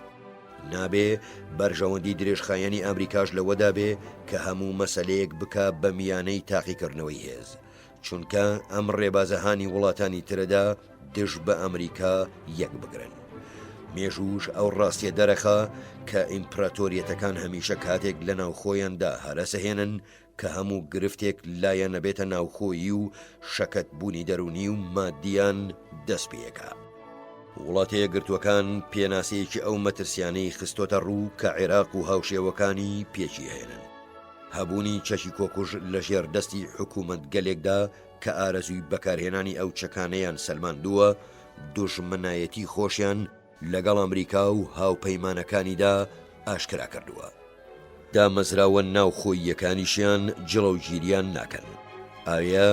نابێ بەرژەوەندی درێژخایەنی ئەمریکاش لەوەدا بێ کە هەموو مەسەلەیەک بکە بە میانەی تاقیکردنەوەی هێز، چونکە ئەم ڕێبازەهانی وڵاتانی ترەدا دژ بە ئەمریکا یەک بگرن. مێژوش ئەو ڕاستیە دەرەخا کە ئیمپراتۆریەتەکان هەمیشە کاتێک لە ناوخۆیاندا هەرەسەهێنن کە هەموو گرفتێک لایە نەبێتە ناوخۆیی و شەکەت بوونی دەرونی و مادیان دەست پێیەکە. وڵاتەیە گرتوەکان پێناسەیەکی ئەو مەترسیانەی خستۆتە ڕوو کە عێراق و هاوشێوەکانی پێچی هێنن. هەبوونی چەکی کۆکوژ لە ژێر دەستی حکوومەت گەلێکدا کە ئارەزووی بەکارهێنانی ئەو چەکانەیان سەلماندووە دوژمنایەتی خۆشیان لەگەڵ ئەمریکا و هاوپەیمانەکانیدا ئاشکرا کردووە. دامەزراوە ناوخۆییەکانیشیان جڵە و گیریان ناکەن. ئایا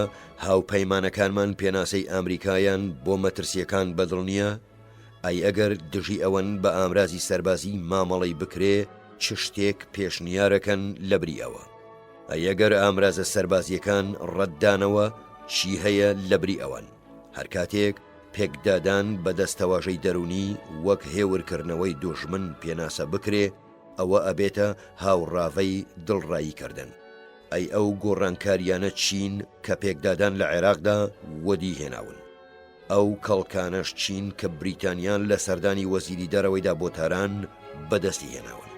هاوپەیمانەکانمان پێناسەی ئەمریکایان بۆ مەترسیەکان بەدڵ نییە؟ ئەی ئەگەر دژی ئەوەن بە ئامرازی سەربازی مامەڵەی بکرێ چ شتێک پێشنیارەکەن لەبری ئەوە؟ ئەگەر ئامرازە سەربازیەکان ڕەتدانەوە چی هەیە لەبری ئەوەن؟ هەر کاتێک پێکدادان بە دەستەواژەی دەرونی وەک هێورکردنەوەی دوژمن پێناسە بکرێ ئەوە ئەبێتە هاوڕاوەی دڵڕاییکردن. ئەی ئەو گۆڕانکاریانە چین کە پێکدادان لە عێراقدا وەدی هێناون، ئەو کەڵکانەش چین کە بریتانیان لە سەردانی وەزیری دەرەوەیدا بۆ تاران بەدەستی هێناون،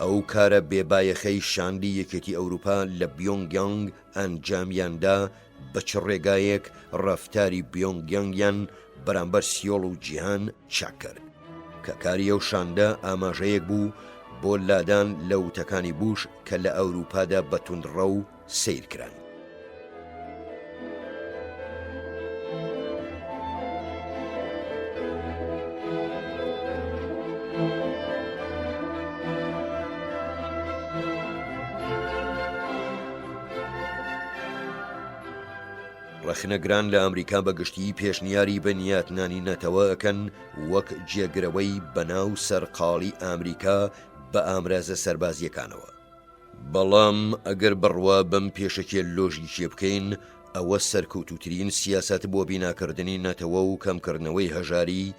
ئەو کارە بێبایەخەی شاندی یەکێتی ئەوروپا لە بیۆنگیانگ ئەنجامیاندا بە چ ڕێگایەک ڕەفتاری بیۆنگیانگیان بەرامبەر سیۆڵ و جیهان چاک کرد کە کاریە و شاندە ئاماژەیەک بوو بۆ لادان لە وتەکانی بوش کە لە ئەوروپادا بە توندڕە و سیر کران. ڕەخنەگران لە ئەمریکا بەگشتی پێشنیاری بەنیاتنانی نەتەوە ئەکەن وەک جێگرەوەی بەناو سەرقاڵی ئەمریکا بە ئامرازە سەربازیەکانەوە. بەڵام ئەگەر بڕوا بەم پێشەکێ لۆژیکێ بکەین ئەوە سەرکەوتوترین سیاسەت بۆ بیناکردنی نەتەوە و کەمکردنەوەی هەژاری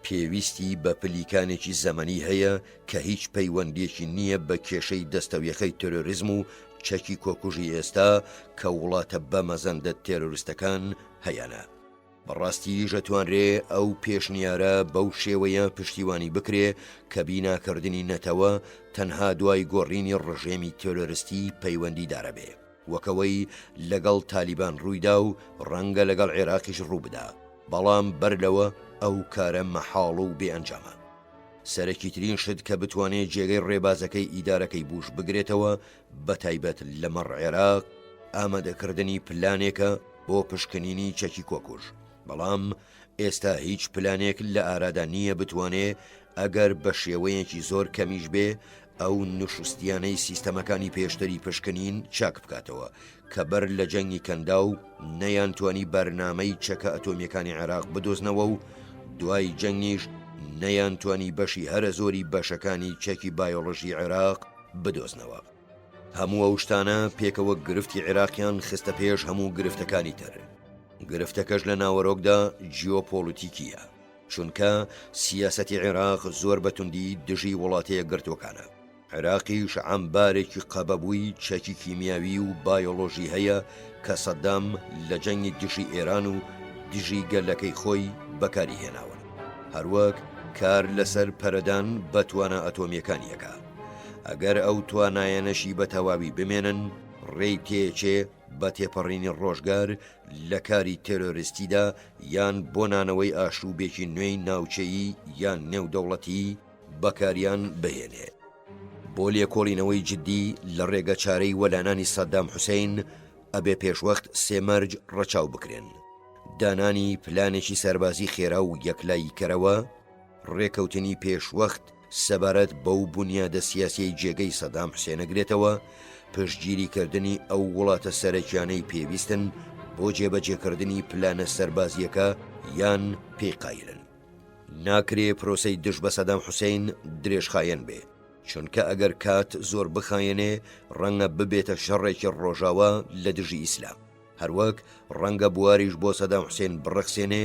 پێویستی بە پلیکانێکی زەمەنی هەیە کە هیچ پەیوەندێکی نییە بە کێشەی دەستەویەخەی تەرۆریزم و چەکی کۆکوژی ئێستا کە وڵاتە بەمەزەندە تێرۆریستەکان هەیەنە. بەڕاستی ژەتوانرێ ئەو پێشنیارە بەو شێوەیە پشتیوانی بکرێ کە بیناکردنی نەتەوە تەنها دوای گۆڕینی ڕژێمی تێرۆریستی پەیوەندیدارە بێ، وەکەوەی لەگەڵ تالیبان ڕوویدا و ڕەنگە لەگەڵ عێراقیش ڕوو بدا، بەڵام بەر لەوە ئەو کارە مەحاڵ و بێئەنجامە. سەرەکی ترین شت کە بتوانێت جێگەی ڕێبازەکەی ئیدارەکەی بوش بگرێتەوە بە تایبەت لەمەڕ عێراق ئامادەکردنی پلانێکە بۆ پشکنینی چەکی کۆکوژ. بەڵام ئێستا هیچ پلانێک لە ئارادا نییە بتوانێت ئەگەر بە شێوەیەکی زۆر کەمیش بێ ئەو نوشستیانەی سیستەمەکانی پێشتری پشکنین چاک بکاتەوە کە بەر لە جەنگی کەندا و نەیانتوانی بەرنامەی چەکە ئەتۆمیەکانی عێراق بدۆزنەوە و دوای جەنگیش نەیانتوانی بەشی هەرە زۆری بەشەکانی چەکی بایۆلۆژی عێراق بدۆزنەوە. هەموو ئەو شتانە پێکەوە گرفتی عێراقیان خستە پێش هەموو گرفتەکانی تر. گرفتەکەش لە ناوەڕۆکدا جیۆپۆلیتیکیە، چونکە سیاسەتی عێراق زۆر بەتوندی دژی وڵاتەیە گرتوەکانە. عێراقیش عەمبارێکی قەبەبووی چەکی کیمیاوی و بایۆلۆژی هەیە کە سەدام لە جەنگی دژی ئێران و دژی گەلەکەی خۆی بەکاری هێناون. هەروەک کار لەسەر پەرەدان بە توانە ئەتۆمیەکانیەکە. ئەگەر ئەو توانایەنەشی بە تەواوی بمێنن ڕێی تێچێ بە تێپەڕینی ڕۆژگار لە کاری تێرۆریستیدا یان بۆنانەوەی ئاشوبێکی نوێی ناوچەیی یان نێودەوڵەتی بەکاریان بهێنێ. بۆ لێکۆڵینەوەی جدی لە ڕێگە چارەی وەلانانی سەدام حوسێین ئەبێ پێشوەخت سێمەرج ڕەچاو بکرێن: دانانی پلانێکی سەربازی خێرا و یەکلایی کەرەوە، ڕێکەوتنی پێشوەخت سەبارەت بەو بنیادە سیاسی جێگەی سەدام حوسێنەگرێتەوە، پشتگیریکردنی ئەو وڵاتە سەرەکیانەی پێویستن بۆ جێبەجێکردنی پلانە سەربازیەکە یان پێقایلن. ناکرێ پرۆسەی دژ بە سەدام حوسێین درێژخایەن بێ، چونکە ئەگەر کات زۆر بخایەنێ ڕەنگە ببێتە شەڕێکی ڕۆژاوە لە دژی ئیسلام. هەروەک ڕەنگە بواریش بۆ سەدام حوسێن بڕەخسێنێ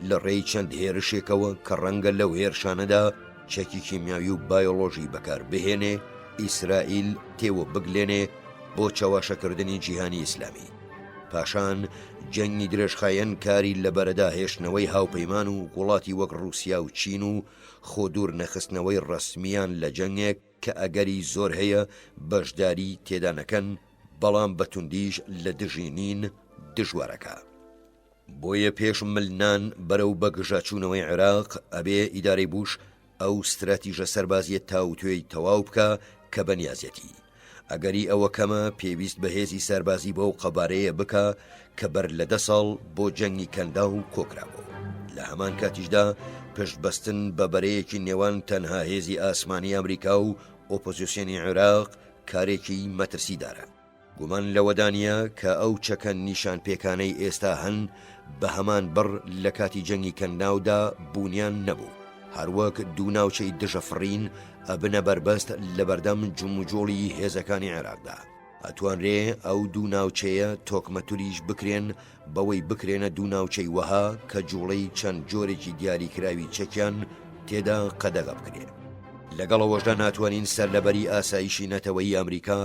لە ڕێی چەند هێرشێکەوە کە ڕەنگە لەو هێرشانەدا چەکی کیمیاوی و بایۆلۆژی بەکار بهێنێ، ئیسرائیل تێوە بگلێنێ بۆ چاواشەکردنی جیهانی ئیسلامی. پاشان جەنگی درێژخایەن کاری لە بەرەدا هێشتنەوەی هاوپەیمان و وڵاتی وەک رووسیا و چین و خۆدوور نەخستنەوەی ڕەسمیان لە جەنگێک کە ئەگەری زۆر هەیە بەشداری تێدا نەکەن، بەڵام بەتوندیش لە دژی نین دژوارەکە. بۆیە پێش ملنان بەرەو بەگژاچوونەوەی عێراق ئەبێ ئیدارەی بوش ئەو ستراتیژە سەربازیە تاوتوێی تەواو بکە کە بەنیازەتی. ئەگەری ئەوە کەمە پێویست بە هێزی سەربازی بۆ قەبارەیە بکە کە بەر لە 10 ساڵ بۆ جەنگی کەندا و کۆکرابەوە. لە هەمان کاتیشدا پشتبەستن بە بەرەیەکی نێوان تەنها هێزی ئاسمانی ئەمریکا و ئۆپۆزیسیۆنی عێراق کارێکی مەترسیدارە. گومان لەوەدانە کە ئەو چەکە نیشان پێکانەی ئێستا هەن بە هەمان بڕ لە کاتی جەنگی کەنداودا بوونیان نەبوو. هەروەک دوو ناوچەی دژەفڕین ئەبنە بەربەست لە بەردەم جموجۆڵی هێزەکانی عێراقدا. ئەتوانرێ ئەو دوو ناوچەیە تۆکمەتوریش بکرێن بەوەی بکرێنە دوو ناوچەی وەها کە جوڵەی چەند جۆرێکی دیاریکراوی چەکیان تێدا قەدەغە بکرێن. لەگەڵەوەشدا ناتوانین سەرلەبەری ئاسایشی نەتەوەی ئەمریکا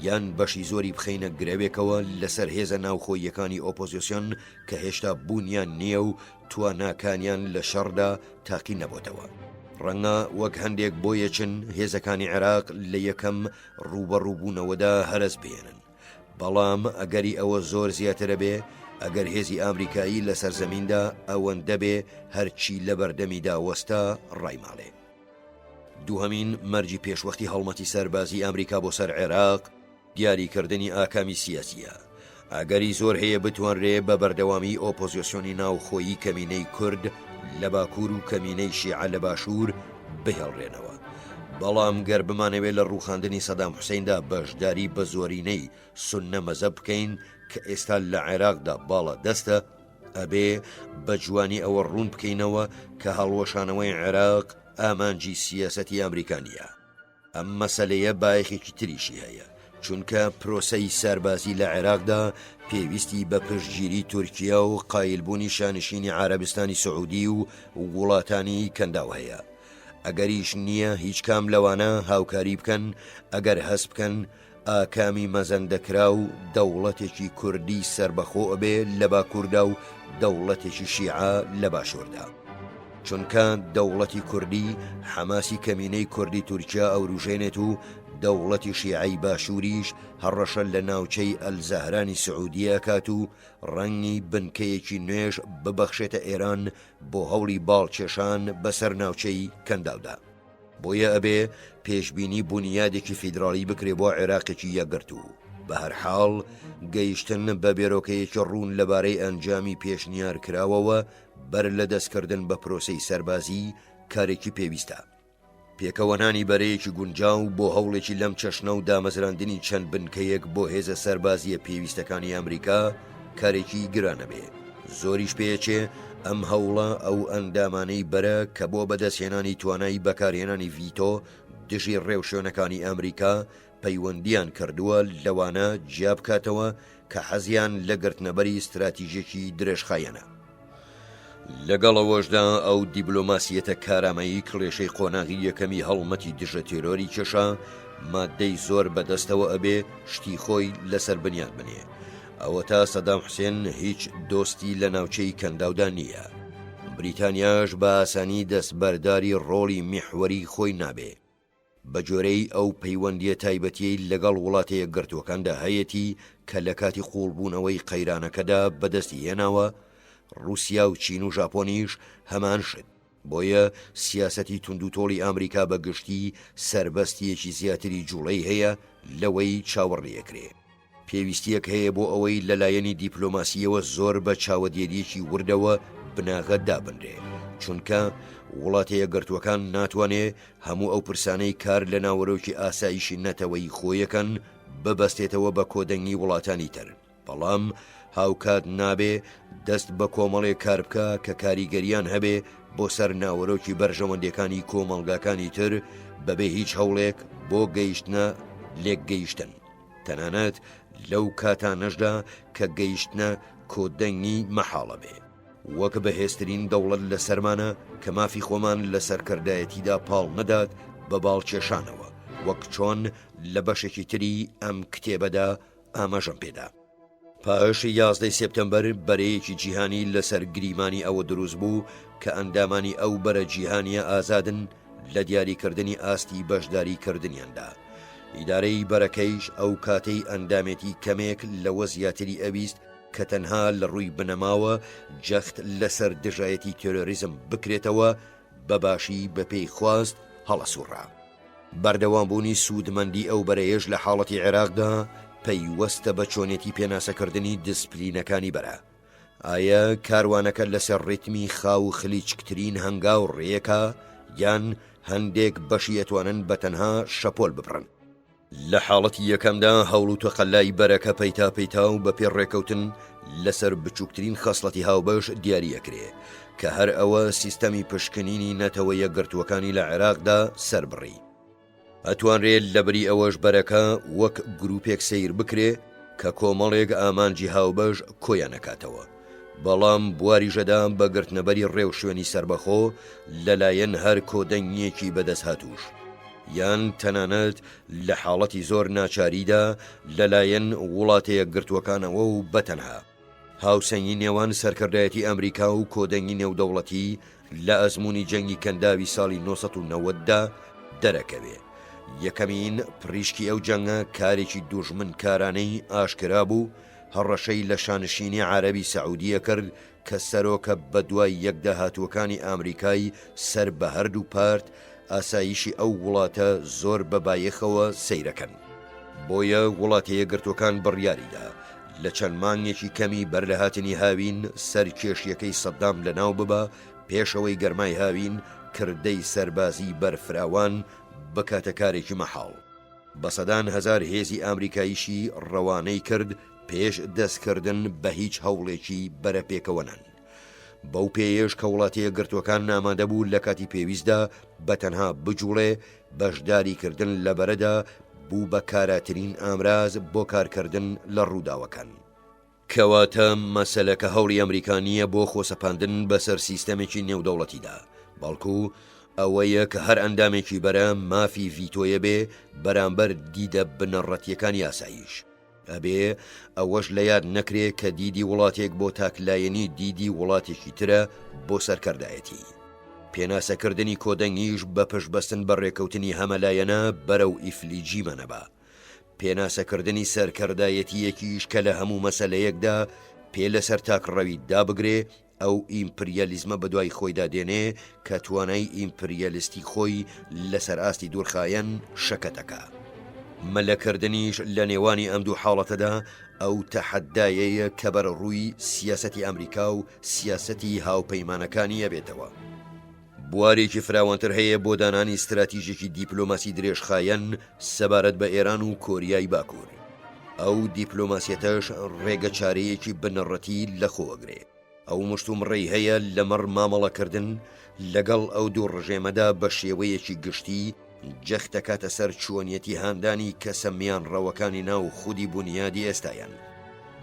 یان بەشی زۆری بخەینە گرەوێکەوە لەسەر هێزە ناوخۆیەکانی ئۆپۆزیسیۆن کە هێشتا بوونیان نییە و تواناکانیان لە شەڕدا تاقی نەبووتەوە. ڕەنگە وەک هەندێک بۆ یەچن هێزەکانی عێراق لە یەکەم ڕوبەڕووبوونەوەدا هەرس بێنن، بەڵام ئەگەری ئەوە زۆر زیاترە بێ، ئەگەر هێزی ئامریکایی لە سەرزەمیندا ئەوەندە بێ هەرچی لە بەردەمیدا وەستا ڕایماڵێ. دووهەمین مەرجی پێشوەختی هەڵمەتی سەربازی ئەمریکا بۆ سەر عێراق دیاریکردنی ئاکامی سیاسیە. ئەگەری زۆر هەیە بتوانرێ بە بەردەوامی ئۆپۆزیسیۆنی ناوخۆیی کەمینەی کورد لە باکوور و کەمینەی شیعە لە باشوور بهێڵڕێنەوە. بەڵام گەر بمانەوێت لە ڕووخاندنی سەدام حوسێندا بەشداری بە زۆرینەی سوننە مەزەب بکەین کە ئێستا لە عێراقدا باڵە دەستە، ئەبێ بە جوانی ئەوە ڕوون بکەینەوە کە هەڵوەشانەوەی عێراق ئامانجی سیاسەتی ئەمریکانیە. ئەم مەسەلەیە بایەخێکی تریشی هەیە، چونکە پرۆسەی سەربازی لە عێراقدا پێویستی بە پشتگیری تورکیا و قایلبوونی شانشینی عەرەبستانی سعودی و وڵاتانی کەنداو هەیە. ئەگەریش نییە هیچ کام لەوانە هاوکاری بکەن ئەگەر هەست بکەن ئاکامی مەزەندەکرا و دەوڵەتێکی کوردی سربەخۆ ئەبێ لە باکووردا و دەوڵەتێکی شیعە لە باشووردا. چونکە دەوڵەتی کوردی حەماسی کەمینەی کوردی تورکیا ئەوروژێنێت و دەوڵەتی شیعەی باشووریش هەڕەشە لە ناوچەی ئەلزەهرانی سعودیە کات و ڕەنگی بنکەیەکی نوێژ ببەخشێتە ئێران بۆ هەوڵی باڵکێشان بەسەر ناوچەی کەنداودا. بۆیە ئەبێ پێشبینی بنیادێکی فیدراڵی بکرێ بۆ عێراقێکی یەکگرتوو. بە هەرحاڵ گەیشتن بە بێرۆکەیەکی ڕوون لەبارەی ئەنجامی پێشنیار کراوەوە بەر لە دەستکردن بە پرۆسەی سەربازی کارێکی پێویستە. پێکەوەنانی بەرەیەکی گونجاو بۆ هەوڵێکی لەم چەشنە و دامەزراندنی چەند بنکەیەک بۆ هێزە سەربازیە پێویستەکانی ئەمریکا کارێکی گرانە بێ. زۆریش پێچێ ئەم هەوڵە ئەو ئەندامانەی بەرە کە بۆ بەدەستهێنانی توانایی بەکارهێنانی ڤیتۆ دژی ڕێوشێنەکانی ئەمریکا پەیوەندیان کردووە لەوانە جیا بکاتەوە کە حەزیان لە گرتنەبەری استراتیژێکی درێژخایەنە. لەگەڵەوەشدا ئەو دیبلۆماسیەتە کارامەیی کڵێشەی قۆناغی یەکەمی هەڵمەتی دژە تێرۆری کێشا مادەی زۆر بەدەستەوە ئەبێ شتی خۆی لەسەر بنیان بنێ. ئەوە تا سەدام حوسێن هیچ دۆستی لە ناوچەی کەنداودا نییە. بریتانیاش بە ئاسانی دەستبەرداری ڕۆڵی میحوەری خۆی نابێ. بە جۆرەی ئەو پەیوەندیە تایبەتیەی لەگەڵ وڵاتەیە گرتوەکاندا هەیەی کە لە کاتی قوڵبوونەوەی قەیرانەکەدا بەدەستی هێناوە، رووسیا و چین و ژاپۆنیش هەمان شت. بۆیە سیاسەتی توندوتۆڵی ئەمریکا بە گشتی سربەستیەکی زیاتری جوڵەی هەیە لەوەی چاوەڕێیەکرێ. پێویستیەک هەیە بۆ ئەوەی لەلایەنی دیپلۆماسیەوە زۆر بە چاوەدێریەکی وردەوە بناغە دابنرێ، چونکە وڵاتەیە گرتوەکان ناتوانێ هەموو ئەو پرسانەی کار لە ناوەرۆکی ئاسایشی نەتەوەی خۆیەکەن ببەستێتەوە بە کۆدەنگی وڵاتانی تر. بەڵام هاوکات نابێ دەست بە کۆمەڵێ کار بکە کە کاریگەریان هەبێ بۆ سەر ناوەرۆکی بەرژەوەندەکانی کۆمەڵگاکانی تر بەبێ هیچ هەوڵێک بۆ گەیشتنە لێک گەیشتن، تەنانەت لەو کاتانەشدا کە گەیشتنە کۆدەنگی مەحاڵە بێ. وەک بەهێزترین دەوڵەت لە سەرمانە کە مافی خۆمان لە سەرکردایەتیدا پاڵ نەدات بە باڵکێشانەوە، وەک چۆن لە بەشێکی تری ئەم کتێبەدا ئاماژەم پێدا. پاش 11 سپتەمبەر بەرەیەکی جیهانی لەسەر گریمانی ئەوە دروست بوو کە ئەندامانی ئەو بەرە جیهانیە ئازادن لە دیاریکردنی ئاستی بەشداریکردنیاندا. ئیدارەی بەرەکەیش ئەو کاتەی ئەندامێتی کەمێک لەوە زیاتری ئەویست کە تەنها لە ڕووی بنەماوە جەخت لەسەر دژایەتی تێرۆریزم بکرێتەوە بەباشی بەپێی خواست هەڵەسوڕا. بەردەوامبوونی سوودمەندی ئەو بەرەیەش لە حاڵەتی عێراقدا پەیوەستە بە چۆنێتی پێناسەکردنی دیسپلینەکانی بەرە. ئایا کاروانەکە لەسەر ڕێتمی خاو خلیچکترین هەنگاو ڕێیەکە یان هەندێک بەشی ئەتوانن بە تەنها شەپۆل ببڕن؟ لە حاڵەتی یەکەمدا هەوڵ و تەقەلای بەرەکە پەیتا پەیتا و بە پێڕێکەوتن لەسەر بچووکترین خەسڵەتی هاوبەش دیاریەکرێ کە هەر ئەوە سیستەمی پشکنینی نەتەوە یەکگرتوەکانی لە عێراقدا سەربڕی. ئەتوانرێت لەبری ئەوەش بەرەکە وەک گروپێک سیر بکرێ کە کۆمەڵێک ئامانجی هاوبەش کۆیان نەکاتەوە. بەڵام بواری ژەدا بە گرتنەبەری ڕێو شوێنی سربەخۆ لەلایەن هەر کۆدەنگیەکی بەدەست هاتووش، یان تەنانەت لە حاڵەتی زۆر ناچاریدا لەلایەن وڵاتەیە گرتوەکانەوە و بەتەنها. هاوسەنگی نێوان سەرکردایەتی ئەمریکا و کۆدەنگی نێودەوڵەتی لە ئەزموونی جەنگی کەنداوی ساڵی 1990دا دەرەکەوێ. یەکەمین پڕیشکی ئەو جەنگە کارێکی دوژمن کارانەی ئاشکرا بوو، هەڕەشەی لە شانشینی عەرەبی سەعودیە کرد کە سەرۆکە بە دوای یەکدا هاتووەکانی ئامریکای سەر بە هەردوو پارت ئاسایشی ئەو وڵاتە زۆر بەبایەخەوە سەیرەکەن. بۆیە وڵاتەیە گرتوەکان بڕیاریدا لە چەند مانگێکی کەمی بەر لە هاتنی هاوین سەر کێشیەکەی سەدام لەناو ببە پێشەوەی گەرمای هاوین کردەی سەربازی بەرفراوان بکاتە کارێکی مەحاڵ. بە سەدان هەزار هێزی ئامریکاییشی ڕەوانەی کرد پێش دەستکردن بە هیچ هەوڵێکی بەرەپێکەوەنان. بەو پێیش کە وڵاتەیە گرتوەکان ئامادە بوو لە کاتی پێویستدا بەتەنها بجوڵێ بەشداریکردن لە بەرەدا بوو بە کاراترین ئامراز بۆ کارکردن لە ڕووداوەکان. کەواتە مەسەلەکە هەوڵی ئەمریکانیە بۆ خۆسەپاندن بەسەر سیستەمێکی نێودەوڵەتیدا، بەڵکو ئەوەیە کە هەر ئەندامێکی بەرە مافی ڤیتۆیە بێ بەرامبەر دیدە بنەڕەتیەکانی ئاسایش. ئەبێ ئەوەش لە یاد نەکرێ کە دیدی وڵاتێک بۆ تاکلایەنی دیدی وڵاتێکی ترە بۆ سەرکردایەتی. پێناسەکردنی کۆدەنگیش بە پشتبەستن بە ڕێکەوتنی هەمەلایەنە بەرەو ئیفلیجی مەنەبە. پێناسەکردنی سەرکردایەتیەکیش کە لە هەموو مەسەلەیەکدا پێ لەسەر تاکڕەوی دابگرێ ئەو ئیمپریالیزمە بەدوای خۆیدا دێنێ کە توانای ئیمپریالیستی خۆی لەسەر ئاستی دوورخایەن شەکەتەکە. مەلەکردنیش لە نێوانی ئەم دوو حاڵەتەدا ئەو تەحەدایەیە کە بەرە ڕووی سیاسەتی ئەمریکا و سیاسەتی هاوپەیمانەکانی ئەبێتەوە. بوارێکی فراوانتر هەیە بۆ دانانی استراتیژێکی دیپلۆماسی درێژخایەن سەبارەت بە ئێران و کۆریای باکوور. ئەو دیپلۆماسیەتەش ڕێگە چارەیەکی بنەڕەتی لەخۆوەگرێ. ئەو مشتومڕێی هەیە لەمەڕ مامەڵەکردن لەگەڵ ئەو دوو ڕژێمەدا بە شێوەیەکی گشتی جەختەکاتە سەر چۆنیەتی هاندانی کەسە میان ڕەوەکانی ناو خودی بنیادی ئێستایان،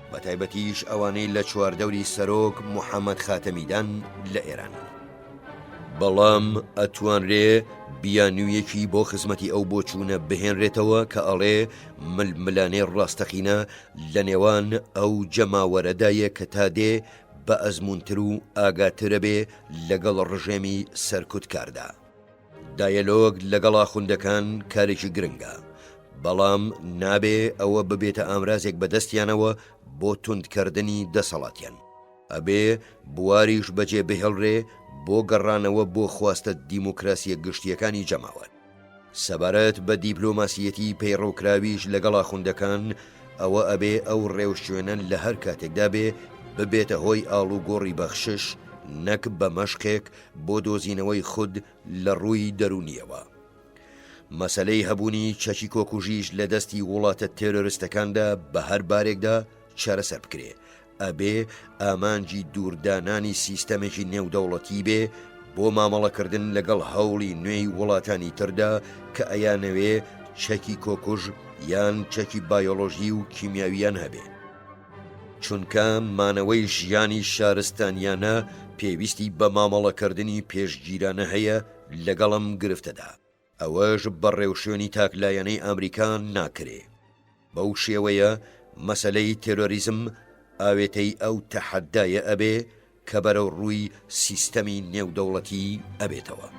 بە تایبەتیش ئەوانەی لە چواردەوری سەرۆک محەممەد خاتەمیدان لە ئێران. بەڵام ئەتوانرێ بیانوویەکی بۆ خزمەتی ئەو بۆچوونە بهێنرێتەوە کە ئەڵێ ململانەی ڕاستەقینە لە نێوان ئەو جەماوەرەدایە کە تا دێ بە ئەزمونتر و ئاگاترە بێ لەگەڵ ڕژێمی سەرکوتکاردا. دایەلۆگ لەگەڵ ئاخوندەکان کارێکی گرنگە، بەڵام نابێ ئەوە ببێتە ئامرازێک بەدەستیانەوە بۆ توندکردنی دەسەڵاتیان. ئەبێ بواریش بەجێ بهێڵرێ بۆ گەڕانەوە بۆ خواستە دیموکراسیە گشتیەکانی جەماوەر. سەبارەت بە دیپلۆماسیەتی پەیڕەوکراویش لەگەڵ ئاخوندەکان ئەوە ئەبێ ئەو ڕێوشێنەن لە هەر کاتێکدا بێ ببێتە هۆی ئاڵوگۆڕی بەخشش نەک بە مەشقێک بۆ دۆزینەوەی خود لە ڕووی دەرونیەوە. مەسەلەی هەبوونی چەکی کۆکوژیش لە دەستی وڵاتە تێرۆریستەکاندا بە هەر بارێکدا چارەسەر بکرێ. ئەبێ ئامانجی دووردانانی سیستەمێکی نێودەوڵەتی بێ بۆ مامەڵەکردن لەگەڵ هەوڵی نوێی وڵاتانی تردا کە ئەیانەوێ چەکی کۆکوژ یان چەکی بایۆلۆژی و کیمیاویان هەبێ. چونکە مانەوەی ژیانی شارستانیانە پێویستی بە مامەڵەکردنی پێشگیرانە هەیە لەگەڵم گرفتەدا. ئەوەش بە ڕێوشێنی تاکلایەنەی ئەمریکان ناکرێ. بەو شێوەیە مەسەلەی تێرۆریزم ئاوێتەی ئەو تەحەدایە ئەبێ کە بەرەو ڕووی سیستەمی نێودەوڵەتی ئەبێتەوە.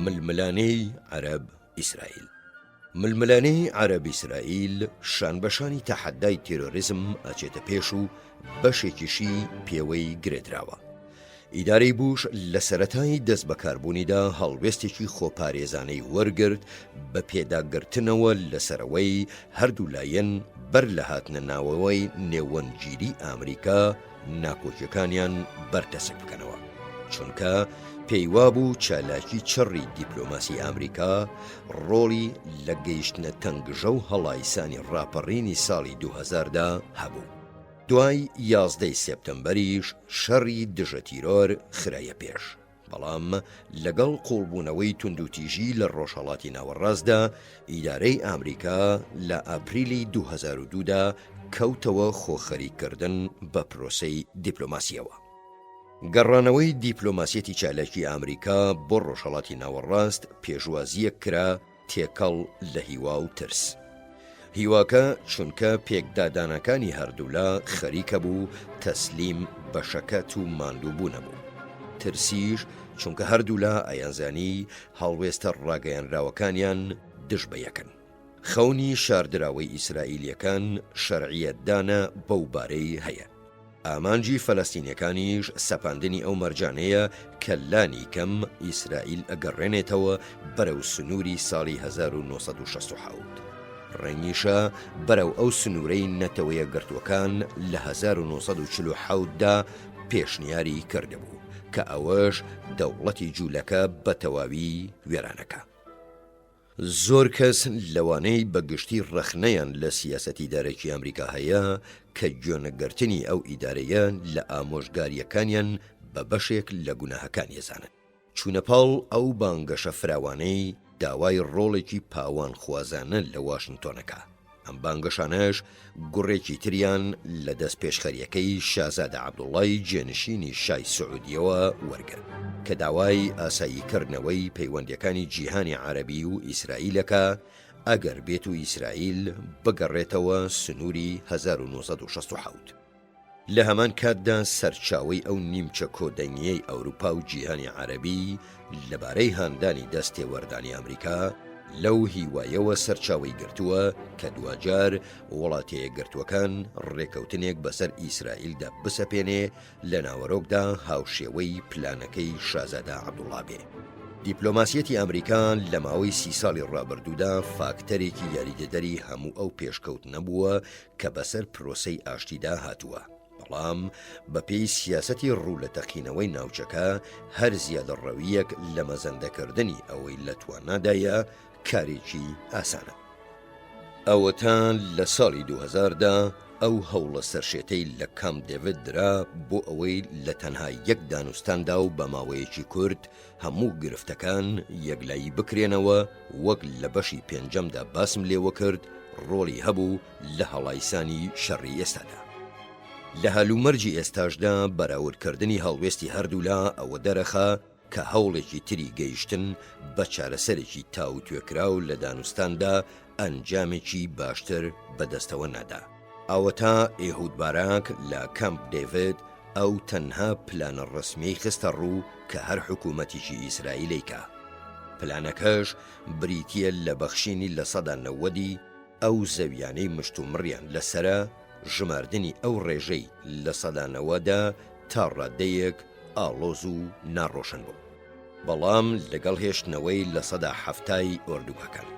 ململانەی عەرەب ئیسرائیل. ململانەی عەرەب ئیسرائیل شانبەشانی تەحەدای تێرۆریزم ئەچێتە پێش و بەشێکیشی پێوەی گرێدراوە. ئیدارەی بوش لە سەرەتای دەست بەکاربوونیدا هەڵوێستێکی خۆپارێزانەی وەرگرت بە پێداگرتنەوە لەسەرەوەی هەردوو لایەن بەر لە هاتنە ناوەوەی نێوەنگیری ئامریکا ناکۆکیەکانیان بەردەست بکەنەوە، چونکە پێیوا بوو چالاکی چڕی دیپلۆماسی ئامریکا ڕۆڵی لە گەیشتنە تەنگژە و هەڵایسانی ڕاپەڕینی ساڵی 2000دا هەبوو. دوای 11 سێپتەمبەریش شەڕی دژە تیرۆر خرایە پێش، بەڵام لەگەڵ قوڵبوونەوەی توندوتیژی لە ڕۆژهەڵاتی ناوەڕاستدا ئیدارەی ئامریکا لە ئاپریلی 2002دا کەوتەوە خۆخەریکردن بە پرۆسەی دیپلۆماسیەوە. گەڕانەوەی دیپلۆماسیەتی چالاکی ئامریکا بۆ ڕۆژهەڵاتی ناوەڕاست پێشوازیە کرا تێکەڵ لە هیوا و ترس. هیواکە چونکە پێکدادانەکانی هەردوولا خەریکە بوو تەسلیم بە شەکەت و ماندووبوو نەبوو. ترسیش چونکە هەردوولا ئەیانزانی هەڵوێستە ڕاگەیاندراوەکانیان دژ بە یەکن. خەونی شاردراوەی ئیسرائیلیەکان شەرعیەتدانە بەو بارەی هەیە. ئامانجی فەلەستینیەکانیش سەپاندنی ئەو مەرجانەیە کە لانی کەم ئیسرائیل ئەگەڕێنێتەوە بەرەو سنووری ساڵی 1967. ڕەنگیشە بەرەو ئەو سنوورەی نەتەوەیە گرتوەکان لە 1947دا پێشنیاری کردبوو کە ئەوەش دەوڵەتی جوولەکە بە تەواوی وێرانەکە. زۆر کەس لەوانەی بەگشتی ڕەخنەیان لە سیاسەتی دارێکی ئەمریکا هەیە کە گوێنەگرتنی ئەو ئیدارەیە لە ئامۆژگاریەکانیان بە بەشێک لە گوناهەکان ێزانن. چوونەپاڵ ئەو بانگەشە فراوانەی داوای ڕۆڵێکی پاوان خوازانە لە واشنگتۆنەکە. ئەم بانگەشانەش گوڕێکی تریان لە دەست پێشخەریەکەی شازادە عەبدوڵڵای جێنشینی شای سعودیەوە وەرگرت کە داوای ئاساییکردنەوەی پەیوەندیەکانی جیهانی عەرەبی و ئیسرائیلەکە ئەگەر بێت و ئیسرائیل بگەڕێتەوە سنووری 1967. لە هەمان کاتدا سەرچاوەی ئەو نیمچە کۆدەنگیەی ئەوروپا و جیهانی عەرەبی لەبارەی هاندانی دەستێوەردانی ئەمریکا لەو هیوایەوە سەرچاوی گرتووە کە دوجار وڵاتەیە گرتووەکان ڕێکەوتنێک بەسەر ئیسرائیلدا بسەپێنێ لە ناوەڕۆکدا هاوشێوەی پلانەکەی شازادە عەبدوڵڵا بێ. دیپلۆماسیەتی ئەمریکا لە ماوەی 30 ساڵی ڕابردوودا فاکتەرێکی یاریدەدەری هەموو ئەو پێشکەوت نەبووە کە بەسەر پرۆسەی ئاشتیدا هاتووە، بەڵام بەپێی سیاسەتی ڕوو لە تەقینەوەی ناوچەکە هەر زیادەڕەویەک لە مەزەندەکردنی ئەوەی لە توانادایە کارێکی ئاسانە. ئەوەتان لە ساڵی 2000دا ئەو هەوڵە سەرشێتەی لە کامپ دێڤید درا بۆ ئەوەی لە تەنها یەک دانوستاندا و بە ماوەیەکی کورت هەموو گرفتەکان یەکلایی بکرێنەوە وەک لە بەشی پێنجەمدا باسم لێوە کرد ڕۆڵی هەبوو لە هەڵایسانی شەڕی ئێستادا. لە هەلومەرجی ئێستاشدا بەراوردکردنی هەڵوێستی هەردوولا ئەوە دەرەخا کە هەوڵێکی تری گەیشتن بە چارەسەرێکی تاوتوێکراو لە دانوستاندا ئەنجامێکی باشتر بەدەستەوە نەدا. ئەوە تا ئێهود باراک لە کامپ دێڤید ئەو تەنها پلانە ڕسمیی خستە ڕوو کە هەر حکوومەتیشی ئیسرائیلێکە. پلانەکەش بریتیە لە بەخشینی لە سەدا 90 ئەو زەویانەی مشتومڕیان لەسرە، ژماردنی ئەو ڕێژەی لە سەدا 90دا تا ڕادەیەک ئاڵۆز و ناڕۆشن بوو، بەڵام لەگەڵ هێشتنەوەی لە سەدا 70 ئۆردوگاکان.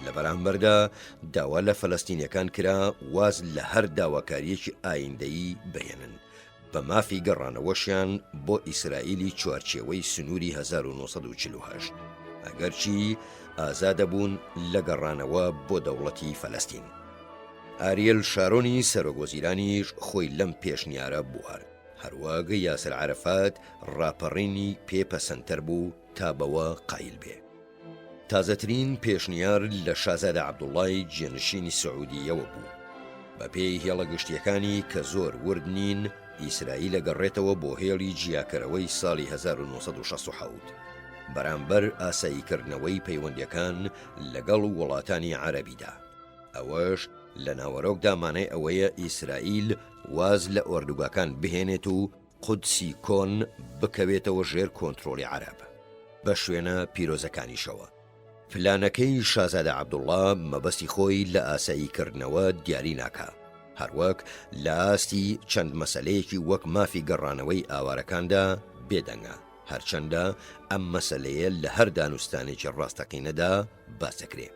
لە بەرامبەردا داوا لە فەلەستینیەکان کرا واز لە هەر داواکاریەکی ئایندەیی بهێنن بە مافی گەڕانەوەشیان بۆ ئیسرائیلی چوارچێوەی سنووری 1948 ئەگەرچی ئازادە بوون لە گەڕانەوە بۆ دەوڵەتی فەلەستین. ئاریێل شارۆنی سەرۆکوەزیرانیش خۆی لەم پێشنیارە بوار، هەروەک یاسر عەرەفات ڕاپەڕینی پێپەسەندتر بوو تا بەوە قایل بێ. تازەترین پێشنیار لە شازادە عەبدوڵڵای جێنشینی سعودیەوە بوو. بە پێی هێڵە گشتیەکانی کە زۆر ورد نین، ئیسرائیل ئەگەڕێتەوە بۆ هێڵی جیاکەرەوەی ساڵی 1967 بەرامبەر ئاساییکردنەوەی پەیوەندیەکان لەگەڵ وڵاتانی عەرەبیدا. ئەوەش لە ناوەڕۆکدا مانای ئەوەیە ئیسرائیل واز لە ئۆردوگاکان بهێنێت و قودسی کۆن بکەوێتەوە ژێر کۆنتڕۆلی عەرەب بە شوێنە پیرۆزەکانیشەوە. پلانەکەی شازادە عەبدوڵڵا مەبەستی خۆی لە ئاساییکردنەوە دیاری ناکا، هەروەک لە ئاستی چەند مەسەلەیەکی وەک مافی گەڕانەوەی ئاوارەکاندا بێدەنگە، هەرچەندە ئەم مەسەلەیە لە هەر دانوستانێکی ڕاستەقینەدا باسەکرێ.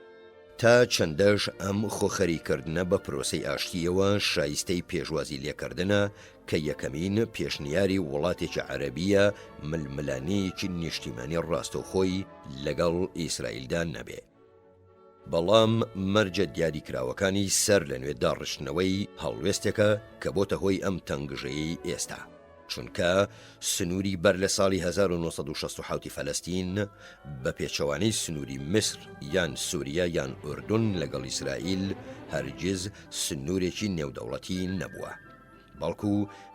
تا چەندەش ئەم خۆخەریکردنە بە پرۆسەی ئاشتیەوە شایستەی پێشوازی لێکردنە کە یەکەمین پێشنیاری وڵاتێکی عەرەبیە ململانەیەکی نیشتیمانی ڕاستەوخۆی لەگەڵ ئیسرائیلدا نەبێ. بەڵام مەرجە دیاریکراوەکانی سەر لە نوێ داڕشتنەوەی هەڵوێستێکە کە بۆتە هۆی ئەم تەنگژەیەی ئێستا، چونکە سنووری بەر لە ساڵی 1967 فەلەستین بە پێچەوانەی سنووری میسر یان سووریا یان ئوردون لەگەڵ ئیسرائیل هەرگیز سنوورێکی نێودەوڵەتی نەبووە، بەڵکو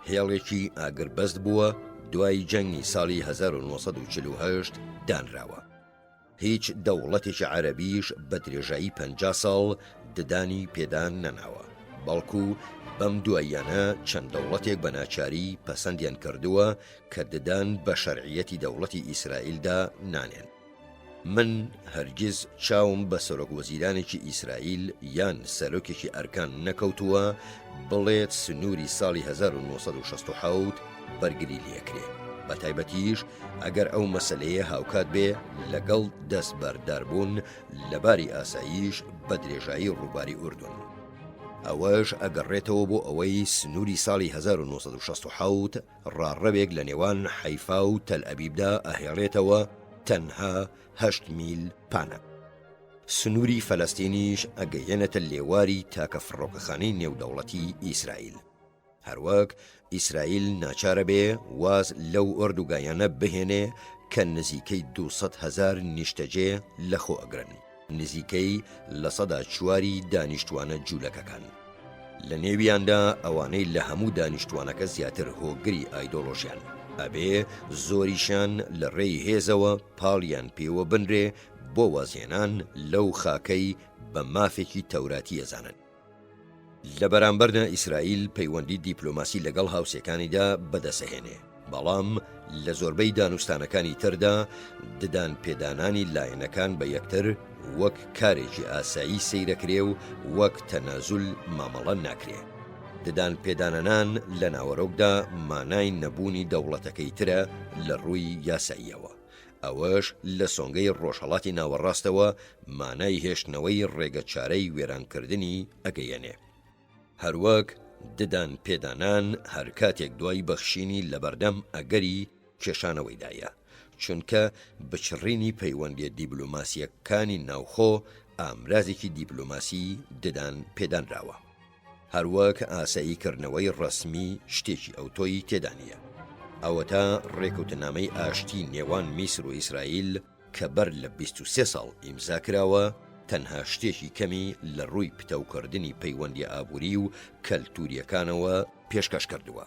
هێڵێکی ئاگربەست بووە دوای جەنگی ساڵی 1948 دانراوە. هیچ دەوڵەتێکی عەرەبیش بە درێژایی 50 ساڵ ددانی پێدان نەناوە، بەڵکو بەم دواییانە چەند دەوڵەتێک بە ناچاری پەسەندیان کردووە کە ددان بە شەرعیەتی دەوڵەتی ئیسرائیلدا نانێن. من هەرگیز چاوم بە سەرۆکوەزیرانێکی ئیسرائیل یان سەرۆکێکی ئەرکان نەکەوتووە بڵێت سنووری ساڵی 1967 بەرگری لێکرێ، بە تایبەتیش ئەگەر ئەو مەسەلەیە هاوکات بێ لەگەڵ دەستبەرداربوون لەباری ئاساییش بە درێژایی ڕووباری ئوردون. ئەوەش ئەگەڕێتەوە بۆ ئەوەی سنووری ساڵی 1967 ڕاڕەوێک لە نێوان حەیفا و تەل ئەبیبدا ئەهێڵێتەوە تەنها 8 میل پانە. سنووری فەلەستینیش ئەگەیەنێتە لێواری تاکە فڕۆکەخانەی نێودەوڵەتی ئیسرائیل. هەروەک ئیسرائیل ناچارە بێ واز لەو ئۆردوگایانە بهێنێ کە نزیکەی 200,000 نیشتەجێ لەخۆ ئەگرن، نزیکەی لە سەدا 4 دانیشتوانە جوولەکەکان. لە نێویاندا ئەوانەی لە هەموو دانیشتوانەکە زیاتر هۆگری ئایدۆلۆژیان ئەبێ زۆریشان لە ڕێی هێزەوە پاڵیان پێوە بنرێ بۆ وازێنان لەو خاکەی بە مافێکی تەوراتی ئەزانن. لە بەرامبەردا ئیسرائیل پەیوەندی دیپلۆماسی لەگەڵ هاوسێکانیدا بەدەسەهێنێ، بەڵام لە زۆربەی دانوستانەکانی تردا ددان پێدانانی لایەنەکان بە یەکتر وەک کارێکی ئاسایی سەیرەکرێ و وەک تەنازول مامەڵە ناکرێ. ددان پێدانەنان لە ناوەڕۆکدا مانای نەبوونی دەوڵەتەکەی ترە لە ڕووی یاساییەوە. ئەوەش لە سۆنگەی ڕۆژهەڵاتی ناوەڕاستەوە مانای هێشتنەوەی ڕێگە چارەی وێرانکردنی ئەگەیەنێ. هەروەک ددان پێدانان هەر کاتێک دوای بەخشینی لە بەردەم ئەگەری کێشانەوەیدایە، چونکە بچڕینی پەیوەندیە دیبلۆماسیەکانی ناوخۆ ئامرازێکی دیبلۆماسی ددان پێدانراوە. هەروەک ئاساییکردنەوەی ڕەسمی شتێکی ئەوتۆیی تێدانە. ئەوە تا ڕێکەوتنامەی ئاشتی نێوان میسر و ئیسرائیل کە بەر لە 23 ساڵ ئیمزا کراوە تەنها شتێکی کەمی لە ڕووی پتەوکردنی پەیوەندی ئابووری و کەلتوریەکانەوە پێشکەش کردووە،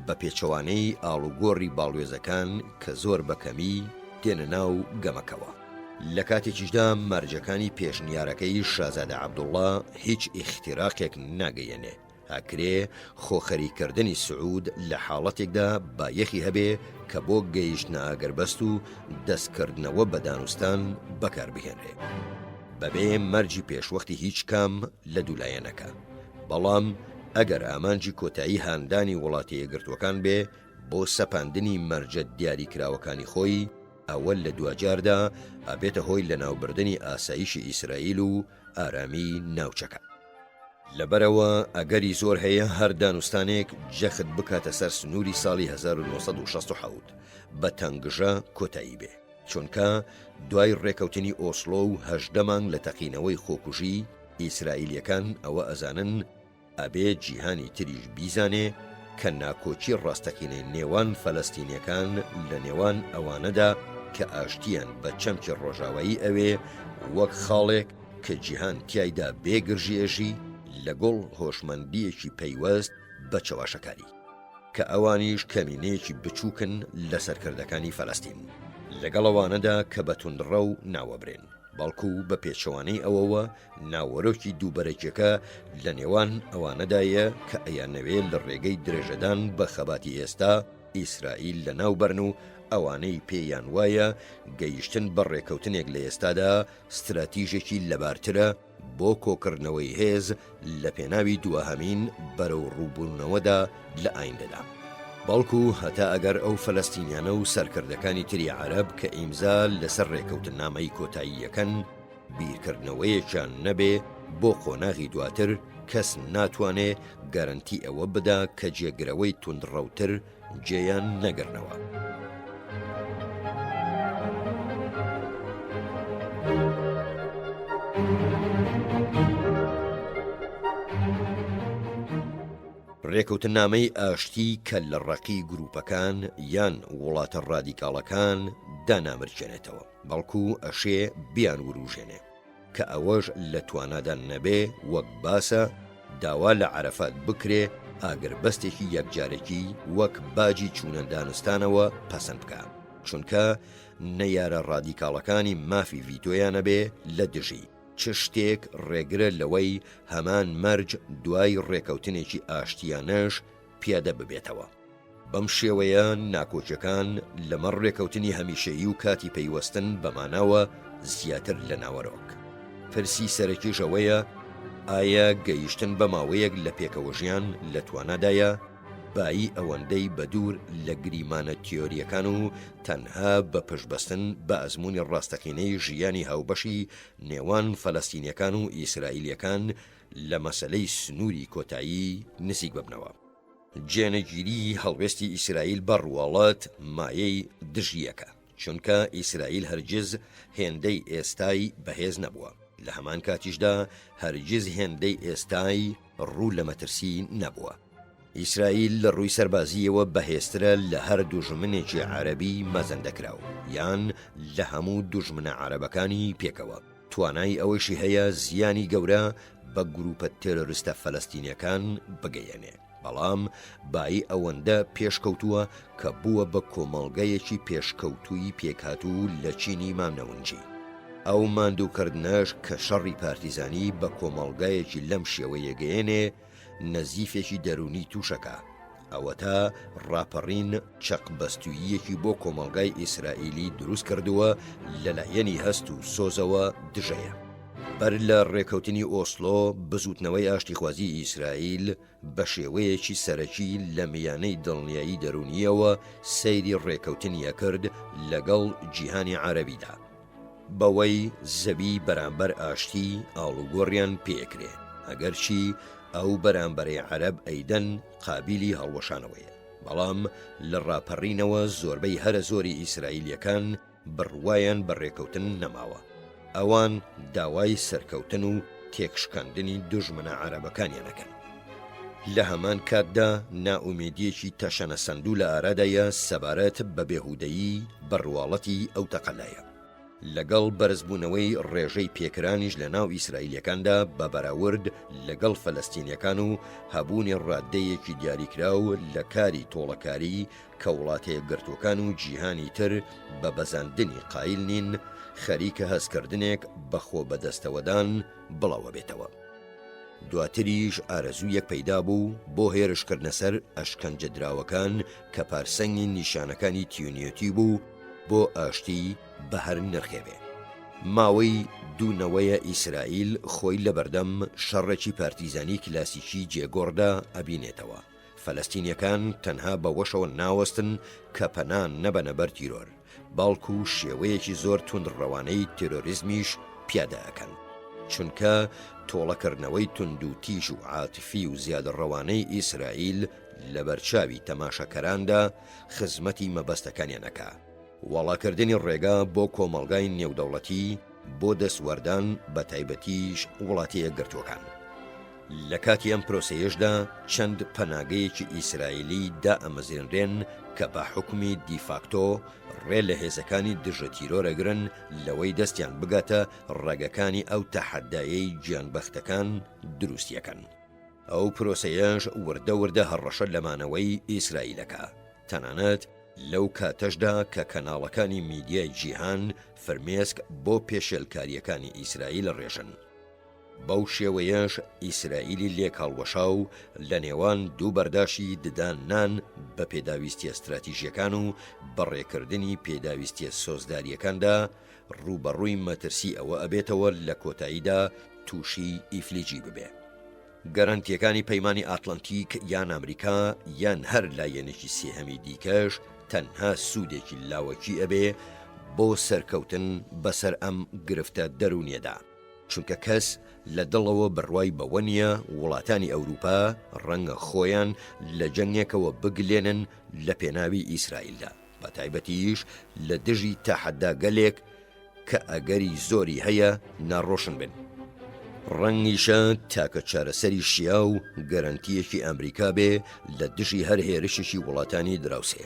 بە پێچەوانەی ئاڵوگۆڕی باڵوێزەکان کە زۆر بەکەمی دێنە ناو گەمەکەوە. لە کاتێکیشدا مەرجەکانی پێشنیارەکەی شازادە عەبدوڵڵا هیچ ئیختیراقێک ناگەیەنێ، ئاکرێ خۆخەریکردنی سعود لە حاڵەتێکدا بایەخی هەبێ کە بۆ گەیشتنە ئاگربەست و دەستکردنەوە بە دانوستان بەکاربهێنرێ، بەبێ مەرجی پێشوەختی هیچ کام لە دوولایەنەکە. بەڵام ئەگەر ئامانجی کۆتایی هاندانی وڵاتی یەکگرتووەکان بێ بۆ سەپاندنی مەرجە دیاریکراوەکانی خۆی، ئەوە لە دوجاردا ئەبێتە هۆی لە ناوبردنی ئاسایشی ئیسرائیل و ئارامی ناوچەکە. لەبەرەوە ئەگەری زۆر هەیە هەر دانوستانێک جەخت بکاتە سەر سنووری ساڵی 1967 بە تەنگژە کۆتایی بێ، چونکە دوای ڕێکەوتنی ئۆسلۆ و 18 مانگ لە تەقینەوەی خۆکوژی ئیسرائیلیەکان ئەوە ئەزانن ئەبێ جیهانی تریش بیزانێ کە ناکۆچی ڕاستەقینەی نێوان فەلەستینیەکان لە نێوان ئەوانەدا کە ئاشتیان بە چەمکی ڕۆژاوایی ئەوێ وەک خاڵێک کە جیهان تیایدا بێگرژێژی لەگەڵ هۆشمەندیەکی پەیوەست بە چەواشەکاری، کە ئەوانیش کەمینەیەکی بچووکن لە سەرکردەکانی فەلەستین، لەگەڵەوانەدا کە بە توندڕە و ناوەبرێن، بەڵکو بە پێچەوانەی ئەوەوە ناوەرۆکی دووبەرەکیەکە لە نێوان ئەوانەدایە کە ئەیانەوێت لە ڕێگەی درێژەدان بە خەباتی ئێستا ئیسرائیل لە ناوبەرن و ئەوانەی پێیان وایە گەیشتن بە ڕێکەوتنێک لە ئێستادا ستراتیژێکی لەبارترە بۆ کۆکردنەوەی هێز لە پێناوی دووەهەمین بەرەو ڕووبوونەوەدا لە ئایندەدا. بەڵکو هەتا ئەگەر ئەو فەلەستینیانە و سەرکردەکانی تری عەرەب کە ئیمزا لەسەر ڕێکەوتنامەی کۆتاییەکەن بیرکردنەوەیەکیان نەبێ بۆ قۆناغی دواتر، کەس ناتوانێ گەرنتی ئەوە بدا کە جێگرەوەی توندڕەوتر جێیان نەگرنەوە. ڕێکەوتنامەی ئاشتی کە لە ڕقی گروپەکان یان وڵاتە ڕادیکاڵەکان دانامرجێنێتەوە، بەڵکو ئەشێ بیان وروژێنێ، کە ئەوەش لە توانادان نەبێ وەک باسە داوا لە عەرەفات بکرێ ئاگربەستێکی یەکجارێکی وەک باجی چوونە دانستانەوە پەسەند بکە، چونکە نەیارە ڕادیکاڵەکانی مافی ڤیتۆیانە بێ لە دژی چ شتێک ڕێگرە لەوەی هەمان مەرج دوای ڕێکەوتنێکی ئاشتیانەش پیادە ببێتەوە. بەم شێوەیە ناکۆچەکان لەمەڕ ڕێکەوتنی هەمیشەیی و کاتی پەیوەستن بەماناوە زیاتر لە ناوەڕۆک. پرسی سەرەکیشەوەیە ئایا گەیشتن بە ماوەیەک لە پێکەوە ژیان لە توانادایە بایی ئەوەندەی بەدوور لە گریمانە تیۆریەکان و تەنها بە پشتبەستن بە ئەزمموی ڕاستەقینەی ژیانی هاوبەشی نێوان فەلەستینیەکان و ئیسرائیلیەکان لە مەسەلەی سنووری کۆتایی نزیک ببنەوە. جێنەگیری هەڵوێستی ئیسرائیل بە ڕواڵەت مایەی دژیەکە، چونکە ئیسرائیل هەرگیز هێندەی ئێستای بەهێز نەبووە، لە هەمان کاتیشدا هەرگیز هێندەی ئێستای ڕوو لە مەترسی نەبووە. ئیسرائیل لە ڕووی سەربازیەوە بەهێزترە لە هەر دوژمنێکی عەرەبی مەزەندەکراو یان لە هەموو دوژمنە عەرەبەکانی پێکەوە. توانای ئەوەشی هەیە زیانی گەورە بە گروپە تێرۆریستە فەلەستینیەکان بگەیەنێ، بەڵام بایی ئەوەندە پێشکەوتووە کە بووە بە کۆمەڵگەیەکی پێشکەوتووی پێکهاتوو لە چینی مامنەونجی. ئەو ماندووکردنەش کە شەڕی پارتیزانی بە کۆمەڵگایەکی لەم شێوەیە گەیەنێ نەزیفێکی دەرونی تووشەکە، ئەوە تا ڕاپەڕین چەق بەستوییەکی بۆ کۆمەڵگای ئیسرائیلی دروست کردووە لەلایەنی هەست و سۆزەوە دژەیە. بەر لە ڕێکەوتنی ئۆسلۆ بزوتنەوەی ئاشتیخوازی ئیسرائیل بە شێوەیەکی سەرەکی لە میانەی دڵنیایی دەرونیەوە سەیری ڕێکەوتنیە کرد لەگەڵ جیهانی عەرەبیدا بەوەی زەوی بەرامبەر ئاشتی ئاڵوگۆڕیان پێکرێ، ئەگەرچی ئەو بەرامبەرەی عەرەب ئەیدەن قابیلی هەڵوەشانەوەیە، بەڵام لە ڕاپەڕینەوە زۆربەی هەرە زۆری ئیسرائیلیەکان بڕوایان بە ڕێکەوتن نەماوە. ئەوان داوای سەرکەوتن و تێکشکاندنی دوژمنە عەرەبەکانیانەکەن. لە هەمان کاتدا نائومێدیەکی تەشەنە سەندوو لە ئارادایە سەبارەت بە بێهودەیی بڕواڵەتی ئەو تەقەلایە. لەگەڵ بەرزبوونەوەی ڕێژەی پێکرانیش لە ناو ئیسرائیلیەکاندا بە بەراورد لەگەڵ فەلەستینیەکان و هەبوونی ڕاددەیەکی دیاریکراو لە کاری تۆڵەکاری کە وڵاتەیە گرتوەکان و جیهانی تر بە بەزاندنی قایل نین خەریکە هەستکردنێک بەخۆ بەدەستەوەدان بڵاوە بێتەوە. دواتریش ئارەزوویەک پەیدا بوو بۆ هێرشکردنە سەر ئەشکەنجە دراوەکان کە پارسەنگی نیشانەکانی تیونیەتی بوو بۆ ئاشتی بە هەر نرخێبێ. ماوەی دوونەوەیە ئیسرائیل خۆی لە بەردەم شەڕێکی پارتیزانی کلاسیکی جێگۆڕدا ئەبینێتەوە. فەلەستینیەکان تەنها بەوەشەوە ناوەستن کە پەنان نەبەنە بەر تیرۆر، باڵکو و شێوەیەکی زۆر توندڕەوانەی تێرۆریزمیش پیادەکەن، چونکە تۆڵەکردنەوەی تند و تیژ و عاتفی و زیادڕەوانەی ئیسرائیل لە بەرچاوی تەماشەکەراندا خزمەتی مەبەستەکانیانەکە. وەڵاکردنی ڕێگا بۆ کۆمەڵگای نێودەوڵەتی بۆ دەسوەردان بە تایبەتیش وڵاتیە گرتوەکان. لە کاتی ئەم پرۆسەیەشدا چەند پەناگەیەکی ئیسرائیلی دا ئەمەزێنرێن کە بە حکومی دیفاکتۆ ڕێ لە هێزەکانی دژە تیرۆرەگرن لەوەی دەستیان بگاتە ڕێگەکانی ئەو تەحەدایەی گیانبەختەکان دروستیەکەن. ئەو پرۆسەیەش وردە وردە هەڕەشە لەمانەوەی ئیسرائیلەکە، تەنانەت لەو کاتەشدا کە کەناڵەکانی میدیای جیهان فرمێسک بۆ پێشێلکاریەکانی ئیسرائیل ڕێژن. بەو شێوەیەش ئیسرائیلی لێک هەڵوەشا و لە نێوان دوو بەرداشی ددانان بە پێداویستی ئەستراتیژیەکان و بەڕێکردنی پێداویستی سۆزداریەکاندا ڕوبەڕووی مەترسی ئەوە ئەبێتەوە لە کۆتاییدا تووشی ئیفلیجی ببێ. گەرانتیەکانی پەیمانی ئاتلانتیک یان ئەمریکا یان هەر لایەنێکی سێهەمی دیکەش تەنها سوودێکی لاوەکی ئەبێ بۆ سەرکەوتن بەسەر ئەم گرفتە دەرونیەدا، چونکە کەس لە دڵەوە بڕوای بەوە نییە وڵاتانی ئەوروپا ڕەنگە خۆیان لە جەنگێکەوە بگلێنن لە پێناوی ئیسرائیلدا، بە تایبەتیش لە دژی تەحەدا گەلێک کە ئەگەری زۆری هەیە ناڕۆشن بن. ڕەنگیشە تاکە چارەسەری شیا و گەرانتیەکی ئەمریکا بێ لە دژی هەر هێرشێکی وڵاتانی دراوسێ،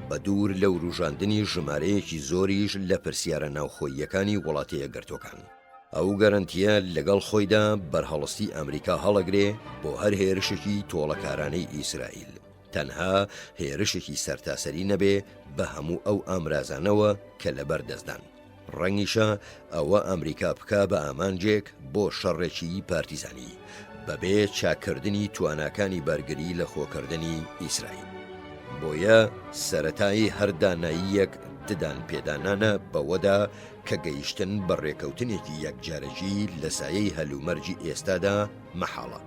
بە دوور لەو ڕوژاندنی ژمارەیەکی زۆریش لە پرسیارە ناوخۆییەکانی وڵاتەیە گرتوەکان. ئەو گەرانتیە لەگەڵ خۆیدا بەرهەڵستی ئەمریکا هەڵەگرێ بۆ هەر هێرشێکی تۆڵەکارانەی ئیسرائیل، تەنها هێرشێکی سەرتاسەری نەبێ بە هەموو ئەو ئامرازانەوە کە لەبەر دەستدان. ڕەنگیشە ئەوە ئەمریکا بکا بە ئامانجێک بۆ شەڕێکی پارتیزانی بەبێ چاکردنی تواناکانی بەرگری لە خۆکردنی ئیسرائیل. بۆیە سەرەتایی هەرداناییەک ددان پێدانانە بەوەدا کە گەیشتن بە ڕێکەوتنێکی یەکجارەجی لە سایەی هەلومەرجی ئێستادا مەحاڵە.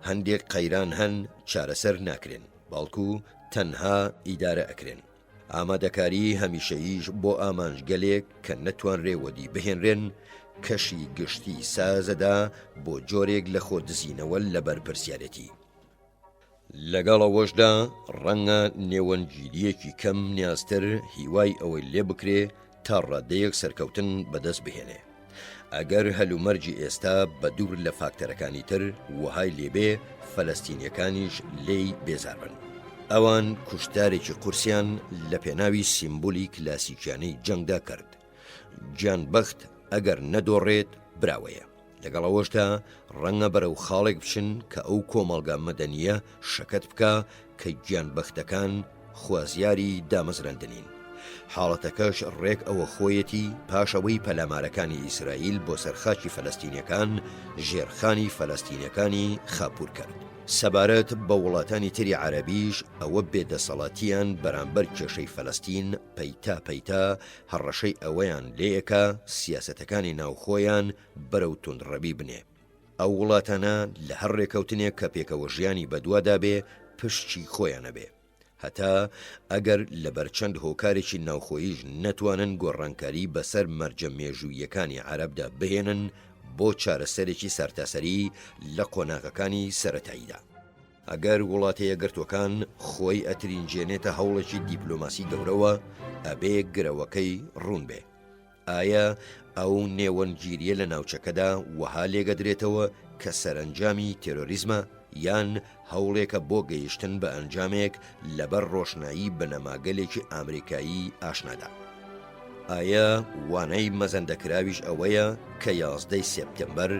هەندێک قەیران هەن چارەسەر ناکرێن، باڵکو تەنها ئیدارە ئەکرێن. ئامادەکاری هەمیشەییش بۆ ئامانجگەلێک کە نەتوانرێ وەدی بهێنرێن کەشی گشتی سازەدا بۆ جۆرێک لە خۆدزینەوە لە بەرپرسیارەتی. لەگەڵەوەشدا ڕەنگە نێوەنگیریەکی کەم نیازتر هیوای ئەوەی لێ بکرێ تا ڕادەیەک سەرکەوتن بەدەست بهێنێ. ئەگەر هەلومەرجی ئێستا بە دوور لە فاکتەرەکانی تر وهای لێبێ فەلەستینیەکانیش لێی بێزار بن. ئەوان کوشتارێکی قورسیان لە پێناوی سیمبولی کلاسیکیانەی جەنگدا کرد. گیانبەخت ئەگەر نەدۆڕێت براوەیە. لەگەڵەوەشدا ڕەنگە بەرەو خاڵێک بچن کە ئەو کۆمەڵگا مەدەنیە شەکەت بکە کە گیانبەختەکان خوازیاری دامەزراندنین. حاڵەتەکەش ڕێک ئەوە خۆیەتی پاشەوەی پەلامارەکانی ئیسرائیل بۆ سەرخاکی فەلەستینیەکان ژێرخانی فەلەستینیەکانی خاپور کرد. سەبارەت بە وڵاتانی تری عەرەبیش ئەوە بێدەسەڵاتیان بەرامبەر کێشەی فەلەستین پەیتا پەیتا هەڕەشەی ئەوەیان لێیەکە سیاسەتەکانی ناوخۆیان بەرەو توندڕەبی بنێ. ئەو وڵاتانە لە هەر ڕێکەوتنێک کە پێکەوە ژیانی بەدوادا بێ پشتی خۆیانە بێ، هەتا ئەگەر لەبەر چەند هۆکارێکی ناوخۆییش نەتوانن گۆڕانکاری بەسەر مەرجە مێژوویەکانی عەرەبدا بهێنن بۆ چارەسەرێکی سەرتاسەری لە قۆناغەکانی سەرەتاییدا. ئەگەر وڵاتە یەکگرتووەکان خۆی ئەترینجێنێتە هەوڵێکی دیپلۆماسی گەورەوە ئەبێ گرەوەکەی ڕوون بێ. ئایا ئەو نێوەنگیریە لە ناوچەکەدا وەها لێگەدرێتەوە کە سەرنجامی تێرۆریزمە یان هەوڵێکە بۆ گەیشتن بە ئەنجامێک لەبەر ڕۆشنایی بنەماگەلێکی ئامریکایی ئاشنادا؟ ئایا وانەی مەزەندەکراویش ئەوەیە کە 11 سێپتەمبەر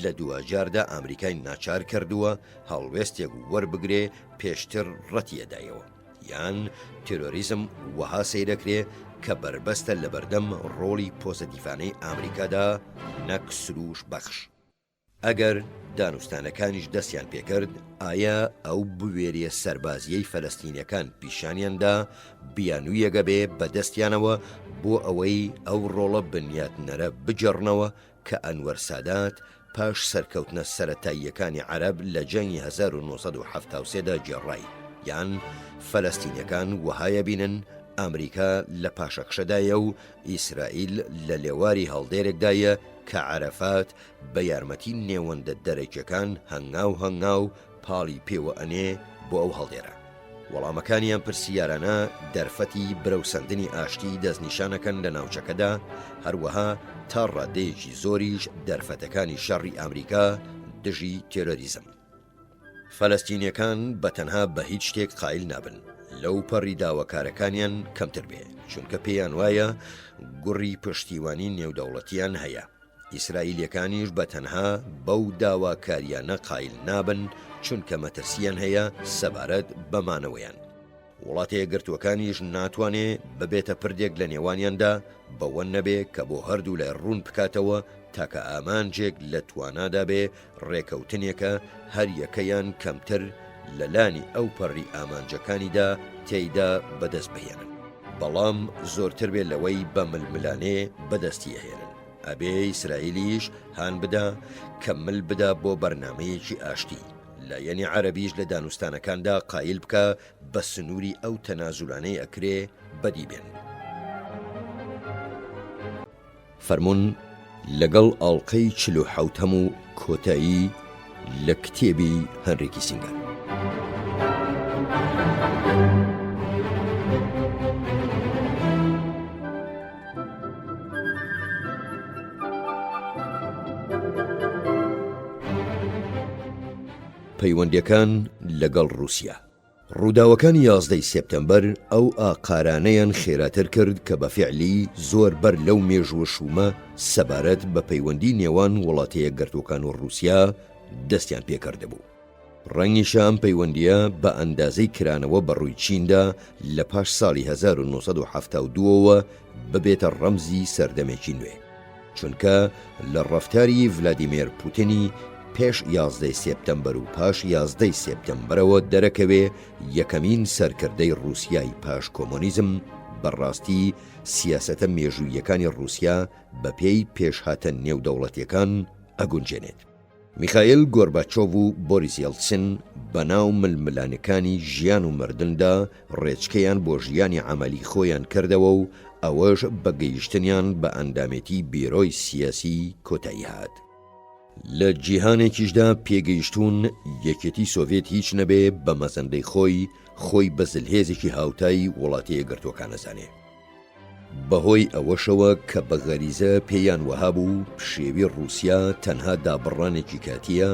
لە دووەجاردا ئامریکای ناچار کردووە هەڵوێستێک وەربگرێ پێشتر ڕەتیەدایەوە، یان تێرۆریزم وەها سەیرەکرێ کە بربەستە لە بەردەم ڕۆڵی پۆزتیڤانەی ئامریکادا نەک سروش بەخش؟ ئەگەر دانوستانەکانیش دەستیان پێکرد، ئایا ئەو بوێریە سەربازیەی فەلەستینیەکان پیشانیاندا بیانوویەگە بێ بەدەستیانەوە بۆ ئەوەی ئەو ڕۆڵە بنیاتنەرە بجەڕنەوە کە ئەنوەر سادات پاش سەرکەوتنە سەرەتاییەکانی عەرەب لە جەنگی 1973دا جێڕای، یان فەلەستینیەکان وەهایە بینن ئەمریکا لە پاشەکشەدایە و ئیسرائیل لە لێواری هەڵدێرێکدایە کە عەرەفات بە یارمەتی نێوەندە دەرەکیەکان هەنگاو پاڵی پێوە ئەنێ بۆ ئەو هەڵدێرە. وەڵامەکانیان پرسیارانە دەرفەتی برەوسەندنی ئاشتی دەستنیشانەکەن لە ناوچەکەدا، هەروەها تا ڕادەیەکی زۆریش دەرفەتەکانی شەڕی ئەمریکا دژی تێرۆریزم. فەلەستینیەکان بەتەنها بە هیچ شتێک قایل نابن لەو پەڕی داواکارەکانیان کەمتر بێ، چونکە پێیان وایە گوڕی پشتیوانی نێودەوڵەتیان هەیە. ئیسرائیلیەکانیش بەتەنها بەو داواکاریانە قایل نابن چونکە مەترسیان هەیە سەبارەت بەمانەوەیان. وڵاتە یەکگرتووەکانیش ناتوانێ ببێتە پردێک لە نێوانیاندا بەوە نەبێ کە بۆ هەردوو لای ڕوون بکاتەوە تاکە ئامانجێک لە توانادا بێ ڕێکەوتنێکە هەر یەکەیان کەمتر لە لانی ئەو پەڕی ئامانجەکانیدا تێیدا بەدەست بهێنن، بەڵام زۆرتر بێ لەوەی بە ململانێ بەدەستی هێنن. ئەبێ ئیسرائیلیش هان بدا کە مل بدا بۆ بەرنامەیەکی ئاشتی لایەنی عەرەبیش لە دانوستانەکاندا قایل بکە بە سنووری ئەو تەنازولانەی ئەکرێ بەدی بێن. فەرموون لەگەڵ ئاڵلقەی 47 و کۆتایی لە کتێبی هەنری کیسینگەر. پەیوەندیەکان لەگەڵ رووسیا. ڕووداوەکانی 11 سێپتەمبەر ئەو ئاقارانەیان خێراتر کرد کە بە فیعلی زۆر بەر لەو مێژوە شومە سەبارەت بە پەیوەندی نێوان وڵاتە یەکگرتووەکان و رووسیا دەستیان پێکرده بوو. ڕەنگیشە ئەم پەیوەندیە بە ئەندازەی کرانەوە بەڕووی چیندا لە پاش ساڵی 1972ەوە ببێتە ڕەمزی سەردەمێکی نوێ، چونکە لە ڕەفتاری ڤلادیمیر پوتینی پێش 11 سێپتەمبەر و پاش 11 سێپتەمبەرەوە دەرەکەوێ یەکەمین سەرکردەی رووسیای پاش کۆمۆنیزم بەڕاستی سیاسەتە مێژوویەکانی رووسیا بە پێی پێشهاتە نێودەوڵەتیەکان ئەگونجێنێت. میخائیل گۆرباچۆڤ و بۆریس یەلتسن بەناو ململانەکانی ژیان و مردندا ڕێچکەیان بۆ ژیانی عەمەلی خۆیان کردەوە و ئەوەش بە گەیشتنیان بە ئەندامێتی بیرۆی سیاسی کۆتایی هات. لە جیهانێکیشدا پێگەیشتون یەکێتی سۆڤێت هیچ نەبێ بە مەزەندەی خۆی بە زلهێزێکی هاوتایی وڵاتە یەکگرتووەکانەزانێ. بەهۆی ئەوەشەوە کە بە غەریزە پێیان وەها بوو شێوی رووسیا تەنها دابڕانێکی کاتیە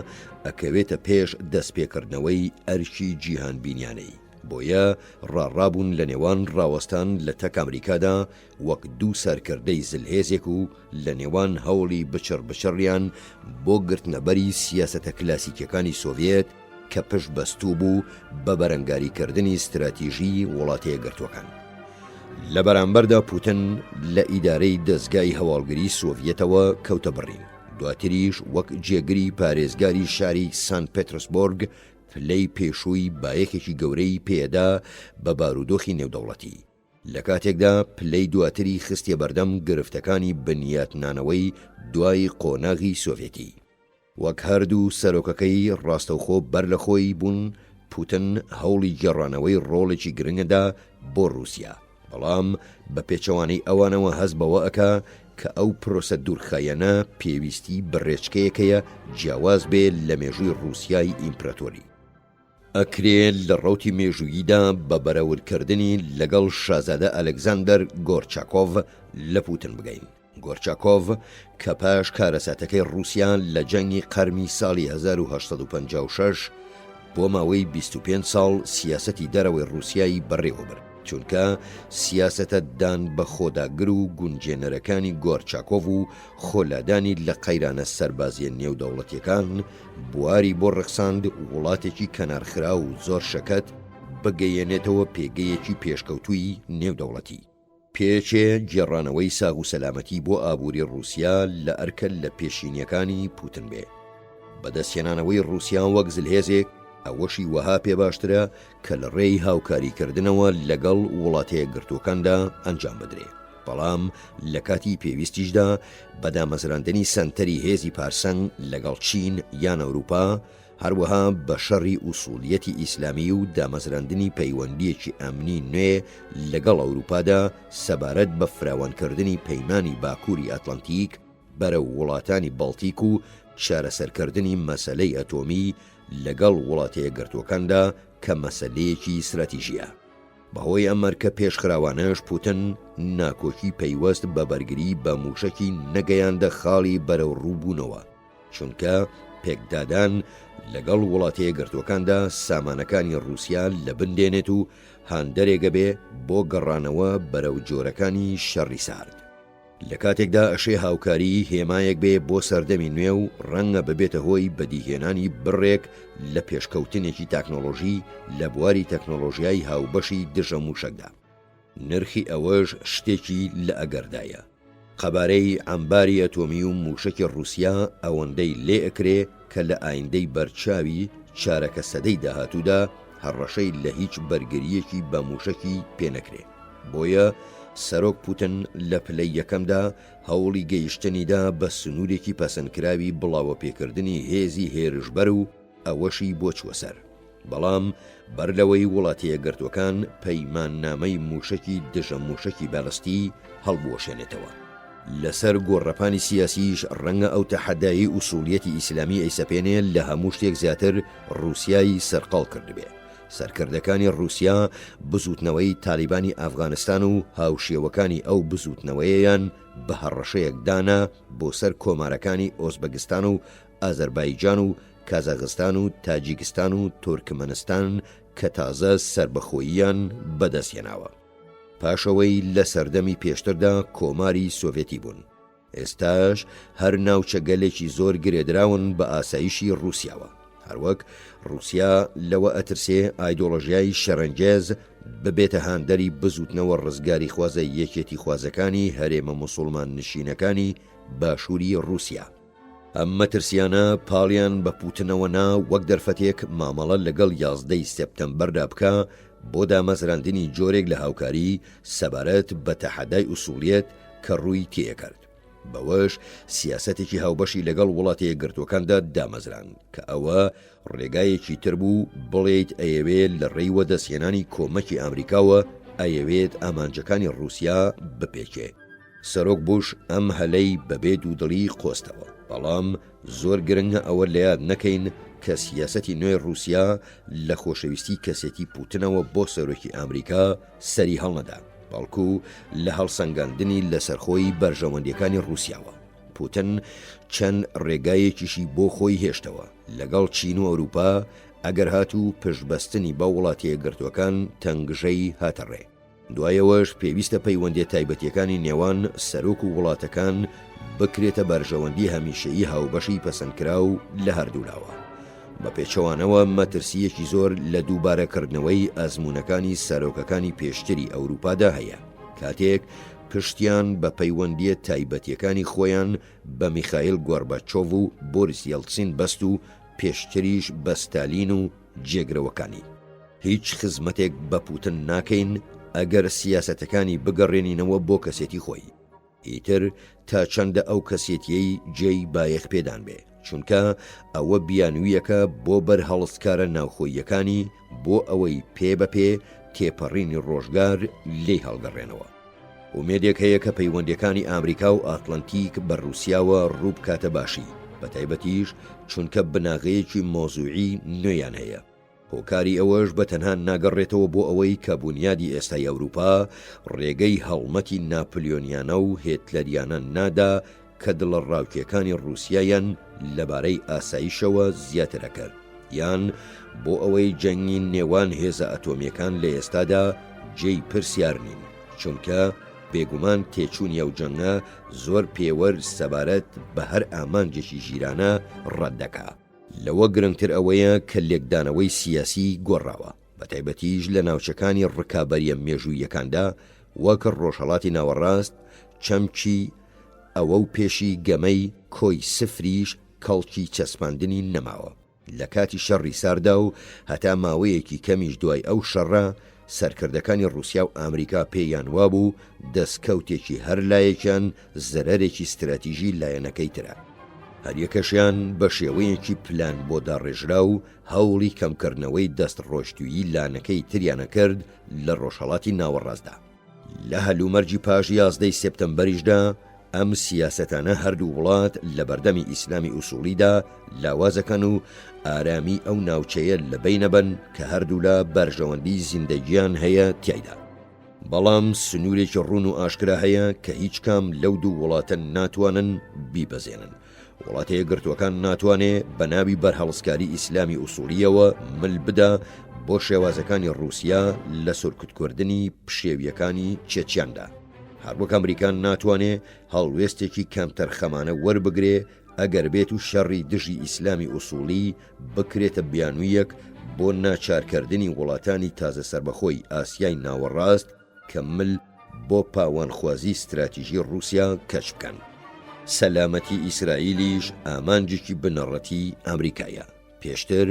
ئەکەوێتە پێش دەستپێکردنەوەی ئەرکی جیهان بینیانەی، بۆیە ڕاڕابوون لە نێوان ڕاوەستان لە تەک ئەمریکادا وەک دوو سەرکردەی زلهێزێک و لە نێوان هەوڵی بچڕیان بۆ گرتنەبەری سیاسەتە کلاسیکەکانی سۆڤێت کە پشت بەستوو بوو بە بەرەنگاریکردنی استراتیژی وڵاتە یەکگرتووەکان. لە بەرامبەردا پوتن لە ئیدارەی دەستگای هەواڵگری سۆڤێتەوە کەوتە بڕین، دواتریش وەک جێگری پارێزگاری شاری سان پێترسبۆرگ پلەی پێشووی بایەکێکی گەورەی پێدا بە بارودۆخی نێودەوڵەتی. لە کاتێکدا پلەی دواتری خستیە بەردەم گرفتەکانی بنیاتنانەوەی دوای قۆناغی سۆڤێتی. وەک هەردوو سەرۆکەکەی ڕاستەوخۆ بەر لە خۆی بوون، پوتن هەوڵی گێڕانەوەی ڕۆڵێکی گرنگەدا بۆ رووسیا، بەڵام بە پێچەوانەی ئەوانەوە هەست بەوە ئەکا کە ئەو پرۆسە دوورخایەنە پێویستی بەڕێچکەیەکەیە جیاواز بێ لە مێژووی رووسیای ئیمپراتۆری. ئەکرێت لە ڕەوتی مێژووییدا بە بەراوردکردنی لەگەڵ شازادە ئەلێکزاندەر گۆرچاکۆڤ لە پوتن بگەین. گۆرچاکۆڤ کە پاش کارەساتەکەی رووسیا لە جەنگی قەرمی ساڵی 1856 بۆ ماوەی 25 ساڵ سیاسەتی دەرەوەی رووسیایی بەڕێوە برد، چونکە سیاسەتە دان بە خۆداگر و گونجێنەرەکانی گۆرچاکۆڤ و خۆلادانی لە قەیرانە سەربازیە نێودەوڵەتیەکان بواری بۆ ڕەخساند وڵاتێکی کەنارخرا و زۆر شەکەت بگەیەنێتەوە پێگەیەکی پێشکەوتووی نێودەوڵەتی. پێچێ گێڕانەوەی ساغ و سەلامەتی بۆ ئابووری رووسیا لە ئەرکە لە پێشینیەکانی پوتن بێ. بەدەستهێنانەوەی رووسیا وەک زلهێزێک ئەوەشی وەها پێ باشترە کە لە ڕێی هاوکاریکردنەوە لەگەڵ وڵاتەیە گرتوەکاندا ئەنجام بدرێ، بەڵام لە کاتی پێویستیشدا بەدامەزراندنی سەنتەری هێزی پارسەنگ لەگەڵ چین یان ئەوروپا، هەروەها بە شەڕی ئوسوڵیەتی ئیسلامی و دامەزراندنی پەیوەندیەکی ئەمنی نوێ لەگەڵ ئەوروپادا سەبارەت بە فراوانکردنی پەیمانی باکووری ئەتلانتیک بەرەو وڵاتانی بەڵتیک و چارەسەرکردنی مەسەلەی ئەتۆمی لەگەڵ وڵاتەیە گرتوەکاندا کە مەسەلەیەکی استراتیژیە. بەهۆی ئەمەرکە پێشخراوانەش پوتن ناکۆکی پەیوەست بە بەرگری بە موشکی نەگەیاندە خاڵی بەرەو ڕووبوونەوە، چونکە پێکدادان لەگەڵ وڵاتەیە گرتوەکاندا سامانەکانی رووسیا لە بندێنێت و هاندەرێگە بێ بۆ گەڕانەوە بەرەو جۆرەکانی شەڕی سارد. لە کاتێکدا ئەشێ هاوکاری هێمایەک بێ بۆ سەردەمی نوێ و ڕەنگە ببێتە هۆی بەدیهێنانی بڕێک لە پێشکەوتنێکی تەکنۆلۆژی لە بواری تەکنۆلۆژیای هاوبەشی دژە موشەکدا. نرخی ئەوەش شتێکی لە ئەگەردایە. قەبارەی ئەمباری ئەتۆمی و موشەکی رووسیا ئەوەندەی لێ ئەکرێ کە لە ئایندەی بەرچاوی چارەکە سەدەی داهاتوودا هەڕەشەی لە هیچ بەرگریەکی بە موشەکی پێنەکرێ. بۆیە سەرۆک پوتن لە پلەی یەکەمدا هەوڵی گەیشتنیدا بە سنوورێکی پەسەندکراوی بڵاوە پێکردنی هێزی هێرشبەر و ئەوەشی بۆ چوە سەر، بەڵام بەر لەوەی وڵاتیە گرتوەکان پەیماننامەی موشەکی دژە موشەکی بەڵستی هەڵبوەشێنێتەوە. لەسەر گۆڕەپانی سیاسیش ڕەنگە ئەو تەحەدایی ئوسوڵیەتی ئیسلامی ئەیسەپێنێ لە هەموو شتێک زیاتر رووسیایی سەرقاڵ کردبێ. سەرکردەکانی رووسیا بزوتنەوەی تالیبانی ئەفغانستان و هاوشێوەکانی ئەو بزوتنەوەیەیان بە هەڕەشەیەکدانا بۆ سەر کۆمارەکانی ئۆزبەکستان و ئازەربایجان و کازاخستان و تاجیکستان و تورکمەنستان کە تازە سربەخۆییان بەدەستهێناوە. پاشەوەی لە سەردەمی پێشتردا کۆماری سۆڤێتی بوون. ئێستاش هەر ناوچە گەلێکی زۆر گرێدراون بە ئاسایشی رووسیاوە. هەروەک رووسیا لەوە ئەترسێ ئایدۆڵۆژیای شەڕەنجێز ببێتە هاندەری بزوتنەوە ڕزگاری خوازە یەکێتی خوازەکانی هەرێمە موسڵمان نشینەکانی باشووری رووسیا. ئەم مەترسیانە پاڵیان بە پوتنەوە نا وەک دەرفەتێک مامەڵە لەگەڵ 11 سێپتەمبەردا بکە بۆ دامەزراندنی جۆرێک لە هاوکاری سەبارەت بە تەحەدای ئوسوڵیەت کە ڕووی تێکرد. بەوەش سیاسەتێکی هاوبەشی لەگەڵ وڵاتەیە گرتوەکاندا دامەزران کە ئەوە ڕێگایەکی تر بوو بڵێیت ئەیەوێت لە ڕێی وەدەستهێنانی کۆمەکی ئەمریکاوە ئەیەوێت ئامانجەکانی رووسیا بپێکێ. سەرۆک بوش ئەم هەلەی بەبێ دوودڵی قۆستەوە، بەڵام زۆر گرنگە ئەوە لە یاد نەکەین کە سیاسەتی نوێی رووسیا لە خۆشەویستی کەسێتی پوتنەوە بۆ سەرۆکی ئەمریکا سەری هەڵنەدا، بەڵکو لە هەڵسەنگاندنی لەسەرخۆی بەرژەوەندیەکانی رووسیاوە. پوتن چەند ڕێگایەکیشی بۆ خۆی هێشتەوە لەگەڵ چین و ئەوروپا ئەگەر هاتوو پشتبەستنی بە وڵاتیە گرتوەکان تەنگژەی هاتەڕێ. دوایەوەش پێویستە پەیوەندی تایبەتیەکانی نێوان سەرۆک و وڵاتەکان بکرێتە بەرژەوەندی هەمیشەیی هاوبەشی پەسەندکرا و لە هەردوولاوە. بە پێچەوانەوە مەترسیەکی زۆر لە دووبارەکردنەوەی ئەزموونەکانی سەرۆکەکانی پێشتری ئەوروپادا هەیە، کاتێک پشتیان بە پەیوەندیە تایبەتیەکانی خۆیان بە میخائیل گۆرباچۆڤ و بۆریس یەلتسین بەست و پێشتریش بە ستالین و جێگرەوەکانی. هیچ خزمەتێک بە پوتن ناکەین ئەگەر سیاسەتەکانی بگەڕێنینەوە بۆ کەسێتی خۆی. ئیتر تا چەندە ئەو کەسێتیەی جێی بایەخ پێدان بێ، چونکە ئەوە بیانوویەکە بۆ بەرهەڵسکارە ناوخۆییەکانی بۆ ئەوەی پێ بە پێ تێپەڕینی ڕۆژگار لێی هەڵگەڕێنەوە. ومێدێک هەیە کە پەیوەندیەکانی ئامریکا و ئاتلانتیک بە رووسیاوە ڕوو بکاتە باشی، بە تایبەتیش چونکە بناغەیەکی مۆزوعی نوێیان هەیە. هۆکاری ئەوەش بە تەنها ناگەڕێتەوە بۆ ئەوەی کە بنیادی ئێستای ئەوروپا ڕێگەی هەڵمەتی ناپلیۆنیانە و هێتلەریانە نادا کە دڵە ڕاوکیەکانی رووسیایان لەبارەی ئاسایشەوە زیاترە کرد، یان بۆ ئەوەی جەنگی نێوان هێزە ئەتۆمیەکان لە ئێستادا جێی پرسیار نین، چونکە بێگومان تێچوونی ئەو جەنگە زۆر پێوەر سەبارەت بە هەر ئامانجێکی ژیرانە ڕەت دەکات. لەوە گرنگتر ئەوەیە کە لێکدانەوەی سیاسی گۆڕاوە، بە تایبەتیش لە ناوچەکانی ڕکابەریە مێژوویەکاندا وەک ڕۆژهەڵاتی ناوەڕاست، چەمکی ئەوە و پێشی گەمەی کۆی سفریش کەڵکی چەسپاندنی نەماوە. لە کاتی شەڕی ساردا و هەتا ماوەیەکی کەمیش دوای ئەو شەڕە سەرکردەکانی رووسیا و ئامریکا پێیان وابوو دەستکەوتێکی هەر لایەکیان زەرەرێکی استراتیژی لایەنەکەی ترە. هەریەکەشیان بە شێوەیەکی پلان بۆ داڕێژرا و هەوڵی کەمکردنەوەی دەست ڕۆشتویی لانەکەی تریانە کرد لە ڕۆژهەڵاتی ناوەڕاستدا. لە هەلومەرجی پاش 11 سێپتەمبەریشدا ئەم سیاسەتانە هەردوو وڵات لە بەردەمی ئیسلامی ئوسوڵیدا لاوازەکەن و ئارامی ئەو ناوچەیە لە بینەبن کە هەردوو لە بەرژەوەندی زیندەگیان هەیە تیایدا. بەڵام سنوورێکی ڕوون و ئاشکرا هەیە کە هیچ کام لەو دوو وڵاتە ناتوانن بیبەزێنن. وڵاتە یەکگرتووەکان ناتوانێ بە ناوی بەرهەڵسکاری ئیسلامی ئوسوڵیەوە مل بدا بۆ شێوازەکانی رووسیا لە سورکوتکردنی پشێویەکانی چێچیاندا. هەروەک ئەمریکان ناتوانێ هەڵوێستێکی کەمتەرخەمانە وەربگرێ ئەگەر بێت و شەڕی دژی ئیسلامی ئوسوڵی بکرێتە بیانوویەک بۆ ناچارکردنی وڵاتانی تازە سربەخۆی ئاسیای ناوەڕاست کە مل بۆ پاوانخوازی استراتیژی رووسیا کەچ بکەن. سەلامەتی ئیسرائیلیش ئامانجێکی بنەڕەتی ئەمریکایە. پێشتر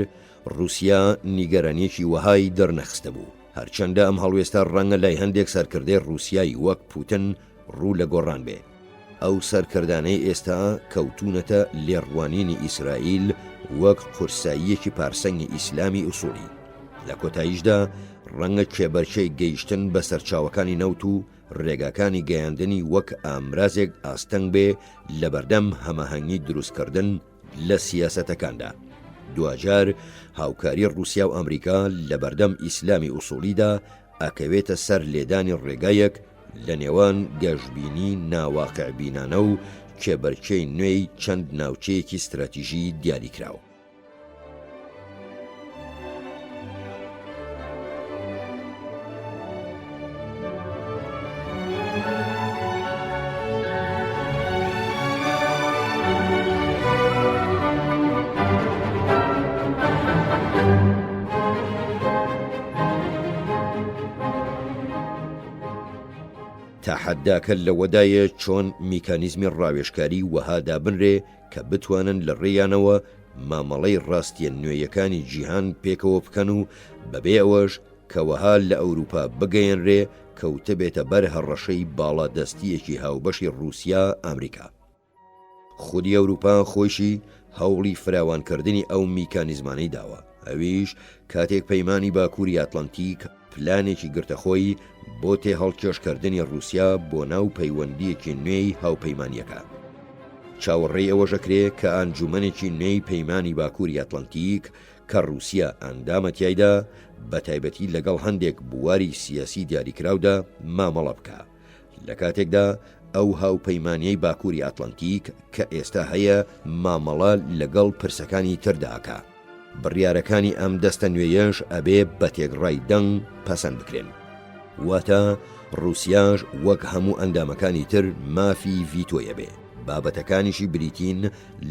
رووسیا نیگەرانیەکی وەهای دەرنەخستە بوو، هەرچەندە ئەم هەڵوێستا ڕەنگە لای هەندێک سەرکردەی رووسیایی وەک پوتن ڕوو لە گۆڕان بێ. ئەو سەرکردانەی ئێستا کەوتونەتە لێڕوانینی ئیسرائیل وەک قورساییەکی پارسەنگی ئیسلامی ئوسوڵی. لە کۆتاییشدا ڕەنگە کێبەرچەی گەیشتن بە سەرچاوەکانی نەوت و ڕێگاکانی گەیاندنی وەک ئامرازێک ئاستەنگ بێ لە بەردەم هەماهەنگی دروستکردن لە سیاسەتەکاندا. دوجار هاوکاری رووسیا و ئەمریکا لە بەردەم ئیسلامی ئوسوڵیدا ئەکەوێتە سەر لێدانی ڕێگایەک لە نێوان گەشتبینی ناواقعبینانە و کێبەرچەی نوێی چەند ناوچەیەکی استراتیژی دیاریکراوە. تاحەداکە لەوەدایە چۆن میکانیزمی ڕاوێژکاری وەها دابنرێ کە بتوانن لە ڕێیانەوە مامەڵەی ڕاستیە نوێیەکانی جیهان پێکەوە بکەن و بەبێ ئەوەش کەوەها لە ئەوروپا بگەیەنرێ کەوتە بێتە بەر هەڕەشەی باڵادەستیەکی هاوبەشی رووسیا ئەمریکا. خودی ئەوروپا خۆشی هەوڵی فراوانکردنی ئەو میکانیزمانەی داوە، ئەویش کاتێک پەیمانی باکووری ئەتلانتیک پلانێکی گرتەخۆی بۆ تێ هەڵکێشکردنی رووسیا بۆ ناو پەیوەندیەکی نوێی هاوپەیمانیەکە. چاوەڕێی ئەوەژەکرێ کە ئەنجومەنێکی نوێی پەیمانی باکووری ئەتلانتیک کە رووسیا ئەندامەتیایدا بە تایبەتی لەگەڵ هەندێک بواری سیاسی دیاریکراودا مامەڵە بکە. لە کاتێکدا ئەو هاوپەیمانیەی باکووری ئەتلانتیک کە ئێستا هەیە مامەڵە لەگەڵ پرسەکانی ترداکە. بڕیارەکانی ئەم دەستە نوێیەش ئەبێ بە تێگڕای دەنگ پەسەند بکرێن. واتە رووسیاش وەک هەموو ئەندامەکانی تر مافی ڤیتۆیە بێ. بابەتەکانیشی بریتین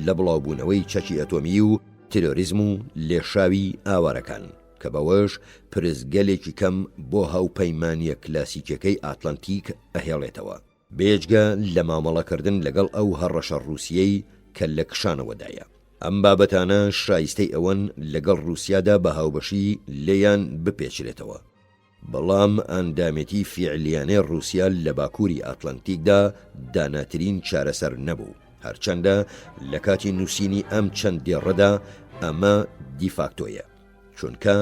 لە بڵاوبوونەوەی چەکی ئەتۆمی و تیرۆریزم و لێشاوی ئاوارەکان کە بەوەش پرزگەلێکی کەم بۆ هاوپەیمانیە کلاسیکەکەی ئاتلانتیک ئەهێڵێتەوە، بێجگە لە مامەڵەکردن لەگەڵ ئەو هەڕەشە رووسیەی کە لە کشانەوەدایە. ئەم بابەتانە شایستەی ئەوەن لەگەڵ رووسیادا بە هاوبەشی لێیان بپێچرێتەوە. بەڵام ئەندامێتی فیعلیانەی رووسیا لە باکووری ئەتلانتیکدا داناترین چارەسەر نەبوو، هەرچەندە لە کاتی نووسینی ئەم چەند دێڕەدا ئەمە دیفاکتۆیە، چونکە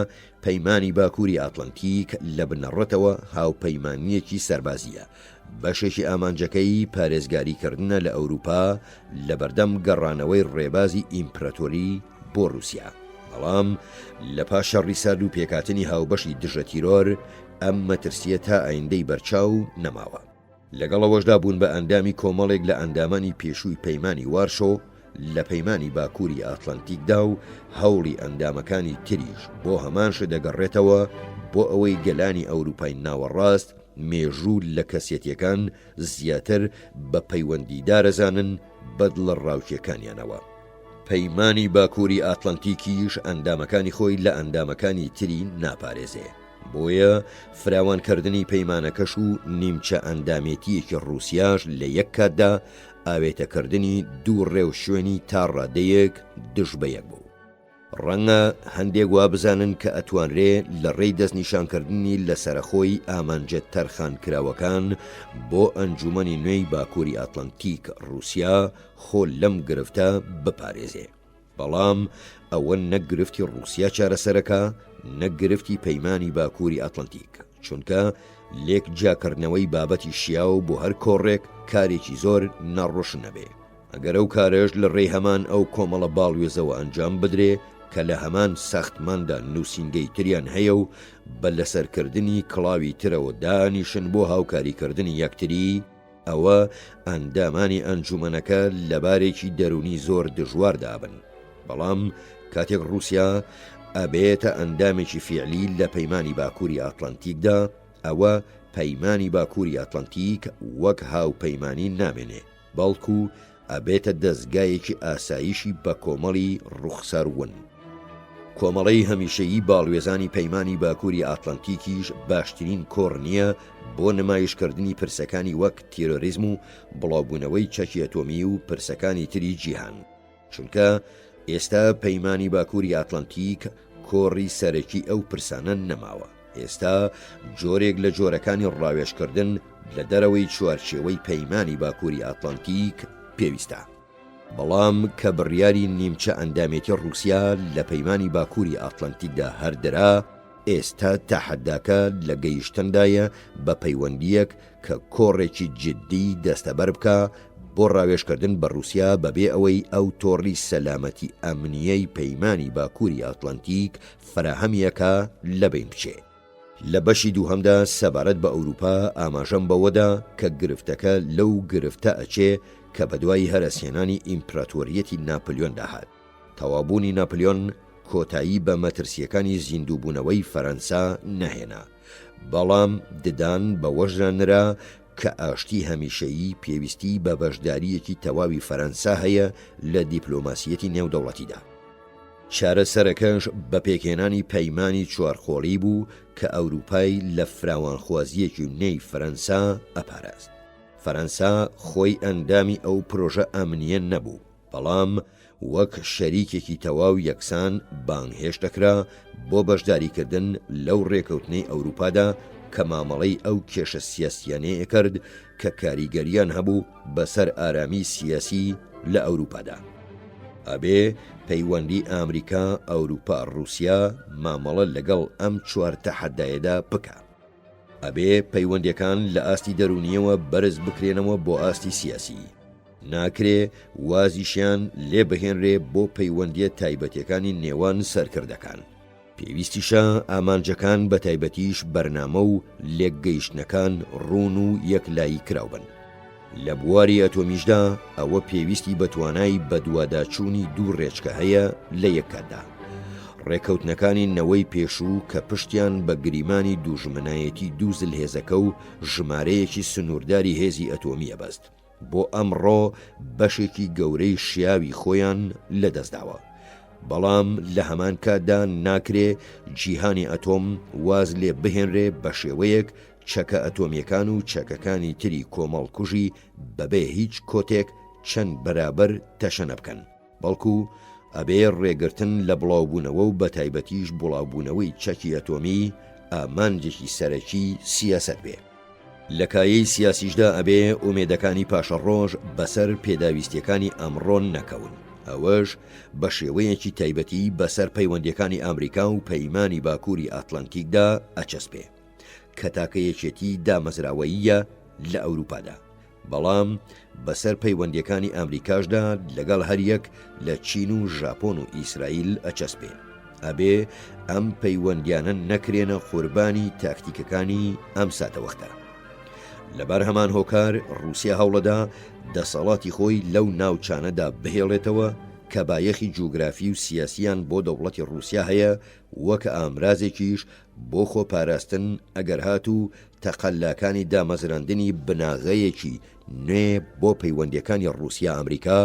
پەیمانی باکووری ئەتلانتیک لە بنەڕەتەوە هاوپەیمانیەکی سەربازیە، بەشێکی ئامانجەکەی پارێزگاریکردنە لە ئەوروپا لە بەردەم گەڕانەوەی ڕێبازی ئیمپراتۆری بۆ رووسیا. بەڵام لە پاش شەڕی سارد و پێکاتنی هاوبەشی دژە تیرۆر ئەم مەترسیە تا ئایندەی بەرچاو نەماوە. لەگەڵەوەشدا بوون بە ئەندامی کۆمەڵێک لە ئەندامانی پێشووی پەیمانی وارشۆ لە پەیمانی باکووری ئەتلانتیکدا و هەوڵی ئەندامەکانی تریش بۆ هەمانش دەگەڕێتەوە بۆ ئەوەی گەلانی ئەوروپای ناوەڕاست مێژوو لە کەسێتیەکان زیاتر بە پەیوەندی دارەزانن بەدڵە ڕاوکیەکانیانەوە. پەیمانی باکووری ئەتلانتیکیش ئەندامەکانی خۆی لە ئەندامەکانی تری ناپارێزێ، بۆیە فراوانکردنی پەیمانەکەش و نیمچە ئەندامێتیەکی رووسیاش لە یەک کاتدا ئاوێتەکردنی دوو ڕێو شوێنی تا ڕادەیەک دژ بە یەک بوو. ڕەنگە هەندێک وا بزانن کە ئەتوانرێ لە ڕێی دەستنیشانکردنی لە سەرەخۆی ئامانجە تەرخانکراوەکان بۆ ئەنجومەنی نوێی باکووری ئەتلانتیک رووسیا خۆ لەم گرفتە بپارێزێ. بەڵام ئەوە نەک گرفتی رووسیا چارەسەرەکە، نەک گرفتی پەیمانی باکووری ئەتلانتیک، چونکە لێک جاکردنەوەی بابەتی شیاو بۆ هەر کۆڕێک کارێکی زۆر ناڕۆشن نەبێ. ئەگەر ئەو کارێش لە ڕێی هەمان ئەو کۆمەڵە باڵوێزەوە ئەنجام بدرێ کە لە هەمان سەختماندا نووسینگەی تریان هەیە و بە لەسەرکردنی کڵاوی ترەوە دانیشن بۆ هاوکاریکردنی یەکتری، ئەوە ئەندامانی ئەنجومەنەکە لەبارێکی دەرونی زۆر دژوار دابن. بەڵام کاتێک رووسیا ئەبێتە ئەندامێکی فیعلی لە پەیمانی باکووری ئەتلانتیکدا، ئەوە پەیمانی باکووری ئەتلانتیک وەک هاوپەیمانی نامێنێ، بەڵکو ئەبێتە دەستگایەکی ئاسایشی بە کۆمەڵی ڕوخسەرون. کۆمەڵەی هەمیشەیی باڵوێزانی پەیمانی باکووری ئەتلانتیکیش باشترین کۆڕ نییە بۆ نمایشکردنی پرسەکانی وەک تیرۆریزم و بڵاوبوونەوەی چەکی ئەتۆمی و پرسەکانی تری جیهان، چونکە ئێستا پەیمانی باکووری ئەتلانتیک کۆڕی سەرەکی ئەو پرسانە نەماوە. ئێستا جۆرێک لە جۆرەکانی ڕاوێژکردن لە دەرەوەی چوارچێوەی پەیمانی باکووری ئەتلانتیک پێویستە. بەڵام کە بڕیاری نیمچە ئەندامێتی رووسیا لە پەیمانی باکووری ئەتلانتیکدا هەردرا، ئێستا تاحەداکە لە گەیشتندایە بە پەیوەندیەک کە کۆڕێکی جددی دەستەبەر بکە بۆ ڕاوێژکردن بە رووسیا بەبێ ئەوەی ئەو تۆڕی سەلامەتی ئەمنیەی پەیمانی باکووری ئەتلانتیک فراهەمیەکە لەبین بچێ. لە بەشی دووهەمدا سەبارەت بە ئەوروپا ئاماژەم بەوەدا کە گرفتەکە لەو گرفتە ئەچێ کە بەدوای هەرەسێنانی ئیمپراتۆریەتی ناپلیۆن داهات. تەوابوونی ناپلیۆن کۆتایی بە مەترسیەکانی زیندووبوونەوەی فەرەنسا نەهێنا، بەڵام ددان بە وەژرانرا کە ئاشتی هەمیشەیی پێویستی بە بەشداریەکی تەواوی فەرەنسا هەیە لە دیپلۆماسیەتی نێودەوڵەتیدا. چارەسەرەکەش بە پێکهێنانی پەیمانی چوارخۆڵی بوو کە ئەوروپای لە فراوانخوازیەکی نێی فەرەنسا ئەپاراست. فەرەنسا خۆی ئەندامی ئەو پرۆژە ئەمنیە نەبوو، بەڵام وەک شەریکێکی تەواو یەکسان بانگهێشت دەکرا بۆ بەشداریکردن لەو ڕێکەوتنەی ئەوروپادا کە مامەڵەی ئەو کێشە سیاسیانەیە کرد کە کاریگەریان هەبوو بەسەر ئارامی سیاسی لە ئەوروپادا. ئەبێ پەیوەندی ئامریکا، ئەوروپا، رووسیا مامەڵە لەگەڵ ئەم چوار تەحەدایەدا بکە. ئەبێ پەیوەندیەکان لە ئاستی دەرونیەوە بەرز بکرێنەوە بۆ ئاستی سیاسی. ناکرێ وازیشیان لێ بهێنرێ بۆ پەیوەندیە تایبەتیەکانی نێوان سەرکردەکان. پێویستیشە ئامانجەکان بە تایبەتیش بەرنامە و لێکگەیشتنەکان ڕوون و یەکلایی کراو بن. لە بواری ئەتۆمیشدا ئەوە پێویستی بە توانای بەدواداچوونی دوو ڕێچکە هەیە لە یەککاتدا. ڕێکەوتنەکانی نەوەی پێشوو کە پشتیان بە گریمانی دووژمنایەتی دوو زلهێزەکە و ژمارەیەکی سنوورداری هێزی ئەتۆمی ئەبەست، بۆ ئەمڕۆ بەشێکی گەورەی شیاوی خۆیان لەدەستداوە. بەڵام لە هەمان کاتدا ناکرێ جیهانی ئەتۆم واز لێ بهێنرێ بە شێوەیەک چەکە ئەتۆمیەکان و چەکەکانی تری کۆمەڵکوژی بەبێ هیچ کۆتێک چەند بەرابەر تەشەنە بکەن، بەڵکو ئەبێ ڕێگرتن لە بڵاوبوونەوە و بە تایبەتیش بڵاوبوونەوەی چەکی ئەتۆمی ئامانجێکی سەرەکی سیاسەت بێ. لە کایەی سیاسیشدا ئەبێ ئومێدەکانی پاشە ڕۆژ بەسەر پێداویستیەکانی ئەمڕۆ نەکەون، ئەوەش بە شێوەیەکی تایبەتی بەسەر پەیوەندیەکانی ئەمریکا و پەیمانی باکووری ئەتلانتیکدا ئەچەسپێ کە تاکەیەکێتی دامەزراوەییە لە ئەوروپادا، بەڵام بەسەر پەیوەندیەکانی ئەمریکاشدا لەگەڵ هەریەک لە چین و ژاپۆن و ئیسرائیل ئەچەسپێ. ئەبێ ئەم پەیوەندیانە نەکرێنە قوربانی تاکتیکەکانی ئەم ساتەوەختە. لەبەر هەمان هۆکار رووسیا هەوڵەدا دەسەڵاتی خۆی لەو ناوچانەدا بهێڵێتەوە کە بایەخی جوگرافی و سیاسیان بۆ دەوڵەتی رووسیا هەیە، وەکە ئامرازێکیش بۆ خۆپاراستن ئەگەر هات و تەقەلاکانی دامەزراندنی بناغەیەکی نوێ بۆ پەیوەندیەکانی رووسیا ئەمریکا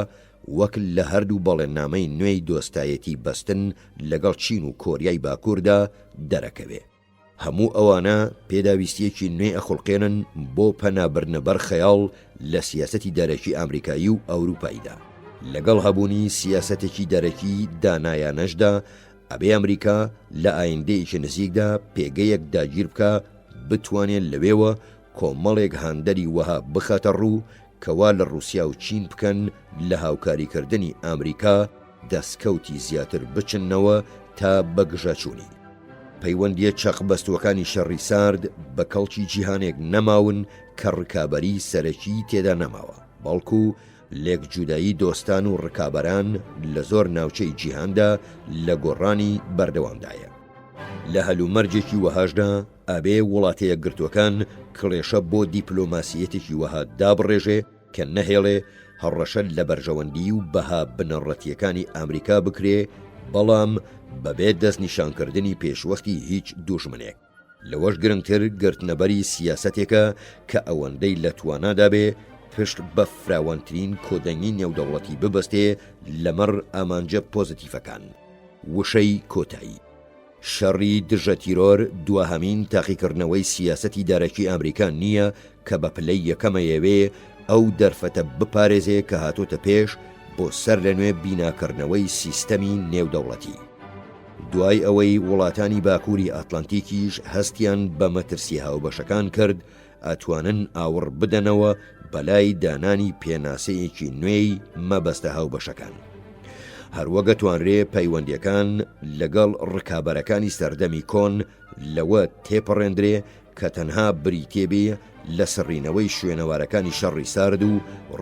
وەک لە هەردوو بەڵێننامەی نوێی دۆستایەتی بەستن لەگەڵ چین و کۆریای باکووردا دەرەکەوێ. هەموو ئەوانە پێداویستیەکی نوێ ئەخڵقێنن بۆ پەنابرنەبەر خەیاڵ لە سیاسەتی دەرەکی ئەمریکایی و ئەوروپاییدا. لەگەڵ هەبوونی سیاسەتێکی دەرەکی دانایانەشدا ئەبێ ئەمریکا لە ئایندەیەکی نزیکدا پێگەیەک داگیر بکە بتوانێت لەوێوە کۆمەڵێک هاندەری وەها بخاتە ڕوو کەوا لە رووسیا و چین بکەن لە هاوکاریکردنی ئەمریکا دەستکەوتی زیاتر بچنەوە تا بەگژەچوونی. پەیوەندیە چەقبەستوەکانی شەڕی سارد بە کەڵکی جیهانێک نەماون کە ڕکابەری سەرەکی تێدا نەماوە، بەڵکو لێک جودایی دۆستان و ڕکابەران لە زۆر ناوچەی جیهاندا لە گۆڕانی بەردەوامدایە. لە هەلومەرجێکی وەهاشدا ئەبێ وڵاتەیە گرتوەکان کڵێشە بۆ دیپلۆماسیەتێکی وەها دابڕێژێ کە نەهێڵێ هەڕەشە لە بەرژەوەندی و بەها بنەڕەتیەکانی ئەمریکا بکرێ، بەڵام بەبێ دەست نیشانکردنی پێشوەستی هیچ دوژمنێک. لەوەش گرنگتر گرتنەبەری سیاسەتێکە کە ئەوەندەی لە توانادا بێ پشت بە فراوانترین کۆدەنگی نێودەوڵەتی ببەستێ لەمەڕ ئامانجە پۆزتیفەکان. وشەی کۆتایی شەڕی دژە تیرۆر دووەهەمین تاقیکردنەوەی سیاسەتی دارەکی ئەمریکا نییە کە بە پلەی یەکەمەیەوێ ئەو دەرفەتە بپارێزێ کە هاتۆتە پێش بۆ سەر لەنوێ بیناکردنەوەی سیستەمی نێودەوڵەتی. دوای ئەوەی وڵاتانی باکووری ئەتلانتیکیش هەستیان بە مەترسی هاوبەشەکان کرد، ئەتوانن ئاوڕ بدەنەوە بەلای دانانی پێناسەیەکی نوێی مەبەستە هاوبەشەکان. هەروەگە توانرێ پەیوەندیەکان لەگەڵ ڕکابەرەکانی سەردەمی کۆن لەوە تێپەڕێندرێ کە تەنها بریتێبێ لە سڕینەوەی شوێنەوارەکانی شەڕی سارد و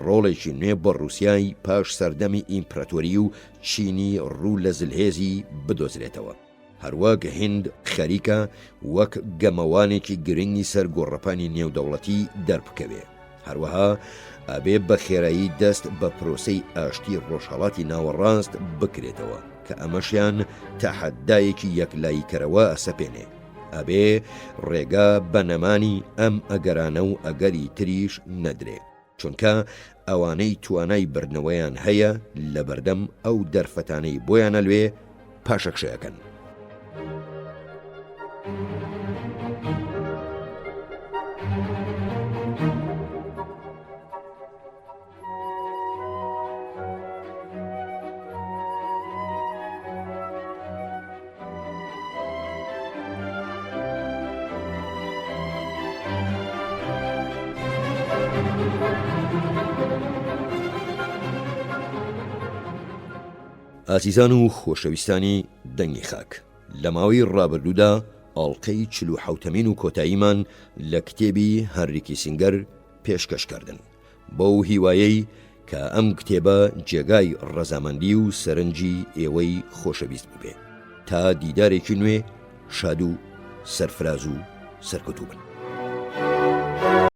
ڕۆڵێکی نوێ بە رووسیای پاش سەردەمی ئیمپراتۆری و چینی ڕوو لە زلهێزی بدۆزرێتەوە. هەروەک هیند خەریکە وەک گەمەوانێکی گرنگی سەر گۆڕەپانی نێودەوڵەتی دەربکەوێ. هەروەها ئەبێ بە خێرایی دەست بە پرۆسەی ئاشتی ڕۆژهەڵاتی ناوەڕاست بکرێتەوە کە ئەمەشیان تەحەدایەکی یەکلاییکەرەوە ئەسەپێنێ. ئەبێ ڕێگا بەنەمانی ئەم ئەگەرانە و ئەگەری تریش نەدرێ، چونکە ئەوانەی توانای بردنەوەیان هەیە لە بەردەم ئەو دەرفەتانەی بۆیانە لێ پاشەکشەکەن. ئازیزان و خۆشەویستانی دەنگی خاک، لە ماوەی ڕابردوودا ئاڵلقەی 47ین و کۆتاییمان لە کتێبی هەنری کیسینگەر پێشکەشکردن بەو هیوایەی کە ئەم کتێبە جێگای ڕەزامەندی و سەرنجی ئێوەی خۆشەویست ببێ. تا دیدارێکی نوێ شاد و سەرفراز و سەرکەوتوو بن.